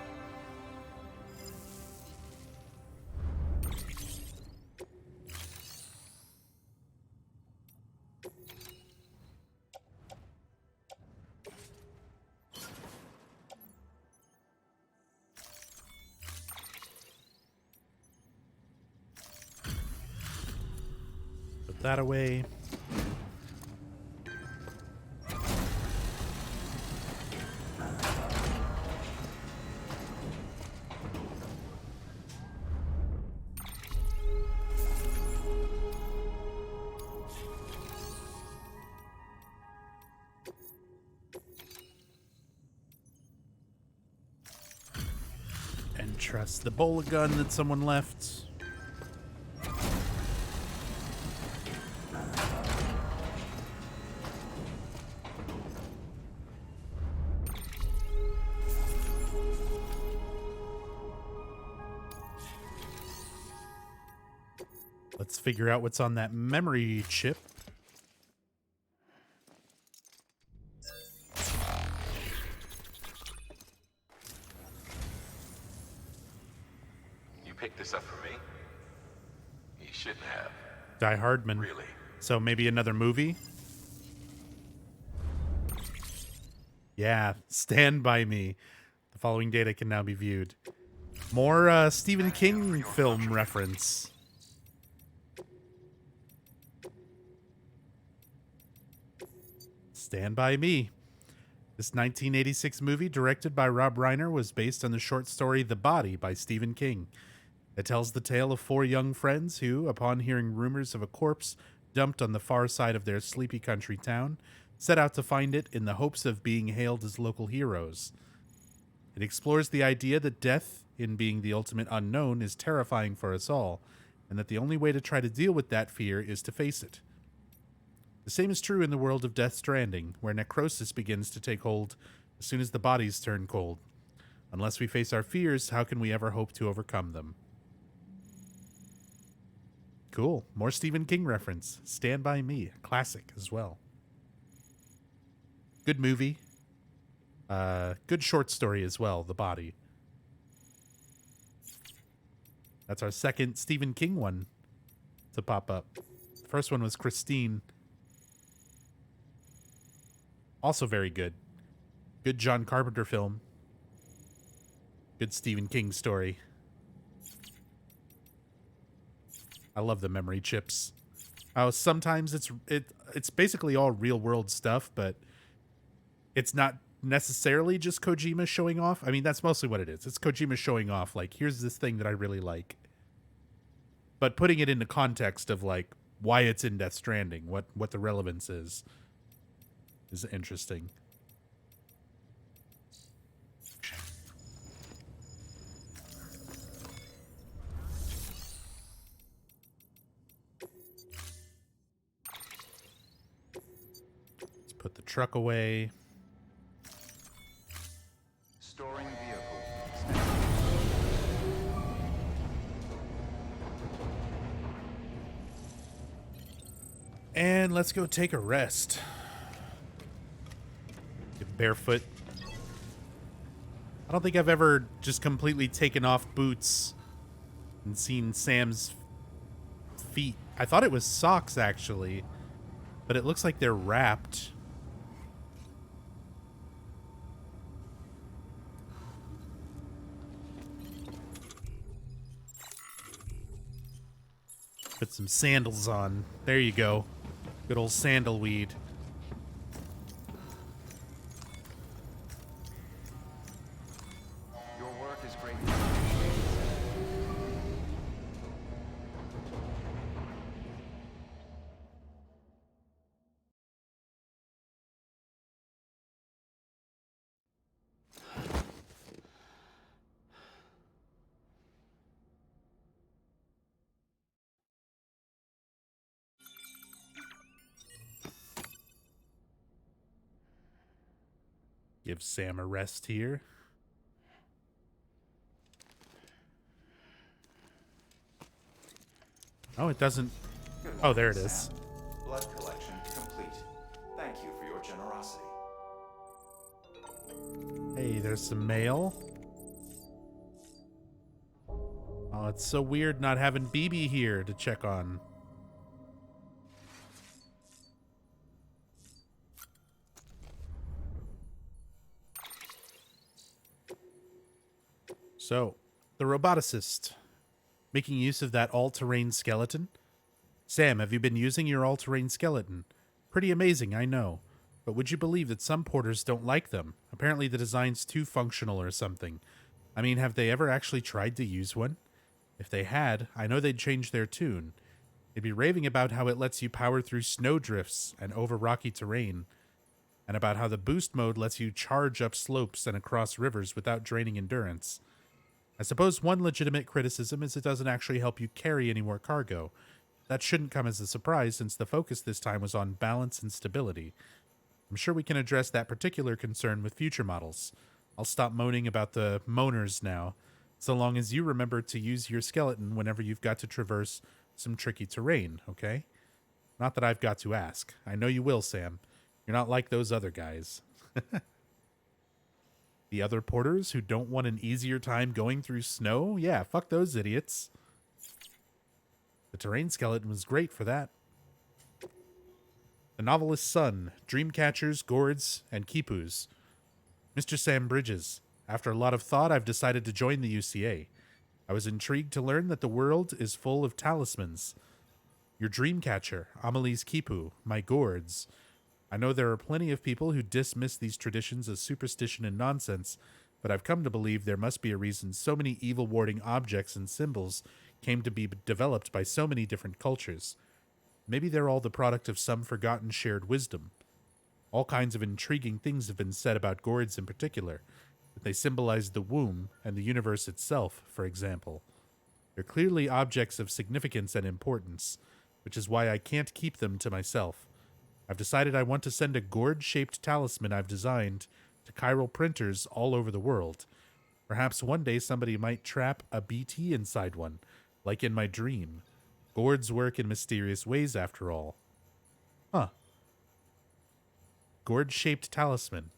Put that away. And trust the bola gun that someone left. Let's figure out what's on that memory chip. picked this up for me? He shouldn't have. Die Hardman. Really? So maybe another movie? Yeah, Stand By Me. The following data can now be viewed. More Stephen King film reference. Stand By Me. This 1986 movie, directed by Rob Reiner, was based on the short story The Body by Stephen King. It tells the tale of four young friends who, upon hearing rumors of a corpse dumped on the far side of their sleepy country town, set out to find it in the hopes of being hailed as local heroes. It explores the idea that death, in being the ultimate unknown, is terrifying for us all, and that the only way to try to deal with that fear is to face it. The same is true in the world of Death Stranding, where necrosis begins to take hold as soon as the bodies turn cold. Unless we face our fears, how can we ever hope to overcome them? Cool. More Stephen King reference. Stand By Me. A classic as well. Good movie. Good short story as well, The Body. That's our second Stephen King one to pop up. The first one was Christine. Also very good. Good John Carpenter film. Good Stephen King story. I love the memory chips. Sometimes it's basically all real world stuff, but it's not necessarily just Kojima showing off. I mean, that's mostly what it is. It's Kojima showing off, like, here's this thing that I really like. But putting it into context of, like, why it's in Death Stranding, what the relevance is interesting. Let's put the truck away. Storing vehicle. And let's go take a rest. Get barefoot. I don't think I've ever just completely taken off boots and seen Sam's feet. I thought it was socks, actually, but it looks like they're wrapped. Put some sandals on. There you go. Good old sandalweed. Your work is great. Give Sam a rest here. Oh, it doesn't. Good Oh, there it morning, is. Sam. Blood collection complete. Thank you for your generosity. Hey, there's some mail. Oh, it's so weird not having BB here to check on. So, the roboticist. Making use of that all-terrain skeleton? Sam, have you been using your all-terrain skeleton? Pretty amazing, I know. But would you believe that some porters don't like them? Apparently the design's too functional or something. I mean, have they ever actually tried to use one? If they had, I know they'd change their tune. They'd be raving about how it lets you power through snowdrifts and over rocky terrain, and about how the boost mode lets you charge up slopes and across rivers without draining endurance. I suppose one legitimate criticism is it doesn't actually help you carry any more cargo. That shouldn't come as a surprise since the focus this time was on balance and stability. I'm sure we can address that particular concern with future models. I'll stop moaning about the moaners now, so long as you remember to use your skeleton whenever you've got to traverse some tricky terrain, okay? Not that I've got to ask. I know you will, Sam. You're not like those other guys. The other porters who don't want an easier time going through snow? Yeah, fuck those idiots. The terrain skeleton was great for that. The novelist's son, dreamcatchers, gourds, and quipus. Mr. Sam Bridges, after a lot of thought, I've decided to join the UCA. I was intrigued to learn that the world is full of talismans. Your dreamcatcher, Amelie's quipu, my gourds. I know there are plenty of people who dismiss these traditions as superstition and nonsense, but I've come to believe there must be a reason so many evil-warding objects and symbols came to be developed by so many different cultures. Maybe they're all the product of some forgotten shared wisdom. All kinds of intriguing things have been said about gourds in particular, that they symbolize the womb and the universe itself, for example. They're clearly objects of significance and importance, which is why I can't keep them to myself. I've decided I want to send a gourd-shaped talisman I've designed to chiral printers all over the world. Perhaps one day somebody might trap a BT inside one, like in my dream. Gourds work in mysterious ways, after all. Huh. Gourd-shaped talisman.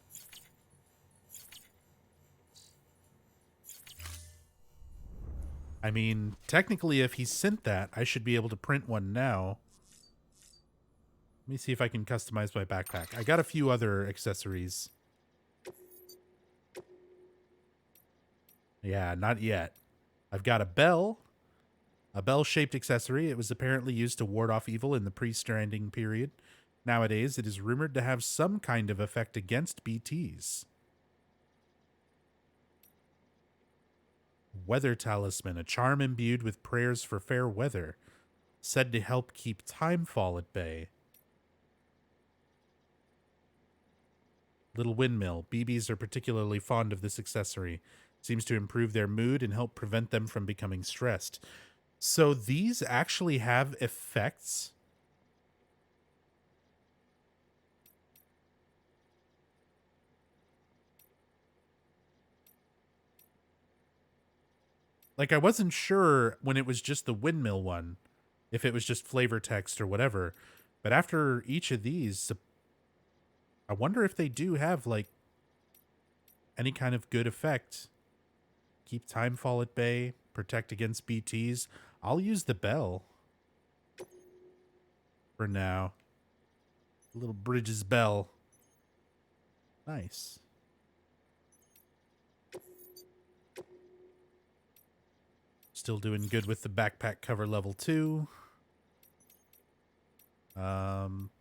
I mean, technically, if he sent that, I should be able to print one now. Let me see if I can customize my backpack. I got a few other accessories. Yeah, not yet. I've got a bell-shaped accessory. It was apparently used to ward off evil in the pre-Stranding period. Nowadays, it is rumored to have some kind of effect against BTs. Weather Talisman, a charm imbued with prayers for fair weather, said to help keep timefall at bay. Little Windmill. BBs are particularly fond of this accessory. Seems to improve their mood and help prevent them from becoming stressed. So these actually have effects? Like, I wasn't sure when it was just the windmill one, if it was just flavor text or whatever. But after each of these, I wonder if they do have, like, any kind of good effect. Keep timefall at bay, protect against BTs. I'll use the bell for now. Little Bridges bell. Nice. Still doing good with the backpack cover level 2. Kind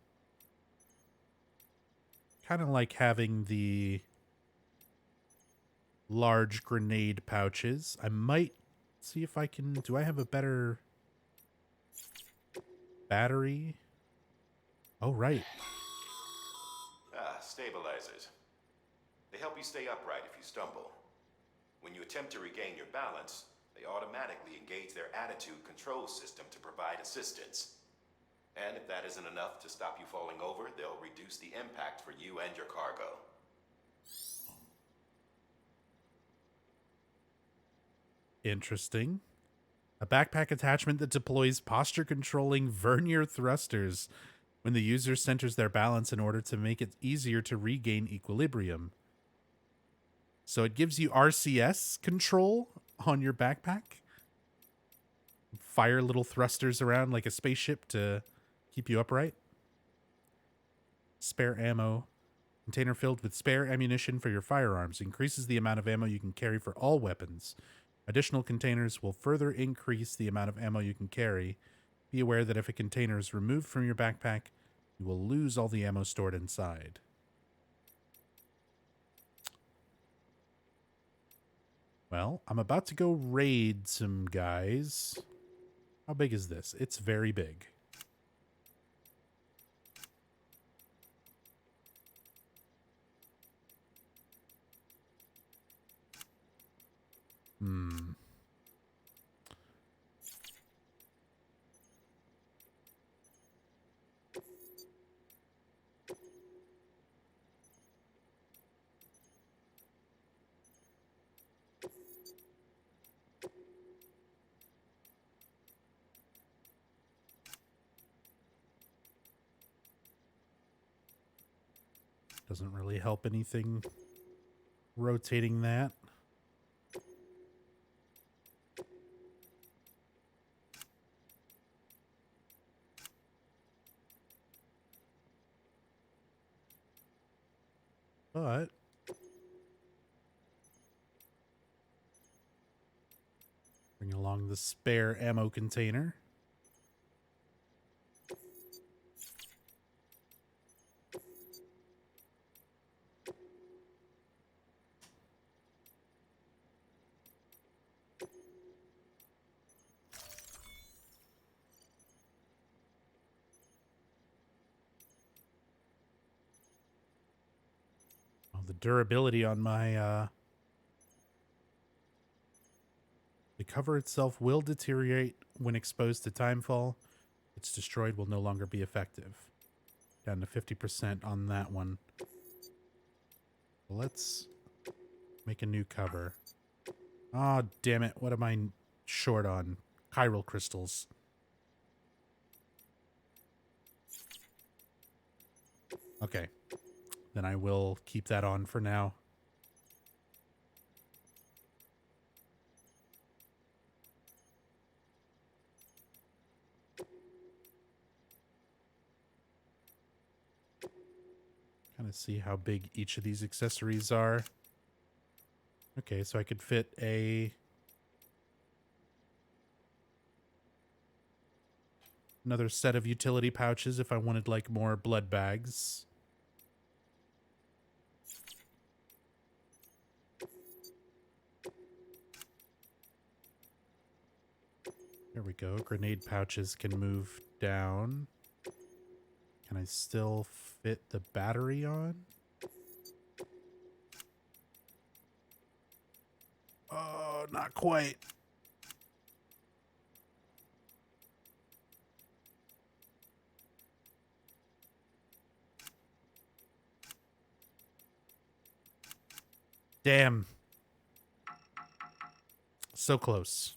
of like having the large grenade pouches. I might see if I can... Do I have a better battery? Oh, right. Stabilizers. They help you stay upright if you stumble. When you attempt to regain your balance, they automatically engage their attitude control system to provide assistance. And if that isn't enough to stop you falling over, they'll reduce the impact for you and your cargo. Interesting. A backpack attachment that deploys posture-controlling vernier thrusters when the user centers their balance in order to make it easier to regain equilibrium. So it gives you RCS control on your backpack. Fire little thrusters around like a spaceship to keep you upright. Spare ammo. Container filled with spare ammunition for your firearms. Increases the amount of ammo you can carry for all weapons. Additional containers will further increase the amount of ammo you can carry. Be aware that if a container is removed from your backpack, you will lose all the ammo stored inside. Well, I'm about to go raid some guys. How big is this? It's very big. Doesn't really help anything. rotating that. But bring along the spare ammo container. Oh, the durability on my the cover itself will deteriorate when exposed to timefall. It's destroyed will no longer be effective. Down to 50% on that one. Let's make a new cover. Oh, damn it. What am I short on? Chiral crystals. Okay. Then I will keep that on for now. Kind of see how big each of these accessories are. Okay, so I could fit another set of utility pouches if I wanted like more blood bags. There we go. Grenade pouches can move down. Can I still fit the battery on? Oh, not quite. Damn. So close.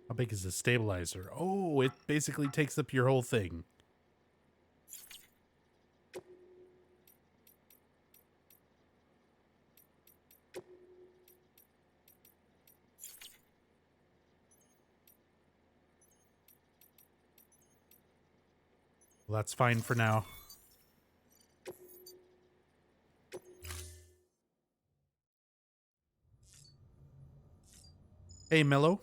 How big is the stabilizer? Oh, it basically takes up your whole thing. Well, that's fine for now. Hey, Mello.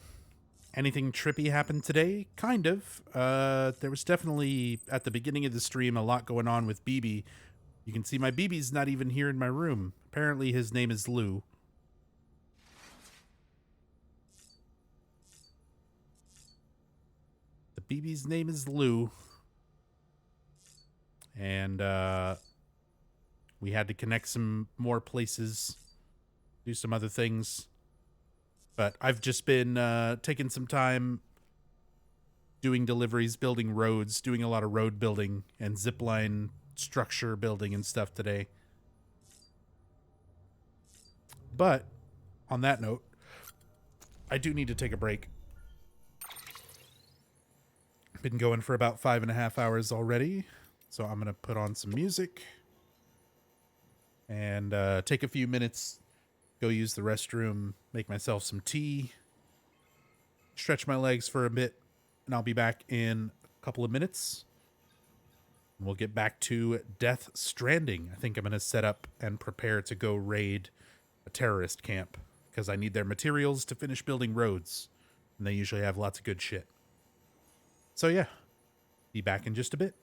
Anything trippy happened today? Kind of. There was definitely, at the beginning of the stream, a lot going on with BB. You can see my BB's not even here in my room. Apparently his name is Lou. The BB's name is Lou. And, we had to connect some more places, do some other things. But I've just been taking some time doing deliveries, building roads, doing a lot of road building and zipline structure building and stuff today. But on that note, I do need to take a break. Been going for about 5.5 hours already. So I'm going to put on some music and take a few minutes, go use the restroom, make myself some tea, stretch my legs for a bit, and I'll be back in a couple of minutes. We'll get back to Death Stranding. I think I'm going to set up and prepare to go raid a terrorist camp because I need their materials to finish building roads. And they usually have lots of good shit. So yeah, be back in just a bit.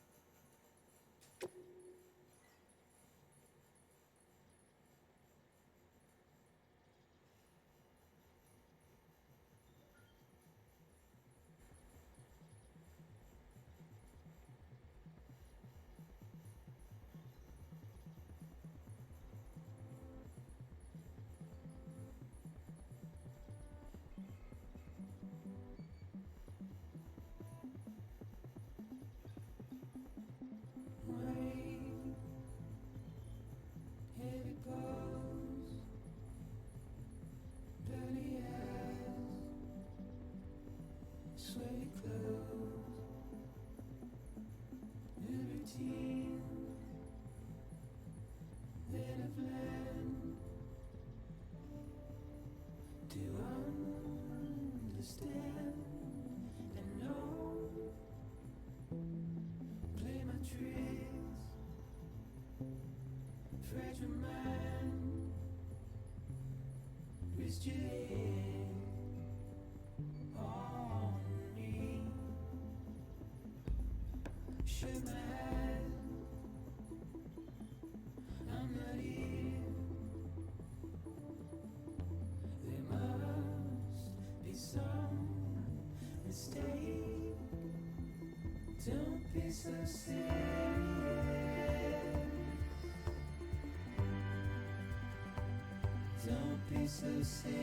Shook my head. I'm not here. There must be some mistake. Don't be so serious. Don't be so serious.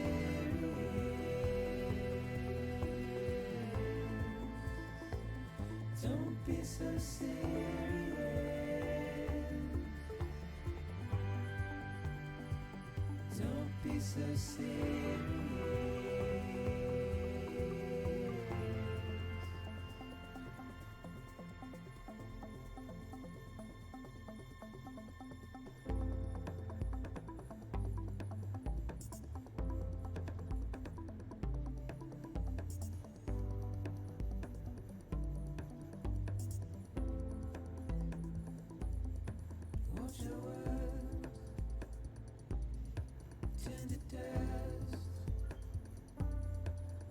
Don't be so serious. Don't be so serious. Watch your words turn to dust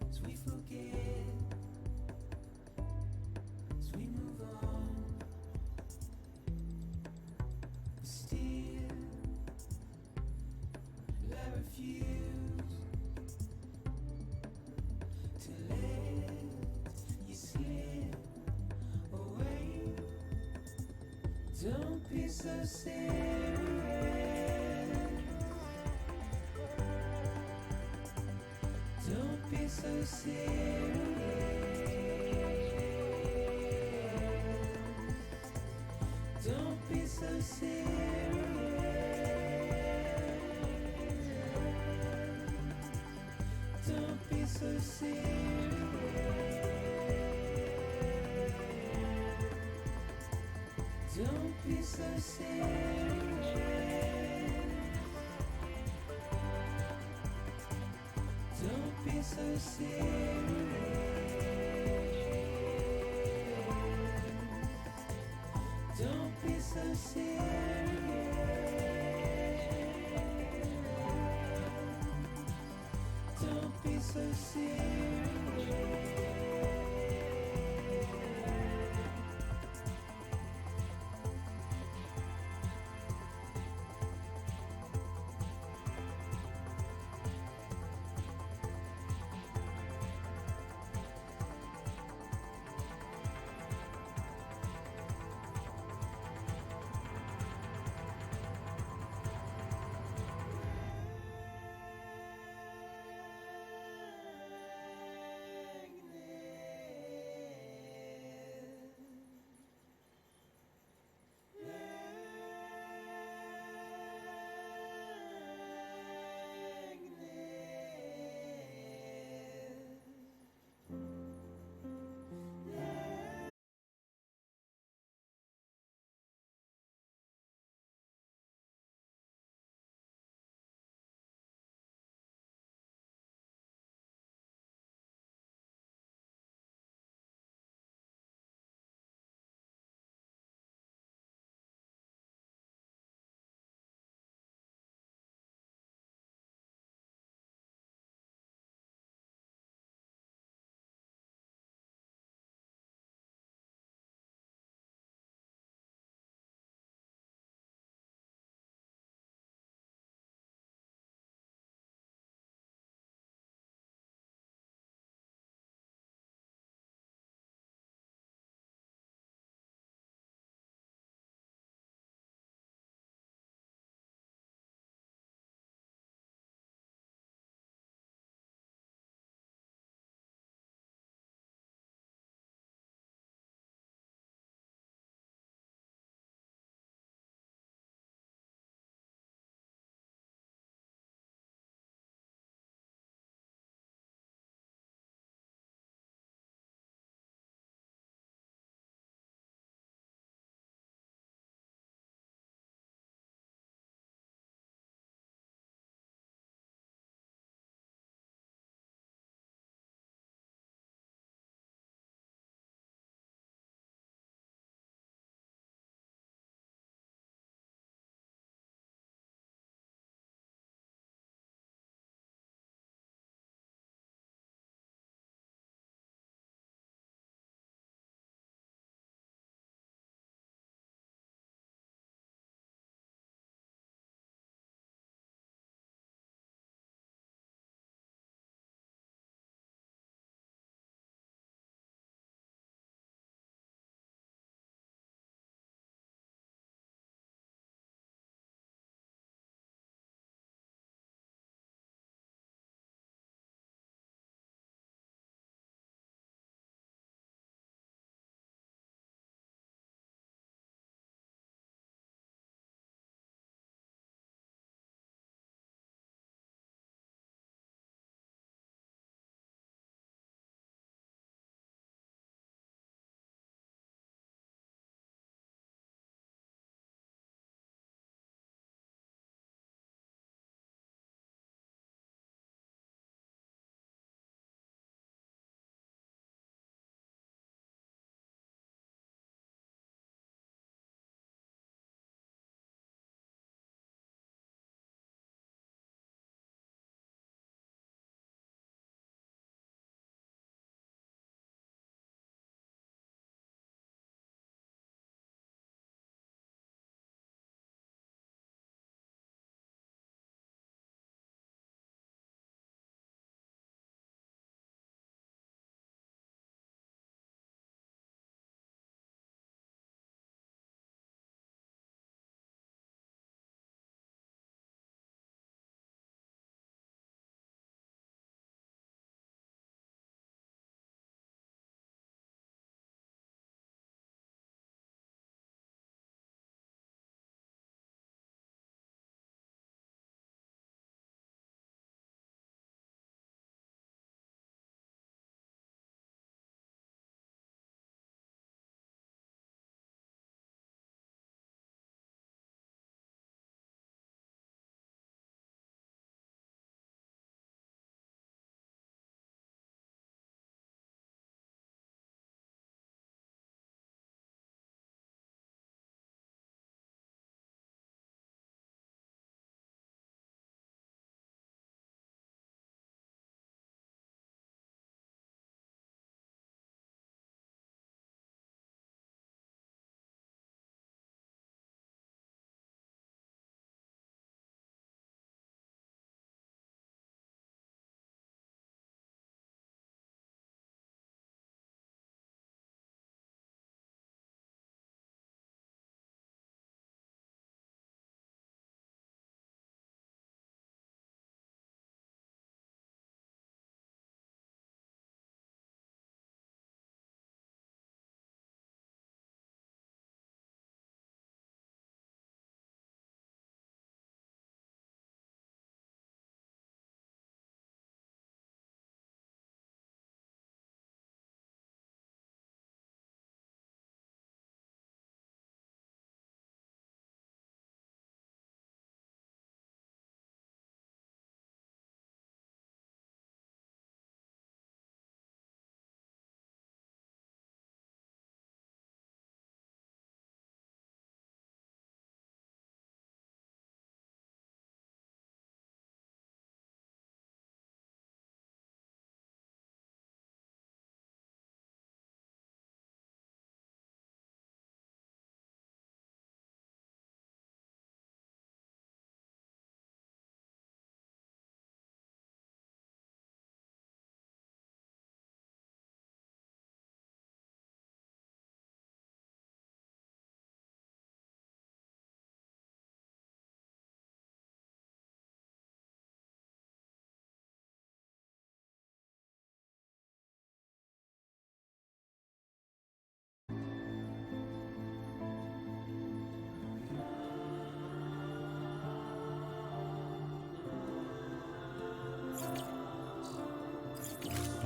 as we forget, as we move on. Still, I refuse to let you slip away. Don't be so serious. Don't be so serious. Don't be so serious. Don't be so serious. Don't be so serious. Don't be so serious. Don't be so serious. Don't be so serious.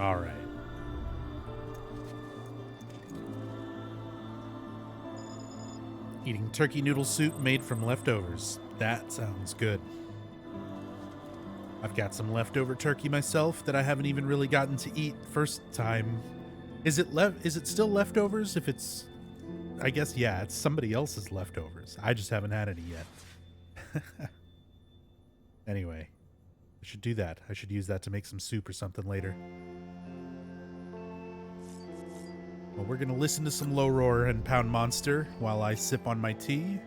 All right. Eating turkey noodle soup made from leftovers. That sounds good. I've got some leftover turkey myself that I haven't even really gotten to eat first time. Is it still leftovers if it's I guess yeah, it's somebody else's leftovers. I just haven't had any yet. Anyway, I should do that. I should use that to make some soup or something later. Well, we're gonna listen to some Low Roar and Pound Monster while I sip on my tea.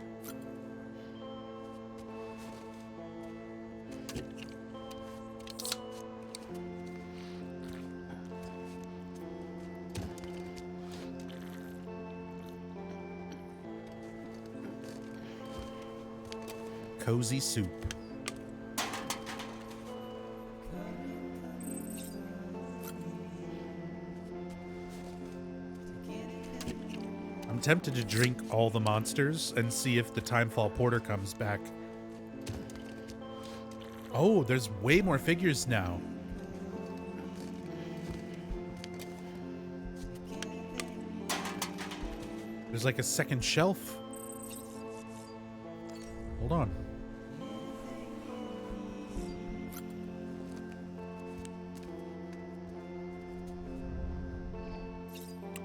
Cozy soup. I'm tempted to drink all the monsters and see if the Timefall Porter comes back. Oh, there's way more figures now. There's like a second shelf. Hold on.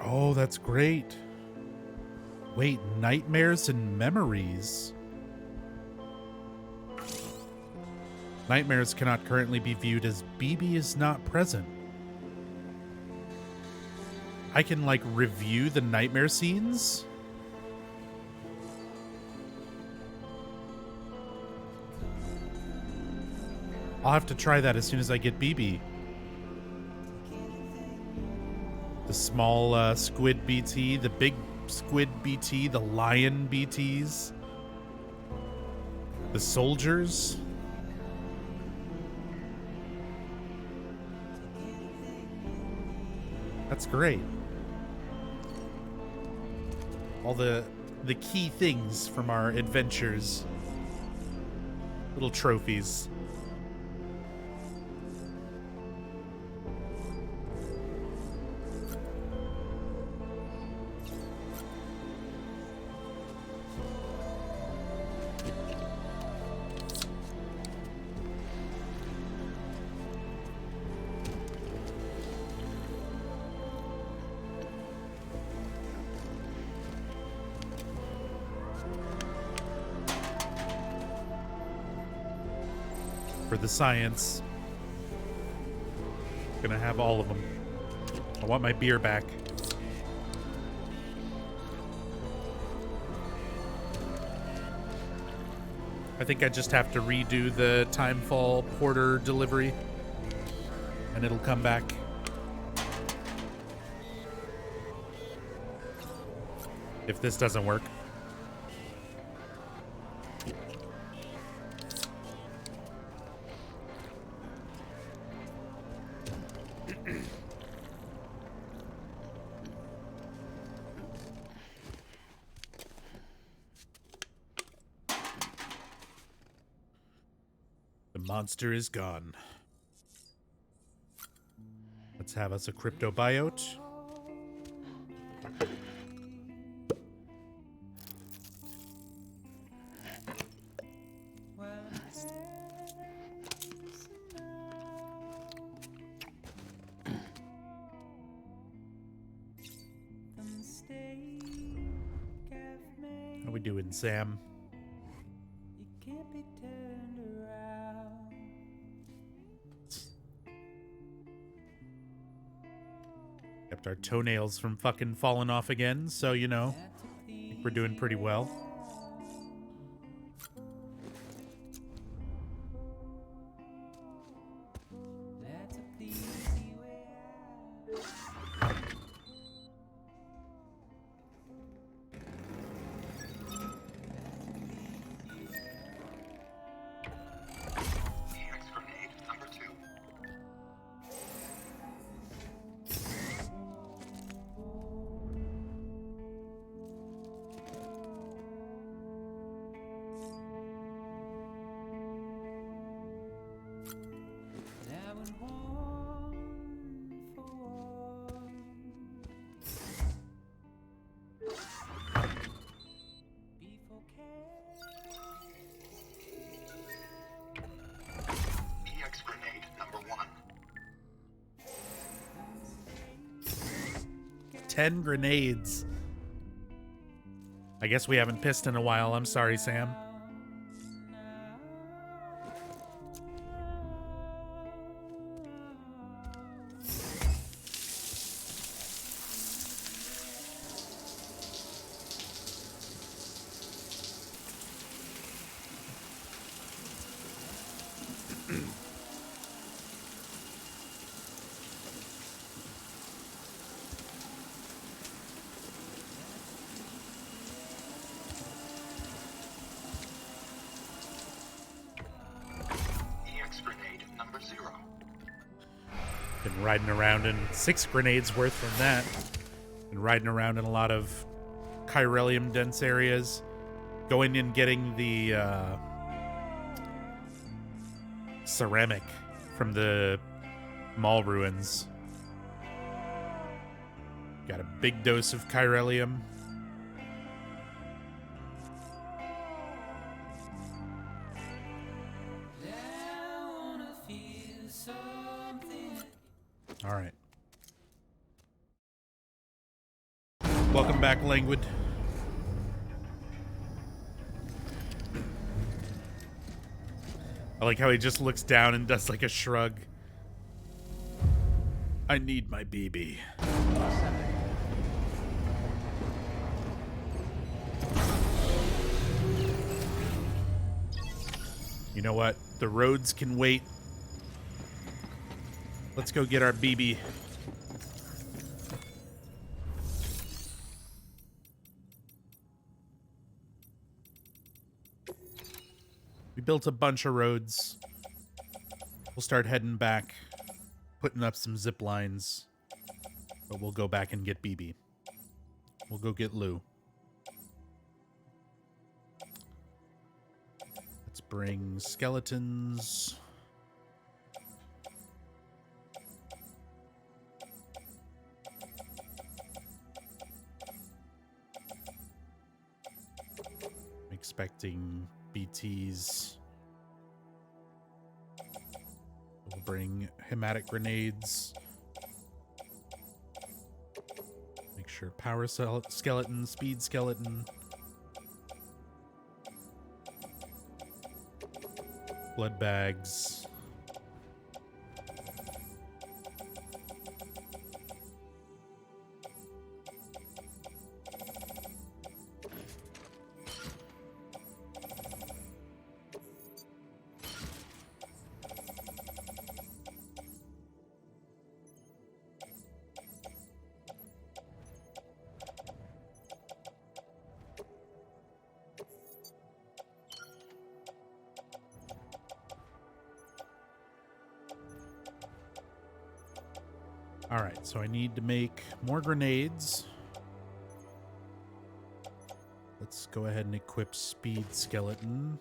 Oh, that's great. Wait, Nightmares and Memories. Nightmares cannot currently be viewed as BB is not present. I can, like, review the nightmare scenes? I'll have to try that as soon as I get BB. The small squid BT, the big squid BT, the lion BTs, the soldiers. That's great. All the key things from our adventures. Little trophies. For the science. Gonna have all of them. I want my beer back. I think I just have to redo the Timefall Porter delivery, and it'll come back. If this doesn't work. The monster is gone. Let's have us a cryptobiote. How we doing, Sam? Kept our toenails from fucking falling off again, so you know, I think we're doing pretty well. 10 grenades. I guess we haven't pissed in a while. I'm sorry, Sam. Been riding around in 6 grenades worth from that. Been riding around in a lot of chiralium dense areas. Going and getting the ceramic from the mall ruins. Got a big dose of chiralium. All right. Welcome back, Languid. I like how he just looks down and does like a shrug. I need my BB. You know what? The roads can wait. Let's go get our BB. We built a bunch of roads. We'll start heading back, putting up some zip lines. But we'll go back and get BB. We'll go get Lou. Let's bring skeletons. I'm expecting BTs. We'll bring hematic grenades. Make sure power skeleton, speed skeleton. Blood bags. All right, so I need to make more grenades. Let's go ahead and equip speed skeleton.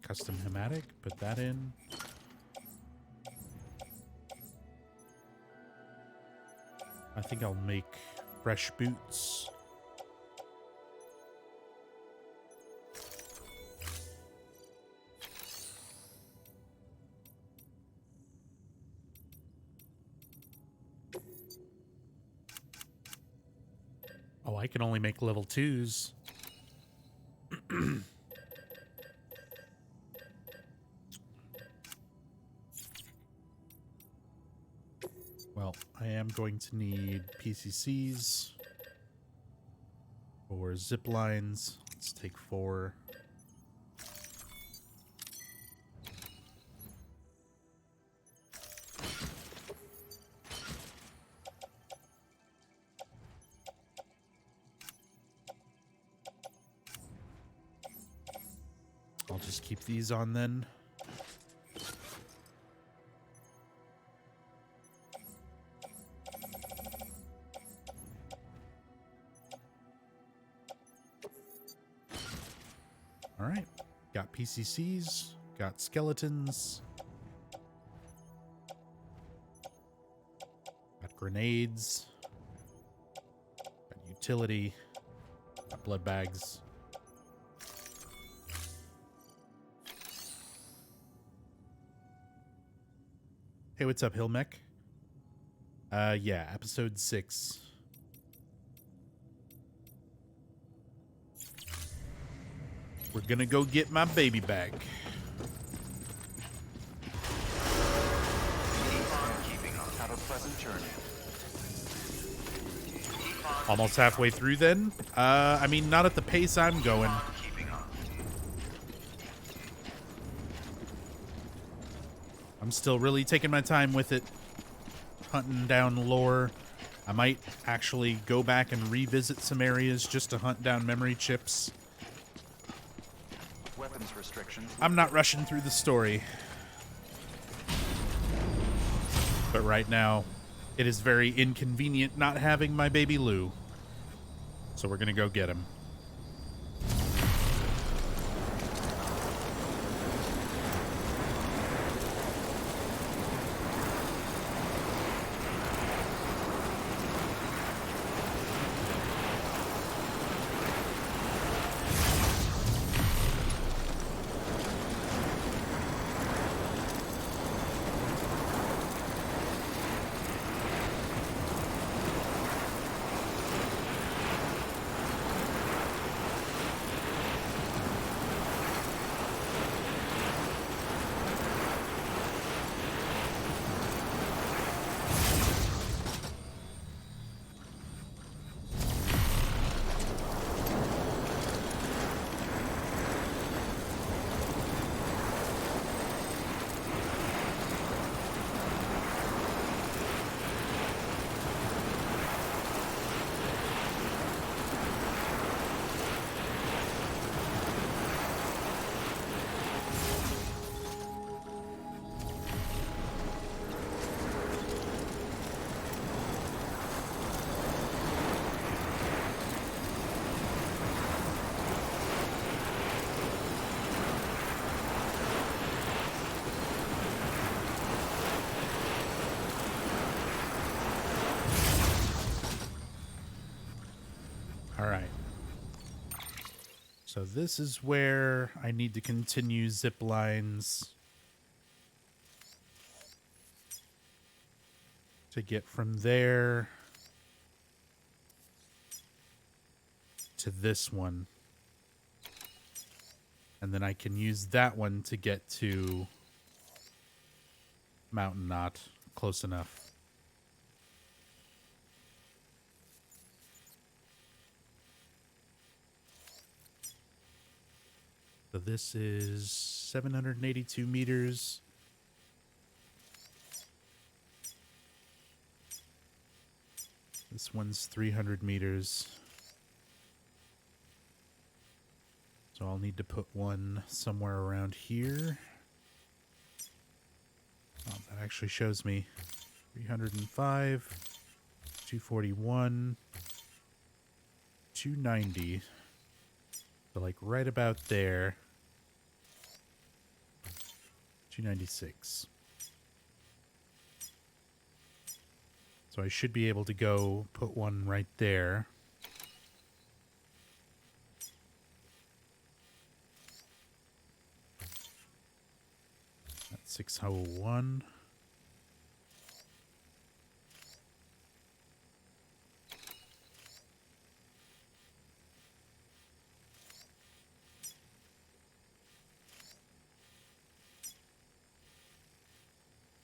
Custom hematic, put that in. I think I'll make fresh boots. Oh, I can only make level 2s. Well, I am going to need PCCs or zip lines. Let's take 4. I'll just keep these on then. All right, got PCCs, got skeletons, got grenades, got utility, got blood bags. Hey, what's up, Hillmech? Yeah, episode 6. We're gonna go get my baby back. Have a pleasant journey. Almost halfway through then? I mean, not at the pace I'm going. I'm still really taking my time with it. Hunting down lore. I might actually go back and revisit some areas just to hunt down memory chips. Weapons restrictions. I'm not rushing through the story. But right now, it is very inconvenient not having my baby Lou. So we're gonna go get him. Alright. So this is where I need to continue zip lines to get from there to this one. And then I can use that one to get to Mountain Knot close enough. So this is 782 meters. This one's 300 meters. So I'll need to put one somewhere around here. Oh, that actually shows me 305, 241, 290. So like right about there. 296. So I should be able to go put one right there. That's 601.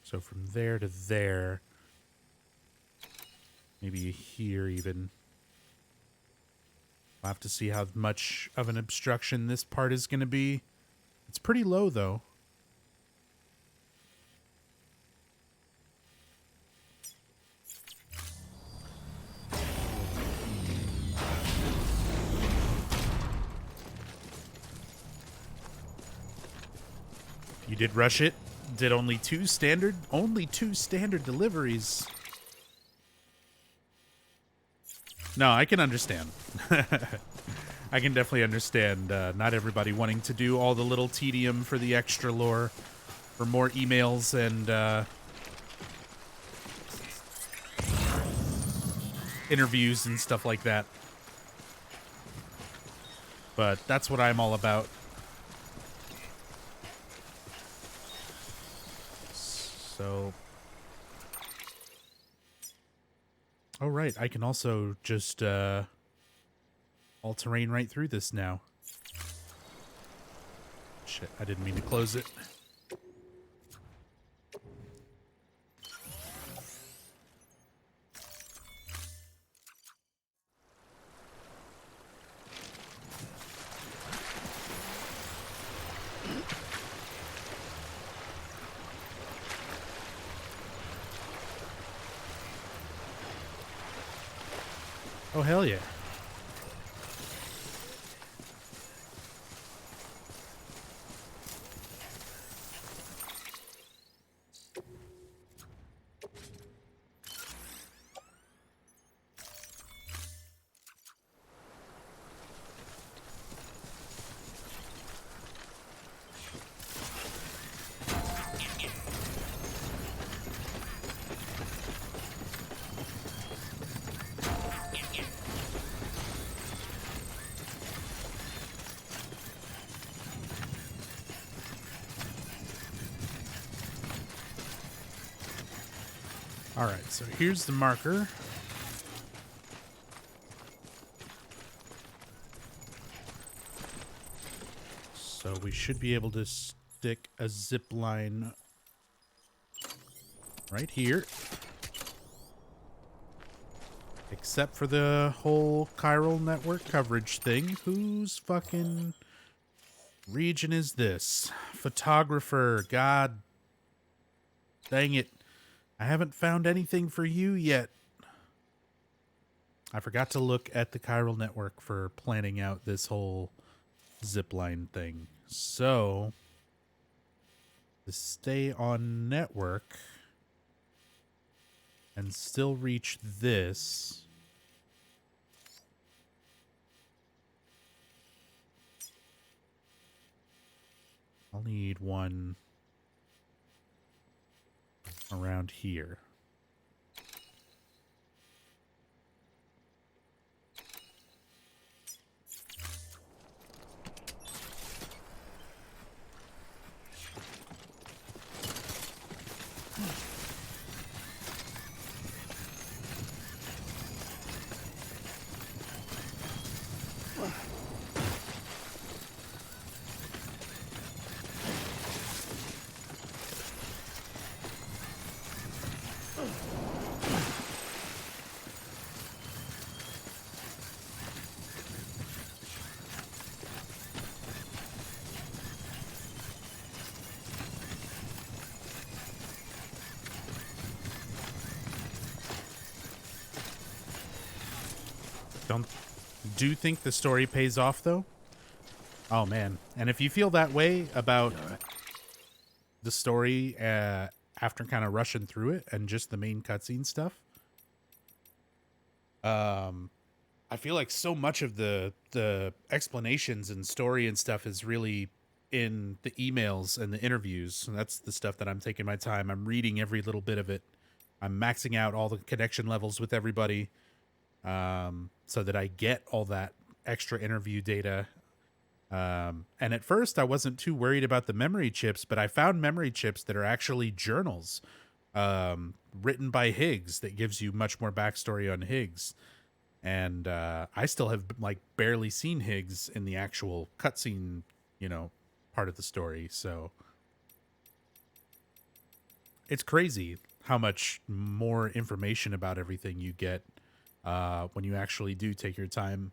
So from there to there, maybe here even. I'll have to see how much of an obstruction this part is going to be. It's pretty low, though. You did rush it? Did only two standard deliveries. No, I can understand. I can definitely understand not everybody wanting to do all the little tedium for the extra lore, for more emails and interviews and stuff like that. But that's what I'm all about. So Oh, right. I can also just all terrain right through this now. Shit, I didn't mean to close it. Oh, hell yeah. All right, so here's the marker. So we should be able to stick a zip line right here. Except for the whole chiral network coverage thing. Whose fucking region is this? Photographer, god dang it. I haven't found anything for you yet. I forgot to look at the chiral network for planning out this whole zipline thing. So, to stay on network and still reach this, I'll need one around here. Do you think the story pays off, though? Oh, man. And if you feel that way about the story after kind of rushing through it and just the main cutscene stuff, I feel like so much of the explanations and story and stuff is really in the emails and the interviews. And that's the stuff that I'm taking my time. I'm reading every little bit of it. I'm maxing out all the connection levels with everybody, so that I get all that extra interview data. And at first I wasn't too worried about the memory chips, but I found memory chips that are actually journals, written by Higgs, that gives you much more backstory on Higgs. And I still have like barely seen Higgs in the actual cutscene, part of the story. So it's crazy how much more information about everything you get when you actually do take your time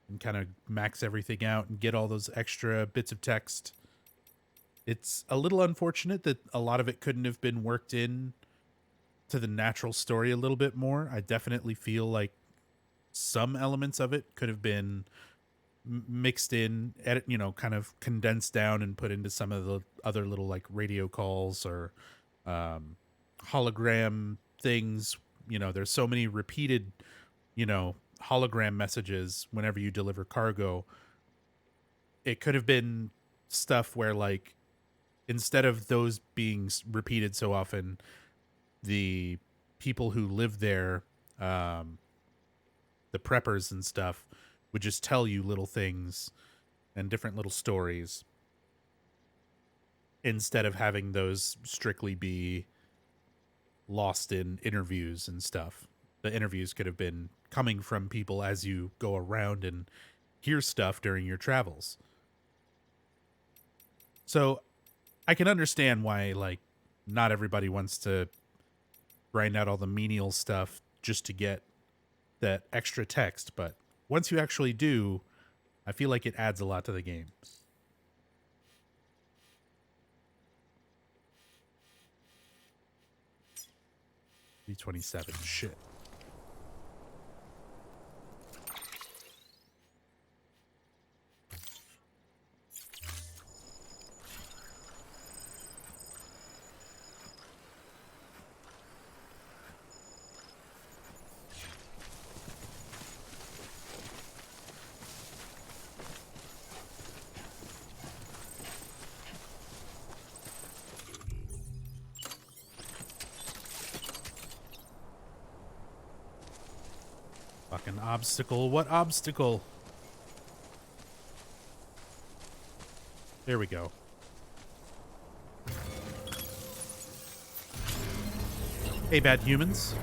and kind of max everything out and get all those extra bits of text. It's a little unfortunate that a lot of it couldn't have been worked in to the natural story a little bit more. I definitely feel like some elements of it could have been mixed in, kind of condensed down and put into some of the other little like radio calls or hologram things. There's so many repeated, hologram messages whenever you deliver cargo. It could have been stuff where, like, instead of those being repeated so often, the people who live there, the preppers and stuff, would just tell you little things and different little stories instead of having those strictly be lost in interviews and stuff. the interviews could have been coming from people as you go around and hear stuff during your travels. So I can understand why, like, not everybody wants to grind out all the menial stuff just to get that extra text, but once you actually do, I feel like it adds a lot to the game. 327. Shit. Fucking obstacle. What obstacle? There we go. Hey, bad humans.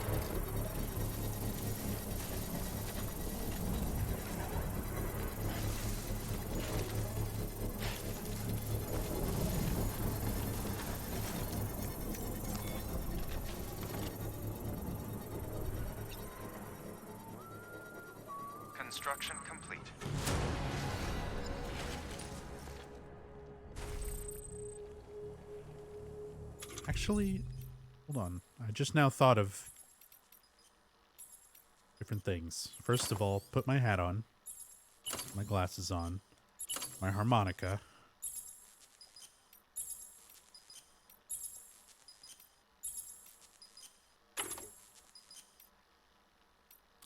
Construction complete. Actually, hold on. I just now thought of different things. First of all, put my hat on, my glasses on, my harmonica.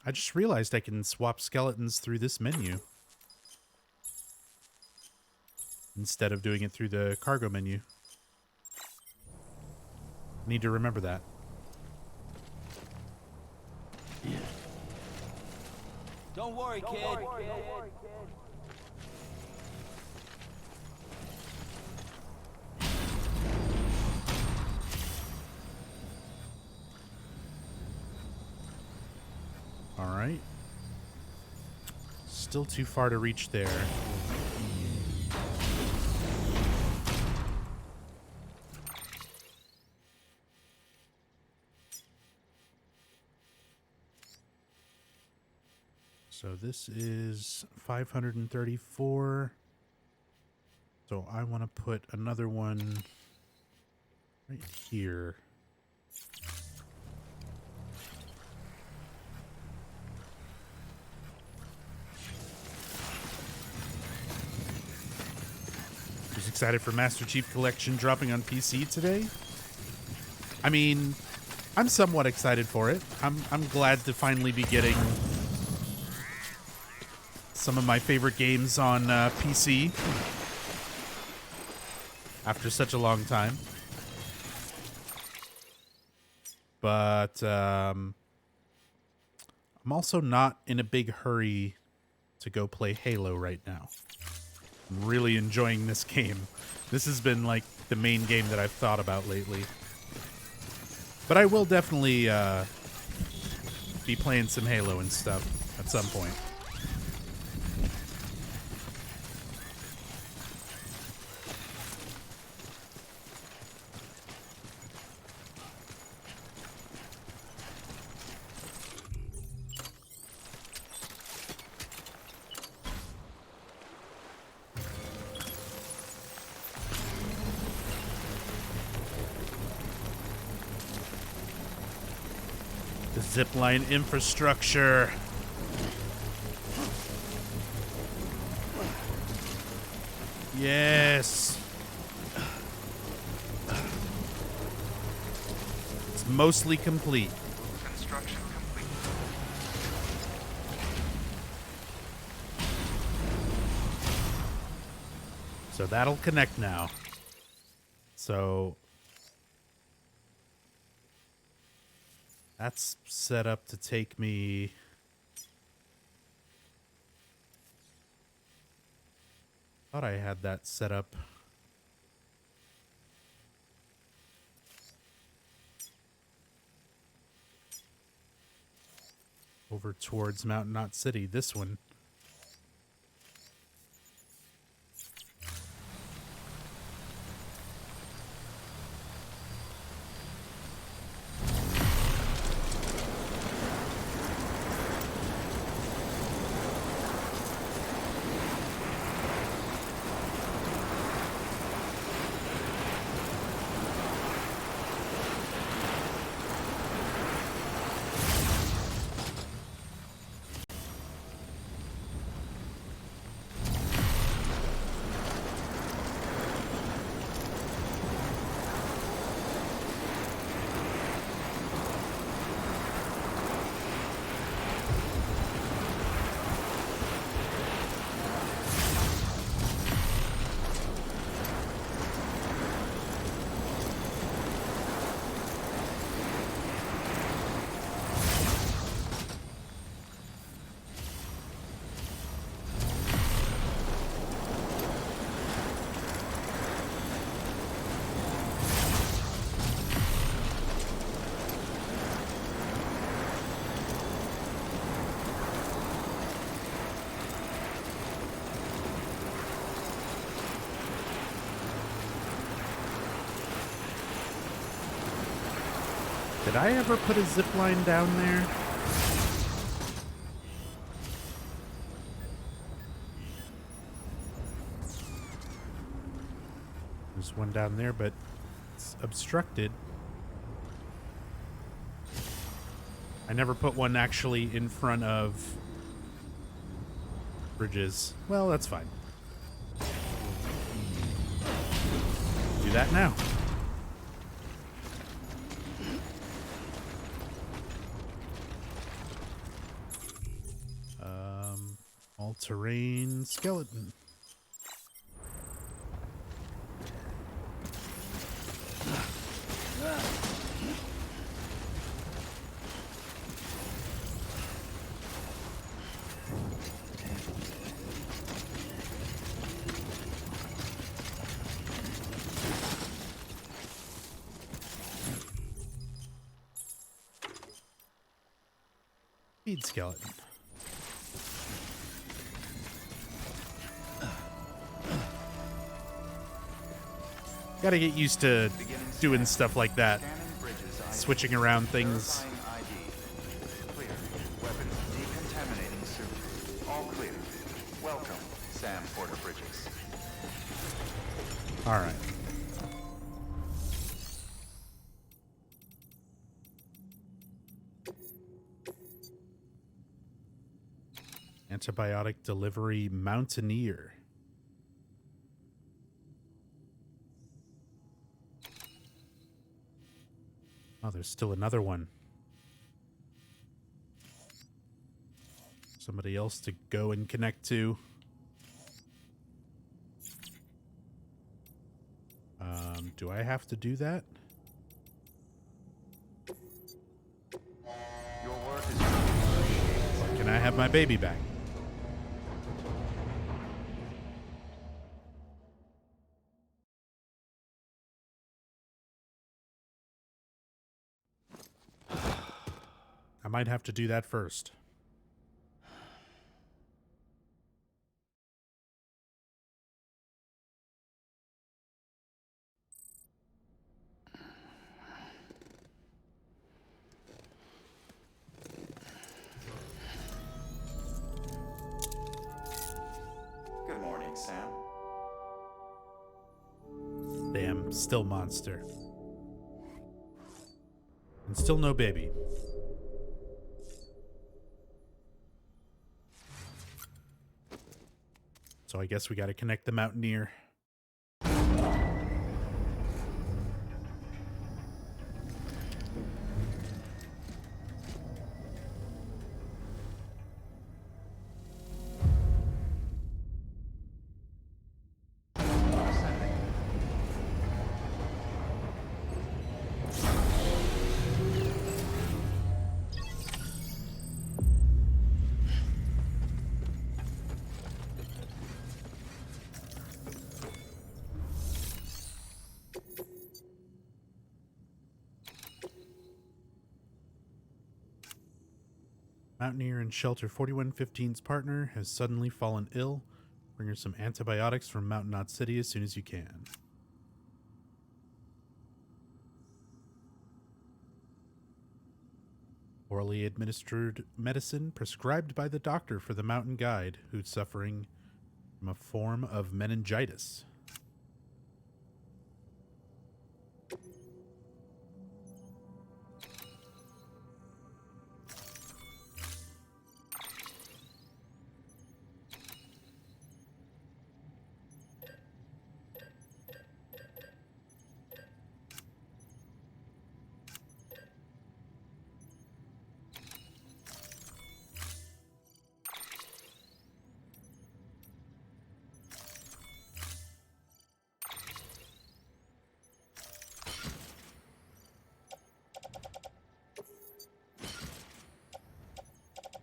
I just realized I can swap skeletons through this menu instead of doing it through the cargo menu. Need to remember that. Don't worry, kid. All right. Still too far to reach there. So this is 534. So I want to put another one right here. Who's excited for Master Chief Collection dropping on PC today? I mean, I'm somewhat excited for it. I'm glad to finally be getting some of my favorite games on PC after such a long time. But I'm also not in a big hurry to go play Halo right now. I'm really enjoying this game. This has been like the main game that I've thought about lately. But I will definitely be playing some Halo and stuff at some point. The zipline infrastructure. Yes. It's mostly complete. Construction complete. So that'll connect now. So that's set up to take me... Thought I had that set up. over towards Mountain Knot City. This one. Did I ever put a zip line down there? There's one down there, but it's obstructed. I never put one actually in front of bridges. Well, that's fine. Do that now. All-terrain skeleton. Speed skeleton. Gotta get used to doing stuff like that. Switching around things. Clear. Weapons decontaminating suit. All clear. Welcome, Sam Porter Bridges. Alright. Antibiotic delivery mountaineer. Oh, there's still another one. Somebody else to go and connect to. Do I have to do that? Your work is appreciated. Or can I have my baby back? I might have to do that first. Good morning, Sam. Damn, still monster. And still no baby. So I guess we gotta connect the Mountaineer. Mountaineer in Shelter 4115's partner has suddenly fallen ill. Bring her some antibiotics from Mountain Knot City as soon as you can. Orally administered medicine prescribed by the doctor for the mountain guide who's suffering from a form of meningitis.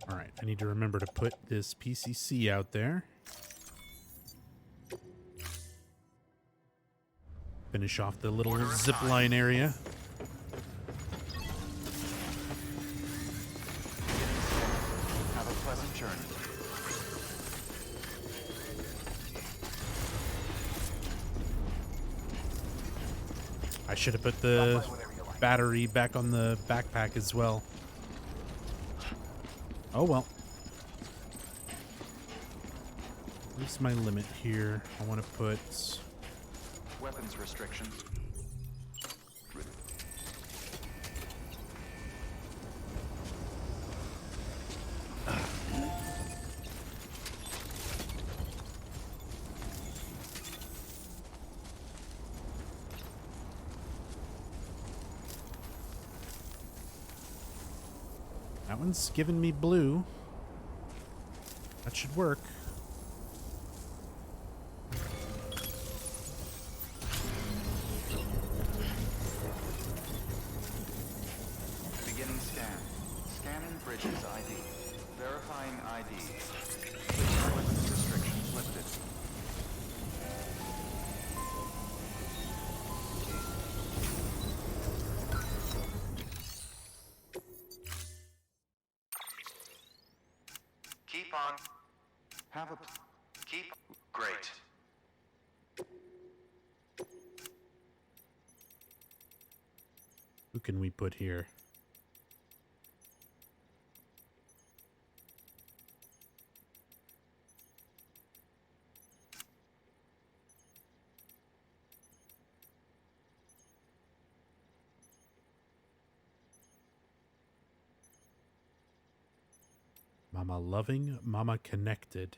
Alright, I need to remember to put this PCC out there. Finish off the little zipline area. Have a pleasant journey. I should have put the battery back on the backpack as well. Oh well. What's my limit here? I want to put... Weapons restriction. That one's giving me blue. That should work. Beginning scan. Scanning Bridges ID. Verifying ID. Weapons restrictions lifted. Keep on. Have a... Keep... Great. Who can we put here? Mama loving, Mama connected.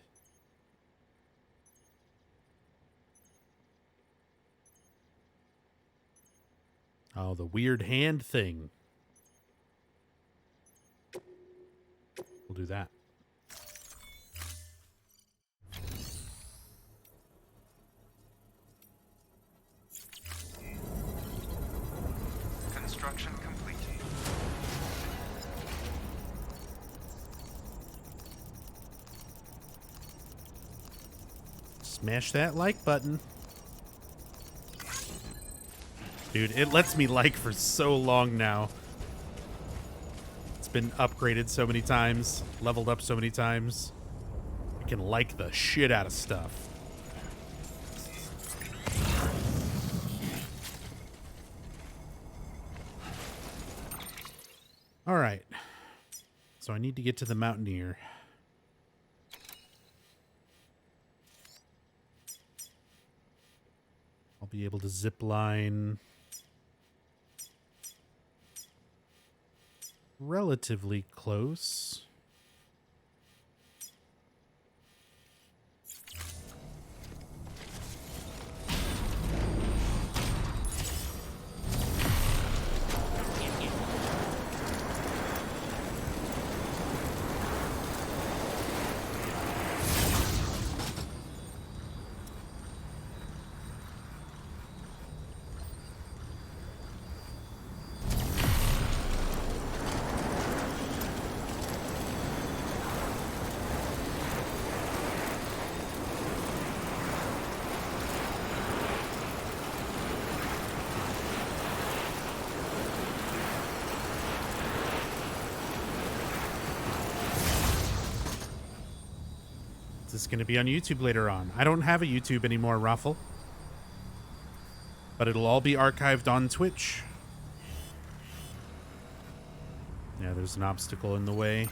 Oh, the weird hand thing. We'll do that. Construction complete. Smash that like button. Dude, it lets me like for so long now. It's been upgraded so many times, leveled up so many times. I can like the shit out of stuff. Alright. So I need to get to the Mountaineer. I'll be able to zip line relatively close. this is going to be on YouTube later on. I don't have a YouTube anymore, Raffle. But it'll all be archived on Twitch. Yeah, there's an obstacle in the way.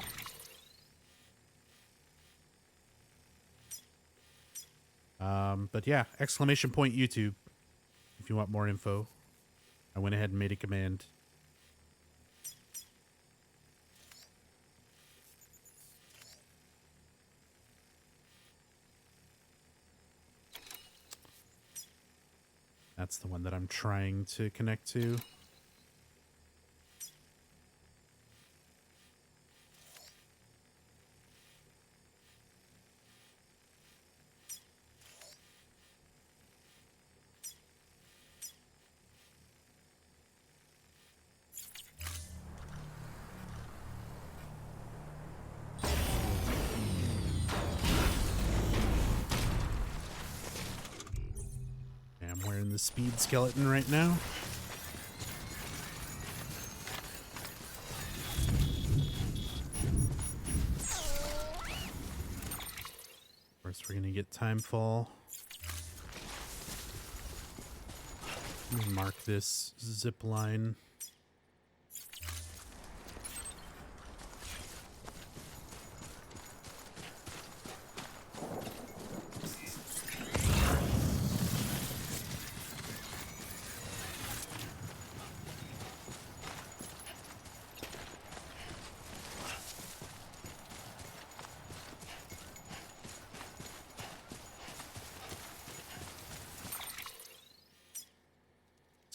But yeah, exclamation point YouTube if you want more info. I went ahead and made a command. That's the one that I'm trying to connect to. I'm wearing the speed skeleton right now. Of course, we're gonna get timefall. Let me mark this zip line.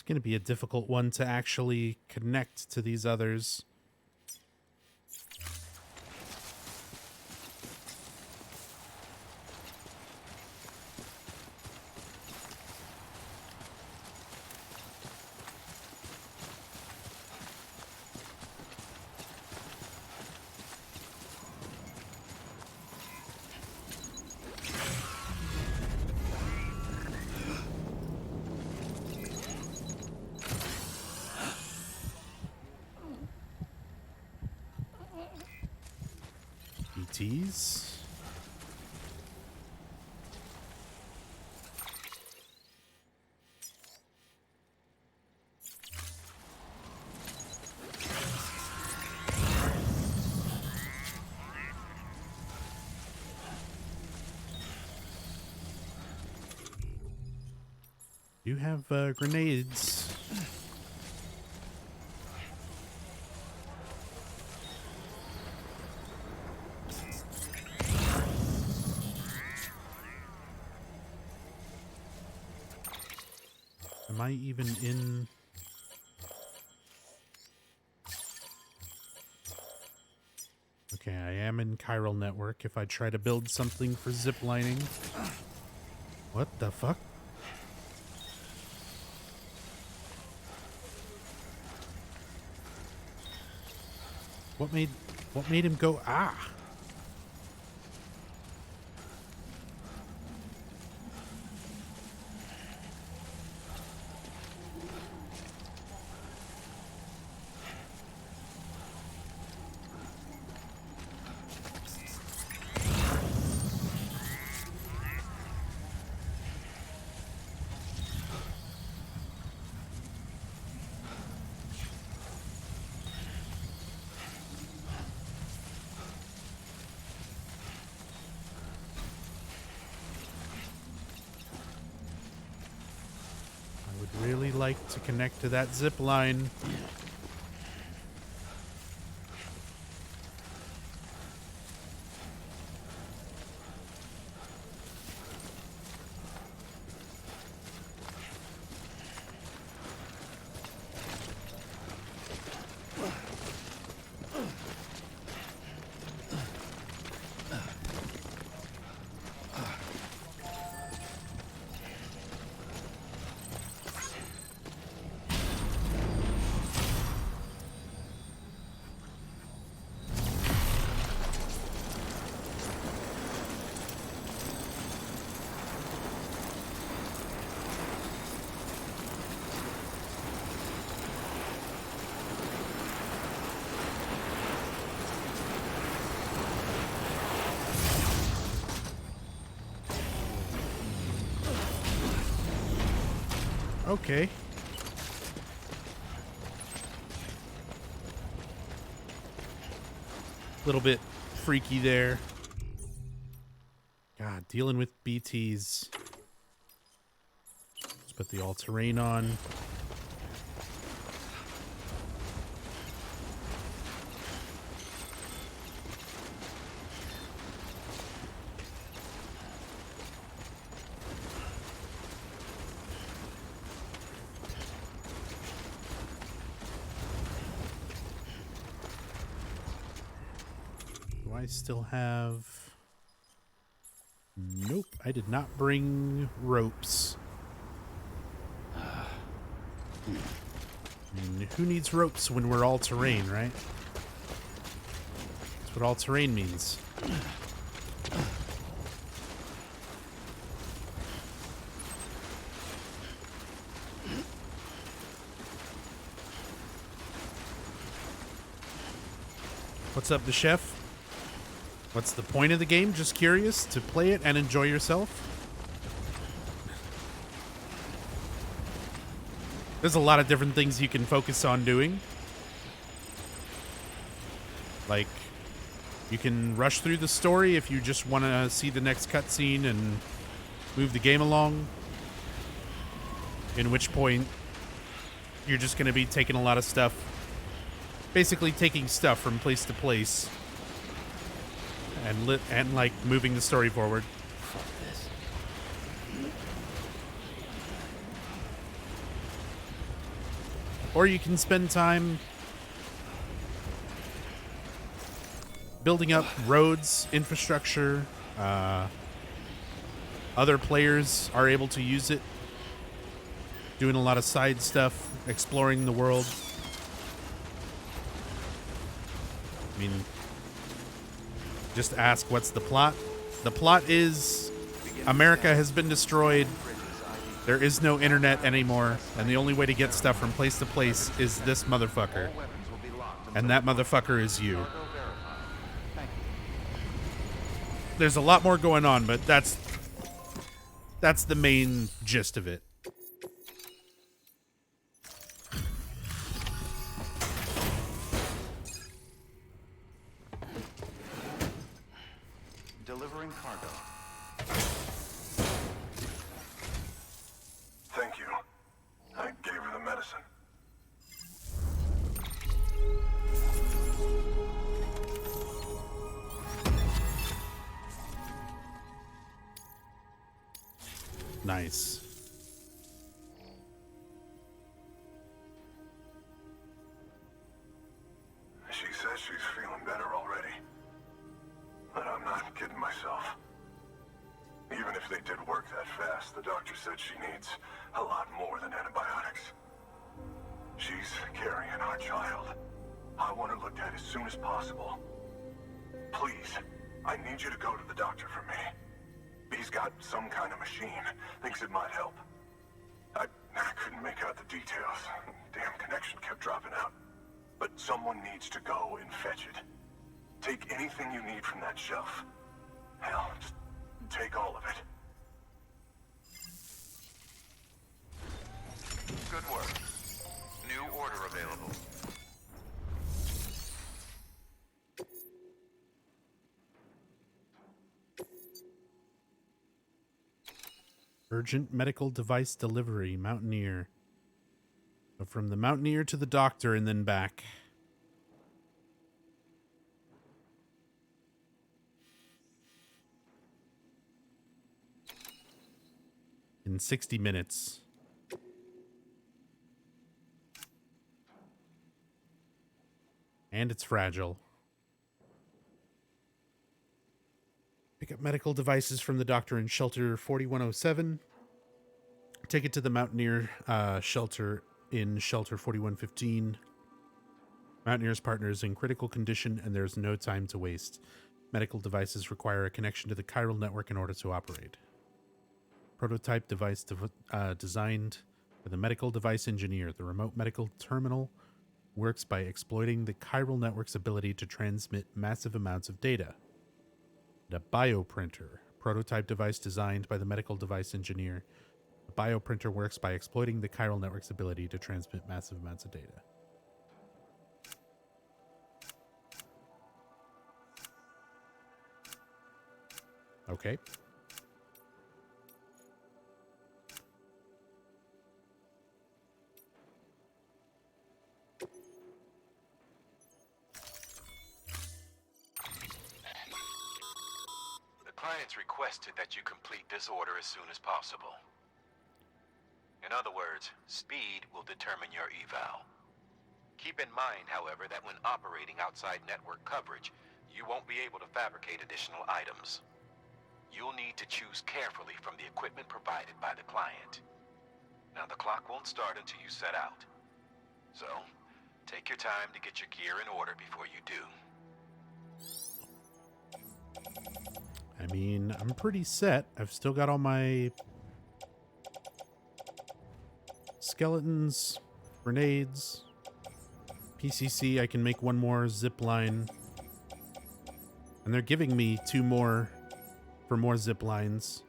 Going to be a difficult one to actually connect to these others. ETs. You have grenades. Am I even in? Okay, I am in chiral network if I try to build something for ziplining. What the fuck? What made him go ah? Really like to connect to that zip line. Okay. Little bit freaky there. God, dealing with BTs. Let's put the all-terrain on. Do I still have... Nope, I did not bring ropes. And who needs ropes when we're all-terrain, right? That's what all-terrain means. What's up, the chef? What's the point of the game? Just curious to play it and enjoy yourself? There's a lot of different things you can focus on doing. Like, you can rush through the story if you just want to see the next cutscene and move the game along. In which point, you're just going to be taking a lot of stuff. Basically taking stuff from place to place. And like, moving the story forward. Fuck this. Or you can spend time building up roads, infrastructure. Other players are able to use it. Doing a lot of side stuff, exploring the world. I mean, just ask what's the plot. The plot is America has been destroyed. There is no internet anymore, and the only way to get stuff from place to place is this motherfucker. And that motherfucker is you. There's a lot more going on, but that's the main gist of it. Delivering cargo. Thank you. I gave her the medicine. Nice. She says she's feeling better already. But I'm not kidding myself. Even if they did work that fast, the doctor said she needs a lot more than antibiotics. She's carrying our child. I want her looked at as soon as possible. Please, I need you to go to the doctor for me. He's got some kind of machine. Thinks it might help. I couldn't make out the details. Damn connection kept dropping out. But someone needs to go and fetch it. Take anything you need from that shelf. Hell, just take all of it. Good work. New order available. Urgent medical device delivery, Mountaineer. So from the Mountaineer to the doctor and then back. In 60 minutes. And it's fragile. Pick up medical devices from the doctor in shelter 4107. Take it to the Mountaineer shelter in shelter 4115. Mountaineer's partner is in critical condition and there's no time to waste. Medical devices require a connection to the chiral network in order to operate. Prototype device designed for the medical device engineer. The remote medical terminal works by exploiting the chiral network's ability to transmit massive amounts of data. The bioprinter, prototype device designed by the medical device engineer. A bioprinter works by exploiting the chiral network's ability to transmit massive amounts of data. Okay. The client's requested that you complete this order as soon as possible. In other words, speed will determine your eval. Keep in mind, however, that when operating outside network coverage, you won't be able to fabricate additional items. You'll need to choose carefully from the equipment provided by the client. Now, the clock won't start until you set out. So, take your time to get your gear in order before you do. I mean, I'm pretty set. I've still got all my skeletons, grenades, PCC. I can make one more zip line. And they're giving me 2 more for more zip lines.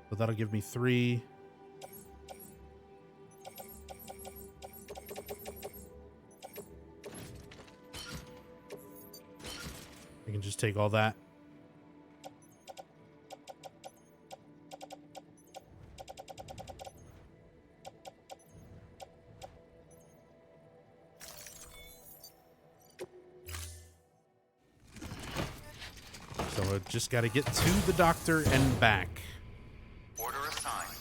So that'll give me 3. I can just take all that. So I just got to get to the doctor and back. Order assigned.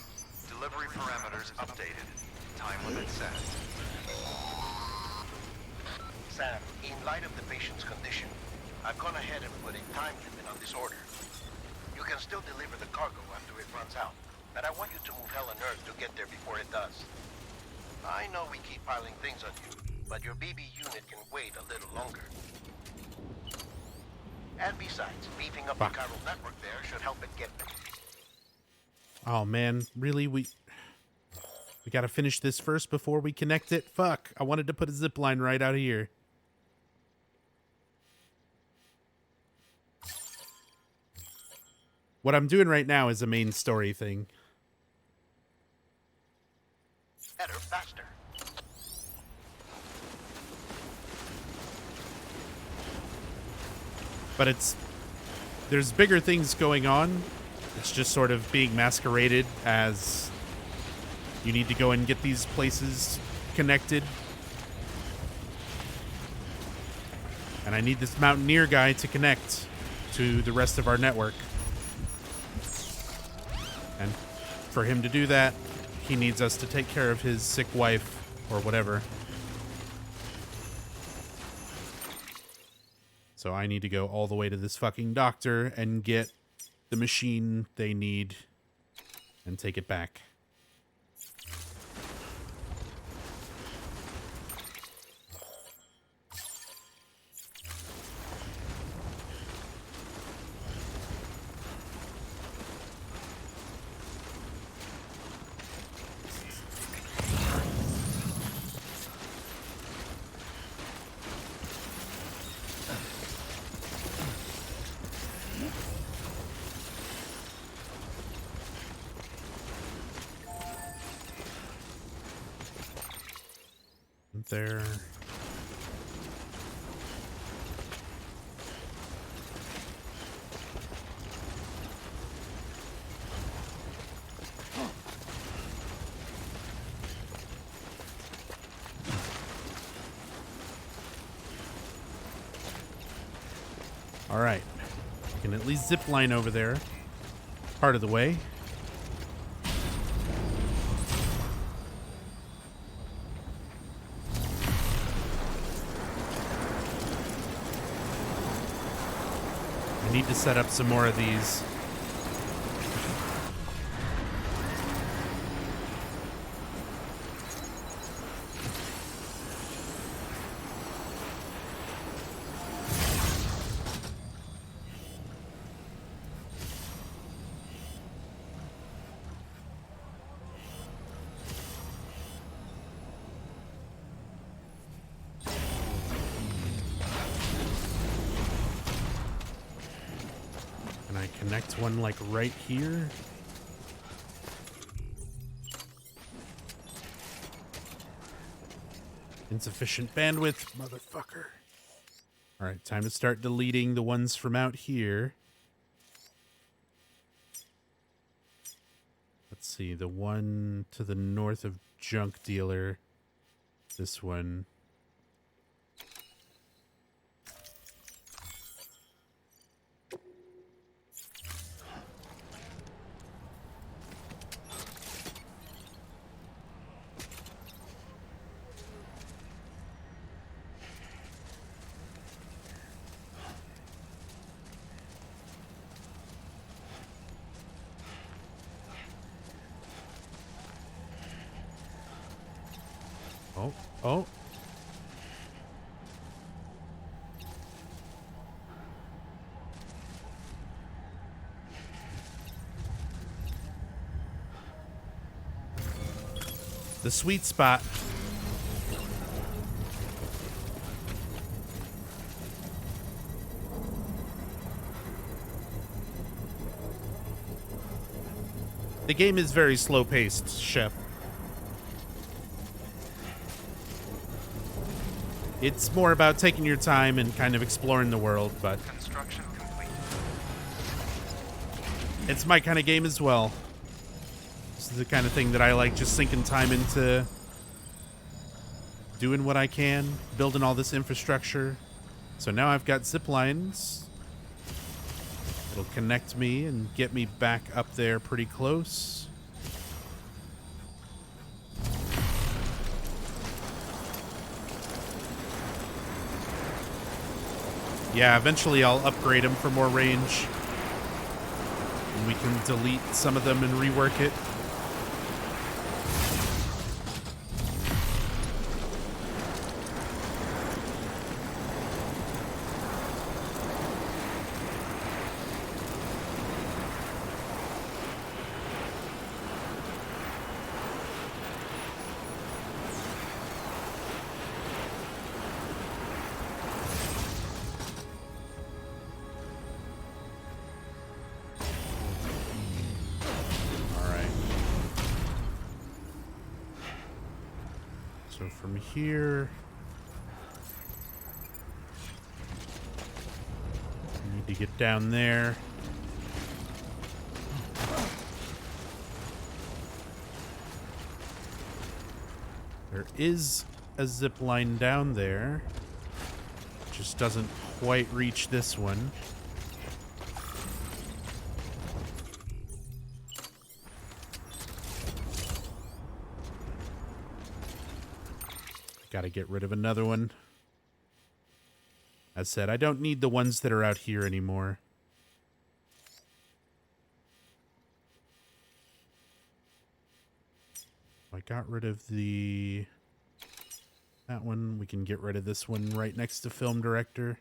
Delivery parameters updated. Time limit set. Sam, in light of the patient's condition, I've gone ahead and put a time limit on this order. You can still deliver the cargo after it runs out, but I want you to move hell on earth to get there before it does. I know we keep piling things on you, but your BB unit can wait a little longer. And besides, beefing up the chiral network there should help it get there. Oh man, really? We got to finish this first before we connect it? Fuck, I wanted to put a zip line right out of here. What I'm doing right now is a main story thing. Better, faster. But there's bigger things going on. It's just sort of being masqueraded as you need to go and get these places connected. And I need this Mountaineer guy to connect to the rest of our network. And for him to do that, he needs us to take care of his sick wife or whatever. So I need to go all the way to this fucking doctor and get the machine they need and take it back. There. All right. I can at least zip line over there part of the way. Need to set up some more of these. Connect one like right here. Insufficient bandwidth, motherfucker. Alright, time to start deleting the ones from out here. Let's see, the one to the north of Junk Dealer. This one. Oh. The sweet spot. The game is very slow-paced, Chef. It's more about taking your time and kind of exploring the world, but Construction complete. it's my kind of game as well. This is the kind of thing that I like, just sinking time into doing what I can, building all this infrastructure. So now I've got zip lines. It'll connect me and get me back up there pretty close. Yeah, eventually I'll upgrade them for more range. And we can delete some of them and rework it. So from here, I need to get down there. There is a zip line down there. Just doesn't quite reach this one. Gotta get rid of another one. As said, I don't need the ones that are out here anymore. I got rid of that one. We can get rid of this one right next to film director.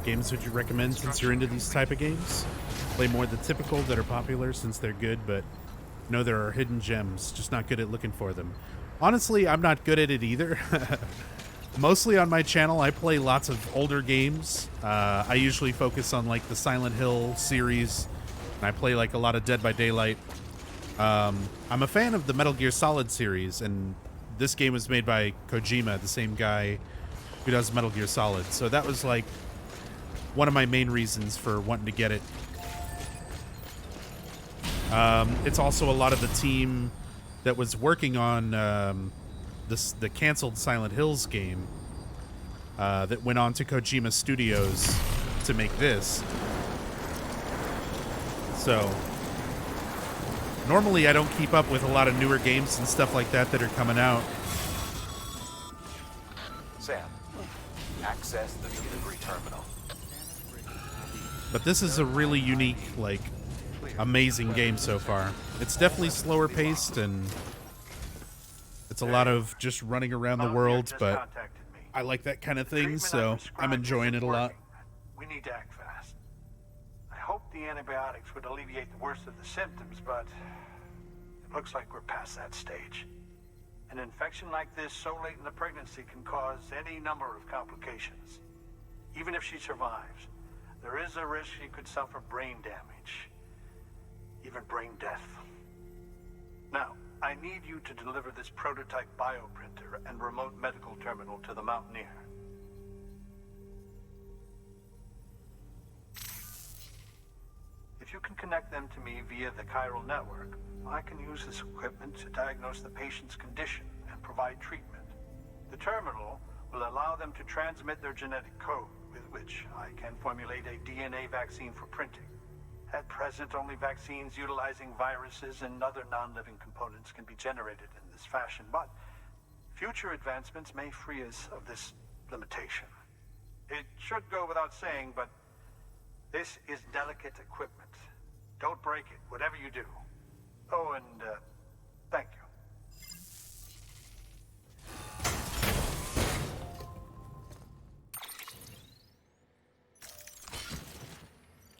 Games would you recommend since you're into these type of games? Play more the typical that are popular since they're good, but know there are hidden gems, just not good at looking for them. Honestly, I'm not good at it either. Mostly on my channel, I play lots of older games. I usually focus on like the Silent Hill series, and I play like a lot of Dead by Daylight. I'm a fan of the Metal Gear Solid series, and this game was made by Kojima, the same guy who does Metal Gear Solid. So that was like one of my main reasons for wanting to get it. It's also a lot of the team that was working on the canceled Silent Hills game that went on to Kojima Studios to make this. So normally I don't keep up with a lot of newer games and stuff like that are coming out. Sam, access the delivery terminal. But this is a really unique, like, amazing game so far. It's definitely slower paced and It's a lot of just running around the Mountaineer world, just but contacted me. I like that kind of The thing, treatment I've so I'm prescribed enjoying it isn't a lot. working. We need to act fast. I hope the antibiotics would alleviate the worst of the symptoms, but it looks like we're past that stage. An infection like this so late in the pregnancy can cause any number of complications. Even if she survives, there is a risk she could suffer brain damage, even brain death. Now, I need you to deliver this prototype bioprinter and remote medical terminal to the Mountaineer. If you can connect them to me via the chiral network, I can use this equipment to diagnose the patient's condition and provide treatment. The terminal will allow them to transmit their genetic code, with which I can formulate a DNA vaccine for printing. At present, only vaccines utilizing viruses and other non-living components can be generated in this fashion, but future advancements may free us of this limitation. It should go without saying, but this is delicate equipment. Don't break it, whatever you do. Oh, and thank you.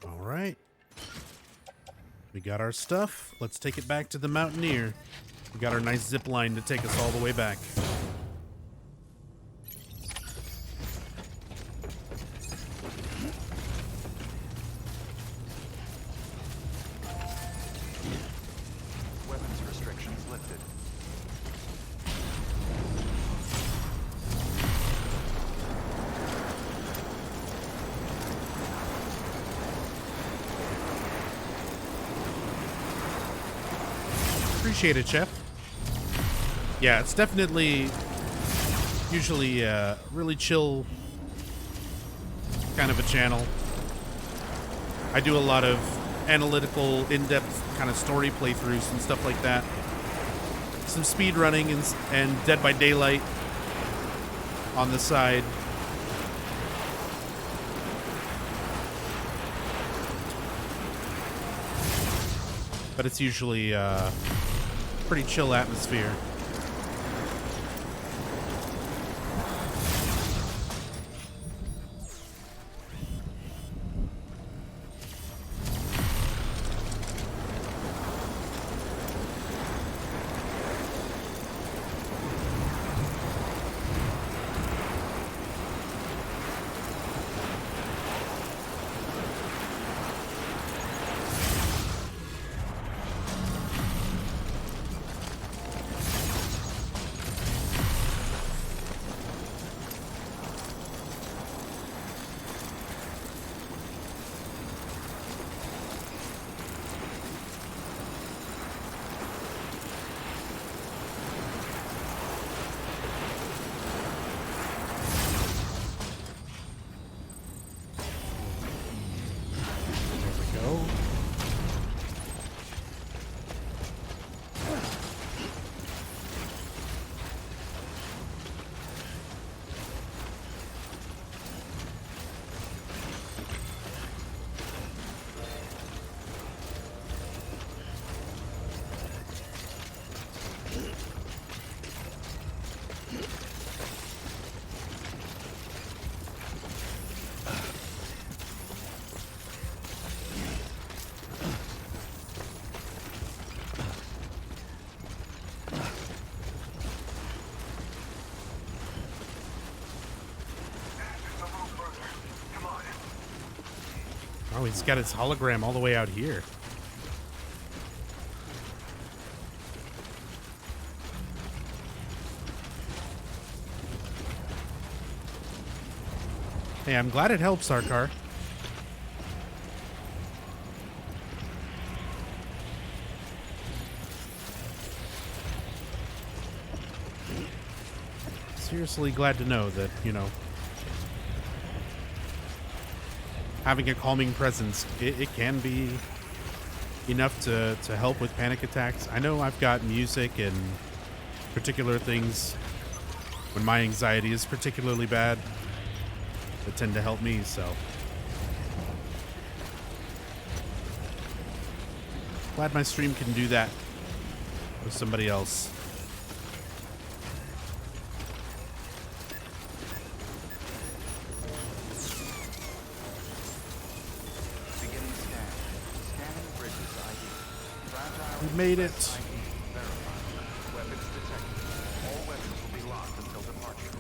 All right. We got our stuff. Let's take it back to the Mountaineer. We got our nice zip line to take us all the way back. Weapons restrictions lifted. Appreciate it, Chef. Yeah, it's definitely usually really chill kind of a channel. I do a lot of analytical, in-depth kind of story playthroughs and stuff like that. Some speed running and Dead by Daylight on the side. But it's usually pretty chill atmosphere. Oh, he's got his hologram all the way out here. Hey, I'm glad it helps, Sarkar. Seriously glad to know that, you know, having a calming presence, it can be enough to help with panic attacks. I know I've got music and particular things when my anxiety is particularly bad that tend to help me, so. Glad my stream can do that with somebody else. We made it. ID verified. Weapons detected. All weapons will be locked until departure.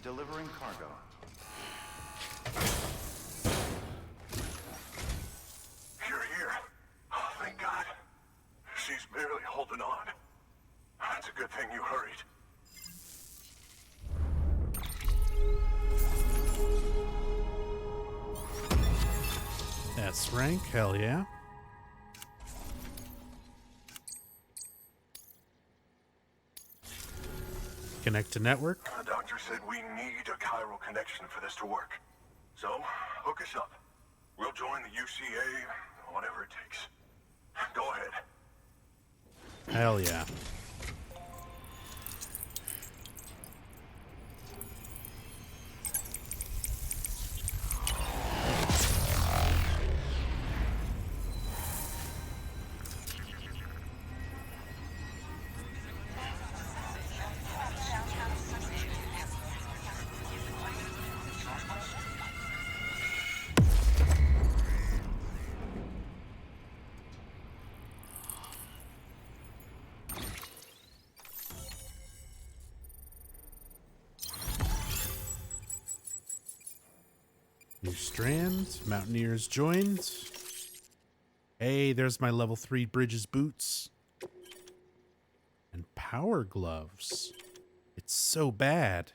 Delivering cargo. You're here. Oh, thank God. She's barely holding on. It's a good thing you hurried. S rank, hell yeah. Connect to network. The doctor said we need a chiral connection for this to work. So, hook us up. We'll join the UCA, whatever it takes. Go ahead. Hell yeah. New strand. Mountaineers joined. Hey, there's my level 3 Bridges boots. And power gloves. It's so bad.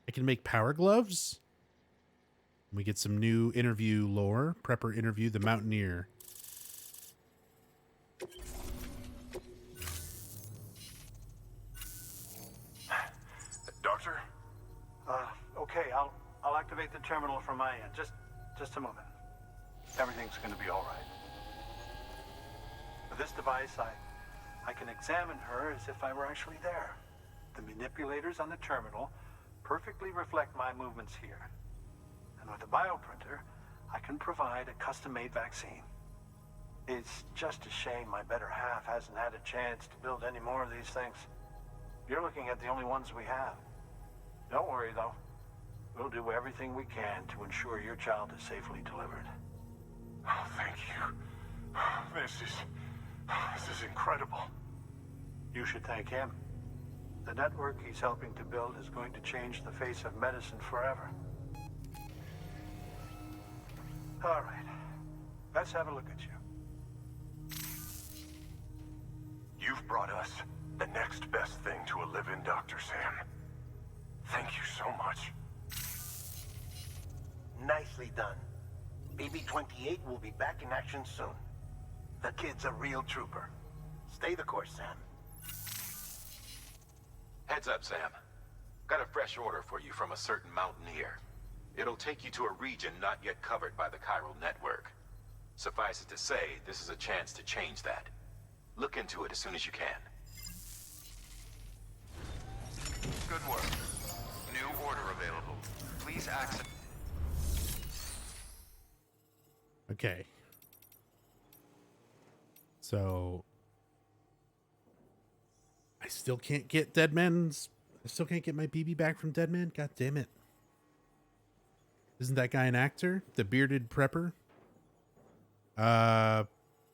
I can make power gloves? We get some new interview lore. Prepper interview the Mountaineer. Doctor? Okay, I'll activate the terminal from my end. Just a moment. Everything's gonna be all right. With this device, I can examine her as if I were actually there. The manipulators on the terminal perfectly reflect my movements here. And with a bioprinter, I can provide a custom-made vaccine. It's just a shame my better half hasn't had a chance to build any more of these things. You're looking at the only ones we have. Don't worry, though. We'll do everything we can to ensure your child is safely delivered. Oh, thank you. This is incredible. You should thank him. The network he's helping to build is going to change the face of medicine forever. All right. Let's have a look at you. You've brought us the next best thing to a live-in Dr. Sam. Thank you so much. Nicely done. BB-28 will be back in action soon. The kid's a real trooper. Stay the course, Sam. Heads up, Sam. Got a fresh order for you from a certain mountaineer. It'll take you to a region not yet covered by the chiral network. Suffice it to say, this is a chance to change that. Look into it as soon as you can. Good work. New order available. Please access. Okay. So I still can't get I still can't get my BB back from Deadman. God damn it. Isn't that guy an actor? The bearded prepper? Yeah,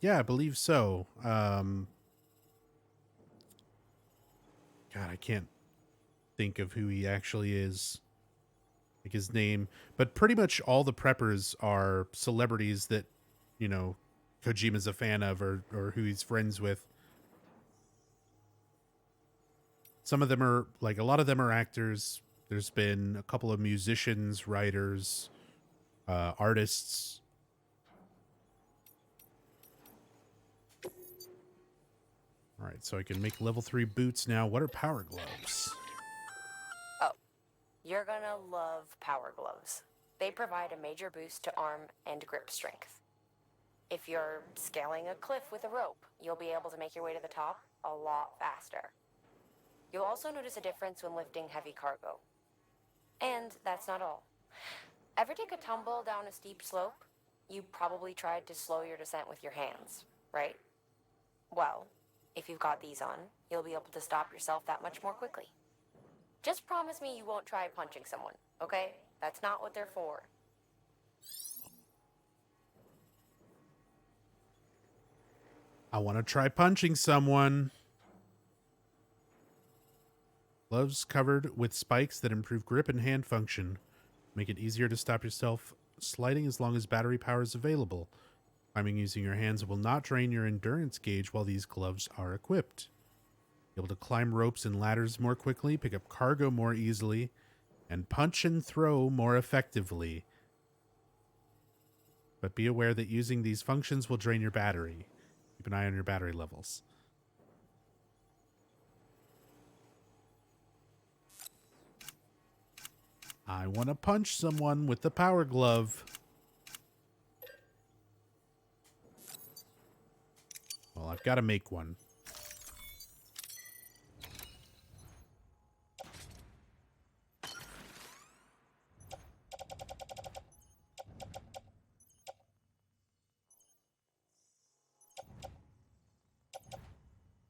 I believe so. God, I can't think of who he actually is. Like his name. But pretty much all the preppers are celebrities that, you know, Kojima's a fan of or who he's friends with. Some of them are, like, a lot of them are actors. There's been a couple of musicians, writers, artists. All right, so I can make level 3 boots now. What are power gloves? Oh, you're gonna love power gloves. They provide a major boost to arm and grip strength. If you're scaling a cliff with a rope, you'll be able to make your way to the top a lot faster. You'll also notice a difference when lifting heavy cargo. And that's not all. Ever take a tumble down a steep slope? You probably tried to slow your descent with your hands, right? Well, If you've got these on, you'll be able to stop yourself that much more quickly. Just promise me you won't try punching someone, okay? That's not what they're for. I want to try punching someone. Gloves covered with spikes that improve grip and hand function. Make it easier to stop yourself sliding as long as battery power is available. Climbing using your hands will not drain your endurance gauge while these gloves are equipped. Be able to climb ropes and ladders more quickly, pick up cargo more easily, and punch and throw more effectively. But be aware that using these functions will drain your battery. Keep an eye on your battery levels. I want to punch someone with the power glove. Well, I've got to make one.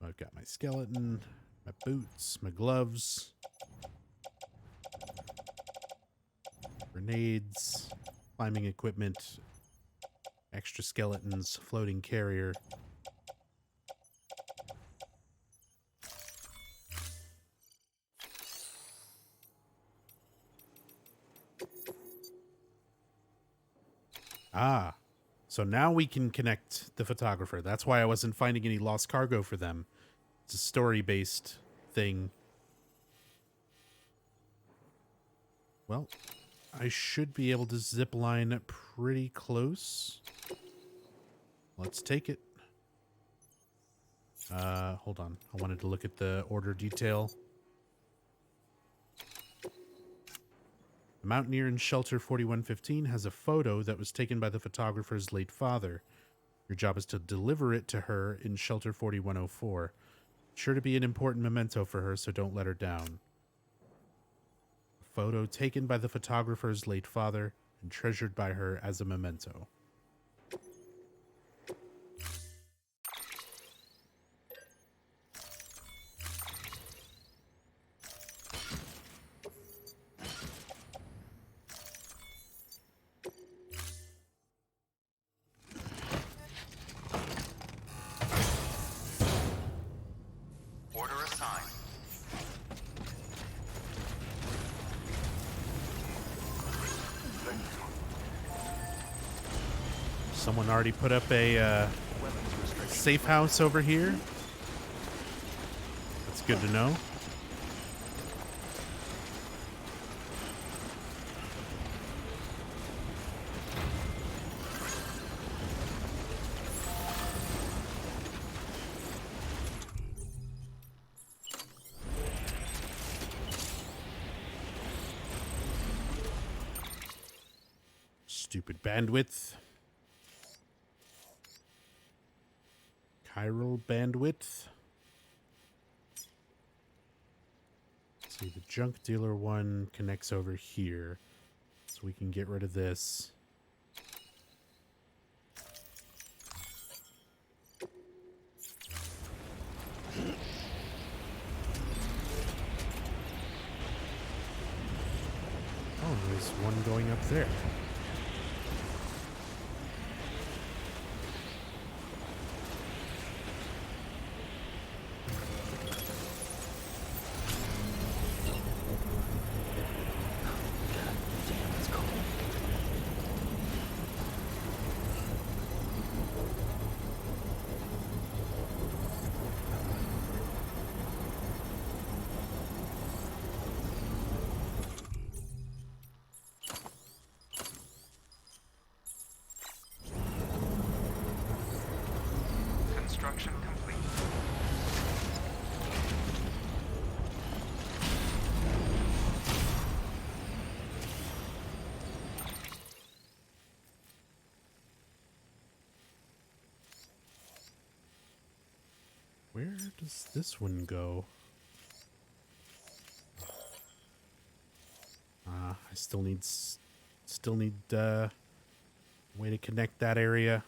I've got my skeleton, my boots, my gloves, grenades, climbing equipment, extra skeletons, floating carrier. Ah, so now we can connect the photographer. That's why I wasn't finding any lost cargo for them. It's a story-based thing. Well, I should be able to zip line pretty close. Let's take it. Hold on. I wanted to look at the order detail. The Mountaineer in Shelter 4115 has a photo that was taken by the photographer's late father. Your job is to deliver it to her in Shelter 4104. Sure to be an important memento for her, so don't let her down. A photo taken by the photographer's late father and treasured by her as a memento. Order assigned. Someone already put up a safe house over here. That's good to know. Stupid bandwidth. Chiral bandwidth. Let's see, the junk dealer one connects over here. So we can get rid of this. Oh, there's one going up there. Construction complete. Where does this one go? I still need a way to connect that area.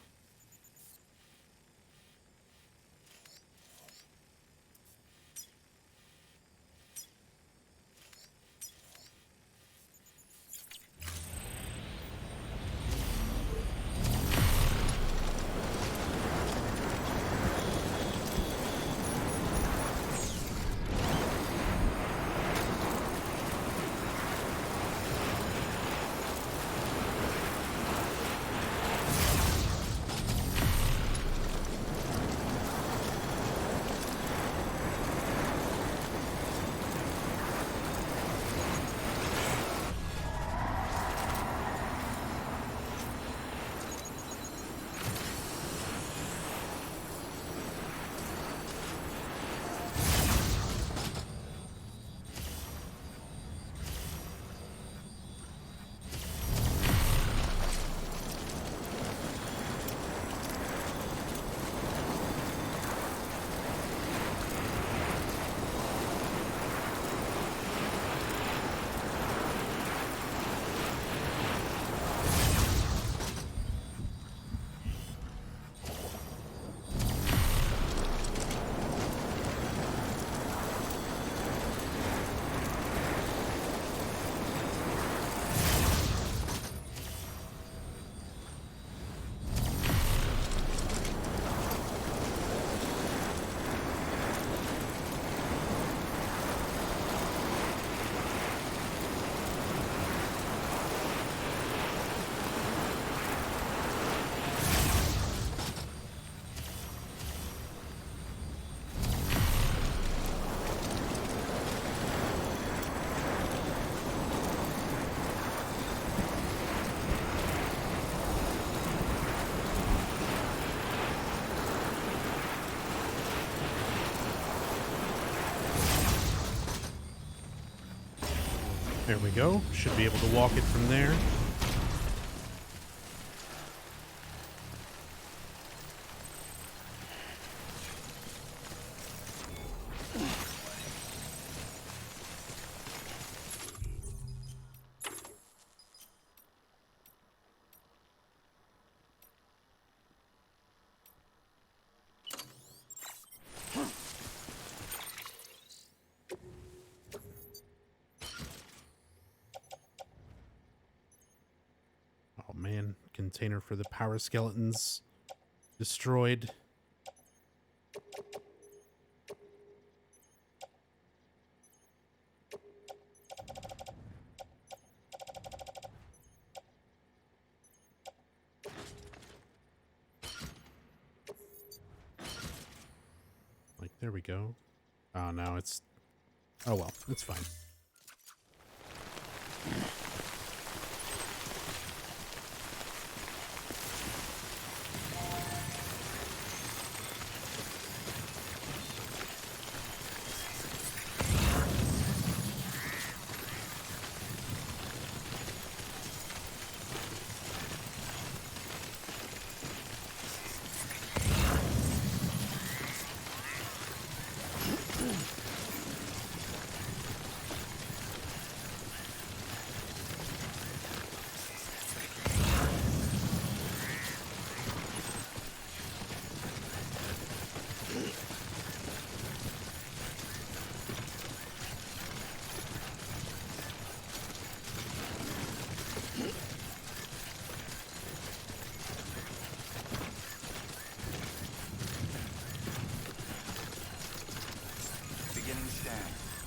There we go. Should be able to walk it from there. Oh man, container for the power skeletons destroyed. Like, there we go. Oh, no, it's... Oh, well, it's fine.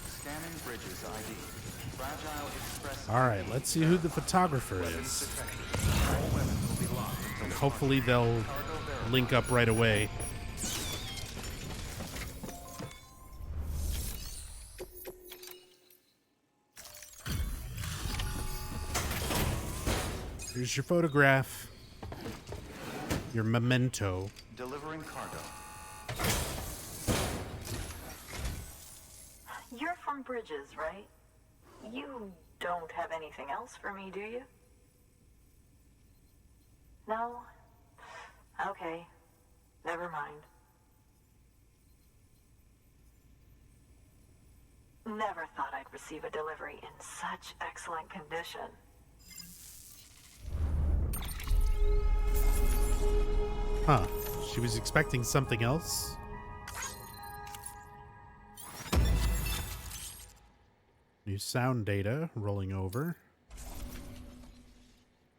Scanning bridges ID. Fragile express. All right, let's see who the photographer is. And hopefully they'll link up right away. Here's your photograph. Your memento. Delivering cargo. You're from Bridges, right? You don't have anything else for me, do you? No? Okay. Never mind. Never thought I'd receive a delivery in such excellent condition. Huh. She was expecting something else? New sound data rolling over.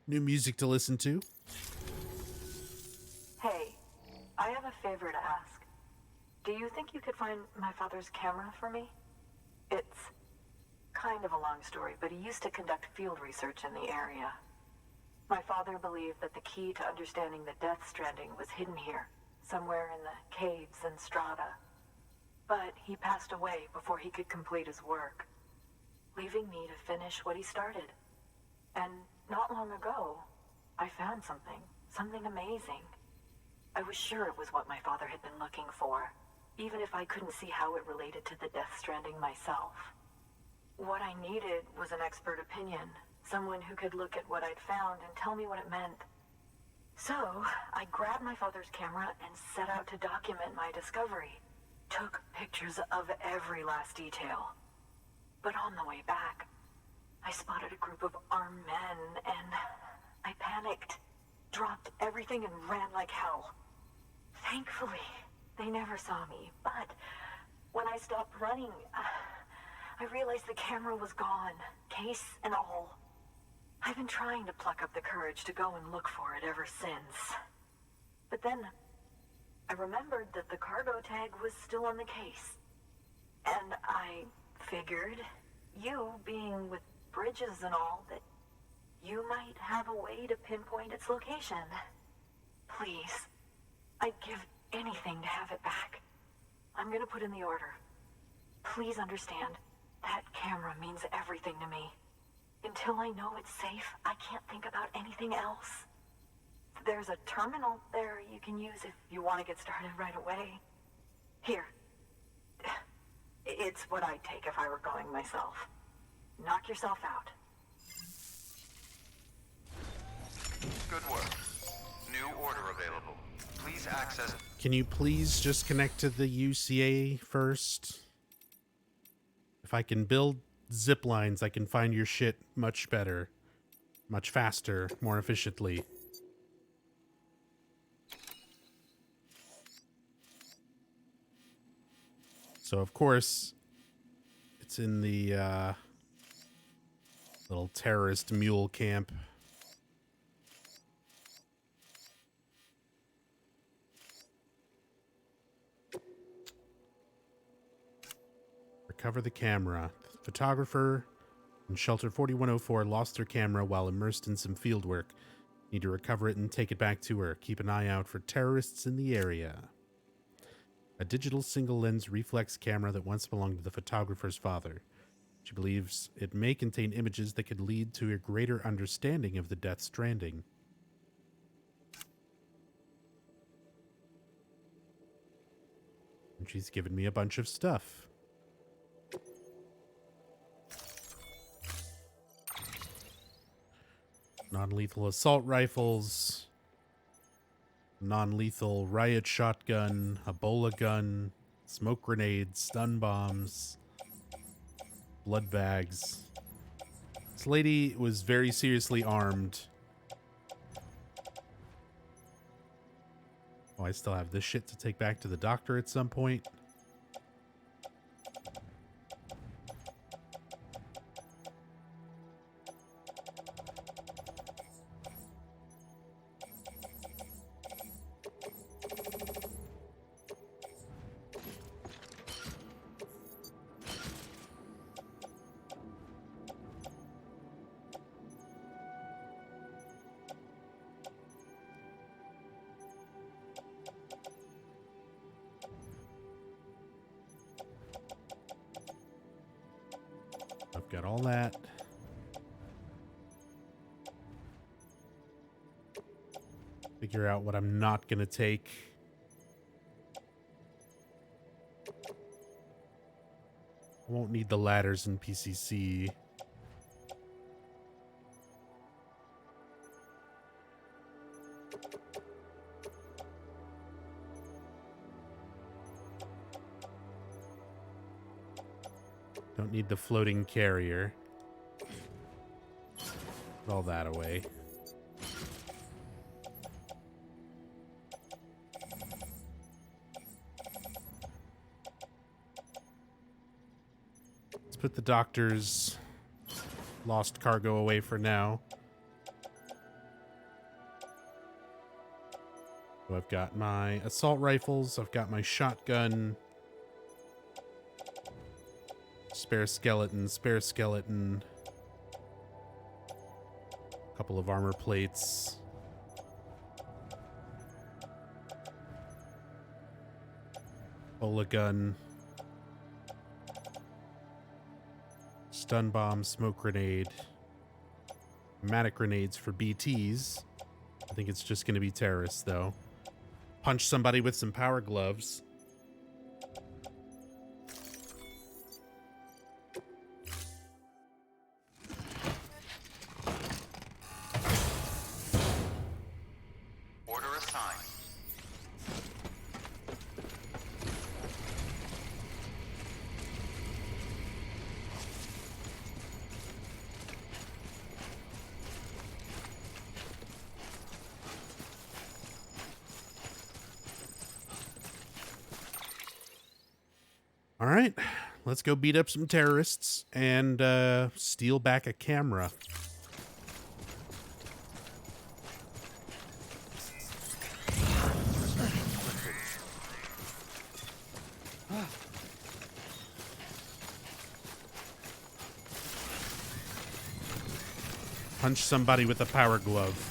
New music to listen to. Hey, I have a favor to ask. Do you think you could find my father's camera for me? It's kind of a long story, but he used to conduct field research in the area. My father believed that the key to understanding the Death Stranding was hidden here, somewhere in the caves and strata. But he passed away before he could complete his work, leaving me to finish what he started. And not long ago, I found something amazing. I was sure it was what my father had been looking for, even if I couldn't see how it related to the Death Stranding myself. What I needed was an expert opinion, someone who could look at what I'd found and tell me what it meant. So, I grabbed my father's camera and set out to document my discovery. Took pictures of every last detail. But on the way back, I spotted a group of armed men, and I panicked, dropped everything, and ran like hell. Thankfully, they never saw me, but when I stopped running, I realized the camera was gone, case and all. I've been trying to pluck up the courage to go and look for it ever since. But then, I remembered that the cargo tag was still on the case. And I figured, you being with Bridges and all, that you might have a way to pinpoint its location. Please, I'd give anything to have it back. I'm gonna put in the order. Please understand, that camera means everything to me. Until I know it's safe, I can't think about anything else. There's a terminal there you can use if you want to get started right away. Here. It's what I'd take if I were going myself. Knock yourself out. Good work. New order available. Please access... Can you please just connect to the UCA first? If I can build zip lines, I can find your shit much better, much faster, more efficiently. So, of course, it's in the little terrorist mule camp. Recover the camera. The photographer in Shelter 4104 lost their camera while immersed in some field work. Need to recover it and take it back to her. Keep an eye out for terrorists in the area. A digital single-lens reflex camera that once belonged to the photographer's father. She believes it may contain images that could lead to a greater understanding of the Death Stranding. And she's given me a bunch of stuff. Non-lethal assault rifles, non-lethal riot shotgun, Ebola gun, smoke grenades, stun bombs, blood bags. This lady was very seriously armed. Oh, I still have this shit to take back to the doctor at some point. I've got all that. Figure out what I'm not going to take. I won't need the ladders in PCC. Don't need the floating carrier. Put all that away. Let's put the doctor's lost cargo away for now. So I've got my assault rifles, I've got my shotgun. Spare skeleton. Couple of armor plates. Ebola gun. Stun bomb, smoke grenade. Pneumatic grenades for BTs. I think it's just going to be terrorists, though. Punch somebody with some power gloves. Order assigned. All right, let's go beat up some terrorists and steal back a camera. Punch somebody with a power glove.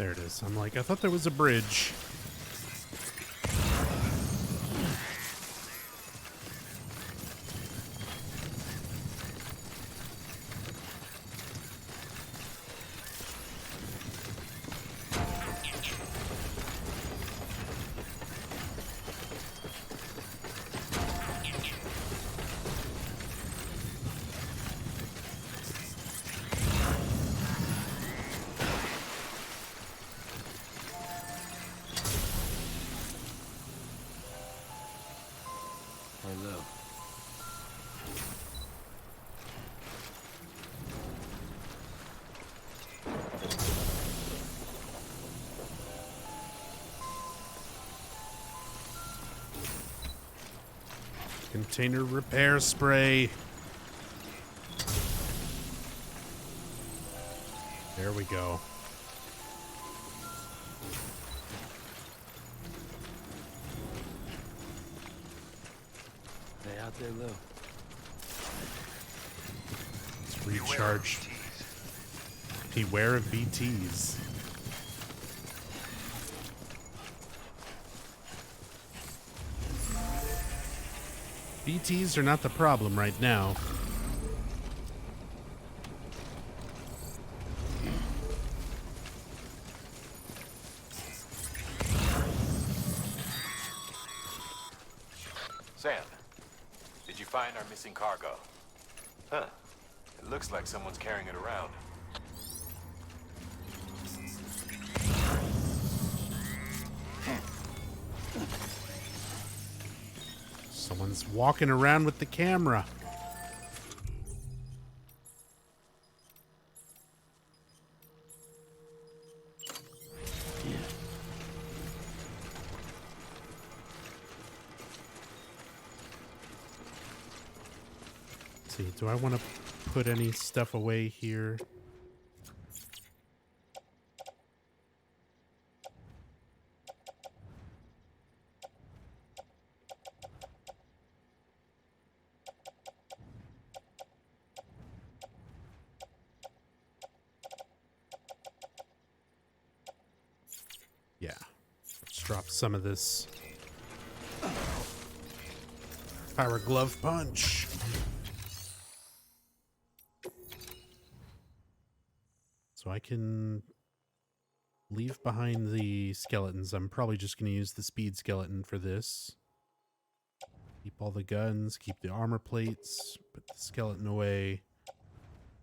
There it is. I'm like, I thought there was a bridge. Hello. Container repair spray. There we go. They out there, Lou? It's recharged. Beware of BTs. BTs are not the problem right now. Sam, did you find our missing cargo? Huh. It looks like someone's carrying it around. Someone's walking around with the camera. Let's see, do I want to put any stuff away here? Yeah. Let's drop some of this power glove punch. So I can leave behind the skeletons. I'm probably just going to use the speed skeleton for this. Keep all the guns, keep the armor plates, put the skeleton away,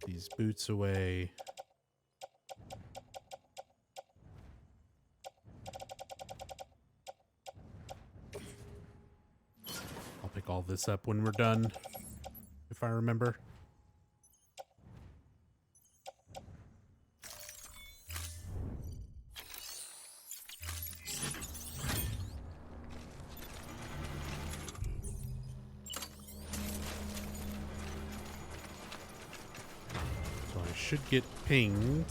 these boots away. I'll pick all this up when we're done, if I remember. So I should get pinged.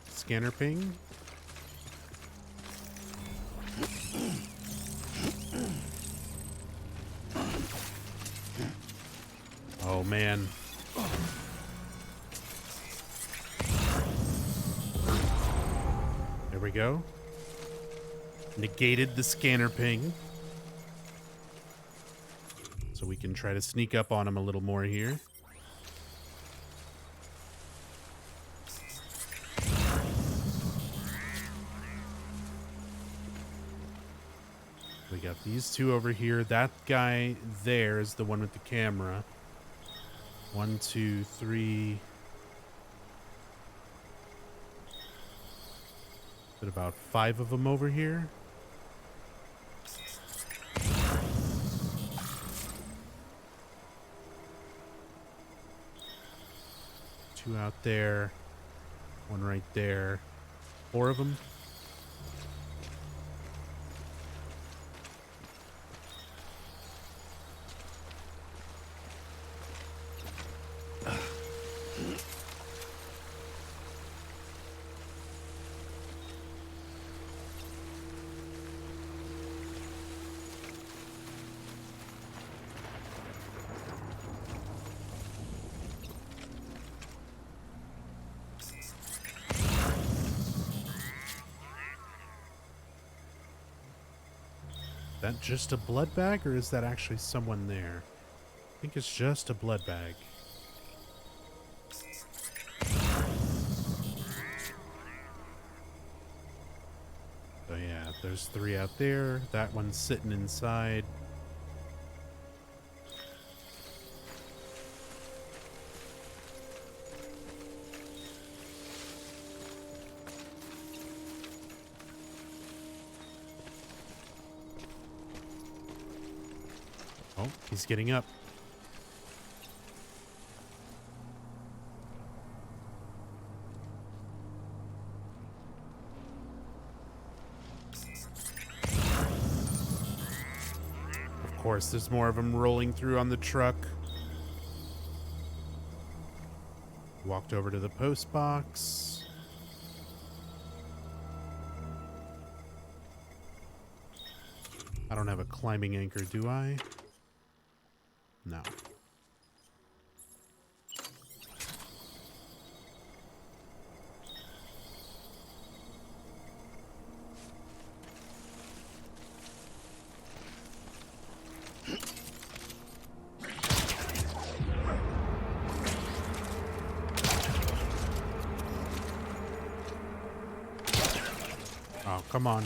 Scanner ping. Oh man. There we go. Negated the scanner ping. So we can try to sneak up on him a little more here. We got these two over here. That guy there is the one with the camera. 1, 2, 3. But about 5 of them over here. Two out there. One right there. 4 of them. That just a blood bag, or is that actually someone there? I think it's just a blood bag. So yeah, there's 3 out there. That one's sitting inside. Oh, he's getting up. Of course, there's more of them rolling through on the truck. Walked over to the post box. I don't have a climbing anchor, do I? No. Oh, come on.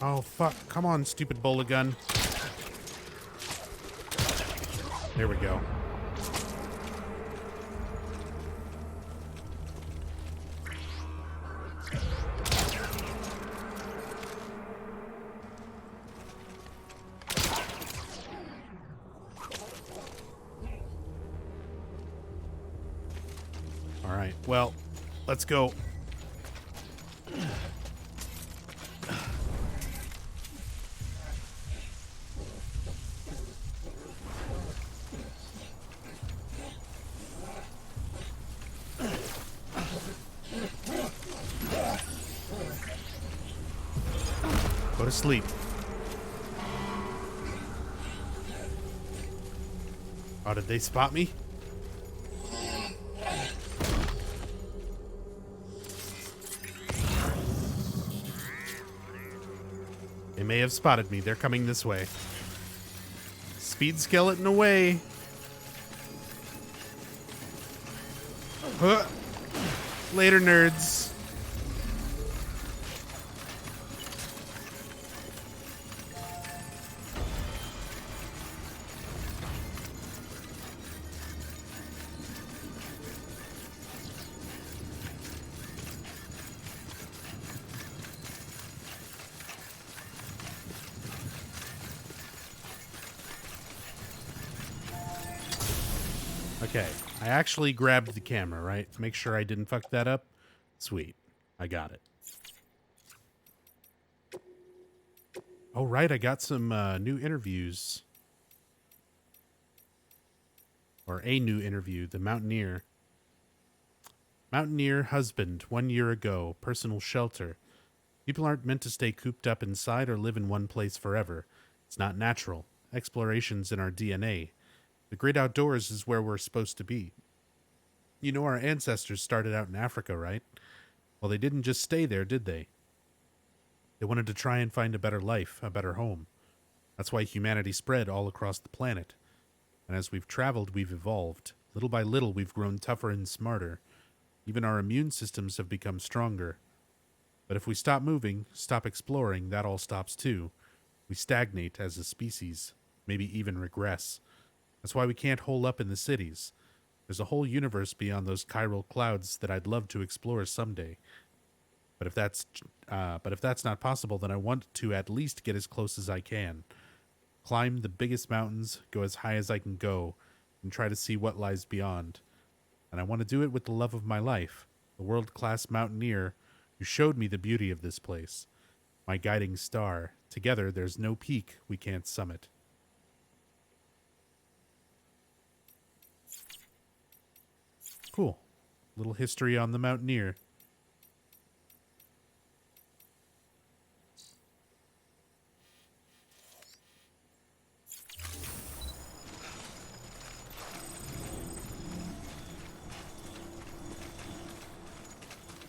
Oh, fuck. Come on, stupid bola gun. There we go. All right. Well, let's go. Go to sleep. Oh, did they spot me? They may have spotted me. They're coming this way. Speed skeleton away. Huh. Later, nerds. Okay, I actually grabbed the camera, right? Make sure I didn't fuck that up. Sweet. I got it. Oh, right, I got some new interviews. Or a new interview, the Mountaineer. Mountaineer husband, 1 year ago, personal shelter. People aren't meant to stay cooped up inside or live in one place forever. It's not natural. Exploration's in our DNA. The great outdoors is where we're supposed to be. You know, our ancestors started out in Africa, right? Well, they didn't just stay there, did they? They wanted to try and find a better life, a better home. That's why humanity spread all across the planet. And as we've traveled, we've evolved. Little by little, we've grown tougher and smarter. Even our immune systems have become stronger. But if we stop moving, stop exploring, that all stops too. We stagnate as a species, maybe even regress. That's why we can't hole up in the cities. There's a whole universe beyond those chiral clouds that I'd love to explore someday. But if that's not possible, then I want to at least get as close as I can. Climb the biggest mountains, go as high as I can go, and try to see what lies beyond. And I want to do it with the love of my life, the world-class mountaineer who showed me the beauty of this place. My guiding star. Together, there's no peak we can't summit. Cool. Little history on the Mountaineer.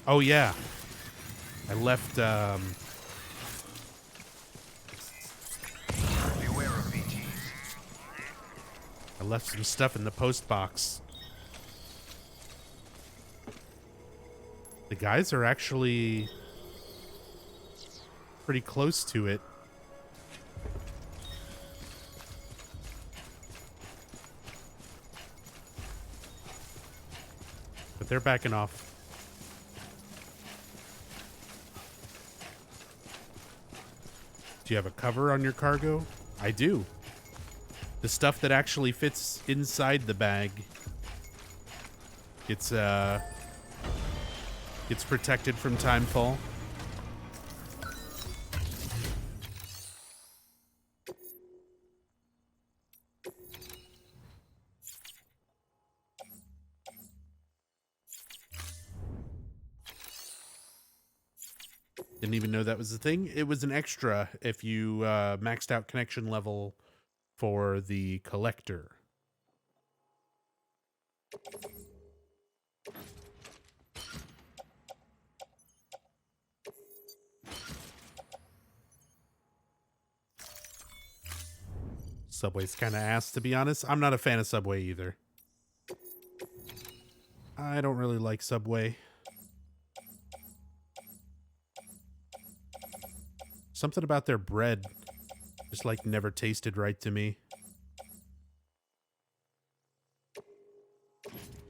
Oh, yeah. I left, I left some stuff in the post box. The guys are actually pretty close to it. But they're backing off. Do you have a cover on your cargo? I do. The stuff that actually fits inside the bag gets protected from timefall. Didn't even know that was a thing. It was an extra if you maxed out connection level for the collector. Subway's kind of ass, to be honest. I'm not a fan of Subway either. I don't really like Subway. Something about their bread just like never tasted right to me.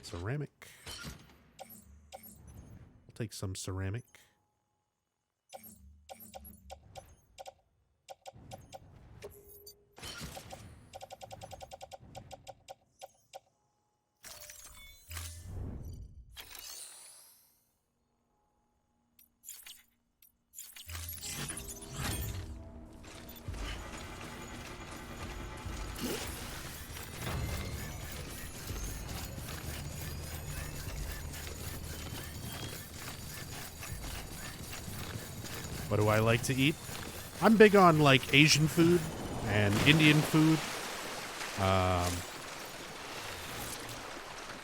Ceramic. I'll take some ceramic. What do I like to eat? I'm big on like Asian food and Indian food.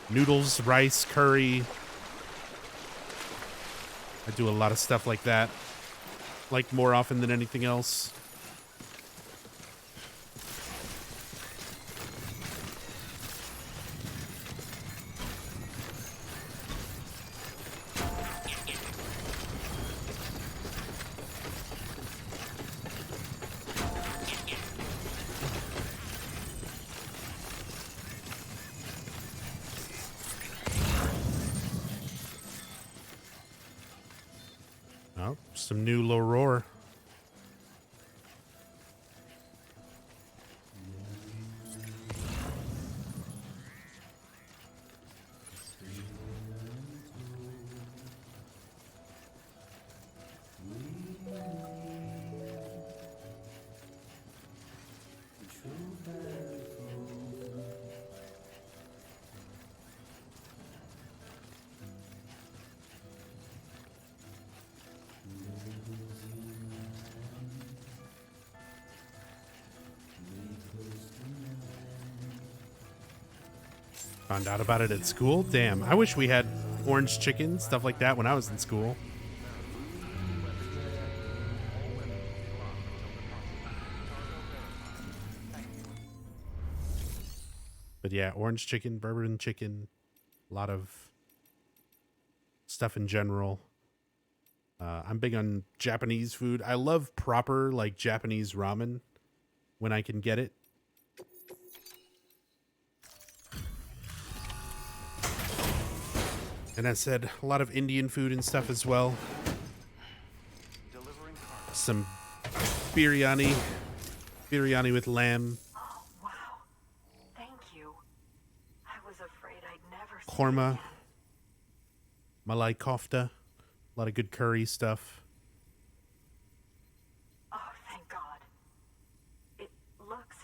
Noodles, rice, curry. I do a lot of stuff like that. Like more often than anything else. Oh, some new L'Aurore. Found out about it at school? Damn, I wish we had orange chicken, stuff like that when I was in school. But yeah, orange chicken, bourbon chicken, a lot of stuff in general. I'm big on Japanese food. I love proper, like, Japanese ramen when I can get it. And I said, a lot of Indian food and stuff as well. Some biryani with lamb. Oh, wow. Thank you. I was afraid I'd never see Korma. it again. Malai kofta. A lot of good curry stuff. Oh, thank God. It looks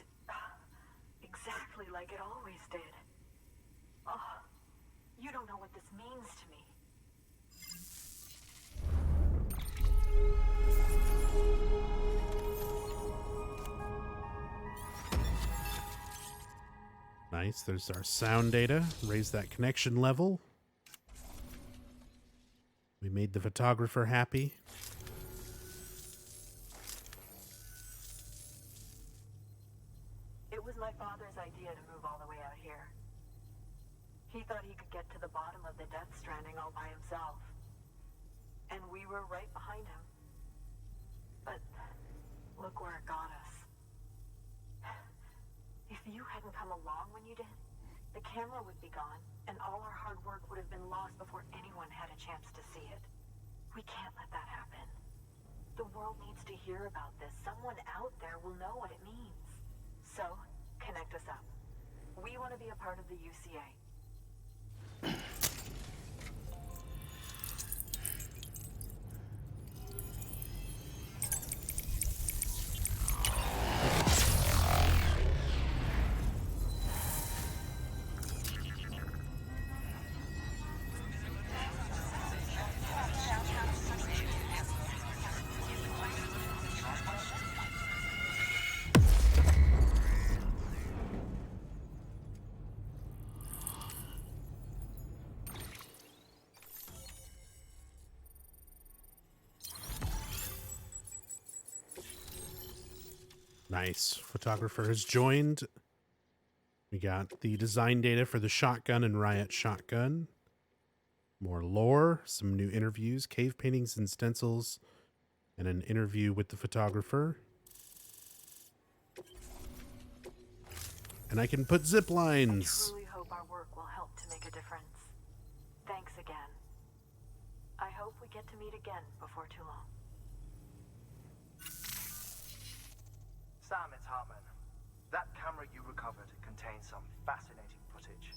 exactly like it always did. Oh, you don't know what this means to me. Nice. There's our sound data. Raise that connection level. We made the photographer happy. It was my father's idea to move all the way He thought he could get to the bottom of the Death Stranding all by himself. And we were right behind him. But look where it got us. If you hadn't come along when you did, the camera would be gone, and all our hard work would have been lost before anyone had a chance to see it. We can't let that happen. The world needs to hear about this. Someone out there will know what it means. So, connect us up. We want to be a part of the UCA. Nice. Photographer has joined. We got the design data for the shotgun and riot shotgun. More lore, some new interviews, cave paintings and stencils, and an interview with the photographer. And I can put zip lines. I truly hope our work will help to make a difference. Thanks again. I hope we get to meet again before too long. Sam, it's Hartman. That camera you recovered contains some fascinating footage.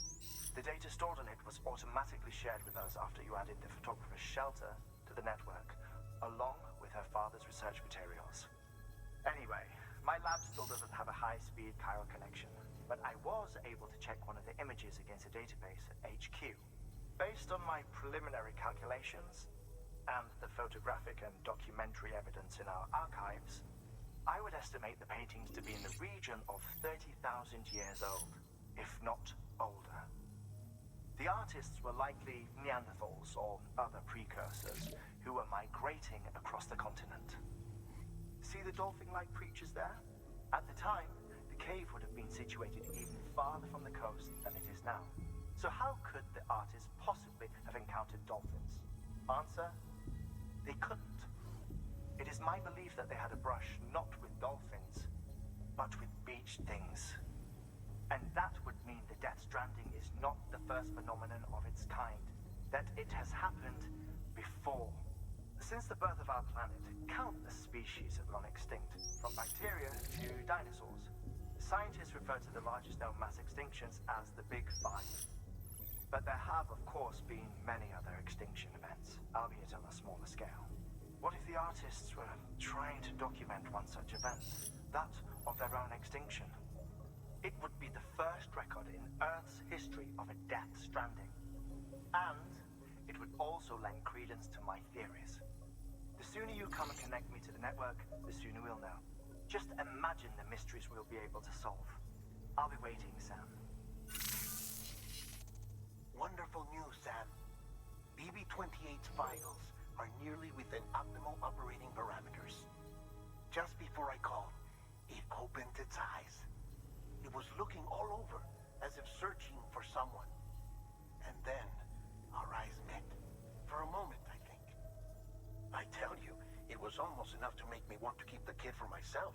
The data stored on it was automatically shared with us after you added the photographer's shelter to the network, along with her father's research materials. Anyway, my lab still doesn't have a high-speed chiral connection, but I was able to check one of the images against a database at HQ. Based on my preliminary calculations and the photographic and documentary evidence in our archives, I would estimate the paintings to be in the region of 30,000 years old, if not older. The artists were likely Neanderthals or other precursors who were migrating across the continent. See the dolphin-like creatures there? At the time, the cave would have been situated even farther from the coast than it is now. So how could the artists possibly have encountered dolphins? Answer: they couldn't. It is my belief that they had a brush not with dolphins, but with beach things. And that would mean the Death Stranding is not the first phenomenon of its kind, that it has happened before. Since the birth of our planet, countless species have gone extinct, from bacteria to dinosaurs. Scientists refer to the largest known mass extinctions as the Big Five. But there have, of course, been many other extinction events, albeit on a smaller scale. What if the artists were trying to document one such event, that of their own extinction? It would be the first record in Earth's history of a Death Stranding. And it would also lend credence to my theories. The sooner you come and connect me to the network, the sooner we'll know. Just imagine the mysteries we'll be able to solve. I'll be waiting, Sam. Wonderful news, Sam. BB-28's vitals are nearly within optimal operating parameters. Just before I called, it opened its eyes. It was looking all over, as if searching for someone. And then, our eyes met. For a moment, I think. I tell you, it was almost enough to make me want to keep the kid for myself.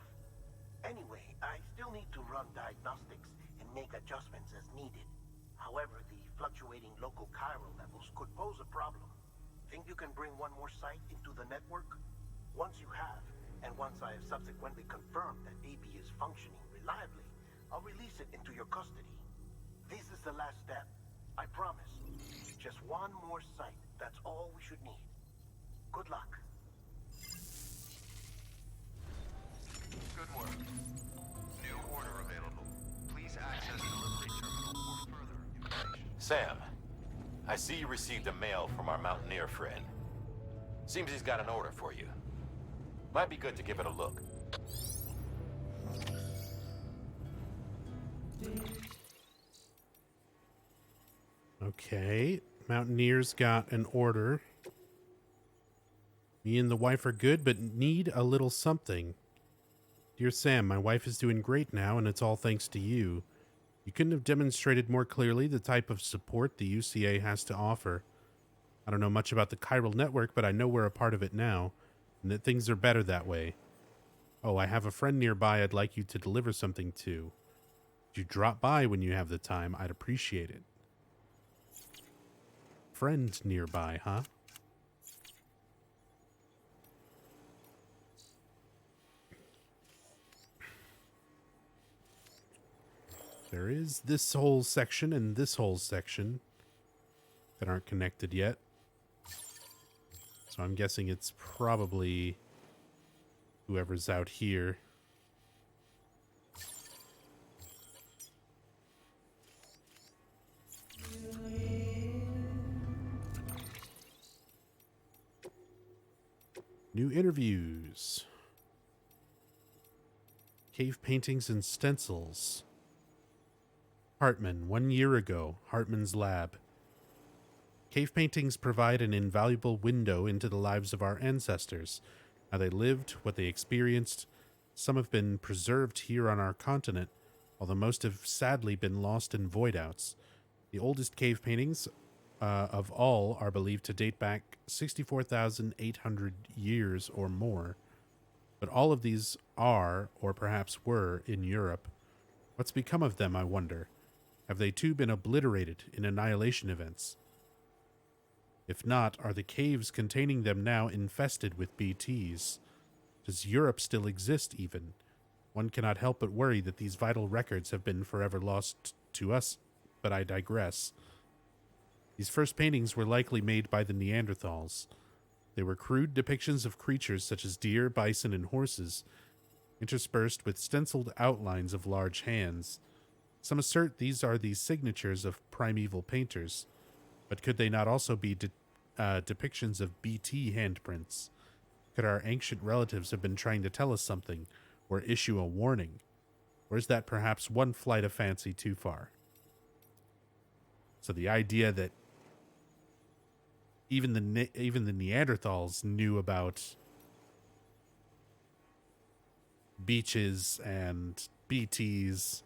Anyway, I still need to run diagnostics and make adjustments as needed. However, the fluctuating local chiral levels could pose a problem. Think you can bring one more site into the network? Once you have, and once I have subsequently confirmed that AB is functioning reliably, I'll release it into your custody. This is the last step. I promise. Just one more site. That's all we should need. Good luck. Good work. New order available. Please access delivery terminal for further information. Sam, I see you received a mail from our mountaineer friend. Seems he's got an order for you. Might be good to give it a look. Okay. Mountaineers got an order. Me and the wife are good, but need a little something. Dear Sam, my wife is doing great now, and it's all thanks to you. You couldn't have demonstrated more clearly the type of support the UCA has to offer. I don't know much about the chiral network, but I know we're a part of it now, and that things are better that way. Oh, I have a friend nearby I'd like you to deliver something to. If you drop by when you have the time, I'd appreciate it. Friend nearby, huh? There is this whole section and this whole section that aren't connected yet. So I'm guessing it's probably whoever's out here. New interviews. Cave paintings and stencils. Hartman, 1 year ago, Hartman's lab. Cave paintings provide an invaluable window into the lives of our ancestors, how they lived, what they experienced. Some have been preserved here on our continent, although most have sadly been lost in voidouts. The oldest cave paintings of all are believed to date back 64,800 years or more, but all of these are, or perhaps were, in Europe. What's become of them, I wonder? Have they too been obliterated in annihilation events? If not, are the caves containing them now infested with BTs? Does Europe still exist, even? One cannot help but worry that these vital records have been forever lost to us, but I digress. These first paintings were likely made by the Neanderthals. They were crude depictions of creatures such as deer, bison, and horses, interspersed with stenciled outlines of large hands. Some assert these are the signatures of primeval painters, but could they not also be depictions of BT handprints? Could our ancient relatives have been trying to tell us something, or issue a warning? Or is that perhaps one flight of fancy too far? So the idea that even the Neanderthals knew about beaches and BTs,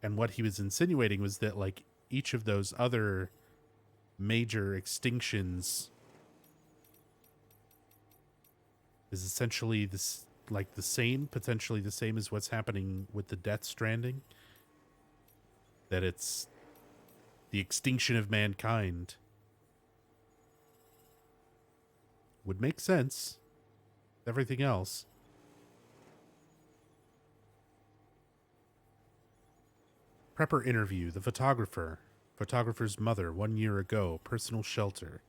and what he was insinuating was that, like, each of those other major extinctions is essentially this, like, potentially the same as what's happening with the Death Stranding. That it's the extinction of mankind. Would make sense. Everything else. Prepper interview, the photographer. Photographer's mother, 1 year ago, personal shelter.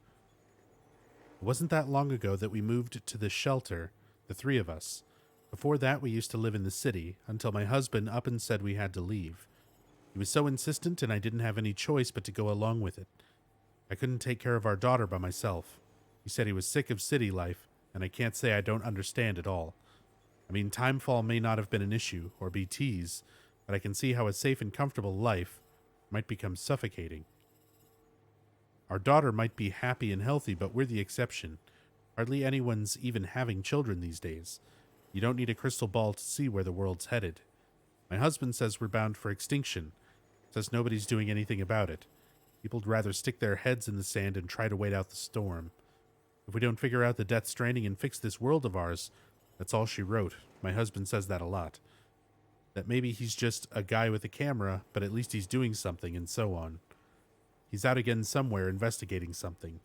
It wasn't that long ago that we moved to this shelter, the three of us. Before that, we used to live in the city, until my husband up and said we had to leave. He was so insistent, and I didn't have any choice but to go along with it. I couldn't take care of our daughter by myself. He said he was sick of city life, and I can't say I don't understand at all. I mean, timefall may not have been an issue, or BTs, but I can see how a safe and comfortable life might become suffocating. Our daughter might be happy and healthy, but we're the exception. Hardly anyone's even having children these days. You don't need a crystal ball to see where the world's headed. My husband says we're bound for extinction. Says nobody's doing anything about it. People'd rather stick their heads in the sand and try to wait out the storm. If we don't figure out the Death Stranding and fix this world of ours, that's all she wrote. My husband says that a lot. That maybe he's just a guy with a camera, but at least he's doing something, and so on. He's out again somewhere investigating something.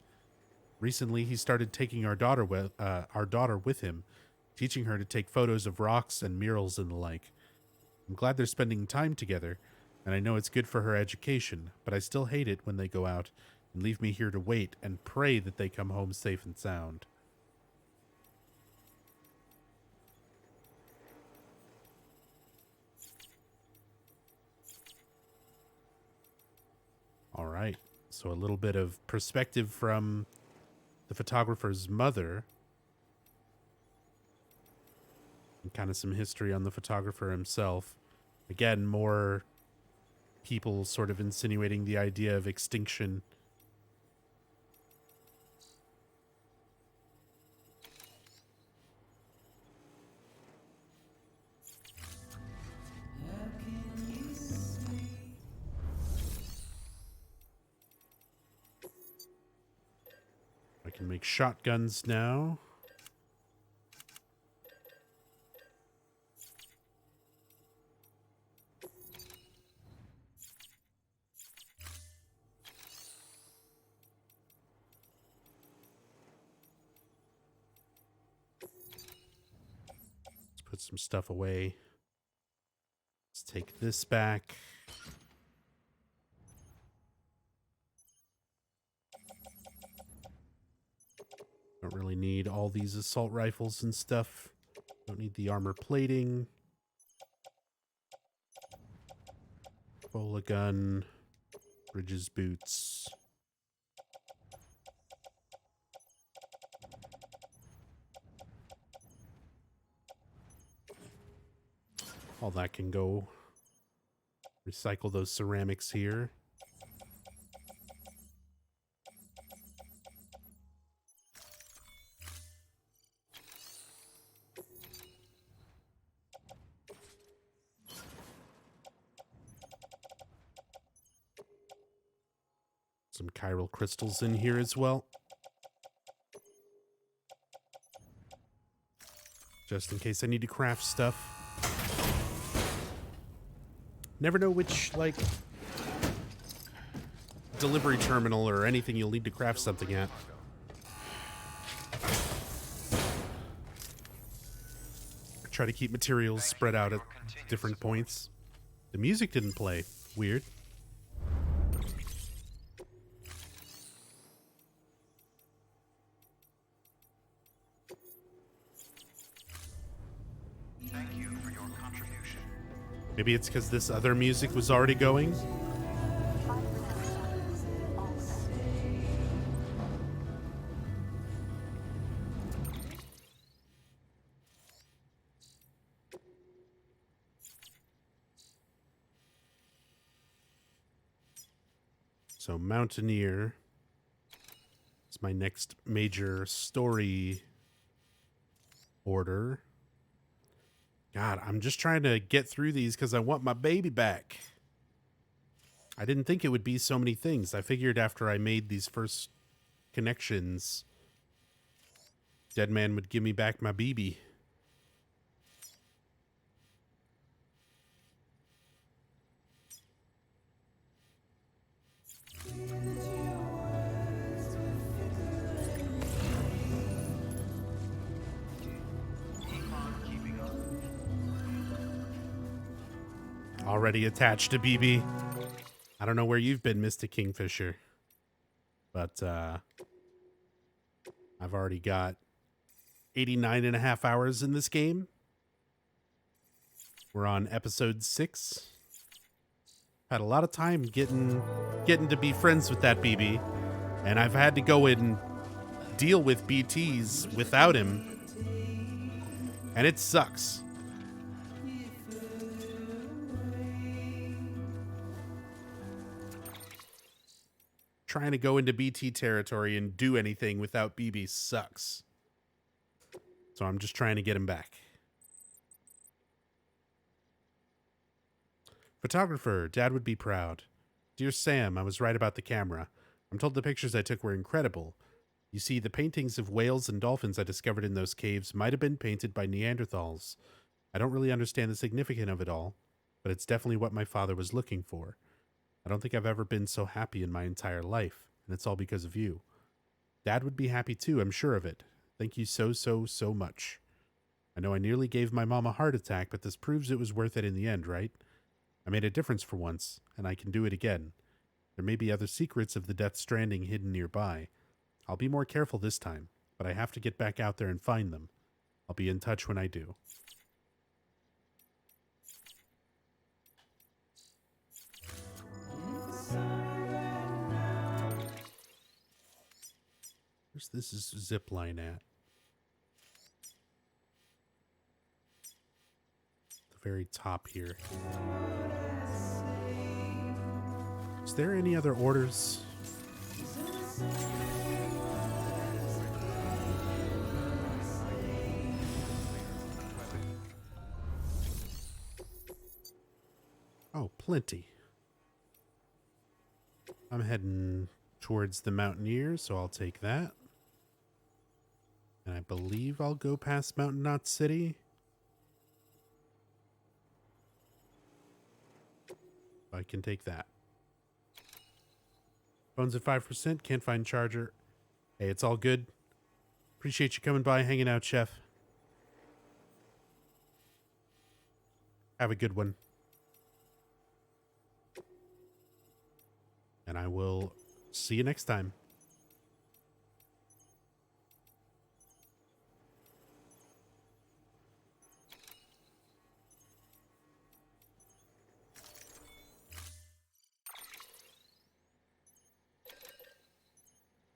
Recently, he started taking our daughter with him, teaching her to take photos of rocks and murals and the like. I'm glad they're spending time together, and I know it's good for her education, but I still hate it when they go out and leave me here to wait and pray that they come home safe and sound. All right, so a little bit of perspective from the photographer's mother, and kind of some history on the photographer himself. Again, more people sort of insinuating the idea of extinction. can make shotguns now. Let's put some stuff away. Let's take this back. Don't really need all these assault rifles and stuff. Don't need the armor plating. Bola gun. Bridges boots. All that can go. Recycle those ceramics here. Some chiral crystals in here as well. Just in case I need to craft stuff. Never know which, like, delivery terminal or anything you'll need to craft something at. Try to keep materials spread out at different points. The music didn't play. Weird. Thank you for your contribution. Maybe it's because this other music was already going. So Mountaineer is my next major story order. God, I'm just trying to get through these because I want my baby back. I didn't think it would be so many things. I figured after I made these first connections, Dead Man would give me back my BB. Already attached to BB. I don't know where you've been, Mr. Kingfisher. But I've already got 89 and a half hours in this game. We're on episode 6. Had a lot of time getting to be friends with that BB. And I've had to go and deal with BTs without him. And it sucks. Trying to go into BT territory and do anything without BB sucks. So I'm just trying to get him back. Photographer, Dad would be proud. Dear Sam, I was right about the camera. I'm told the pictures I took were incredible. You see, the paintings of whales and dolphins I discovered in those caves might have been painted by Neanderthals. I don't really understand the significance of it all, but it's definitely what my father was looking for. I don't think I've ever been so happy in my entire life, and it's all because of you. Dad would be happy too, I'm sure of it. Thank you so much. I know I nearly gave my mom a heart attack, but this proves it was worth it in the end, right? I made a difference for once, and I can do it again. There may be other secrets of the Death Stranding hidden nearby. I'll be more careful this time, but I have to get back out there and find them. I'll be in touch when I do. Where's this zip line at? The very top here. Is there any other orders? Oh, plenty. I'm heading towards the Mountaineer, so I'll take that. And I believe I'll go past Mountain Knot City. I can take that. Phone's at 5%. Can't find charger. Hey, it's all good. Appreciate you coming by, hanging out, Chef. Have a good one. And I will see you next time.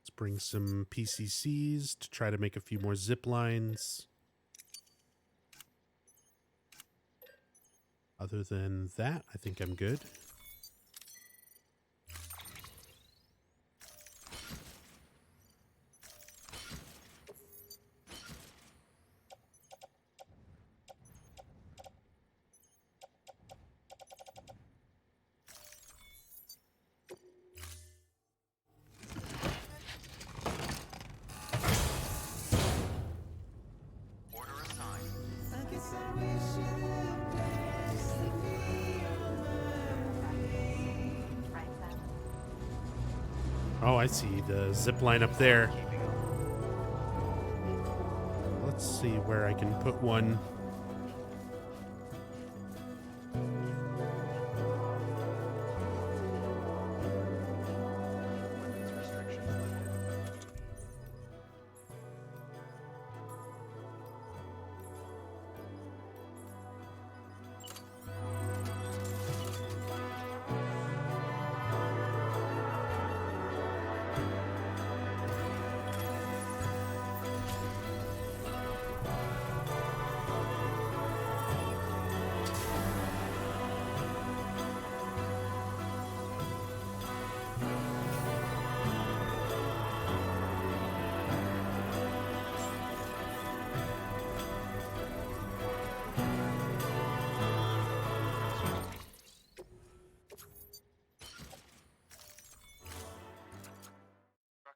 Let's bring some PCCs to try to make a few more zip lines. Other than that, I think I'm good. Order assigned. Oh, I see the zip line up there. Let's see where I can put one.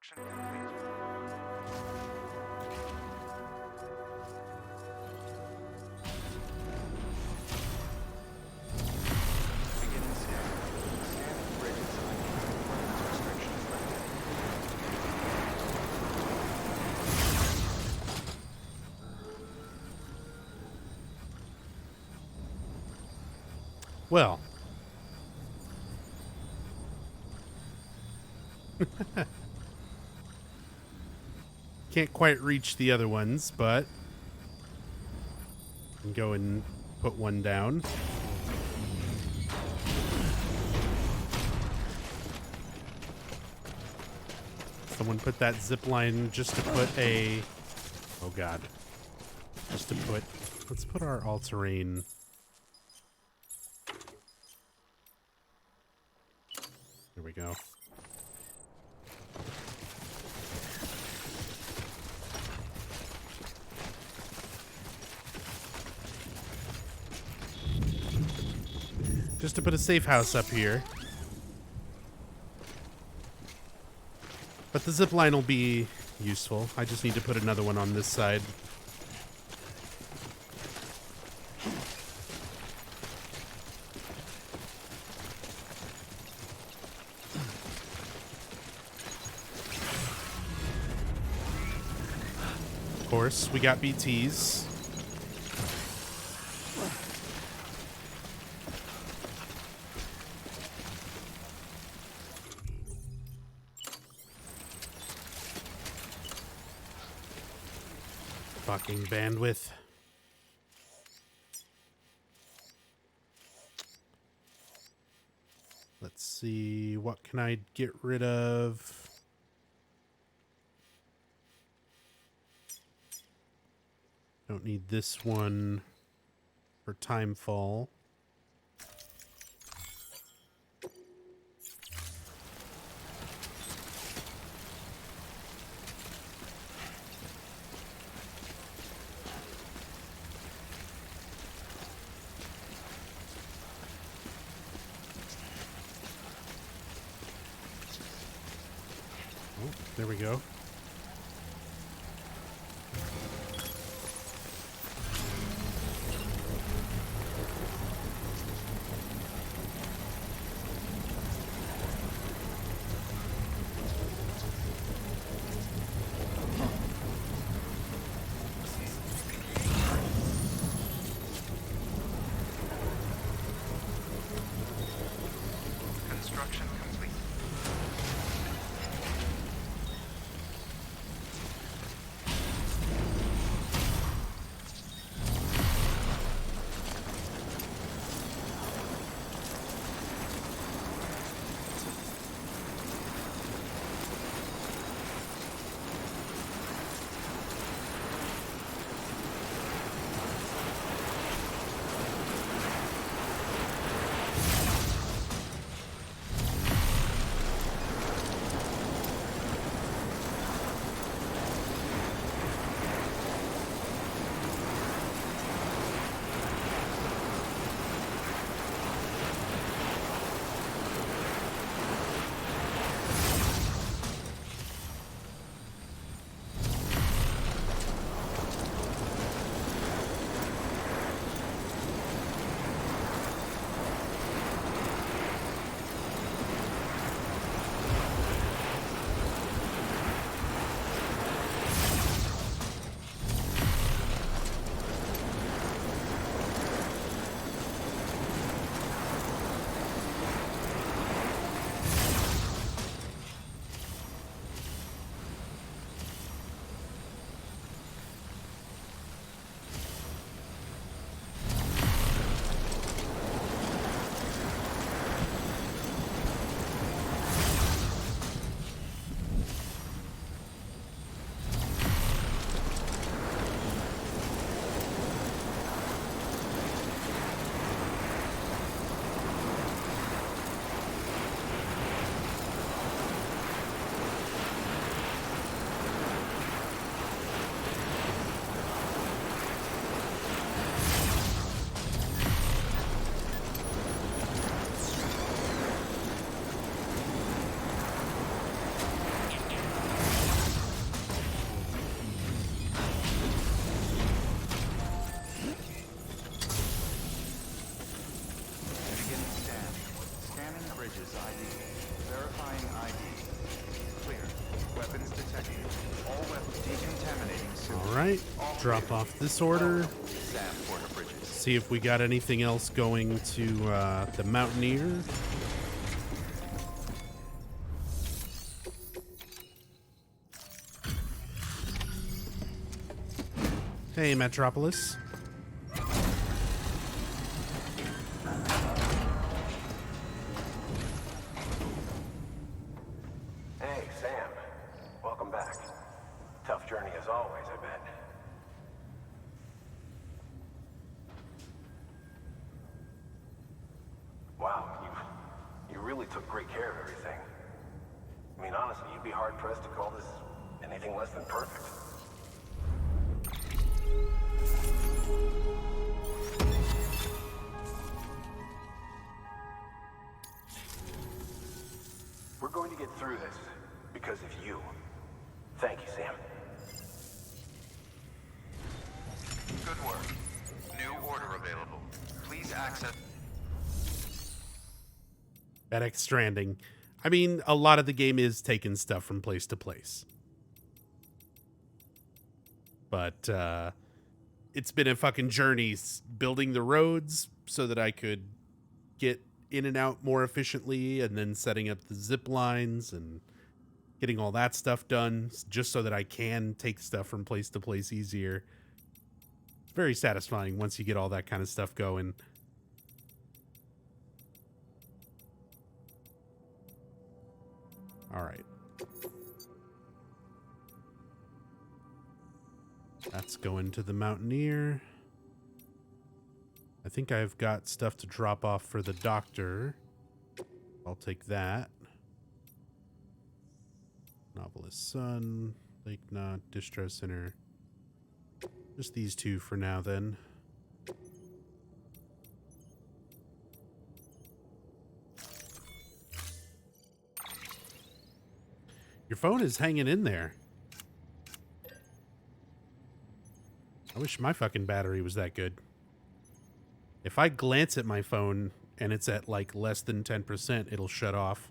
Construction complete. Beginning scan. Scanning bridges ID. Weapons restrictions lifted. Well. Can't quite reach the other ones, but I can go and put one down. Someone put that zip line just to put a... Oh, God. Just to put... Let's put our all-terrain... There we go. Just to put a safe house up here. But the zip line will be useful. I just need to put another one on this side. Of course, we got BTs. Fucking bandwidth. Let's see, what can I get rid of? Don't need this one for timefall. There we go. right, drop off this order. Sam Porter Bridges. See if we got anything else going to the Mountaineer. Hey, Metropolis. Hey, Sam. Welcome back. Tough journey as always, I bet. Wow, you really took great care of everything. I mean, honestly, you'd be hard-pressed to call this anything less than perfect. We're going to get through this because of you. Thank you, Sam. Good work. New order available. Please access... FedEx Stranding. I mean, a lot of the game is taking stuff from place to place. But it's been a fucking journey building the roads so that I could get in and out more efficiently, and then setting up the zip lines and getting all that stuff done just so that I can take stuff from place to place easier. It's very satisfying once you get all that kind of stuff going. All right. That's going to the Mountaineer. I think I've got stuff to drop off for the doctor. I'll take that. Novelist Son, Lake Knot, Distress Center. Just these two for now, then. Your phone is hanging in there. I wish my fucking battery was that good. If I glance at my phone and it's at like less than 10%, it'll shut off.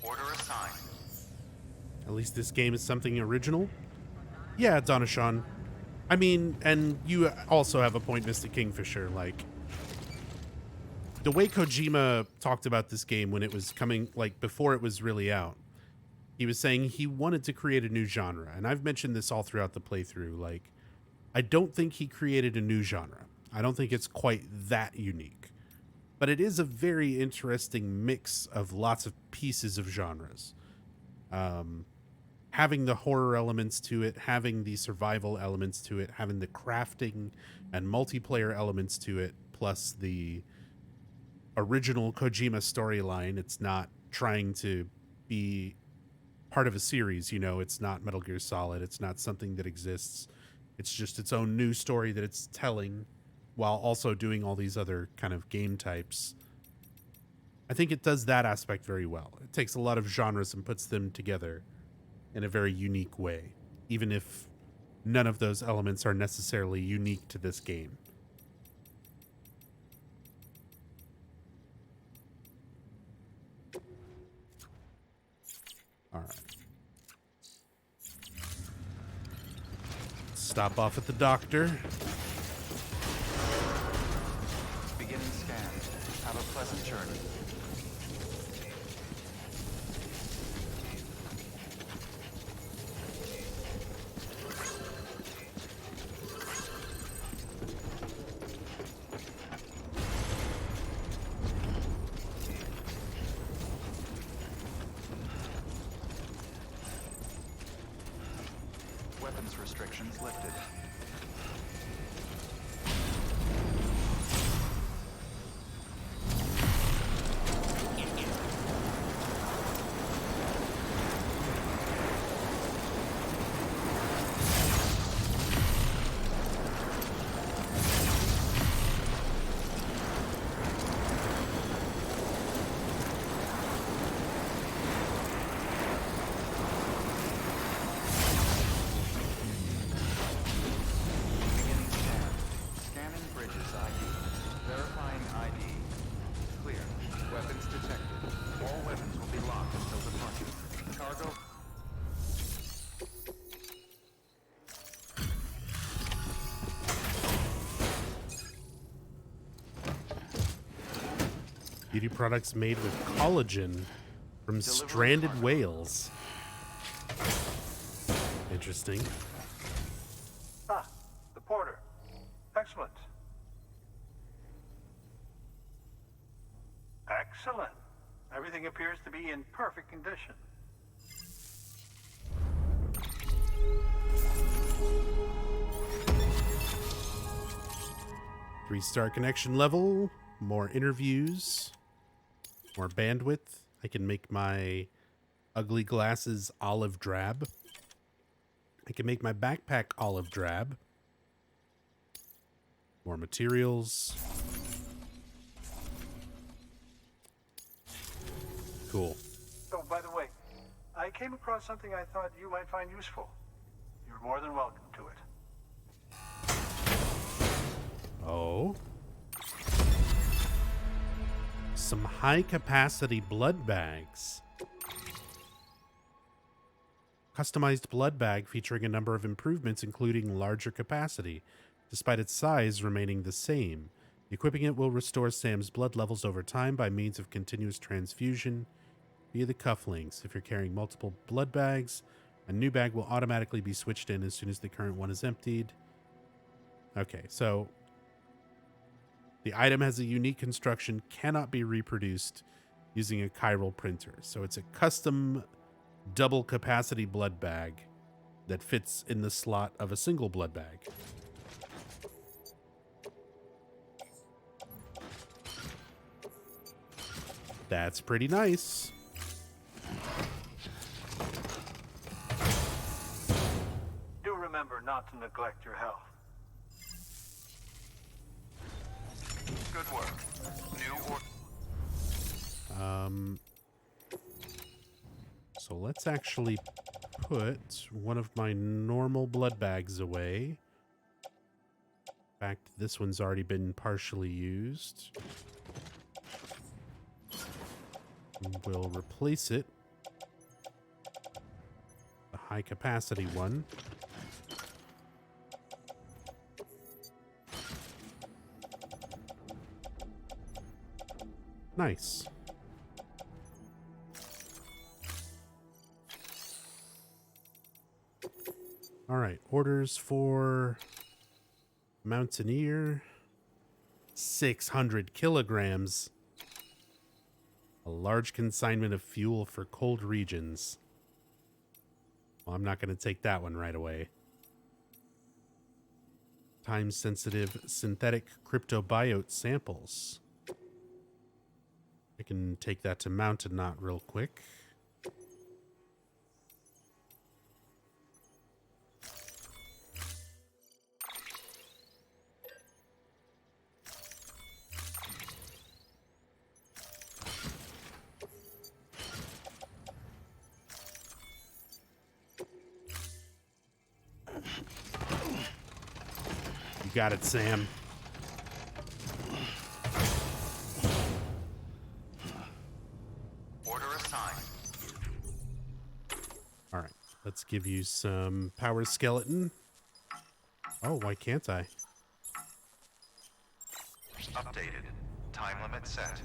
Order assigned. At least this game is something original. Yeah, Donashan. I mean, and you also have a point, Mr. Kingfisher. Like, the way Kojima talked about this game when it was coming, like, before it was really out, he was saying he wanted to create a new genre. And I've mentioned this all throughout the playthrough. Like, I don't think he created a new genre. I don't think it's quite that unique. But it is a very interesting mix of lots of pieces of genres. Having the horror elements to it, having the survival elements to it, having the crafting and multiplayer elements to it, plus the original Kojima storyline. It's not trying to be part of a series, you know, it's not Metal Gear Solid. It's not something that exists. It's just its own new story that it's telling while also doing all these other kind of game types. I think it does that aspect very well. It takes a lot of genres and puts them together in a very unique way, even if none of those elements are necessarily unique to this game. All right. Stop off at the doctor. Beginning scan. Have a pleasant journey. Weapons restrictions lifted. Weapons detected. All weapons will be locked until departure. Cargo. Beauty products made with collagen from stranded whales. Interesting. Ah, the porter. Excellent. Excellent. Everything appears to be in perfect condition. Three-star connection level, more interviews, more bandwidth. I can make my ugly glasses olive drab. I can make my backpack olive drab. More materials. Cool. Oh, by the way, I came across something I thought you might find useful. You're more than welcome to it. Oh. Some high-capacity blood bags. Customized blood bag featuring a number of improvements, including larger capacity, despite its size remaining the same. Equipping it will restore Sam's blood levels over time by means of continuous transfusion via the cufflinks. If you're carrying multiple blood bags, a new bag will automatically be switched in as soon as the current one is emptied. Okay, so the item has a unique construction, cannot be reproduced using a chiral printer. So it's a custom double capacity blood bag that fits in the slot of a single blood bag. That's pretty nice. Do remember not to neglect your health. Good work. New order. So let's actually put one of my normal blood bags away. In fact, this one's already been partially used. We'll replace it. The high capacity one. Nice. All right, orders for Mountaineer. 600 kilograms. A large consignment of fuel for cold regions. Well, I'm not going to take that one right away. Time-sensitive synthetic cryptobiote samples. I can take that to Mountain Knot real quick. You got it, Sam. Order assigned. All right, let's give you some power skeleton. Oh, why can't I? Updated. Time limit set.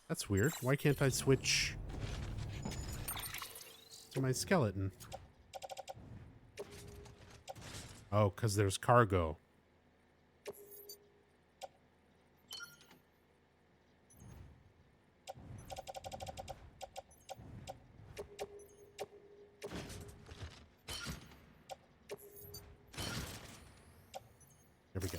That's weird. Why can't I switch to my skeleton? Oh, because there's cargo. There we go.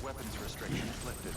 Weapons restrictions lifted.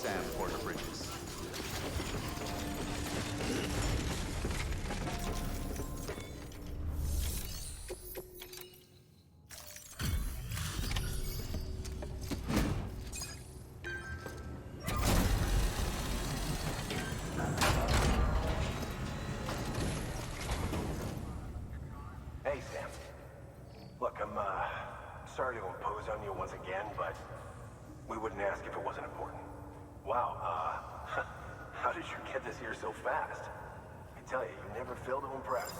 Sam Porter Bridges. Hey, Sam. Look, I'm sorry to impose on you once again, but we wouldn't ask if it wasn't important. Wow, how did you get this here so fast? I tell you, you never fail to impress.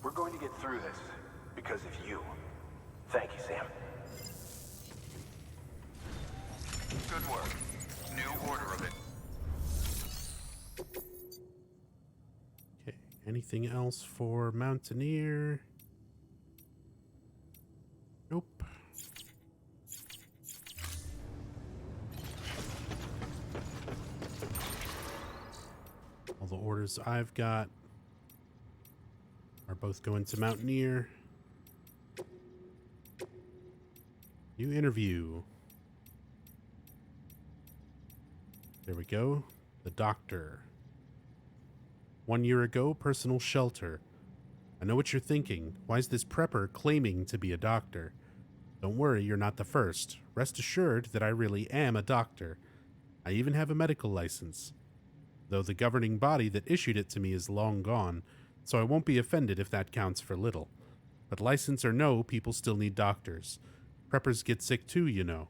We're going to get through this because of you. Thank you, Sam. Good work. New order of it. Okay, anything else for Mountaineer? Nope. All the orders I've got are both going to Mountaineer. New interview. There we go. The doctor. 1 year ago, personal shelter. I know what you're thinking. Why is this prepper claiming to be a doctor? Don't worry, you're not the first. Rest assured that I really am a doctor. I even have a medical license, though the governing body that issued it to me is long gone, so I won't be offended if that counts for little. But license or no, people still need doctors. Preppers get sick too, you know.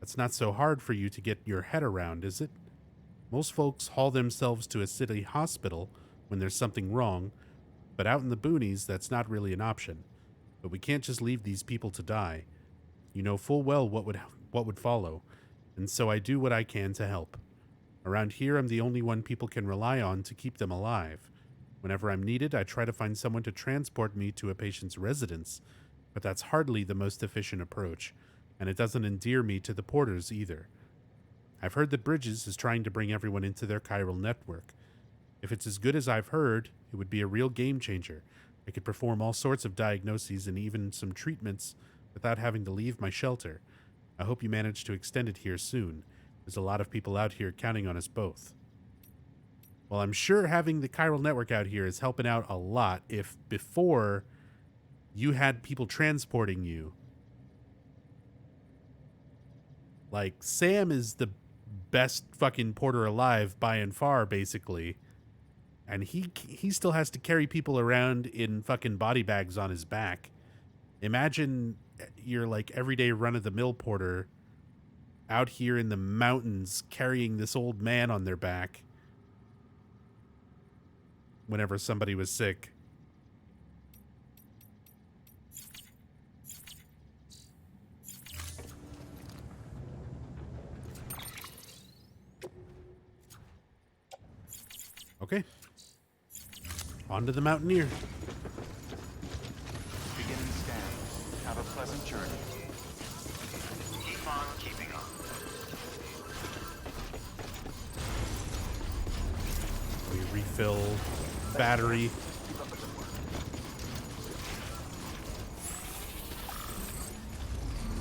That's not so hard for you to get your head around, is it? Most folks haul themselves to a city hospital when there's something wrong, but out in the boonies, that's not really an option. But we can't just leave these people to die. You know full well what would follow, and so I do what I can to help. Around here, I'm the only one people can rely on to keep them alive. Whenever I'm needed, I try to find someone to transport me to a patient's residence, but that's hardly the most efficient approach, and it doesn't endear me to the porters either. I've heard that Bridges is trying to bring everyone into their chiral network. If it's as good as I've heard, it would be a real game changer. I could perform all sorts of diagnoses and even some treatments without having to leave my shelter. I hope you manage to extend it here soon. There's a lot of people out here counting on us both. Well, I'm sure having the chiral network out here is helping out a lot if before you had people transporting you. Like, Sam is the best fucking porter alive by and far, basically. And he still has to carry people around in fucking body bags on his back. Imagine your, like, everyday run-of-the-mill porter out here in the mountains carrying this old man on their back whenever somebody was sick. Okay. On to the Mountaineer. Beginning scan. Have a pleasant journey. Keep on keeping on. We refill battery.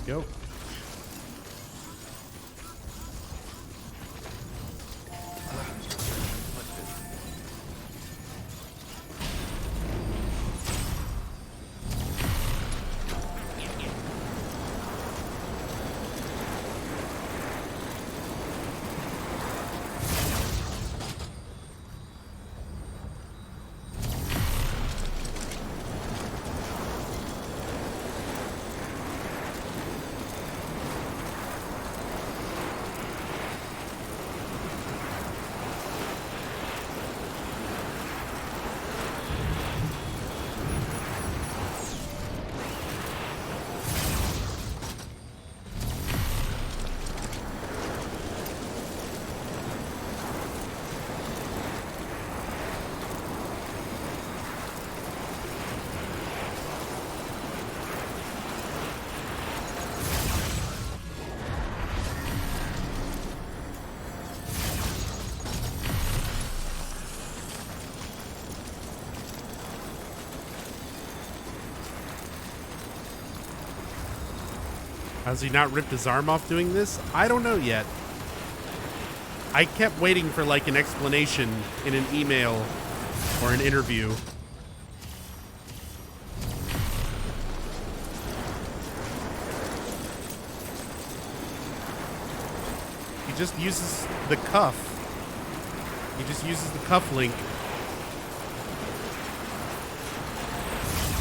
Go. Has he not ripped his arm off doing this? I don't know yet. I kept waiting for like an explanation in an email or an interview. He just uses the cuff. He just uses the cuff link.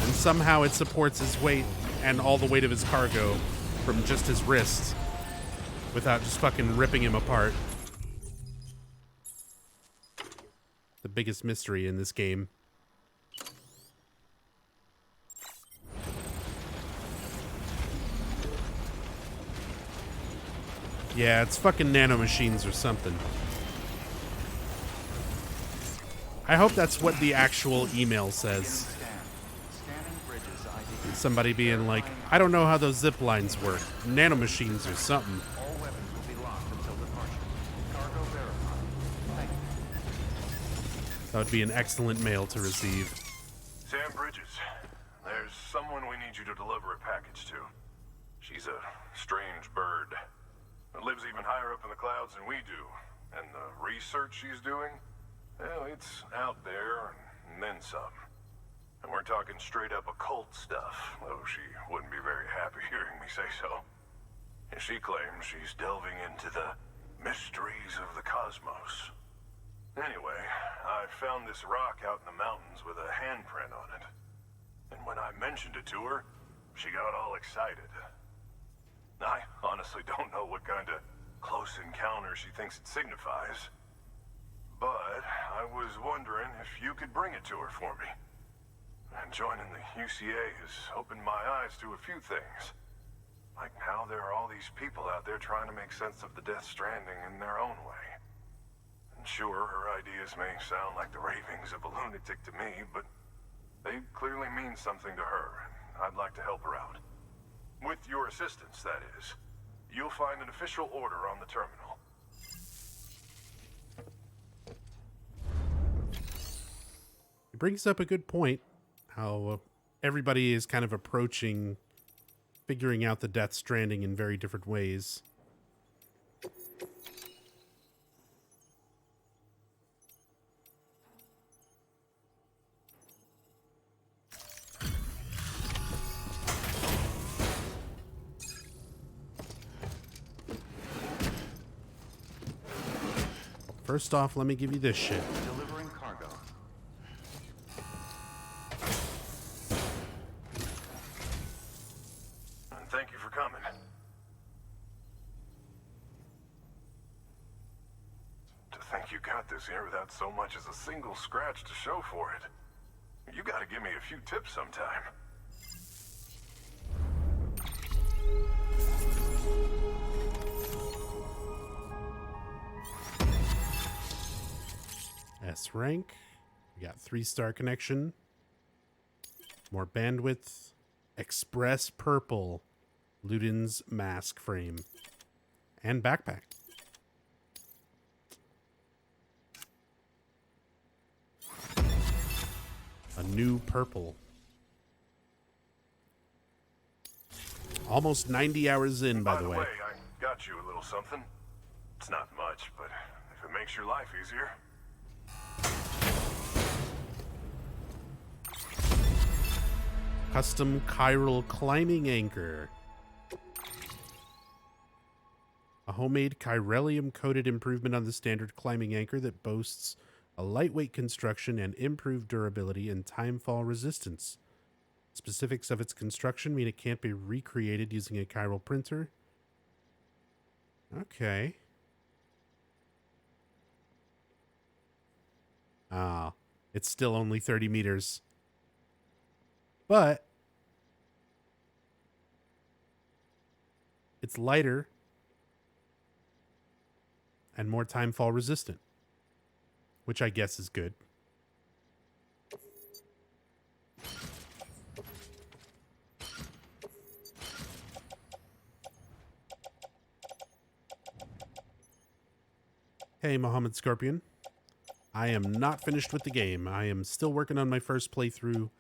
And somehow it supports his weight and all the weight of his cargo from just his wrist without just fucking ripping him apart. The biggest mystery in this game. Yeah, it's fucking nanomachines or something. I hope that's what the actual email says. Somebody being like, I don't know how those zip lines work. Nanomachines or something. All weapons will be locked until departure. Cargo verified. Thank you. That would be an excellent mail to receive. Sam Bridges, there's someone we need you to deliver a package to. She's a strange bird. It lives even higher up in the clouds than we do. And the research she's doing, well, it's out there and then some. And we're talking straight up occult stuff, though she wouldn't be very happy hearing me say so. And she claims she's delving into the mysteries of the cosmos. Anyway, I found this rock out in the mountains with a handprint on it. And when I mentioned it to her, she got all excited. I honestly don't know what kind of close encounter she thinks it signifies. But I was wondering if you could bring it to her for me. And joining the UCA has opened my eyes to a few things. Like how there are all these people out there trying to make sense of the Death Stranding in their own way. And sure, her ideas may sound like the ravings of a lunatic to me, but they clearly mean something to her, and I'd like to help her out. With your assistance, that is. You'll find an official order on the terminal. It brings up a good point. How everybody is kind of approaching figuring out the Death Stranding in very different ways. First off, let me give you this shit. Delivering cargo. And thank you for coming. To think you got this here without so much as a single scratch to show for it. You gotta give me a few tips sometime. S rank. We got 3-star connection. More bandwidth. Express purple. Luden's mask frame. And backpack. A new purple. Almost 90 hours in, by the way. I got you a little something. It's not much, but if it makes your life easier. Custom chiral climbing anchor. A homemade chiralium-coated improvement on the standard climbing anchor that boasts a lightweight construction and improved durability and timefall resistance. Specifics of its construction mean it can't be recreated using a chiral printer. Okay. Ah, it's still only 30 meters. But it's lighter and more timefall resistant, which I guess is good. Hey, Mohammed Scorpion. I am not finished with the game. I am still working on my first playthrough.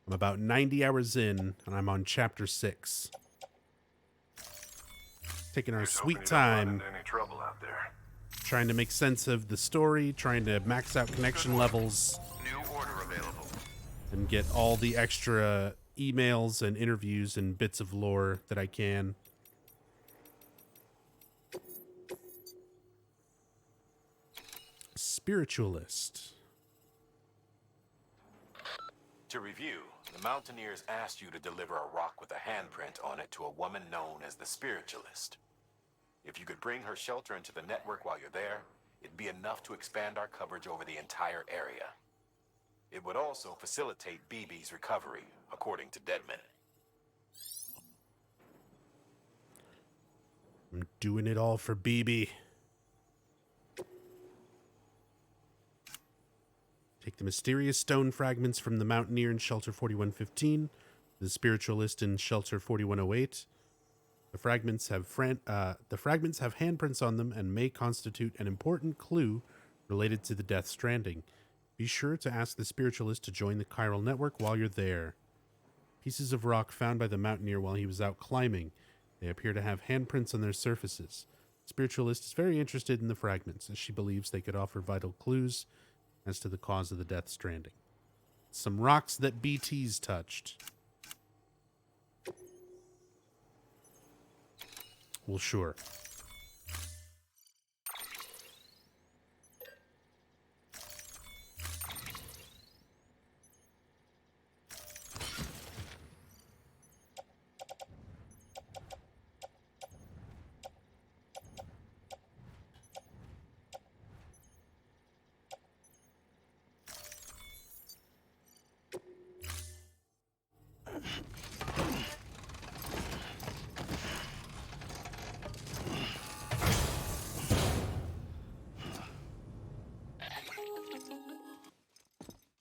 I'm about 90 hours in, and I'm on Chapter 6. taking our Here's sweet hoping you don't run time, into any trouble out there. trying to make sense of the story, trying to max out connection levels, New order available. and get all the extra emails and interviews and bits of lore that I can. Spiritualist. To review, the Mountaineers asked you to deliver a rock with a handprint on it to a woman known as the Spiritualist. If you could bring her shelter into the network while you're there, it'd be enough to expand our coverage over the entire area. It would also facilitate BB's recovery, according to Deadman. I'm doing it all for BB. Take the mysterious stone fragments from the Mountaineer in Shelter 4115, the Spiritualist in Shelter 4108. The fragments have handprints on them and may constitute an important clue related to the Death Stranding. Be sure to ask the Spiritualist to join the chiral network while you're there. Pieces of rock found by the Mountaineer while he was out climbing. They appear to have handprints on their surfaces. The Spiritualist is very interested in the fragments, as she believes they could offer vital clues as to the cause of the Death Stranding. Some rocks that BT's touched. Well, sure.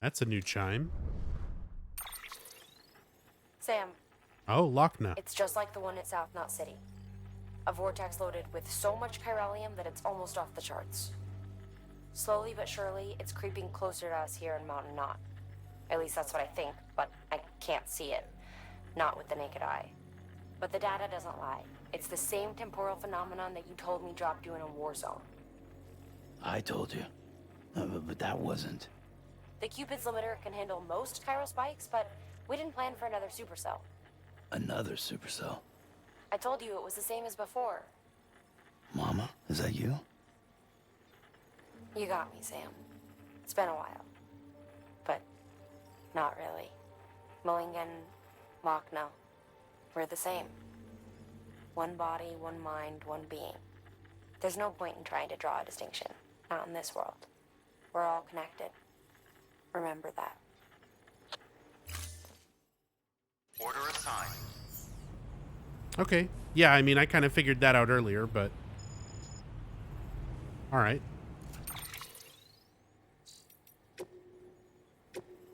That's a new chime. Sam, Oh, Lochna. it's just like the one at South Knot City. A vortex loaded with so much chiralium that it's almost off the charts. Slowly but surely, it's creeping closer to us here in Mountain Knot. At least that's what I think, but I can't see it. Not with the naked eye. But the data doesn't lie. It's the same temporal phenomenon that you told me dropped you in a war zone. I told you. But that wasn't. The Cupid's limiter can handle most chiral spikes, but we didn't plan for another supercell. Another supercell. I told you it was the same as before. Mama, is that you? You got me, Sam. It's been a while. But not really. Mulligan, Lochna, we're the same. One body, one mind, one being. There's no point in trying to draw a distinction. Not in this world. We're all connected. Remember that. Order assigned. Okay. Yeah, I mean, I kind of figured that out earlier, but... Alright.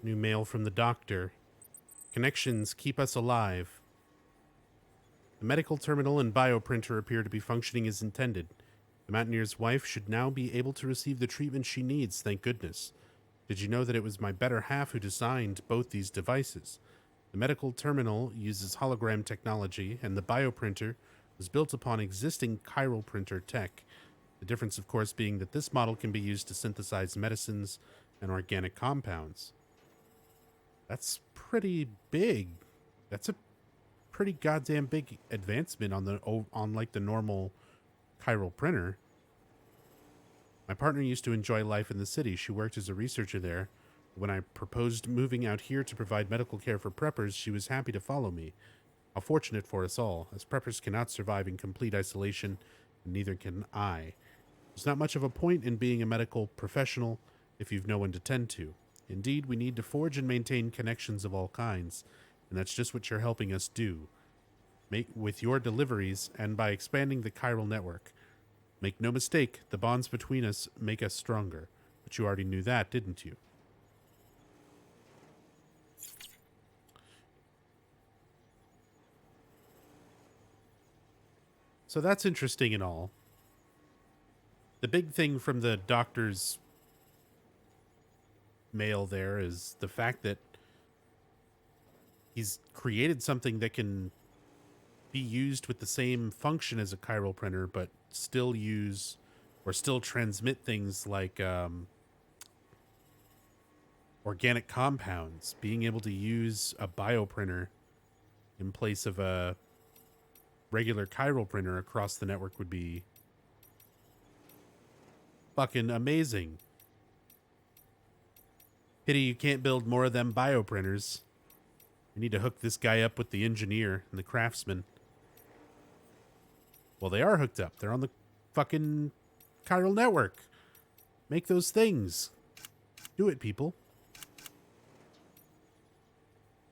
New mail from the doctor. Connections keep us alive. The medical terminal and bioprinter appear to be functioning as intended. The Mountaineer's wife should now be able to receive the treatment she needs, thank goodness. Did you know that it was my better half who designed both these devices? The medical terminal uses hologram technology, and the bioprinter was built upon existing chiral printer tech. The difference, of course, being that this model can be used to synthesize medicines and organic compounds. That's pretty big. That's a pretty goddamn big advancement on like the normal chiral printer. My partner used to enjoy life in the city. She worked as a researcher there. When I proposed moving out here to provide medical care for preppers, she was happy to follow me. How fortunate for us all, as preppers cannot survive in complete isolation, and neither can I. There's not much of a point in being a medical professional if you've no one to tend to. Indeed, we need to forge and maintain connections of all kinds, and that's just what you're helping us do. With your deliveries, and by expanding the chiral network. Make no mistake, the bonds between us make us stronger. But you already knew that, didn't you? So that's interesting and all. The big thing from the doctor's mail there is the fact that he's created something that can be used with the same function as a chiral printer, but still use or still transmit things like organic compounds. Being able to use a bioprinter in place of a regular chiral printer across the network would be fucking amazing. Pity you can't build more of them bioprinters. We need to hook this guy up with the engineer and the craftsman. Well, they are hooked up. They're on the fucking chiral network. Make those things. Do it, people.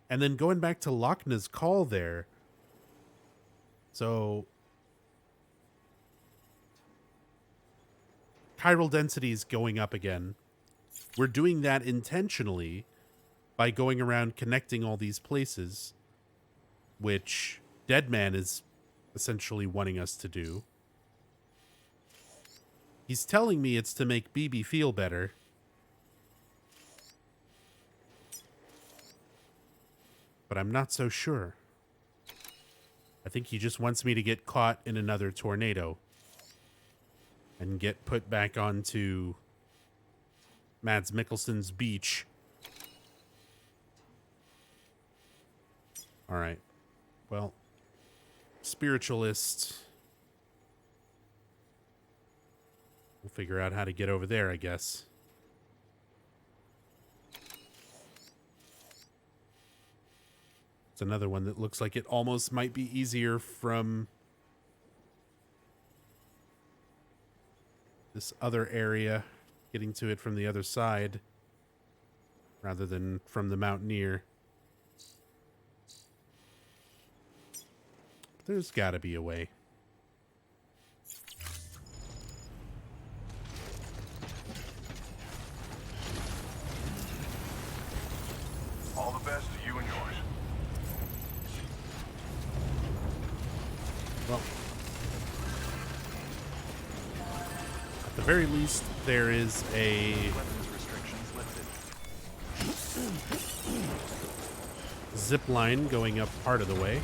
And then going back to Lochna's call there. So chiral density is going up again. We're doing that intentionally by going around connecting all these places, which Deadman is essentially wanting us to do. He's telling me it's to make BB feel better. But I'm not so sure. I think he just wants me to get caught in another tornado and get put back onto Mads Mikkelsen's beach. All right. Well, spiritualist. We'll figure out how to get over there, I guess. It's another one that looks like it almost might be easier from this other area, getting to it from the other side rather than from the Mountaineer. There's got to be a way. All the best to you and yours. Well, at the very least, there is a Weapons restrictions lifted. zip line going up part of the way.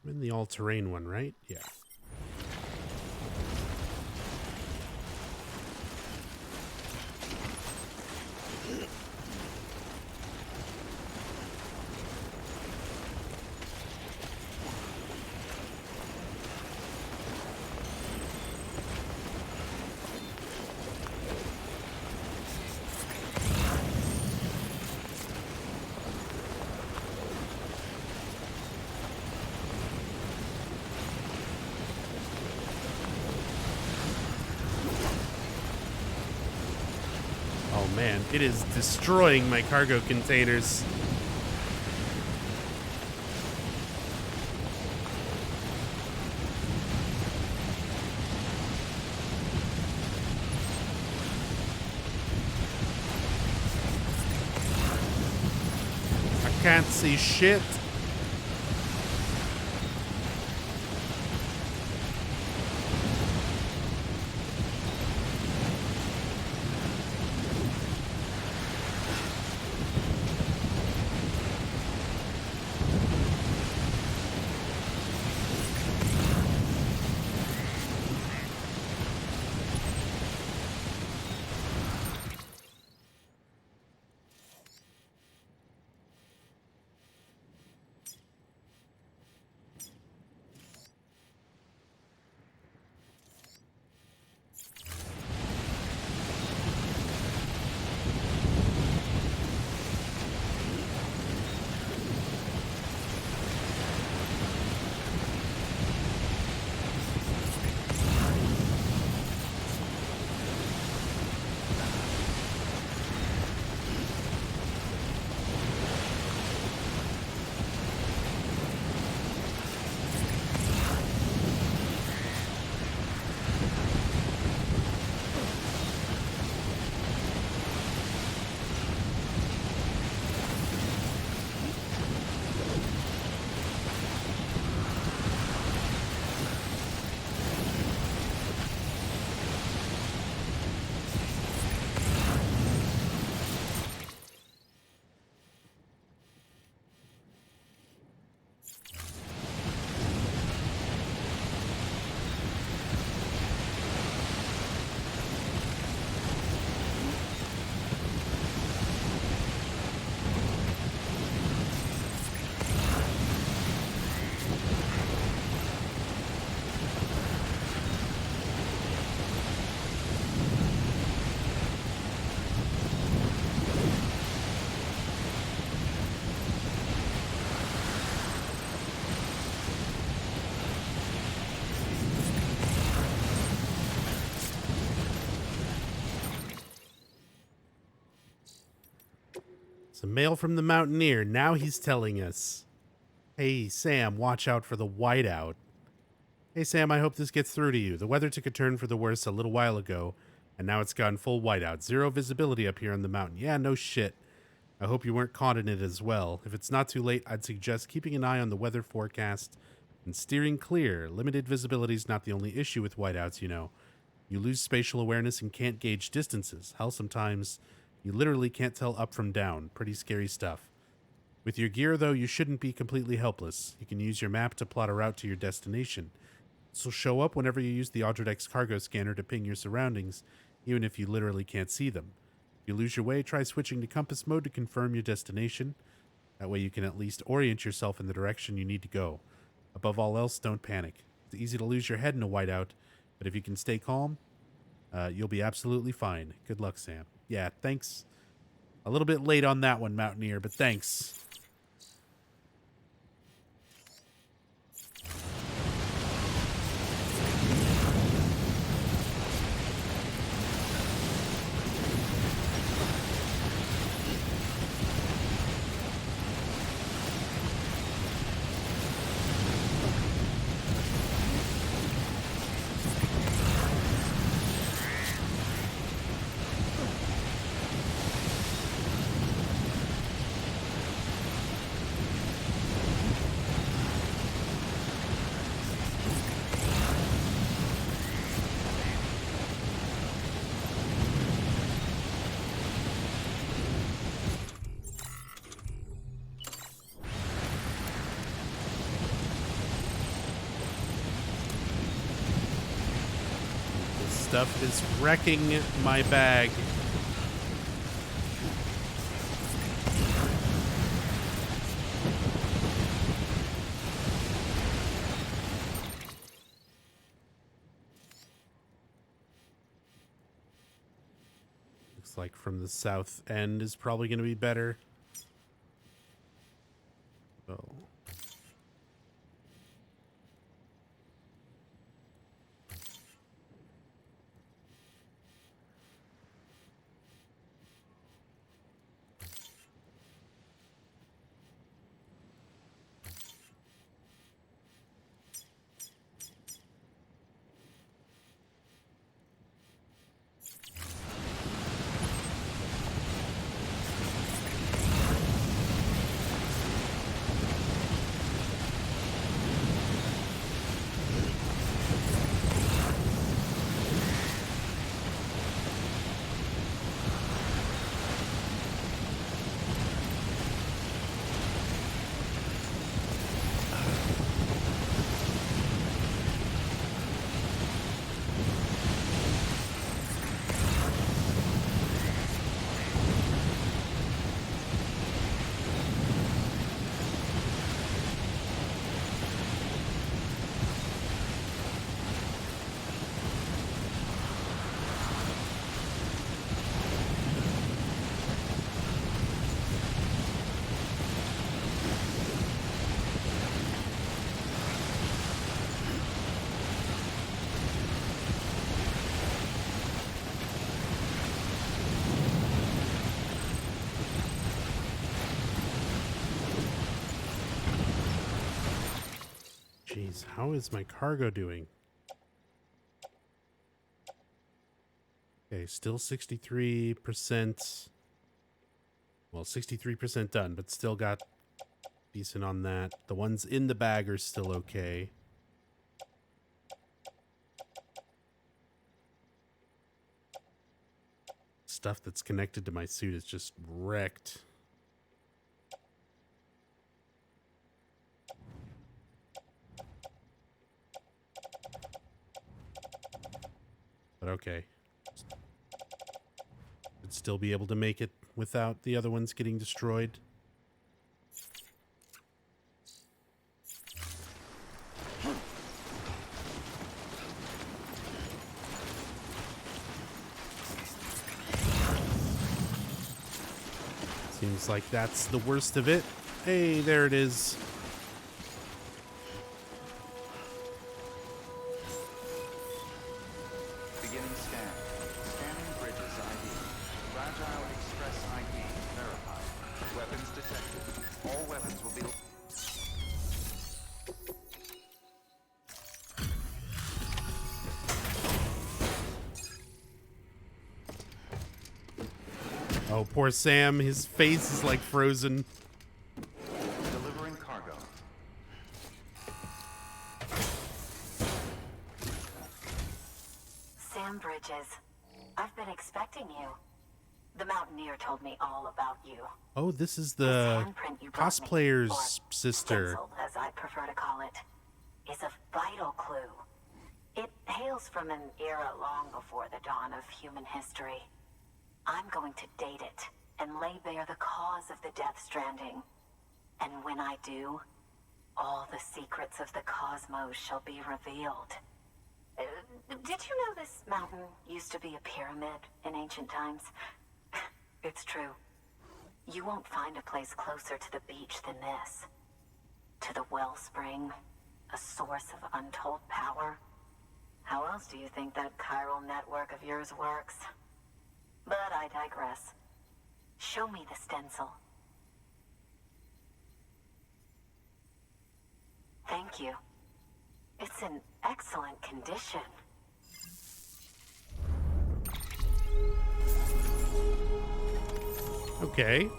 I'm in the all-terrain one, right? Yeah. Oh man, it is destroying my cargo containers. I can't see shit. It's a mail from the Mountaineer. Now he's telling us. Hey, Sam, watch out for the whiteout. Hey, Sam, I hope this gets through to you. The weather took a turn for the worse a little while ago, and now it's gone full whiteout. Zero visibility up here on the mountain. Yeah, no shit. I hope you weren't caught in it as well. If it's not too late, I'd suggest keeping an eye on the weather forecast and steering clear. Limited visibility is not the only issue with whiteouts, you know. You lose spatial awareness and can't gauge distances. Hell, sometimes you literally can't tell up from down. Pretty scary stuff. With your gear, though, you shouldn't be completely helpless. You can use your map to plot a route to your destination. This will show up whenever you use the Audrodex cargo scanner to ping your surroundings, even if you literally can't see them. If you lose your way, try switching to compass mode to confirm your destination. That way you can at least orient yourself in the direction you need to go. Above all else, don't panic. It's easy to lose your head in a whiteout, but if you can stay calm, you'll be absolutely fine. Good luck, Sam. Yeah, thanks. A little bit late on that one, Mountaineer, but thanks. Stuff is wrecking my bag. Looks like from the south end is probably going to be better. So. Jeez, how is my cargo doing? Okay, still 63%. Well, 63% done, but still got decent on that. The ones in the bag are still okay. Stuff that's connected to my suit is just wrecked. But okay. Should still be able to make it without the other ones getting destroyed. Seems like that's the worst of it. Hey, there it is. Beginning scan. Scanning bridges ID. Fragile Express ID verified. detected. All weapons will be... Oh, poor Sam. His face is like frozen. Delivering cargo. Sam Bridges, I've been expecting you. The Mountaineer told me all about you. Oh, this is This the handprint you brought me, cosplayer's or sister. stencil, as I prefer to call it, is a vital clue. It hails from an era long before the dawn of human history. I'm going to date it and lay bare the cause of the Death Stranding. And when I do, all the secrets of the cosmos shall be revealed. Did you know this mountain used to be a pyramid in ancient times? It's true. You won't find a place closer to the beach than this. To the wellspring, a source of untold power. How else do you think that chiral network of yours works? But I digress. Show me the stencil. Thank you. It's in excellent condition. Okay.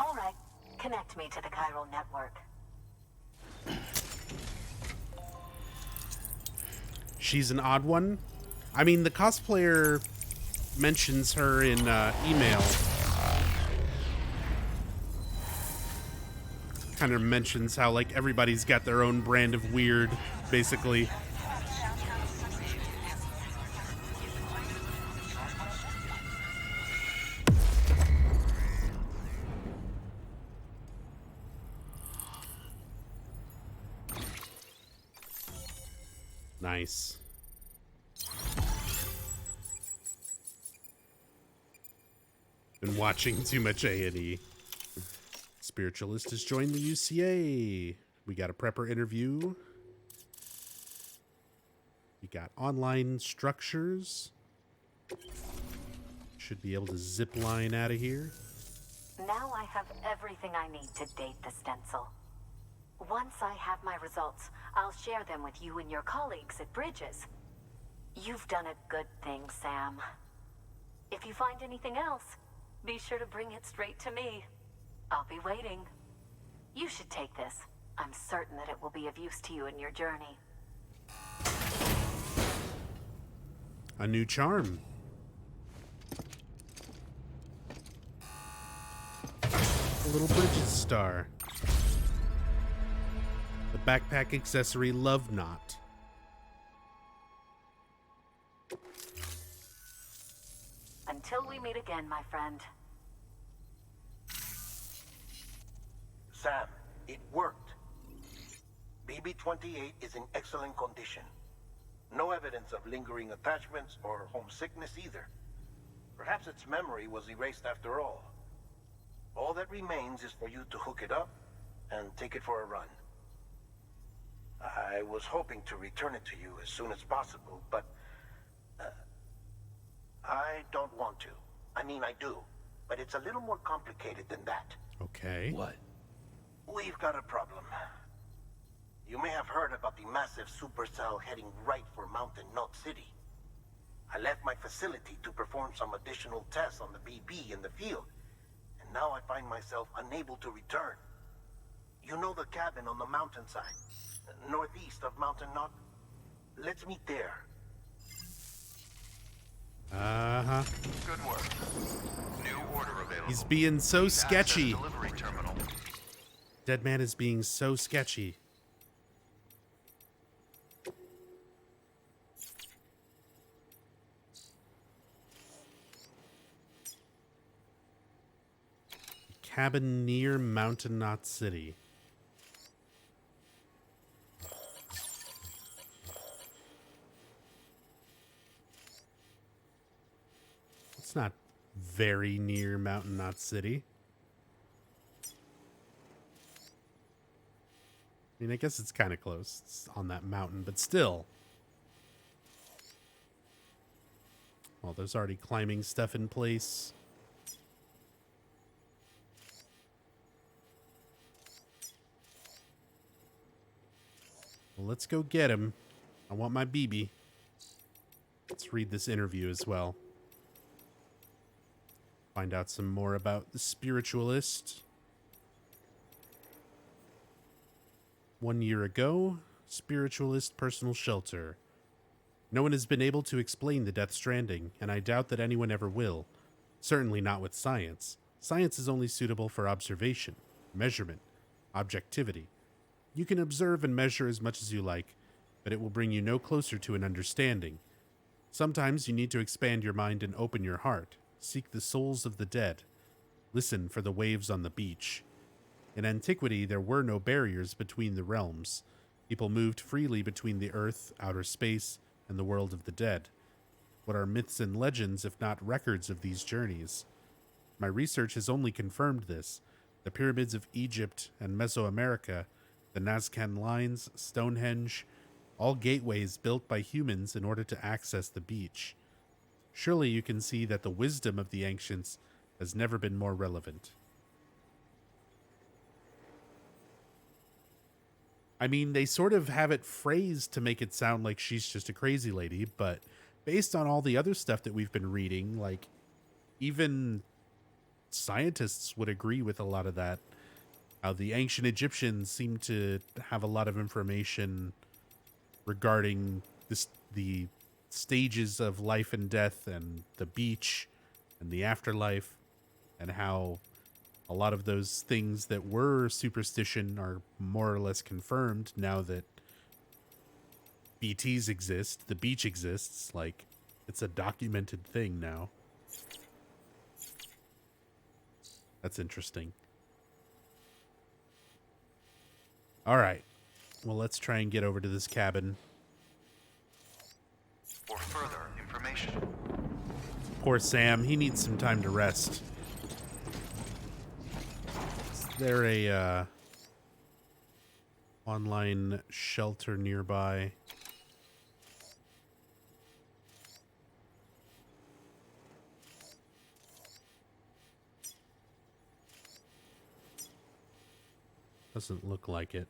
All right. Connect me to the chiral network. She's an odd one. I mean, the cosplayer mentions her in email. Kind of mentions how, like, everybody's got their own brand of weird, basically. Nice. Been watching too much A&E. Spiritualist has joined the UCA. We got a prepper interview. We got online structures. Should be able to zip line out of here. Now I have everything I need to date the stencil. Once I have my results, I'll share them with you and your colleagues at Bridges. You've done a good thing, Sam. If you find anything else, be sure to bring it straight to me. I'll be waiting. You should take this. I'm certain that it will be of use to you in your journey. A new charm. A little Bridges star. The backpack accessory Love Knot. Until we meet again, my friend. Sam, it worked. BB-28 is in excellent condition. No evidence of lingering attachments or homesickness either. Perhaps its memory was erased after all. All that remains is for you to hook it up and take it for a run. I was hoping to return it to you as soon as possible, but I don't want to. I mean, I do, but it's a little more complicated than that. Okay. What? We've got a problem. You may have heard about the massive supercell heading right for Mountain Knot City. I left my facility to perform some additional tests on the BB in the field, and now I find myself unable to return. You know the cabin on the mountainside, northeast of Mountain Knot? Let's meet there. Uh-huh. Good work. New order available. He's being so Access sketchy. Delivery terminal. Dead man is being so sketchy. Cabin near Mountain Knot City. It's not very near Mountain Knot City. I mean, I guess it's kind of close. It's on that mountain, but still. Well, there's already climbing stuff in place. Well, let's go get him. I want my BB. Let's read this interview as well. Find out some more about the spiritualist. 1 year ago, spiritualist personal shelter. No one has been able to explain the Death Stranding, and I doubt that anyone ever will. Certainly not with science. Science is only suitable for observation, measurement, objectivity. You can observe and measure as much as you like, but it will bring you no closer to an understanding. Sometimes you need to expand your mind and open your heart. Seek the souls of the dead. Listen for the waves on the beach. In antiquity, there were no barriers between the realms. People moved freely between the earth, outer space, and the world of the dead. What are myths and legends if not records of these journeys? My research has only confirmed this. The pyramids of Egypt and Mesoamerica, the Nazcan lines, Stonehenge, all gateways built by humans in order to access the beach. Surely you can see that the wisdom of the ancients has never been more relevant. I mean, they sort of have it phrased to make it sound like she's just a crazy lady, but based on all the other stuff that we've been reading, like, even scientists would agree with a lot of that. How the ancient Egyptians seem to have a lot of information regarding the stages of life and death and the beach and the afterlife, and how a lot of those things that were superstition are more or less confirmed now that BTs exist, the beach exists, like, it's a documented thing now. That's interesting. All right. Well, let's try and get over to this cabin. For further information. Poor Sam, he needs some time to rest. Is there a online shelter nearby? Doesn't look like it.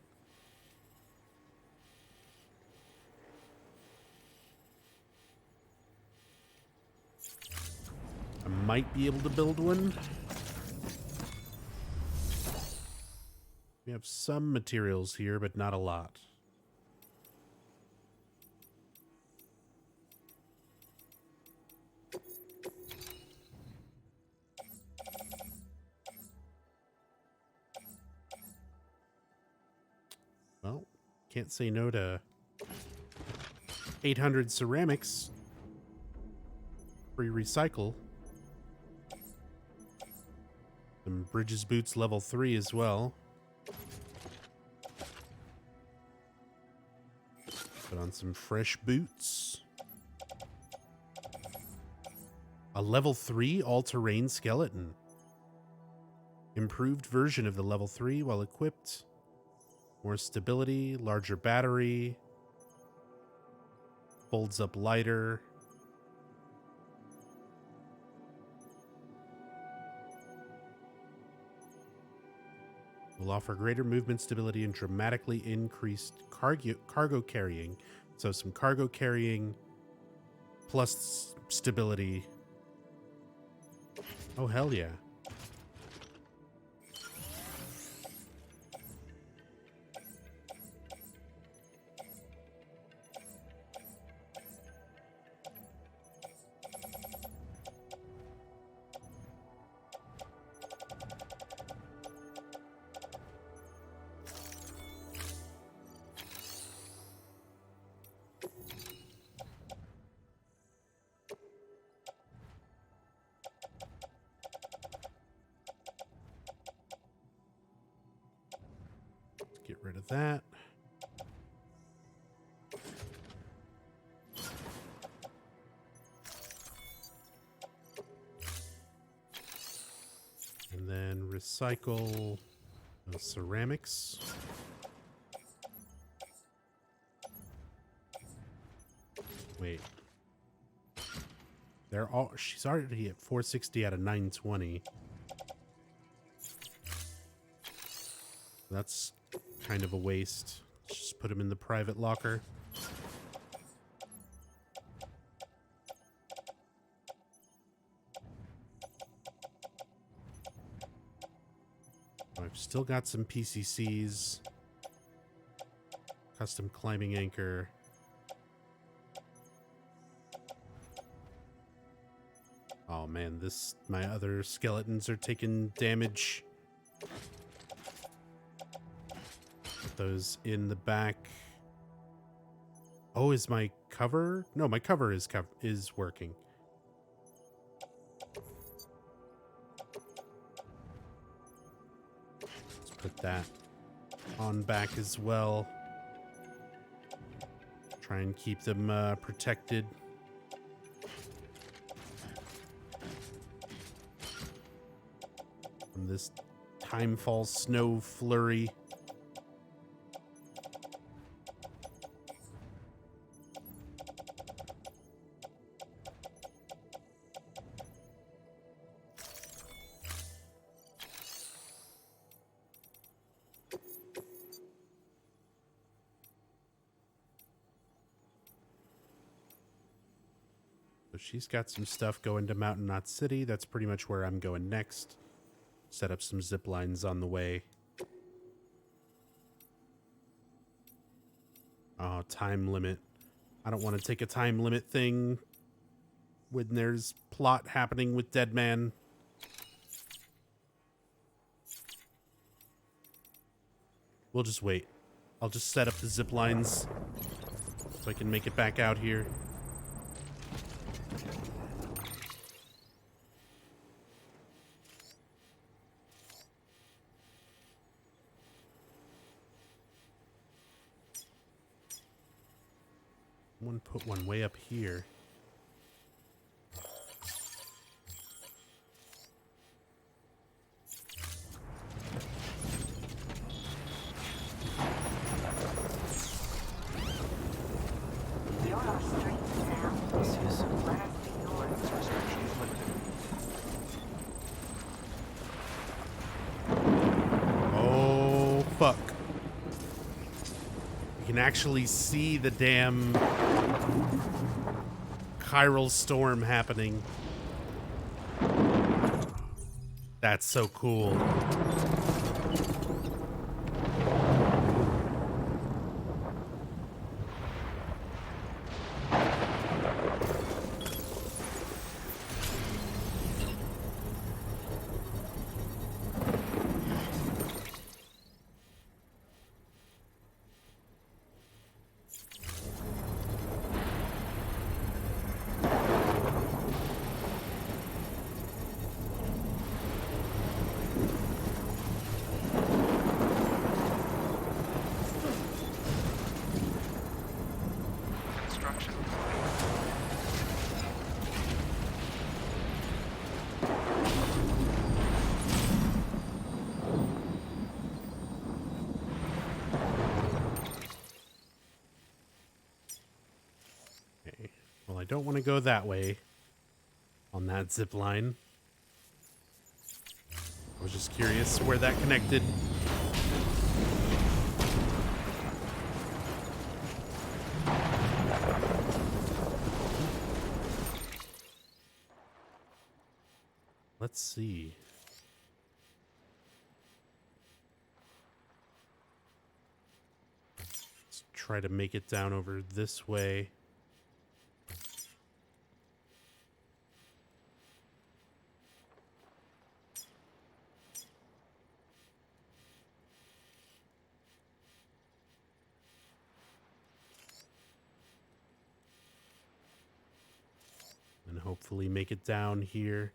I might be able to build one. We have some materials here, but not a lot. Well, can't say no to 800 ceramics. Free recycle. Some Bridges boots level 3 as well. Put on some fresh boots. A level 3 all-terrain skeleton. Improved version of the level 3 while equipped. More stability, larger battery. Folds up lighter. Will offer greater movement stability and dramatically increased cargo carrying. So some cargo carrying plus stability. Oh, hell yeah. Get rid of that. And then recycle the ceramics. Wait. They're all. She's already at 460 out of 920. That's kind of a waste. Just put him in the private locker. I've still got some PCCs. Custom climbing anchor. Oh man, my other skeletons are taking damage. Put those in the back. Oh, is my cover? No, my cover is working. Let's put that on back as well. Try and keep them protected. From this timefall snow flurry. So she's got some stuff going to Mountain Knot City. That's pretty much where I'm going next. Set up some zip lines on the way. Oh, time limit. I don't want to take a time limit thing when there's plot happening with Deadman. We'll just wait. I'll just set up the zip lines so I can make it back out here. Put one way up here. Oh, fuck. You can actually see the damn chiral storm happening. That's so cool. Well, I don't want to go that way on that zip line. I was just curious where that connected. Let's see. Let's try to make it down over this way. And hopefully make it down here.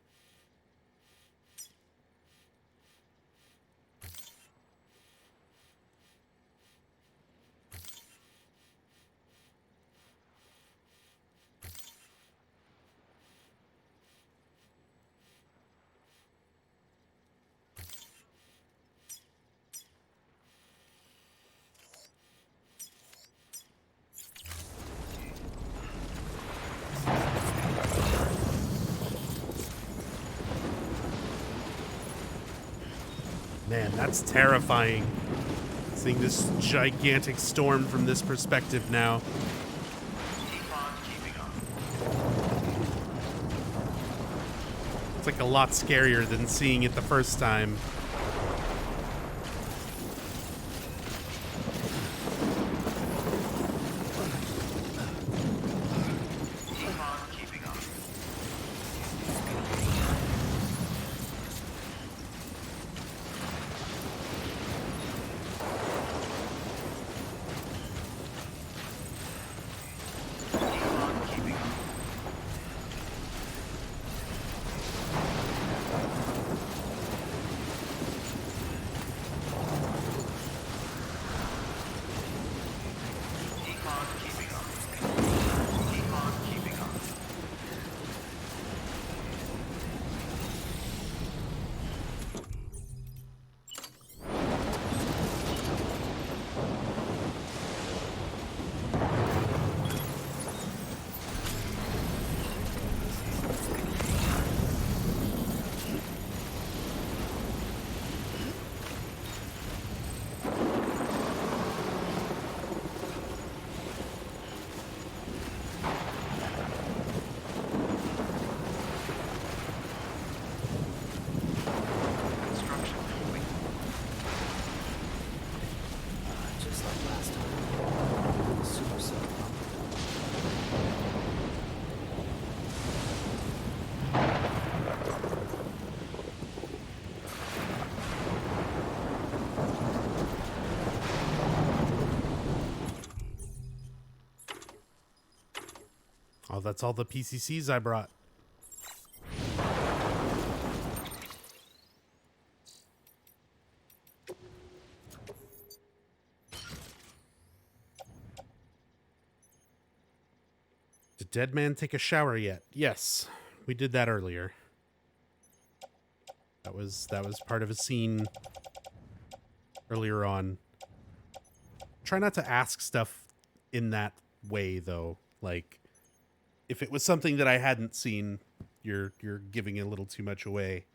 Man, that's terrifying. Seeing this gigantic storm from this perspective now. It's like a lot scarier than seeing it the first time. Just like last time. Super cell pump. Oh, that's all the PCCs I brought. Did Dead Man take a shower yet? Yes, we did that earlier. That was part of a scene earlier on. Try not to ask stuff in that way, though. Like, if it was something that I hadn't seen, you're giving a little too much away.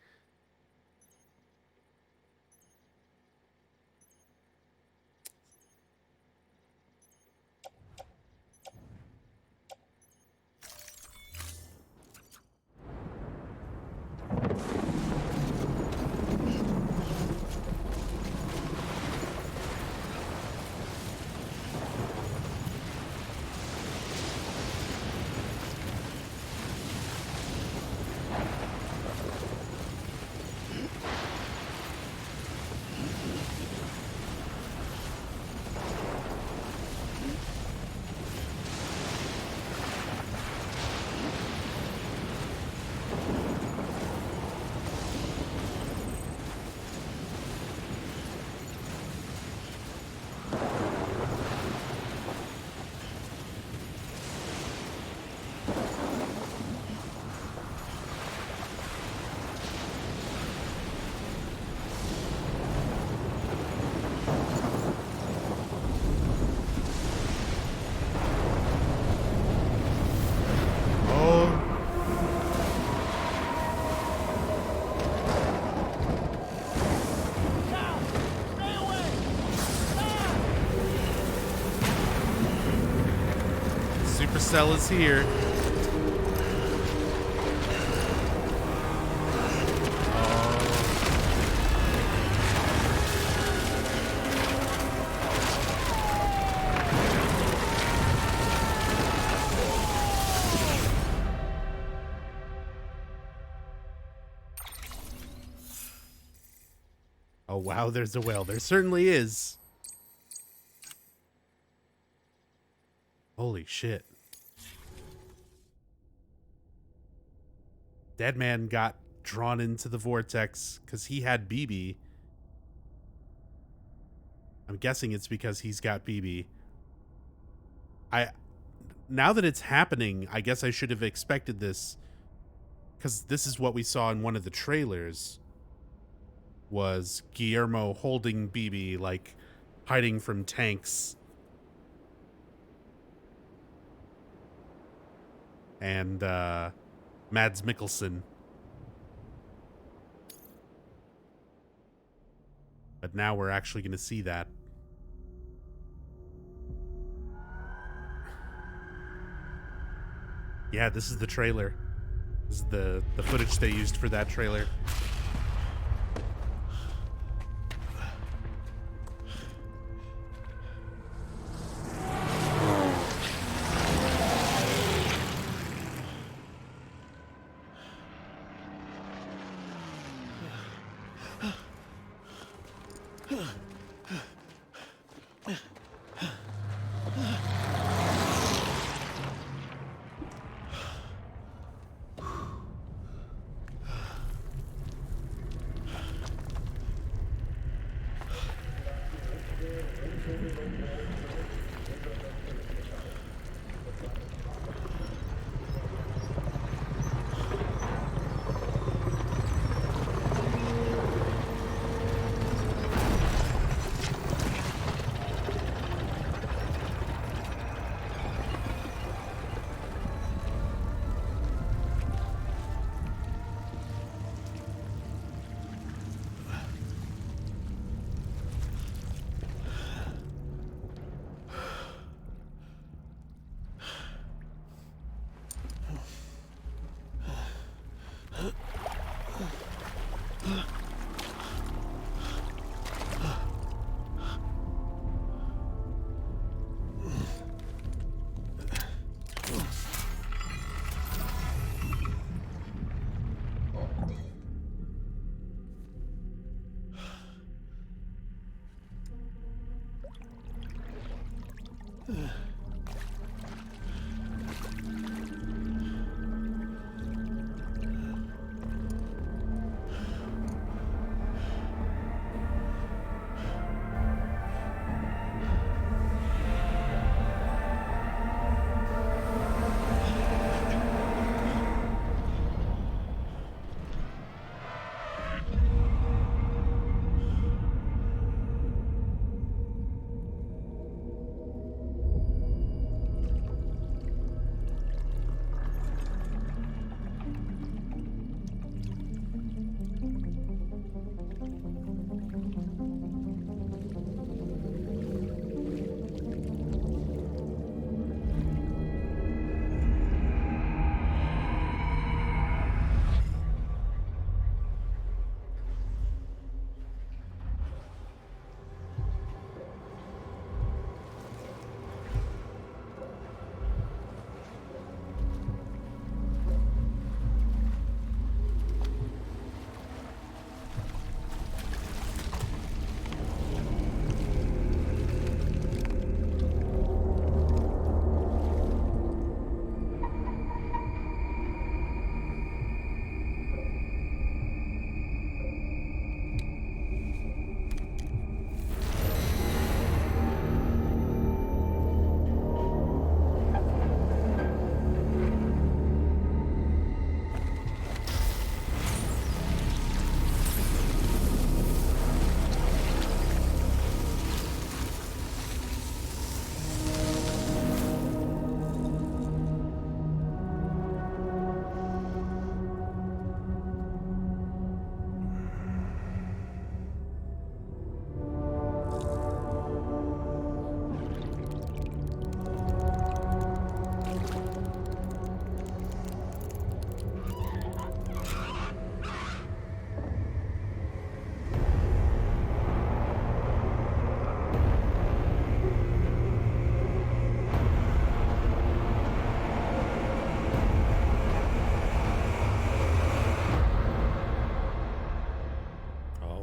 Supercell is here. Oh, wow, there's a whale. There certainly is. Holy shit. Dead Man got drawn into the vortex because he had BB. I'm guessing it's because he's got BB. Now that it's happening, I guess I should have expected this, because this is what we saw in one of the trailers, was Guillermo holding BB, like, hiding from tanks. And, Mads Mikkelsen. But now we're actually going to see that. Yeah, this is the trailer. This is the footage they used for that trailer.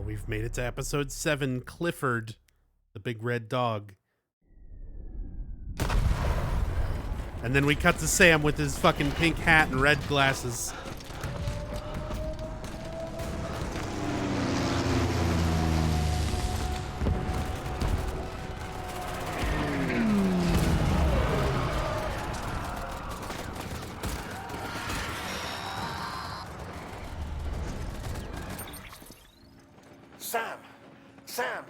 We've made it to episode 7, Clifford, the big red dog. And then we cut to Sam with his fucking pink hat and red glasses. Sam!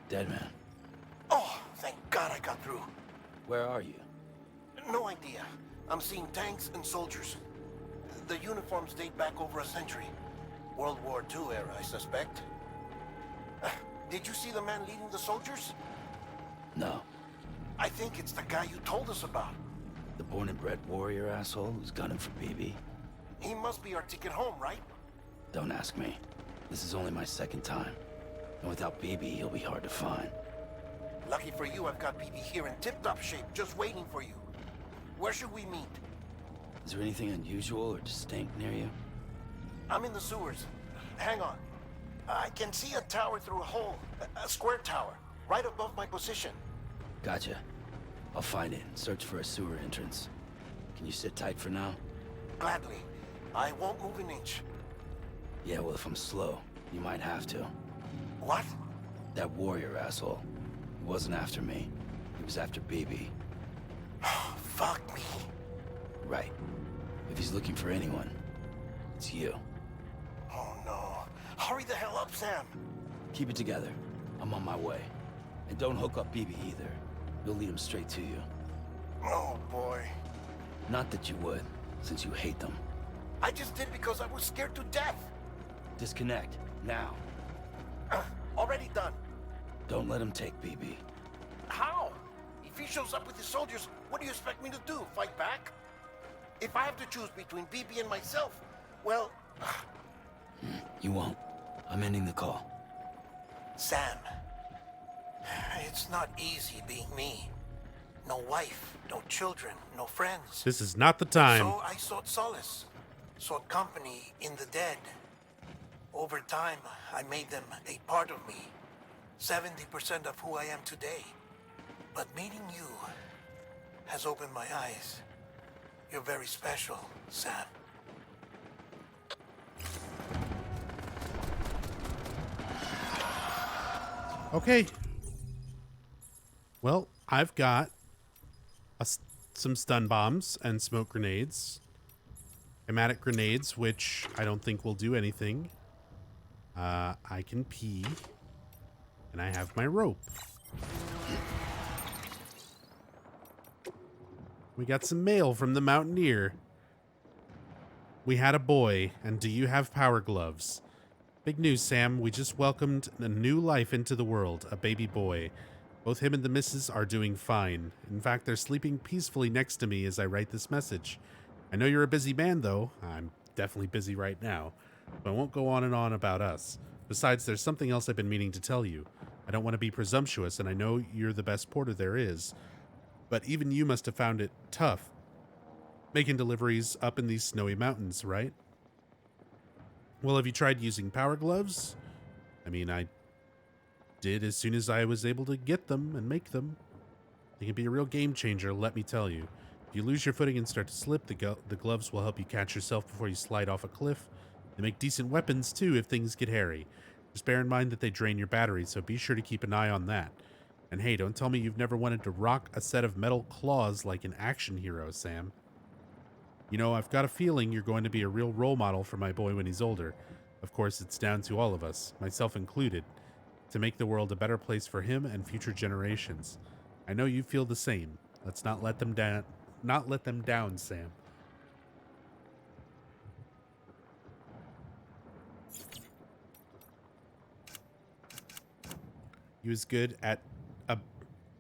Dead man. Oh, thank God I got through. Where are you? No idea. I'm seeing tanks and soldiers. The uniforms date back over a century. World War II era, I suspect. Did you see the man leading the soldiers? No. I think it's the guy you told us about. The born and bred warrior asshole who's gunning for BB? He must be our ticket home, right? Don't ask me. This is only my second time. And without BB, he'll be hard to find. Lucky for you, I've got BB here in tip-top shape, just waiting for you. Where should we meet? Is there anything unusual or distinct near you? I'm in the sewers. Hang on. I can see a tower through a hole. A square tower, right above my position. Gotcha. I'll find it and search for a sewer entrance. Can you sit tight for now? Gladly. I won't move an inch. Yeah, well, if I'm slow, you might have to. What? That warrior asshole. He wasn't after me. He was after BB. Fuck me. Right. If he's looking for anyone, it's you. Oh no. Hurry the hell up, Sam. Keep it together. I'm on my way. And don't hook up BB either. You'll lead him straight to you. Oh boy. Not that you would, since you hate them. I just did because I was scared to death. Disconnect, now. Already done. Don't let him take BB. How? If he shows up with his soldiers, what do you expect me to do? Fight back? If I have to choose between BB and myself, well... You won't. I'm ending the call. Sam, it's not easy being me. No wife, no children, no friends. This is not the time. So I sought solace, sought company in the dead. Over time, I made them a part of me, 70% of who I am today. But meeting you has opened my eyes. You're very special, Sam. Okay. Well, I've got some stun bombs and smoke grenades. Chematic grenades, which I don't think will do anything. I can pee. And I have my rope. We got some mail from the Mountaineer. We had a boy, and do you have power gloves? Big news, Sam. We just welcomed a new life into the world, a baby boy. Both him and the missus are doing fine. In fact, they're sleeping peacefully next to me as I write this message. I know you're a busy man, though. I'm definitely busy right now. But I won't go on and on about us. Besides, there's something else I've been meaning to tell you. I don't want to be presumptuous, and I know you're the best porter there is. But even you must have found it tough making deliveries up in these snowy mountains, right? Well, have you tried using power gloves? I mean, I did as soon as I was able to get them and make them. They can be a real game changer, let me tell you. If you lose your footing and start to slip, the gloves will help you catch yourself before you slide off a cliff. They make decent weapons, too, if things get hairy. Just bear in mind that they drain your batteries, so be sure to keep an eye on that. And hey, don't tell me you've never wanted to rock a set of metal claws like an action hero, Sam. You know, I've got a feeling you're going to be a real role model for my boy when he's older. Of course, it's down to all of us, myself included, to make the world a better place for him and future generations. I know you feel the same. Let's not let them down. Not let them down, Sam. You as good at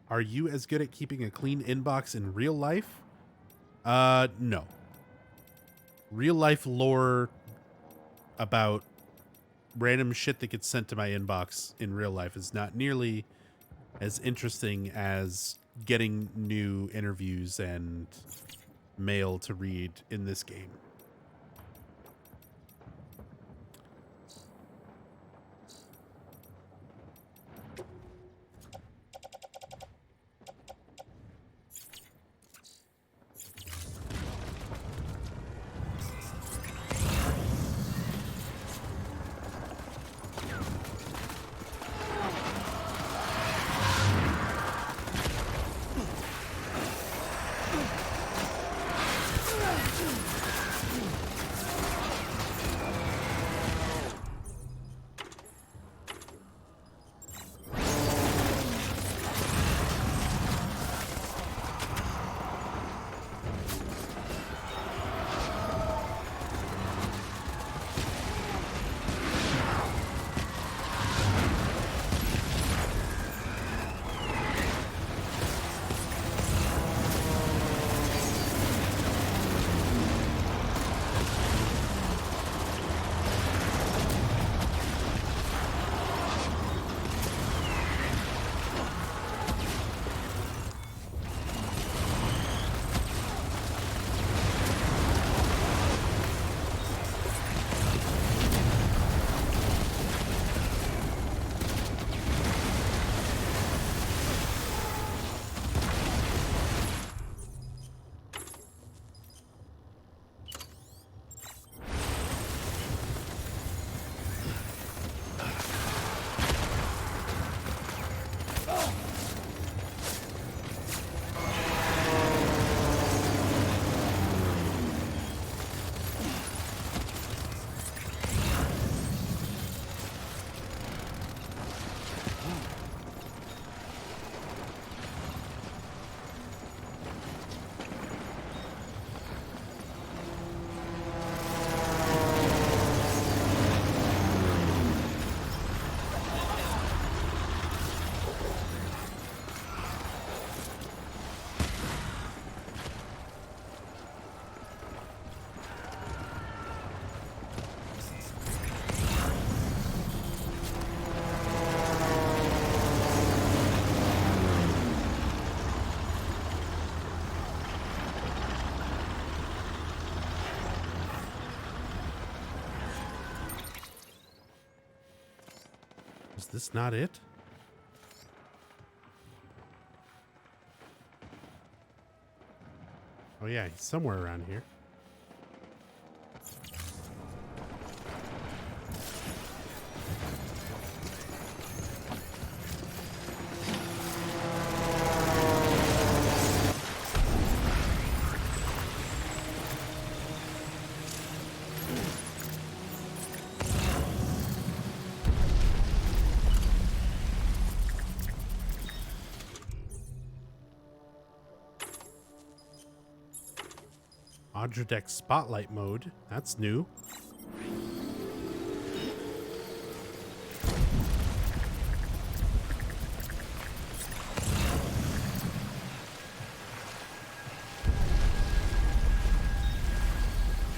Are you as good at keeping a clean inbox in real life? No. Real life lore about random shit that gets sent to my inbox in real life is not nearly as interesting as getting new interviews and mail to read in this game. Is this not it? Oh yeah, he's somewhere around here. Audra Spotlight mode. That's new.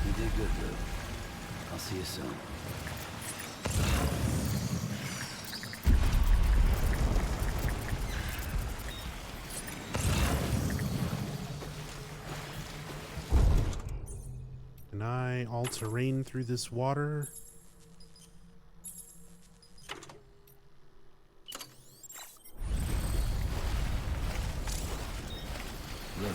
You did good, Lou. I'll see you soon. Can I all-terrain through this water? Lou.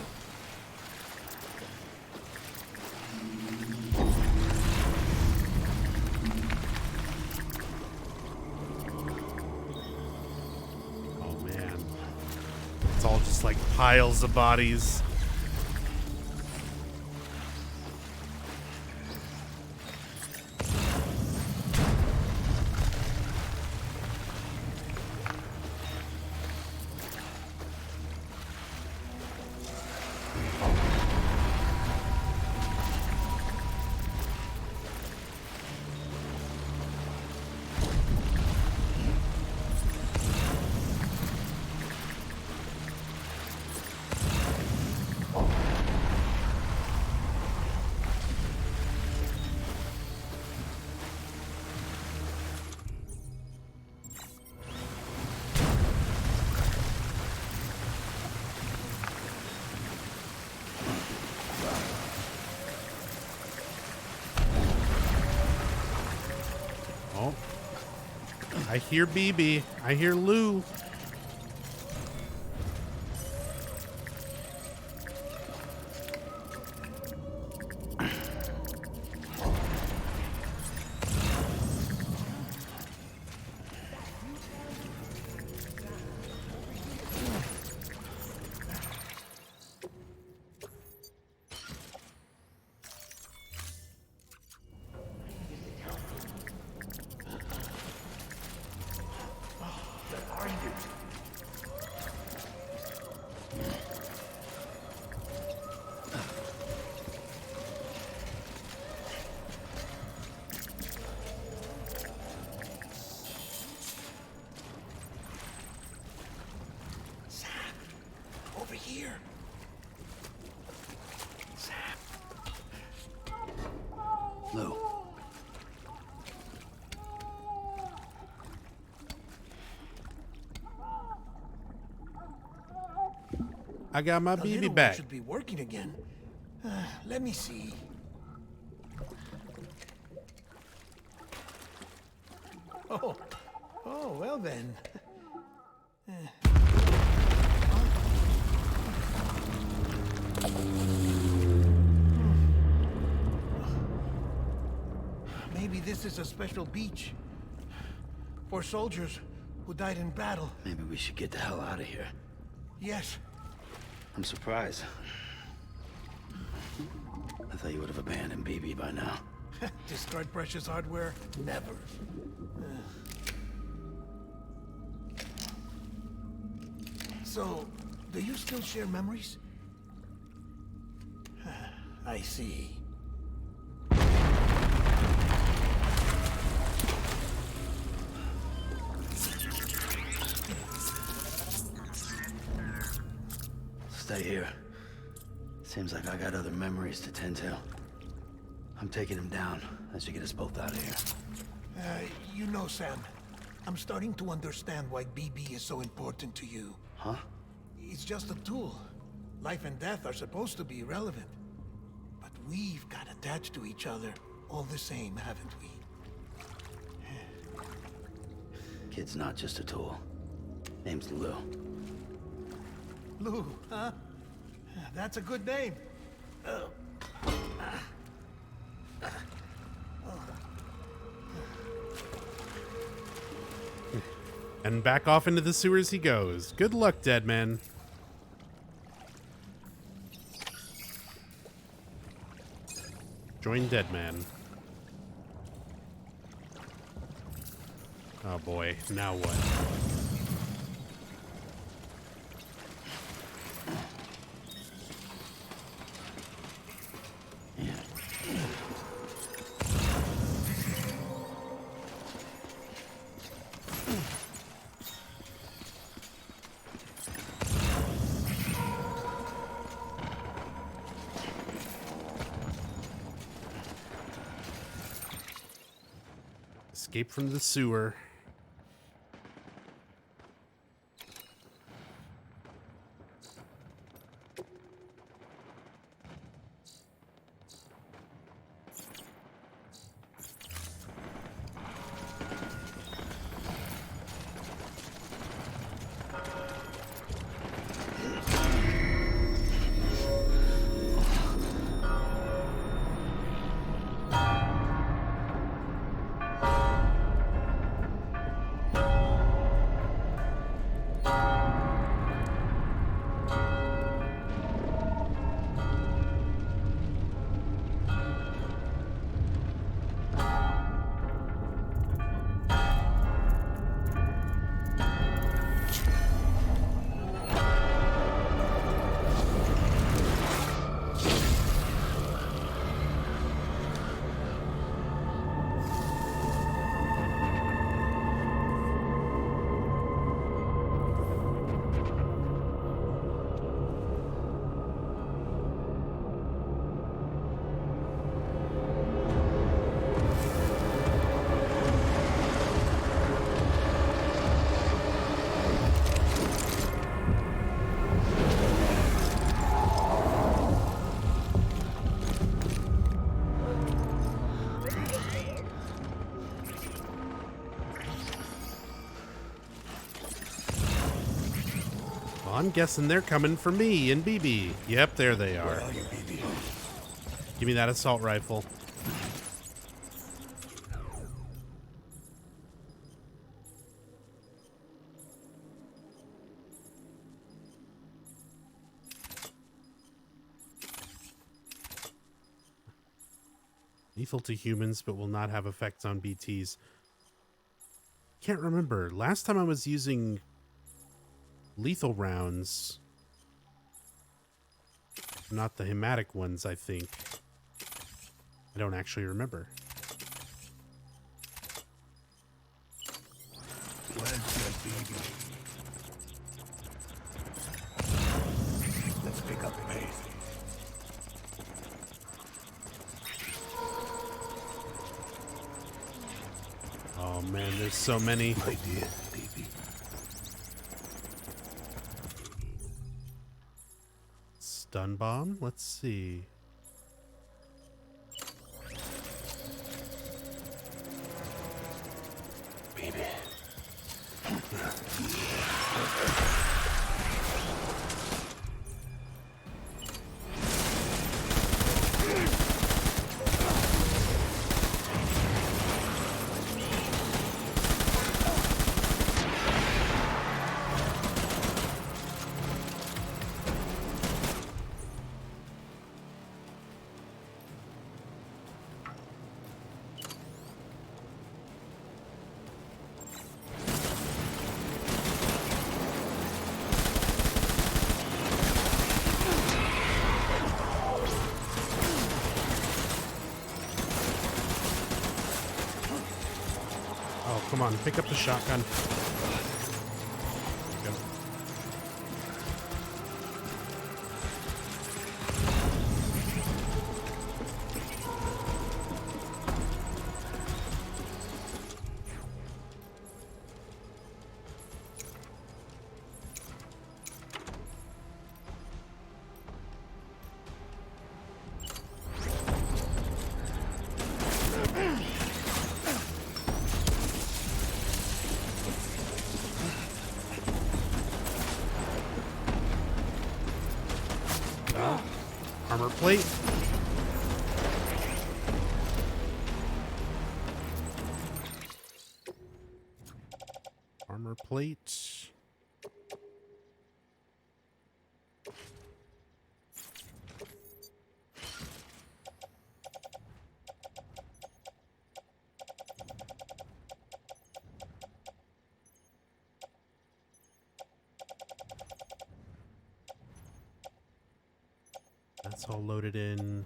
Oh man. It's all just like piles of bodies. Oh. I hear BB. I hear Lou. Over here. Lou. I got my The BB little one back. should be working again. Let me see. Oh, well then. Maybe this is a special beach for soldiers who died in battle. Maybe we should get the hell out of here. Yes. I'm surprised. I thought you would have abandoned BB by now. Discard precious hardware? Never. So, do you still share memories? I see. Stay here. Seems like I got other memories to tend to. I'm taking him down. That should get us both out of here. You know, Sam, I'm starting to understand why BB is so important to you. Huh? It's just a tool. Life and death are supposed to be irrelevant. But we've got attached to each other all the same, haven't we? Kid's not just a tool. Name's Lou. Lou, huh? That's a good name. And back off into the sewers he goes. Good luck, dead man. Join dead man. Oh boy, now what? Escape from the sewer. Well, I'm guessing they're coming for me and BB. Yep, there they are. Where are you, BB? Give me that assault rifle. Lethal to humans, but will not have effects on BTs. Can't remember. Last time I was using lethal rounds, not the hematic ones, I think. I don't actually remember. Where's your BB? Let's pick up the pace. Oh man, there's so many. My dear BB. Stun bomb? Let's see. BB. Oh, come on, pick up the shotgun. There we go. Armor plate. Armor plate. That's all loaded in.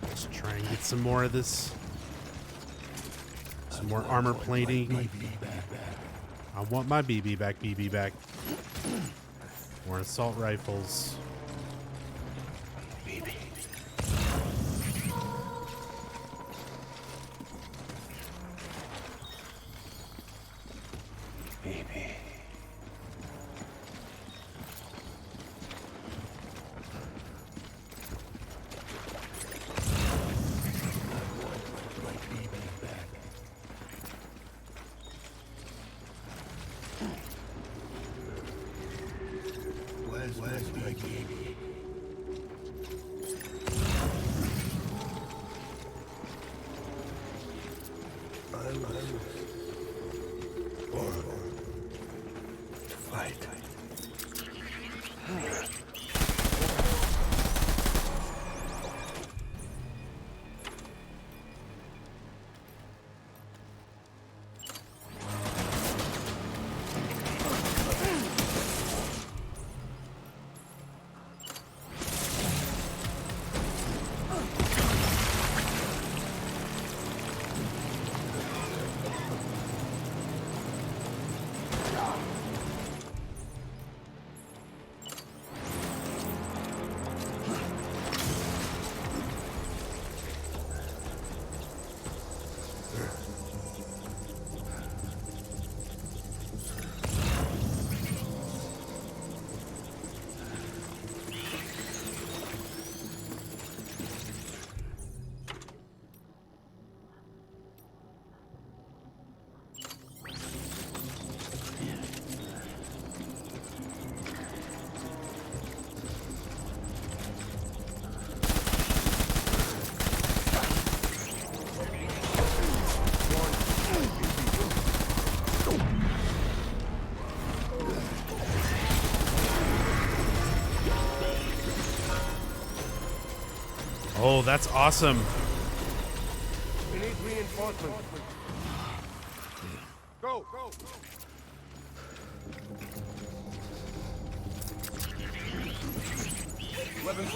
Let's try and get some more of this. Some more armor plating. I want my BB back, BB back. More assault rifles. Oh, that's awesome. We need reinforcements. Go, go. Weapons.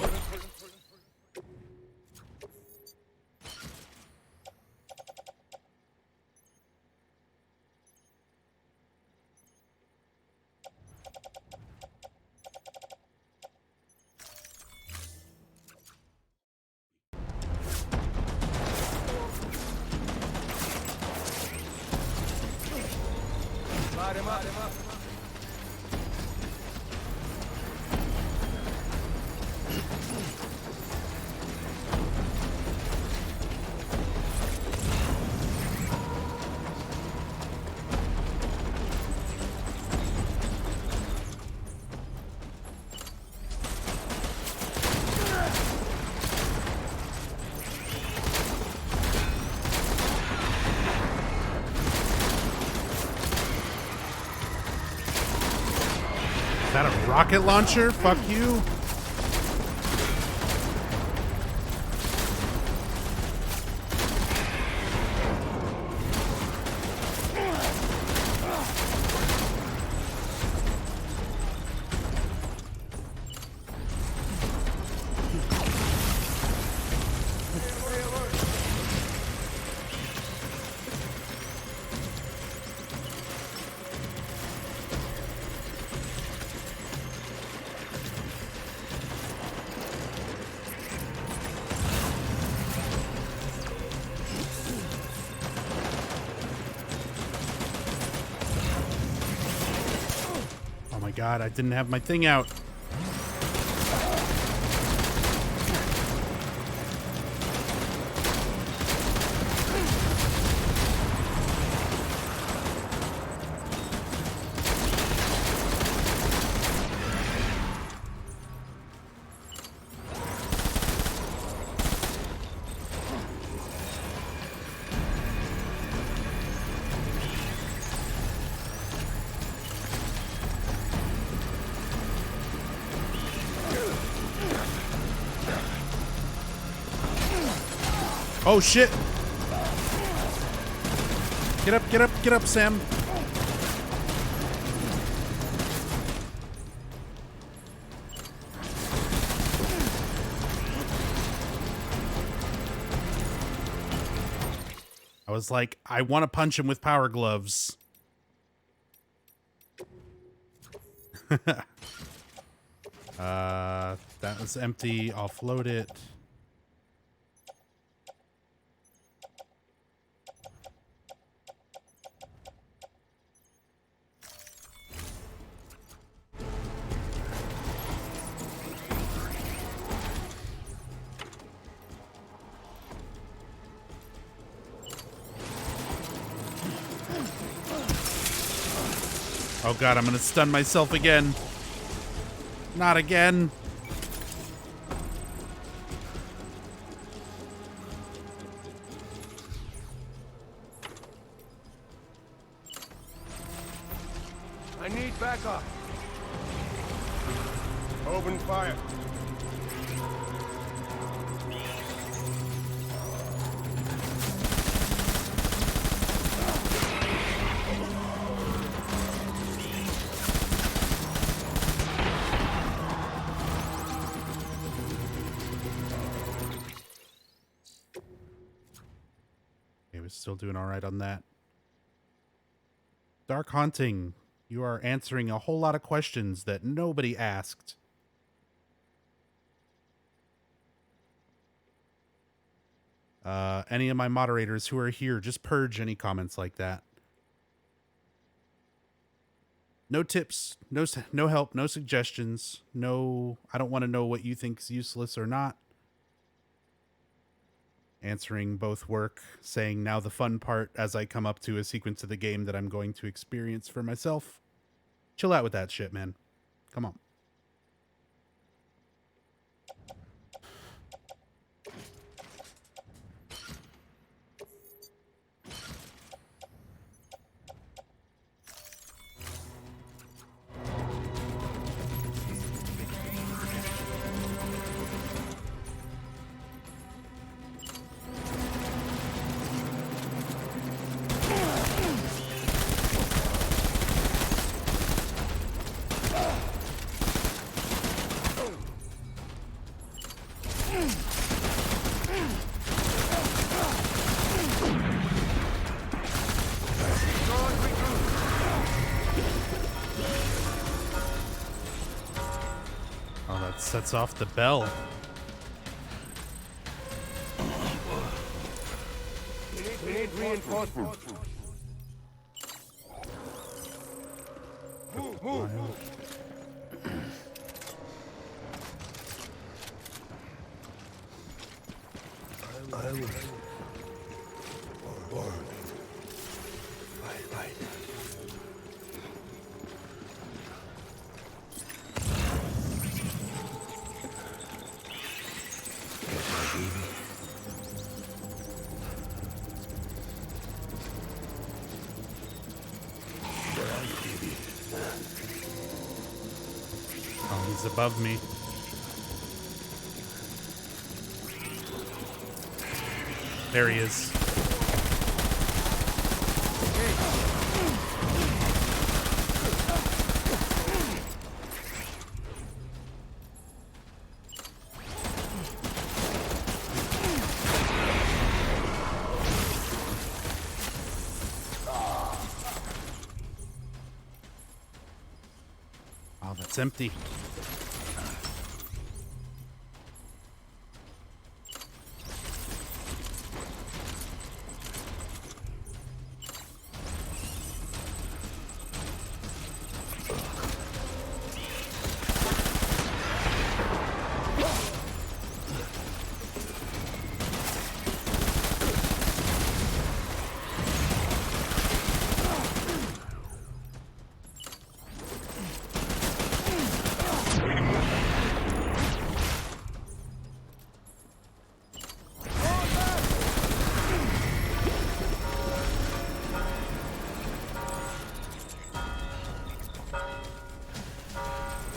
Light him up. Is that a rocket launcher? Fuck you. God, I didn't have my thing out. Oh shit! Get up, Sam! I was like, I want to punch him with power gloves. That was empty. Offload it. Oh god, I'm gonna stun myself again. Not again. I need backup. Open fire. Still doing all right on that. Dark Haunting, you are answering a whole lot of questions that nobody asked. Any of my moderators who are here, just purge any comments like that. No tips, no help, no suggestions, no, I don't want to know what you think is useless or not. Answering both work, saying now the fun part as I come up to a sequence of the game that I'm going to experience for myself. Chill out with that shit, man. Come on. Sets off the bell. We need reinforcements. Move. I will. Right. He's above me. There he is. Oh, that's empty.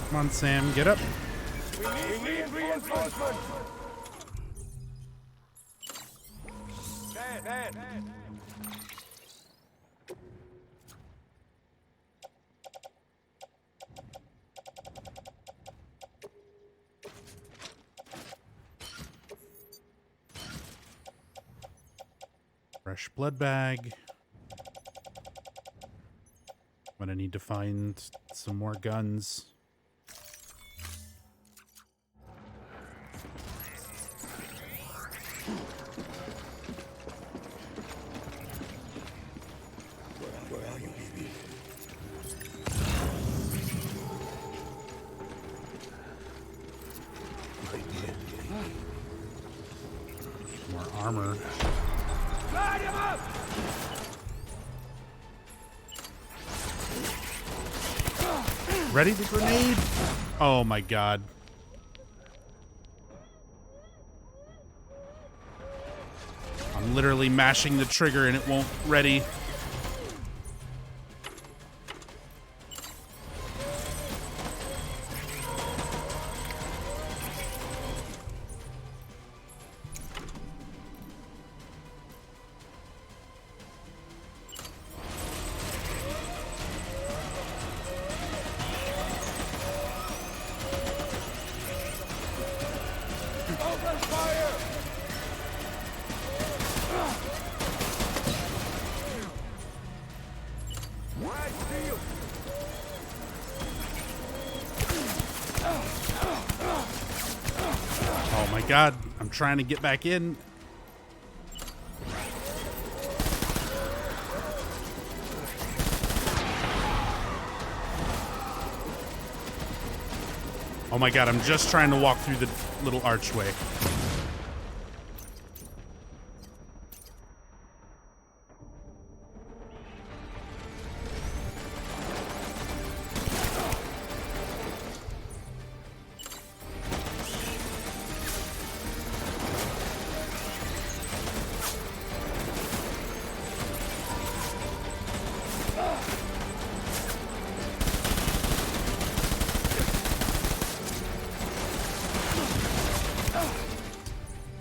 Come on, Sam, get up. We need reinforcements. Dad. Fresh blood bag. I'm gonna need to find some more guns. Where are you, baby? Right here. More armor. Light him up! Ready the grenade? Oh my god. I'm literally mashing the trigger and it won't ready. Open fire! Right to you! Oh my god. I'm trying to get back in. Oh my god, I'm just trying to walk through the little archway.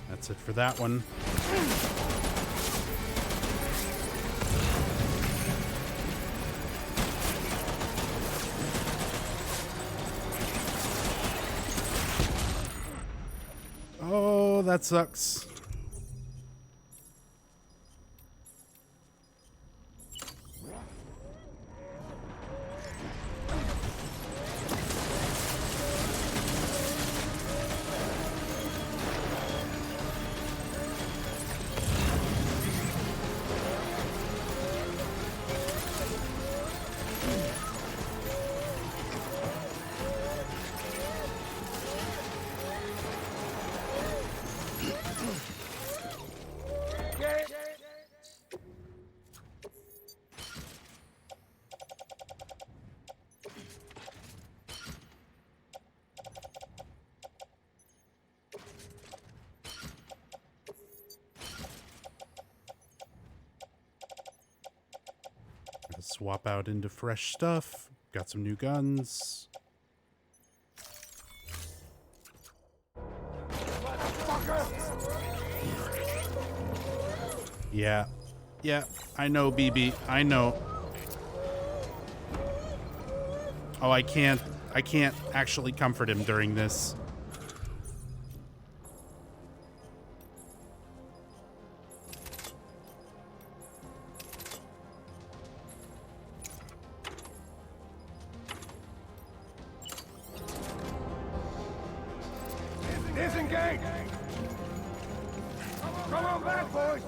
That's it for that one. Oh, that sucks. Swap out into fresh stuff. Got some new guns. Yeah. Yeah, I know, BB. I know. Oh, I can't actually comfort him during this. Disengage! Come on back, boys!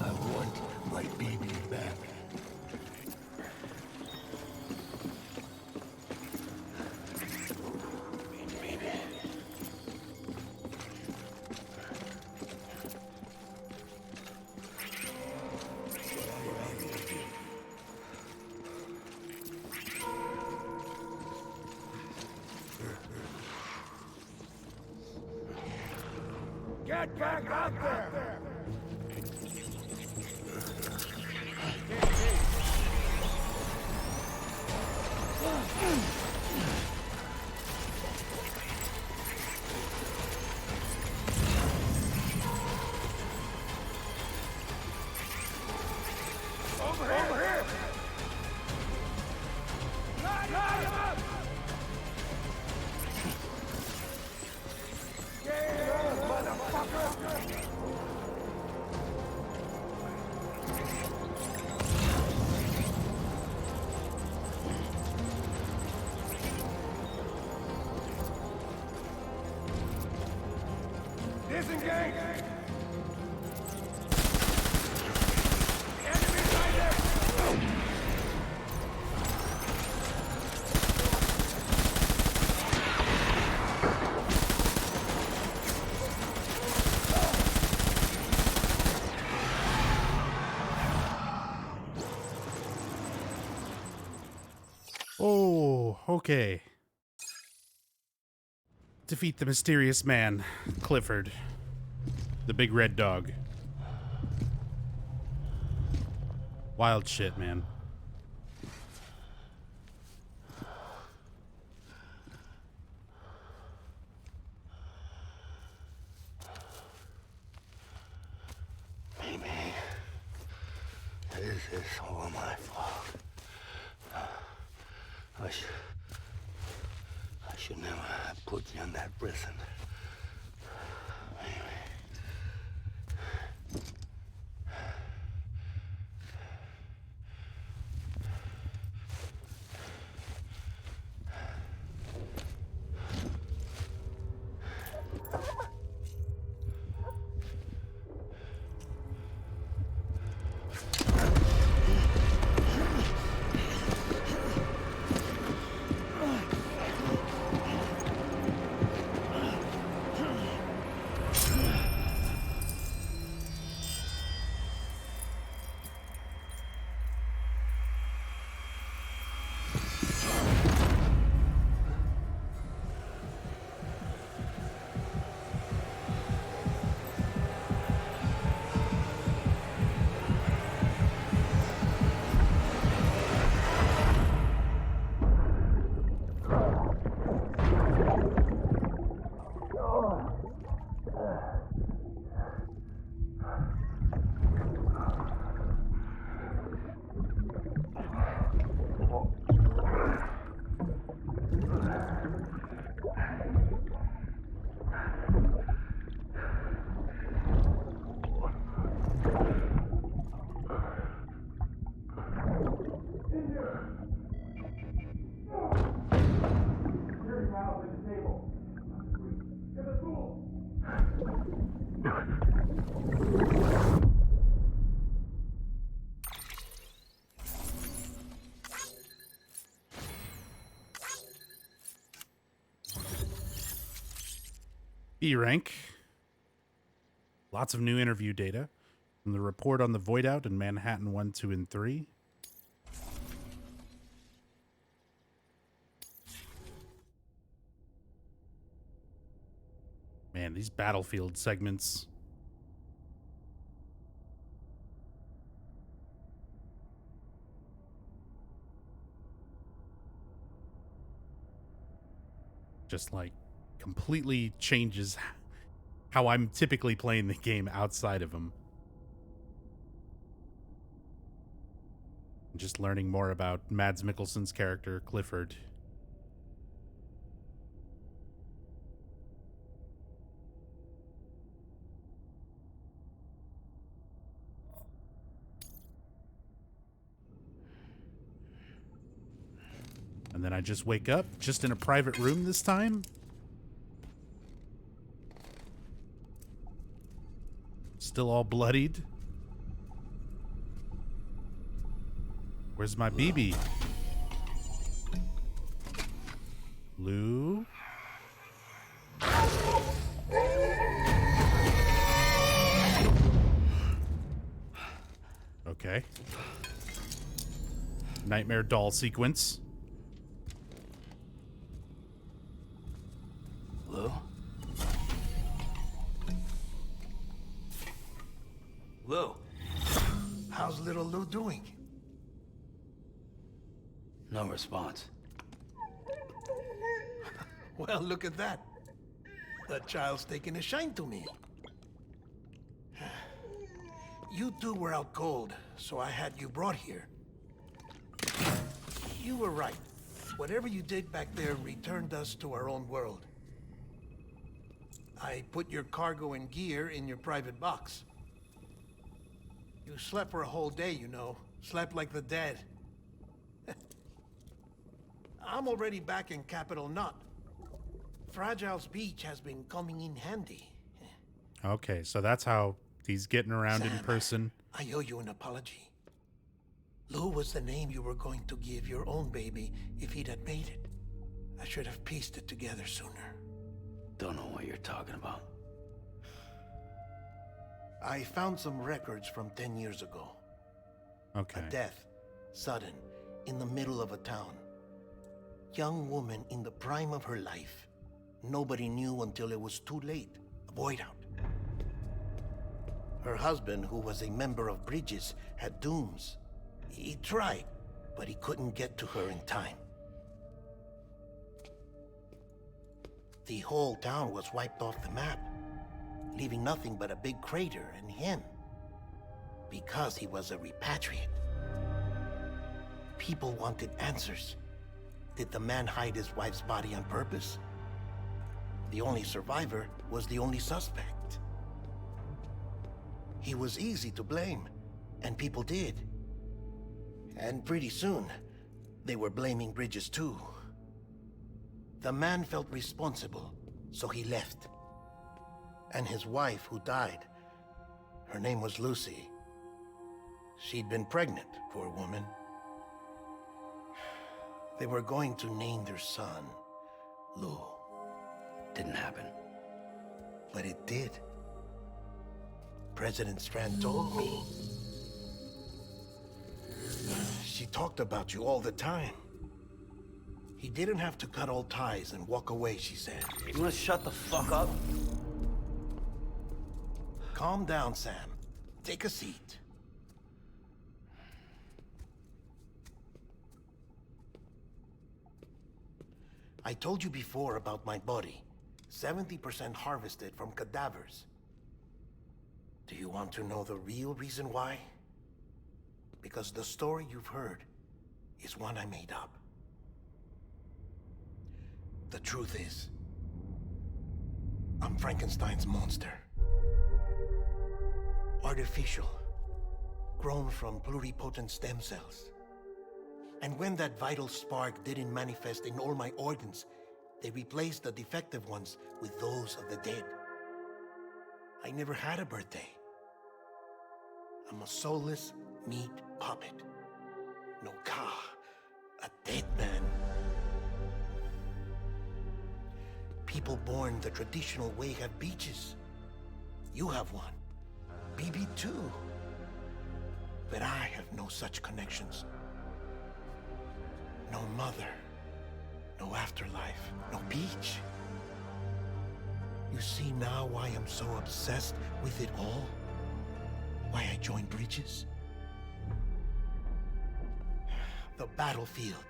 I want my baby back. Baby. Get back out there! Over here! Line him up! Get on, motherfucker! Disengage! Enemy right there! Oh, okay. Defeat the mysterious man, Clifford. The big red dog. Wild shit, man. Maybe this is all my fault. I should never have put you in that prison. B rank. Lots of new interview data from the report on the Void Out in Manhattan 1, 2, and 3. Man, these battlefield segments. Just like completely changes how I'm typically playing the game outside of them. Just learning more about Mads Mikkelsen's character, Clifford. And then I just wake up, just in a private room this time. Still all bloodied. Where's my BB? Lou? Okay. Nightmare doll sequence. Lou? Lou? How's little Lou doing? No response. Well, look at that. The child's taking a shine to me. You two were out cold, so I had you brought here. You were right. Whatever you did back there returned us to our own world. I put your cargo and gear in your private box. You slept for a whole day, you know. Slept like the dead. I'm already back in Capital Knot. Fragile's beach has been coming in handy. Okay, so that's how he's getting around in Sam, person. I owe you an apology. Lou was the name you were going to give your own baby if he'd had made it. I should have pieced it together sooner. Don't know what you're talking about. I found some records from 10 years ago. Okay. A death, sudden, in the middle of a town. Young woman in the prime of her life. Nobody knew until it was too late. A void out. Her husband, who was a member of Bridges, had dooms. He tried, but he couldn't get to her in time. The whole town was wiped off the map, leaving nothing but a big crater and him. Because he was a repatriate. People wanted answers. Did the man hide his wife's body on purpose? The only survivor was the only suspect. He was easy to blame, and people did. And pretty soon, they were blaming Bridges too. The man felt responsible, so he left. And his wife, who died, her name was Lucy. She'd been pregnant, poor woman. They were going to name their son Lou. Didn't happen. But it did. President Strand told me. She talked about you all the time. He didn't have to cut all ties and walk away, she said. You wanna shut the fuck up? Calm down, Sam. Take a seat. I told you before about my body. 70% harvested from cadavers. Do you want to know the real reason why? Because the story you've heard is one I made up. The truth is, I'm Frankenstein's monster. Artificial, grown from pluripotent stem cells. And when that vital spark didn't manifest in all my organs, they replaced the defective ones with those of the dead. I never had a birthday. I'm a soulless meat puppet. No ka, a dead man. People born the traditional way have beaches. You have one. BB too. But I have no such connections. No mother. No afterlife. No beach. You see now why I'm so obsessed with it all? Why I joined Bridges? The battlefield.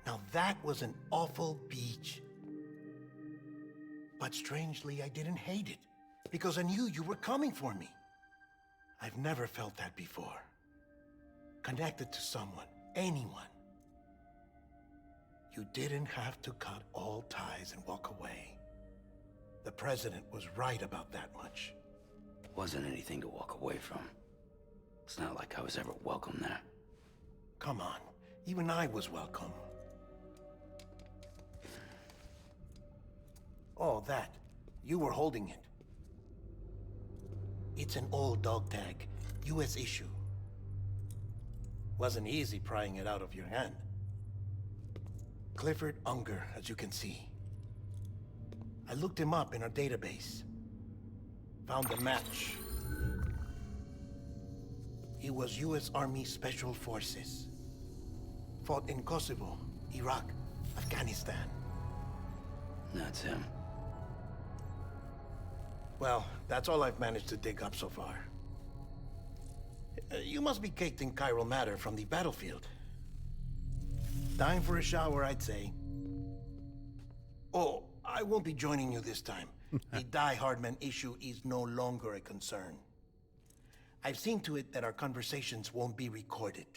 Now that was an awful beach. But strangely, I didn't hate it, because I knew you were coming for me. I've never felt that before. Connected to someone, anyone. You didn't have to cut all ties and walk away. The president was right about that much. Wasn't anything to walk away from. It's not like I was ever welcome there. Come on, even I was welcome. Oh, that. You were holding it. It's an old dog tag, US issue. Wasn't easy prying it out of your hand. Clifford Unger, as you can see. I looked him up in our database. Found a match. He was US Army Special Forces. Fought in Kosovo, Iraq, Afghanistan. That's him. Well, that's all I've managed to dig up so far. You must be caked in chiral matter from the battlefield. Time for a shower, I'd say. Oh, I won't be joining you this time. The Die Hardman issue is no longer a concern. I've seen to it that our conversations won't be recorded.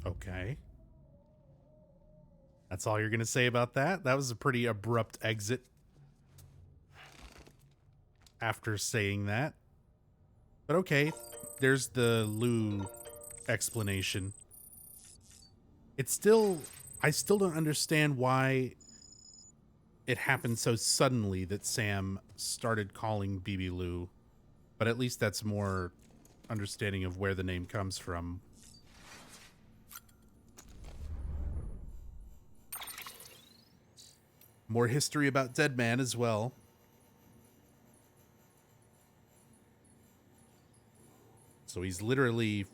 Okay. That's all you're going to say about that? That was a pretty abrupt exit. After saying that. But okay, there's the Lou explanation. It's still... I still don't understand why it happened so suddenly that Sam started calling BB Lou. But at least that's more understanding of where the name comes from. More history about Deadman as well. So he's literally...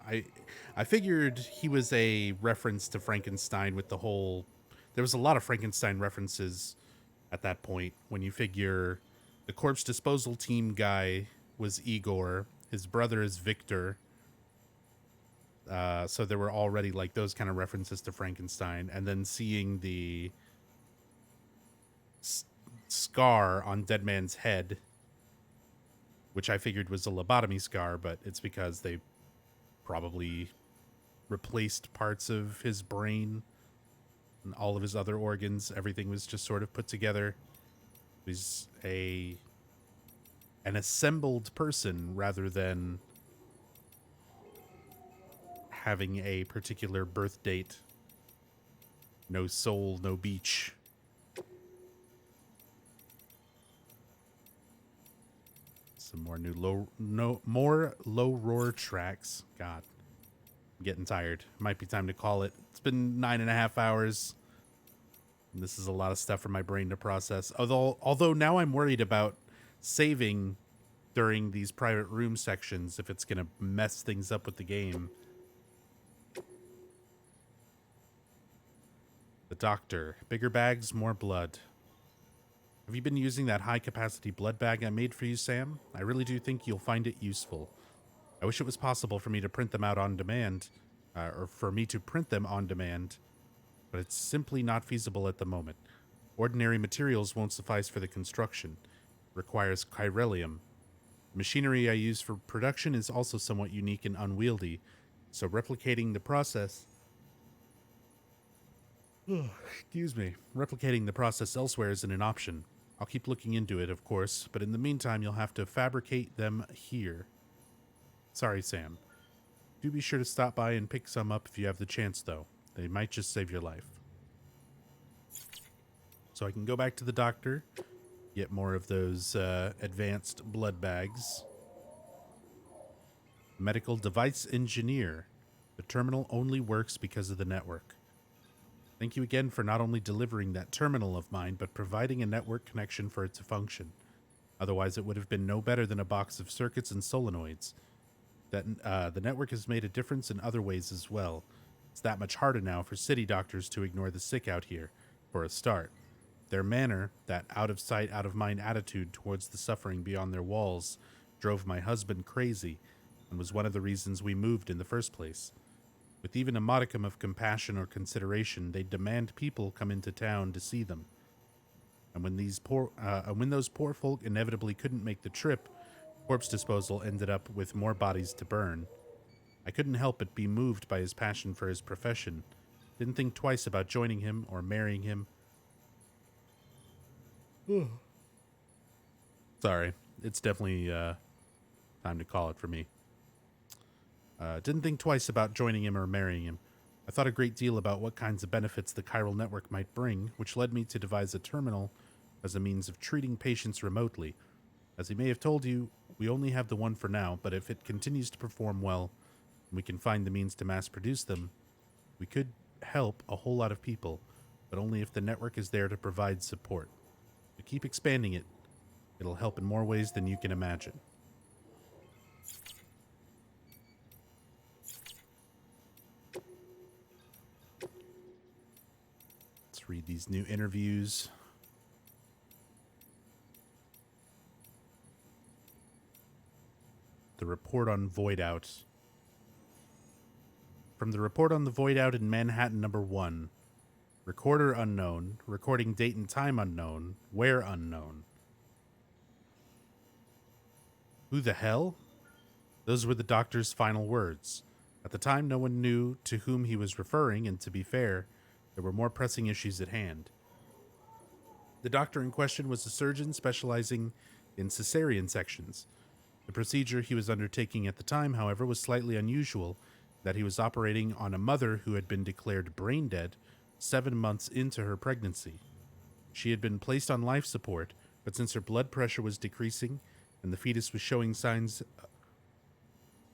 I figured he was a reference to Frankenstein with the whole... There was a lot of Frankenstein references at that point when you figure the corpse disposal team guy was Igor, his brother is Victor. So there were already like those kind of references to Frankenstein, and then seeing the scar on Deadman's head, which I figured was a lobotomy scar, but it's because they probably replaced parts of his brain and all of his other organs. Everything was just sort of put together. He's an assembled person rather than having a particular birth date. No soul, no beach. Some more low roar tracks. God, I'm getting tired. Might be time to call it. It's been 9.5 hours. And this is a lot of stuff for my brain to process. Although now I'm worried about saving during these private room sections if it's gonna mess things up with the game. The doctor. Bigger bags, more blood. Have you been using that high-capacity blood bag I made for you, Sam? I really do think you'll find it useful. I wish it was possible for me to print them out on demand, or for me to print them on demand, but it's simply not feasible at the moment. Ordinary materials won't suffice for the construction. It requires chiralium. The machinery I use for production is also somewhat unique and unwieldy, so replicating the process... excuse me. Replicating the process elsewhere isn't an option. I'll keep looking into it, of course, but in the meantime, you'll have to fabricate them here. Sorry, Sam. Do be sure to stop by and pick some up if you have the chance, though. They might just save your life. So I can go back to the doctor, get more of those advanced blood bags. Medical device engineer. The terminal only works because of the network. Thank you again for not only delivering that terminal of mine, but providing a network connection for it to function. Otherwise, it would have been no better than a box of circuits and solenoids. The network has made a difference in other ways as well. It's that much harder now for city doctors to ignore the sick out here, for a start. Their manner, that out-of-sight, out-of-mind attitude towards the suffering beyond their walls, drove my husband crazy, and was one of the reasons we moved in the first place. With even a modicum of compassion or consideration, they demand people come into town to see them. And when those poor folk inevitably couldn't make the trip, corpse disposal ended up with more bodies to burn. I couldn't help but be moved by his passion for his profession. Didn't think twice about joining him or marrying him. Sorry, it's definitely time to call it for me. Didn't think twice about joining him or marrying him. I thought a great deal about what kinds of benefits the chiral network might bring, which led me to devise a terminal as a means of treating patients remotely. As he may have told you, we only have the one for now, but if it continues to perform well, and we can find the means to mass produce them, we could help a whole lot of people, but only if the network is there to provide support. To keep expanding it, it'll help in more ways than you can imagine. Let's read these new interviews. The report on Void Out. From the report on the Void Out in Manhattan number 1. Recorder unknown. Recording date and time unknown. Where unknown. Who the hell? Those were the doctor's final words. At the time, no one knew to whom he was referring, and to be fair, there were more pressing issues at hand. The doctor in question was a surgeon specializing in cesarean sections. The procedure he was undertaking at the time, however, was slightly unusual, that he was operating on a mother who had been declared brain dead 7 months into her pregnancy. She had been placed on life support, but since her blood pressure was decreasing and the fetus was showing signs...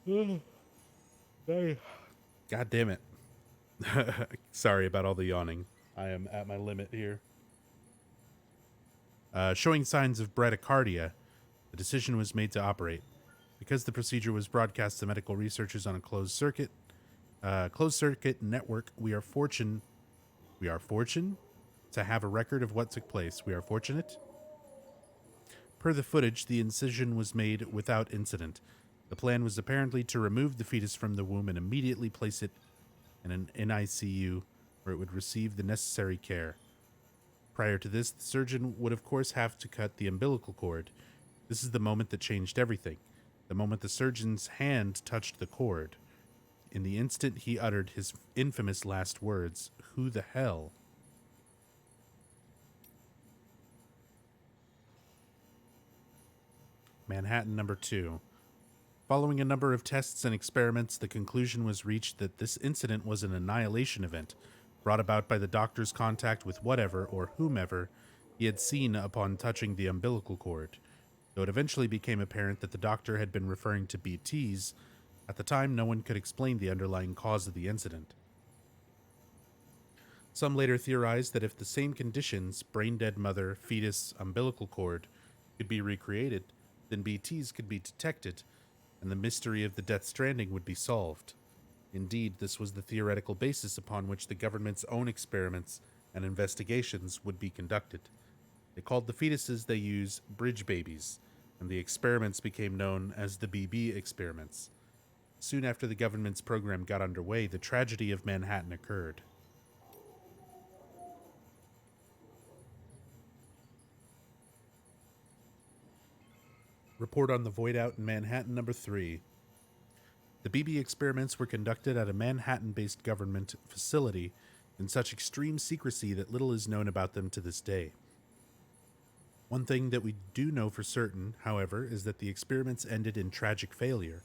God damn it. Sorry about all the yawning. I am at my limit here. Showing signs of bradycardia, the decision was made to operate. Because the procedure was broadcast to medical researchers on a closed circuit network, we are fortunate to have a record of what took place. We are fortunate. Per the footage, the incision was made without incident. The plan was apparently to remove the fetus from the womb and immediately place it in an NICU where it would receive the necessary care. Prior to this, the surgeon would of course have to cut the umbilical cord. This is the moment that changed everything. The moment the surgeon's hand touched the cord. In the instant he uttered his infamous last words, "Who the hell?" Manhattan number 2. Following a number of tests and experiments, the conclusion was reached that this incident was an annihilation event, brought about by the doctor's contact with whatever or whomever he had seen upon touching the umbilical cord. Though it eventually became apparent that the doctor had been referring to BTs, at the time no one could explain the underlying cause of the incident. Some later theorized that if the same conditions, brain-dead mother, fetus, umbilical cord, could be recreated, then BTs could be detected, and the mystery of the Death Stranding would be solved. Indeed, this was the theoretical basis upon which the government's own experiments and investigations would be conducted. They called the fetuses they use bridge babies, and the experiments became known as the BB experiments. Soon after the government's program got underway, the tragedy of Manhattan occurred. Report on the Void Out in Manhattan number 3. The BB experiments were conducted at a Manhattan-based government facility in such extreme secrecy that little is known about them to this day. One thing that we do know for certain, however, is that the experiments ended in tragic failure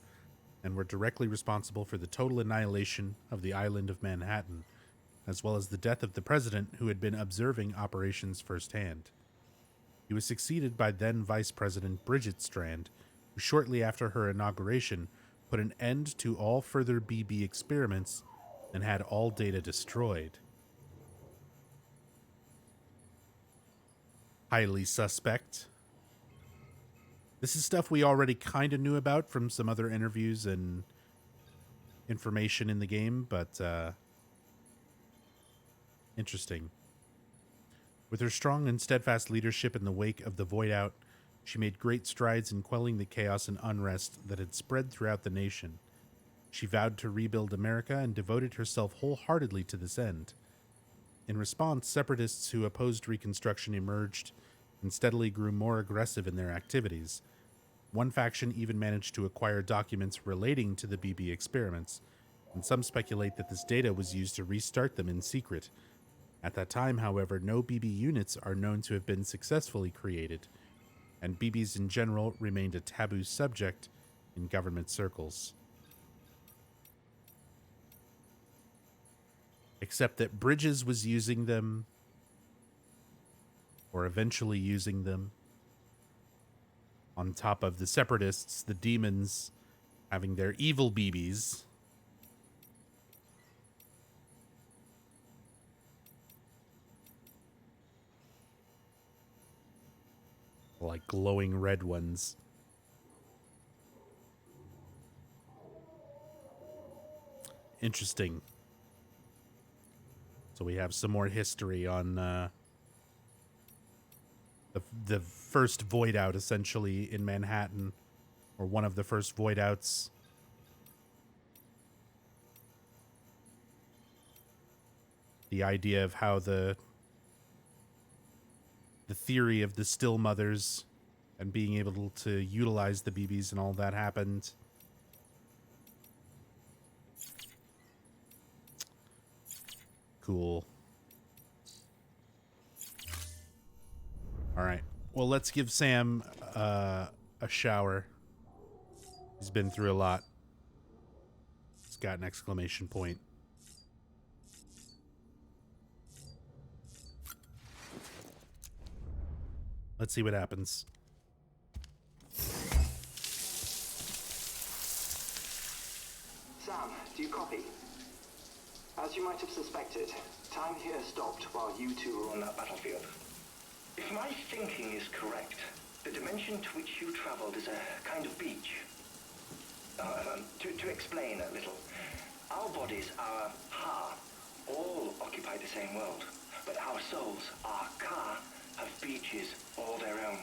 and were directly responsible for the total annihilation of the island of Manhattan, as well as the death of the president who had been observing operations firsthand. He was succeeded by then Vice President Bridget Strand, who shortly after her inauguration put an end to all further BB experiments and had all data destroyed. Highly suspect. This is stuff we already kind of knew about from some other interviews and information in the game, but interesting. With her strong and steadfast leadership in the wake of the Void Out, she made great strides in quelling the chaos and unrest that had spread throughout the nation. She vowed to rebuild America and devoted herself wholeheartedly to this end. In response, separatists who opposed Reconstruction emerged and steadily grew more aggressive in their activities. One faction even managed to acquire documents relating to the BB experiments, and some speculate that this data was used to restart them in secret. At that time, however, no BB units are known to have been successfully created, and BBs in general remained a taboo subject in government circles. Except that Bridges was using them, or eventually using them, on top of the separatists, the demons, having their evil BBs. Like glowing red ones. Interesting. So we have some more history on the first void out, essentially, in Manhattan, or one of the first void outs. The idea of how the theory of the still mothers and being able to utilize the BBs and all that happened. Cool. All right. Well, let's give Sam a shower. He's been through a lot. He's got an exclamation point. Let's see what happens. Sam, do you copy? As you might have suspected, time here stopped while you two were on that battlefield. If my thinking is correct, the dimension to which you traveled is a kind of beach. To explain a little, our bodies, our ha, all occupy the same world, but our souls, our ka, have beaches all their own.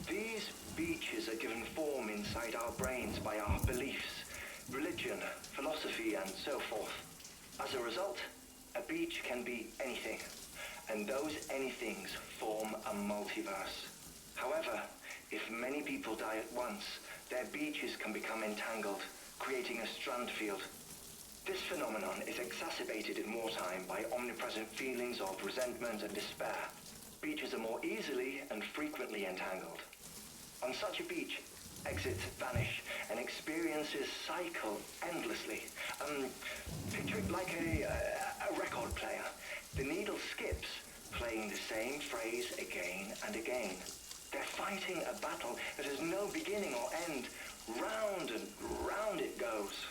These beaches are given form inside our brains by our beliefs, religion, philosophy, and so forth. As a result, a beach can be anything, and those anythings form a multiverse. However, if many people die at once, their beaches can become entangled, creating a strand field. This phenomenon is exacerbated in wartime by omnipresent feelings of resentment and despair. Beaches are more easily and frequently entangled. On such a beach, exits vanish and experiences cycle endlessly. Picture it like a record player. The needle skips, playing the same phrase again and again. They're fighting a battle that has no beginning or end. Round and round it goes.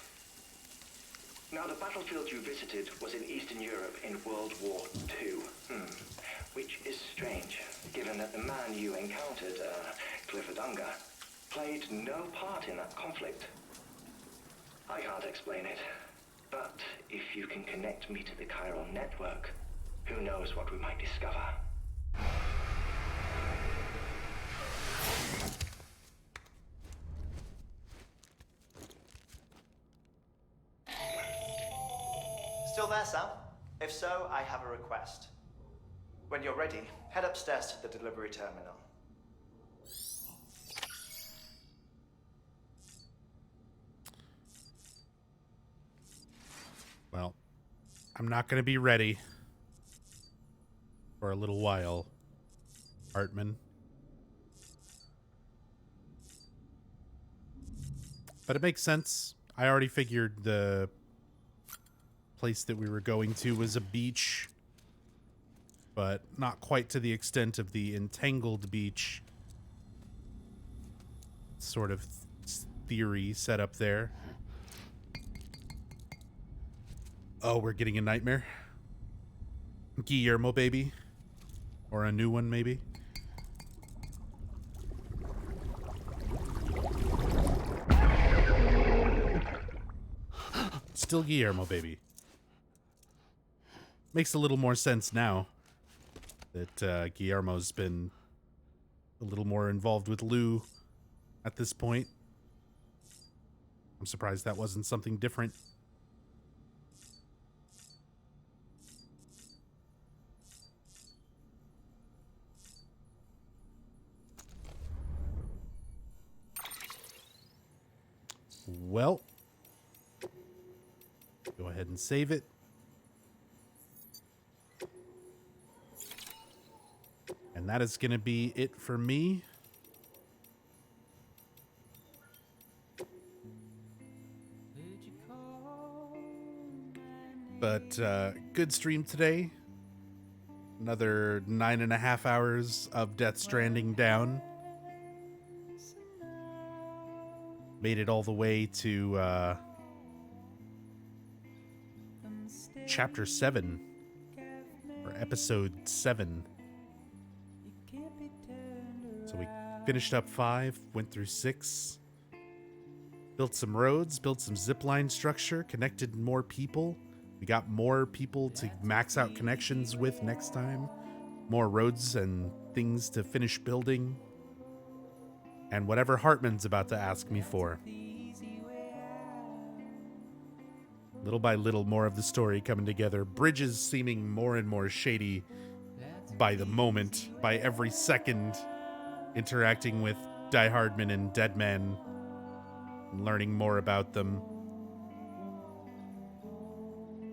Now, the battlefield you visited was in Eastern Europe in World War II. Which is strange, given that the man you encountered, Clifford Unger, played no part in that conflict. I can't explain it, but if you can connect me to the chiral network, who knows what we might discover. Still there, Sam? If so, I have a request. When you're ready, head upstairs to the delivery terminal. Well, I'm not going to be ready for a little while, Hartman. But it makes sense. I already figured the place that we were going to was a beach, but not quite to the extent of the entangled beach sort of theory set up there. Oh, we're getting a nightmare? Guillermo, baby? Or a new one, maybe? Still Guillermo, baby. Makes a little more sense now that Guillermo's been a little more involved with Lou at this point. I'm surprised that wasn't something different. Well, go ahead and save it. And that is going to be it for me. But good stream today. Another 9.5 hours of Death Stranding down. Made it all the way to chapter 7, or episode 7. So we finished up 5, went through 6, built some roads, built some zipline structure, connected more people. We got more people to max out connections with next time. More roads and things to finish building. And whatever Hartman's about to ask me for. Little by little, more of the story coming together. Bridges seeming more and more shady by the moment, by every second, interacting with Die Hardman and Deadman, and learning more about them.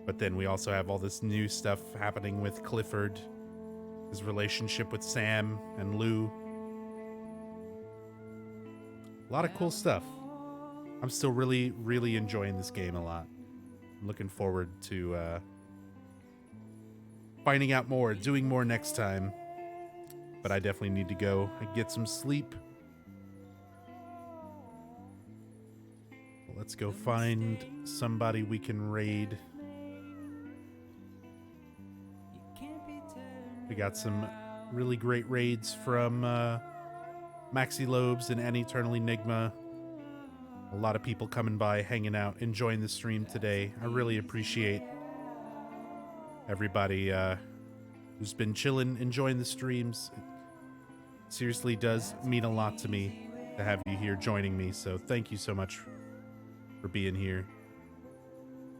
But then we also have all this new stuff happening with Clifford, his relationship with Sam and Lou. A lot of cool stuff. I'm still really, really enjoying this game a lot. I'm looking forward to finding out more, doing more next time. But I definitely need to go and get some sleep. Let's go find somebody we can raid. We got some really great raids from Maxi Lobes and An Eternal Enigma. A lot of people coming by, hanging out, enjoying the stream today. I really appreciate everybody who's been chilling, enjoying the streams. It seriously does mean a lot to me to have you here joining me. So thank you so much for being here.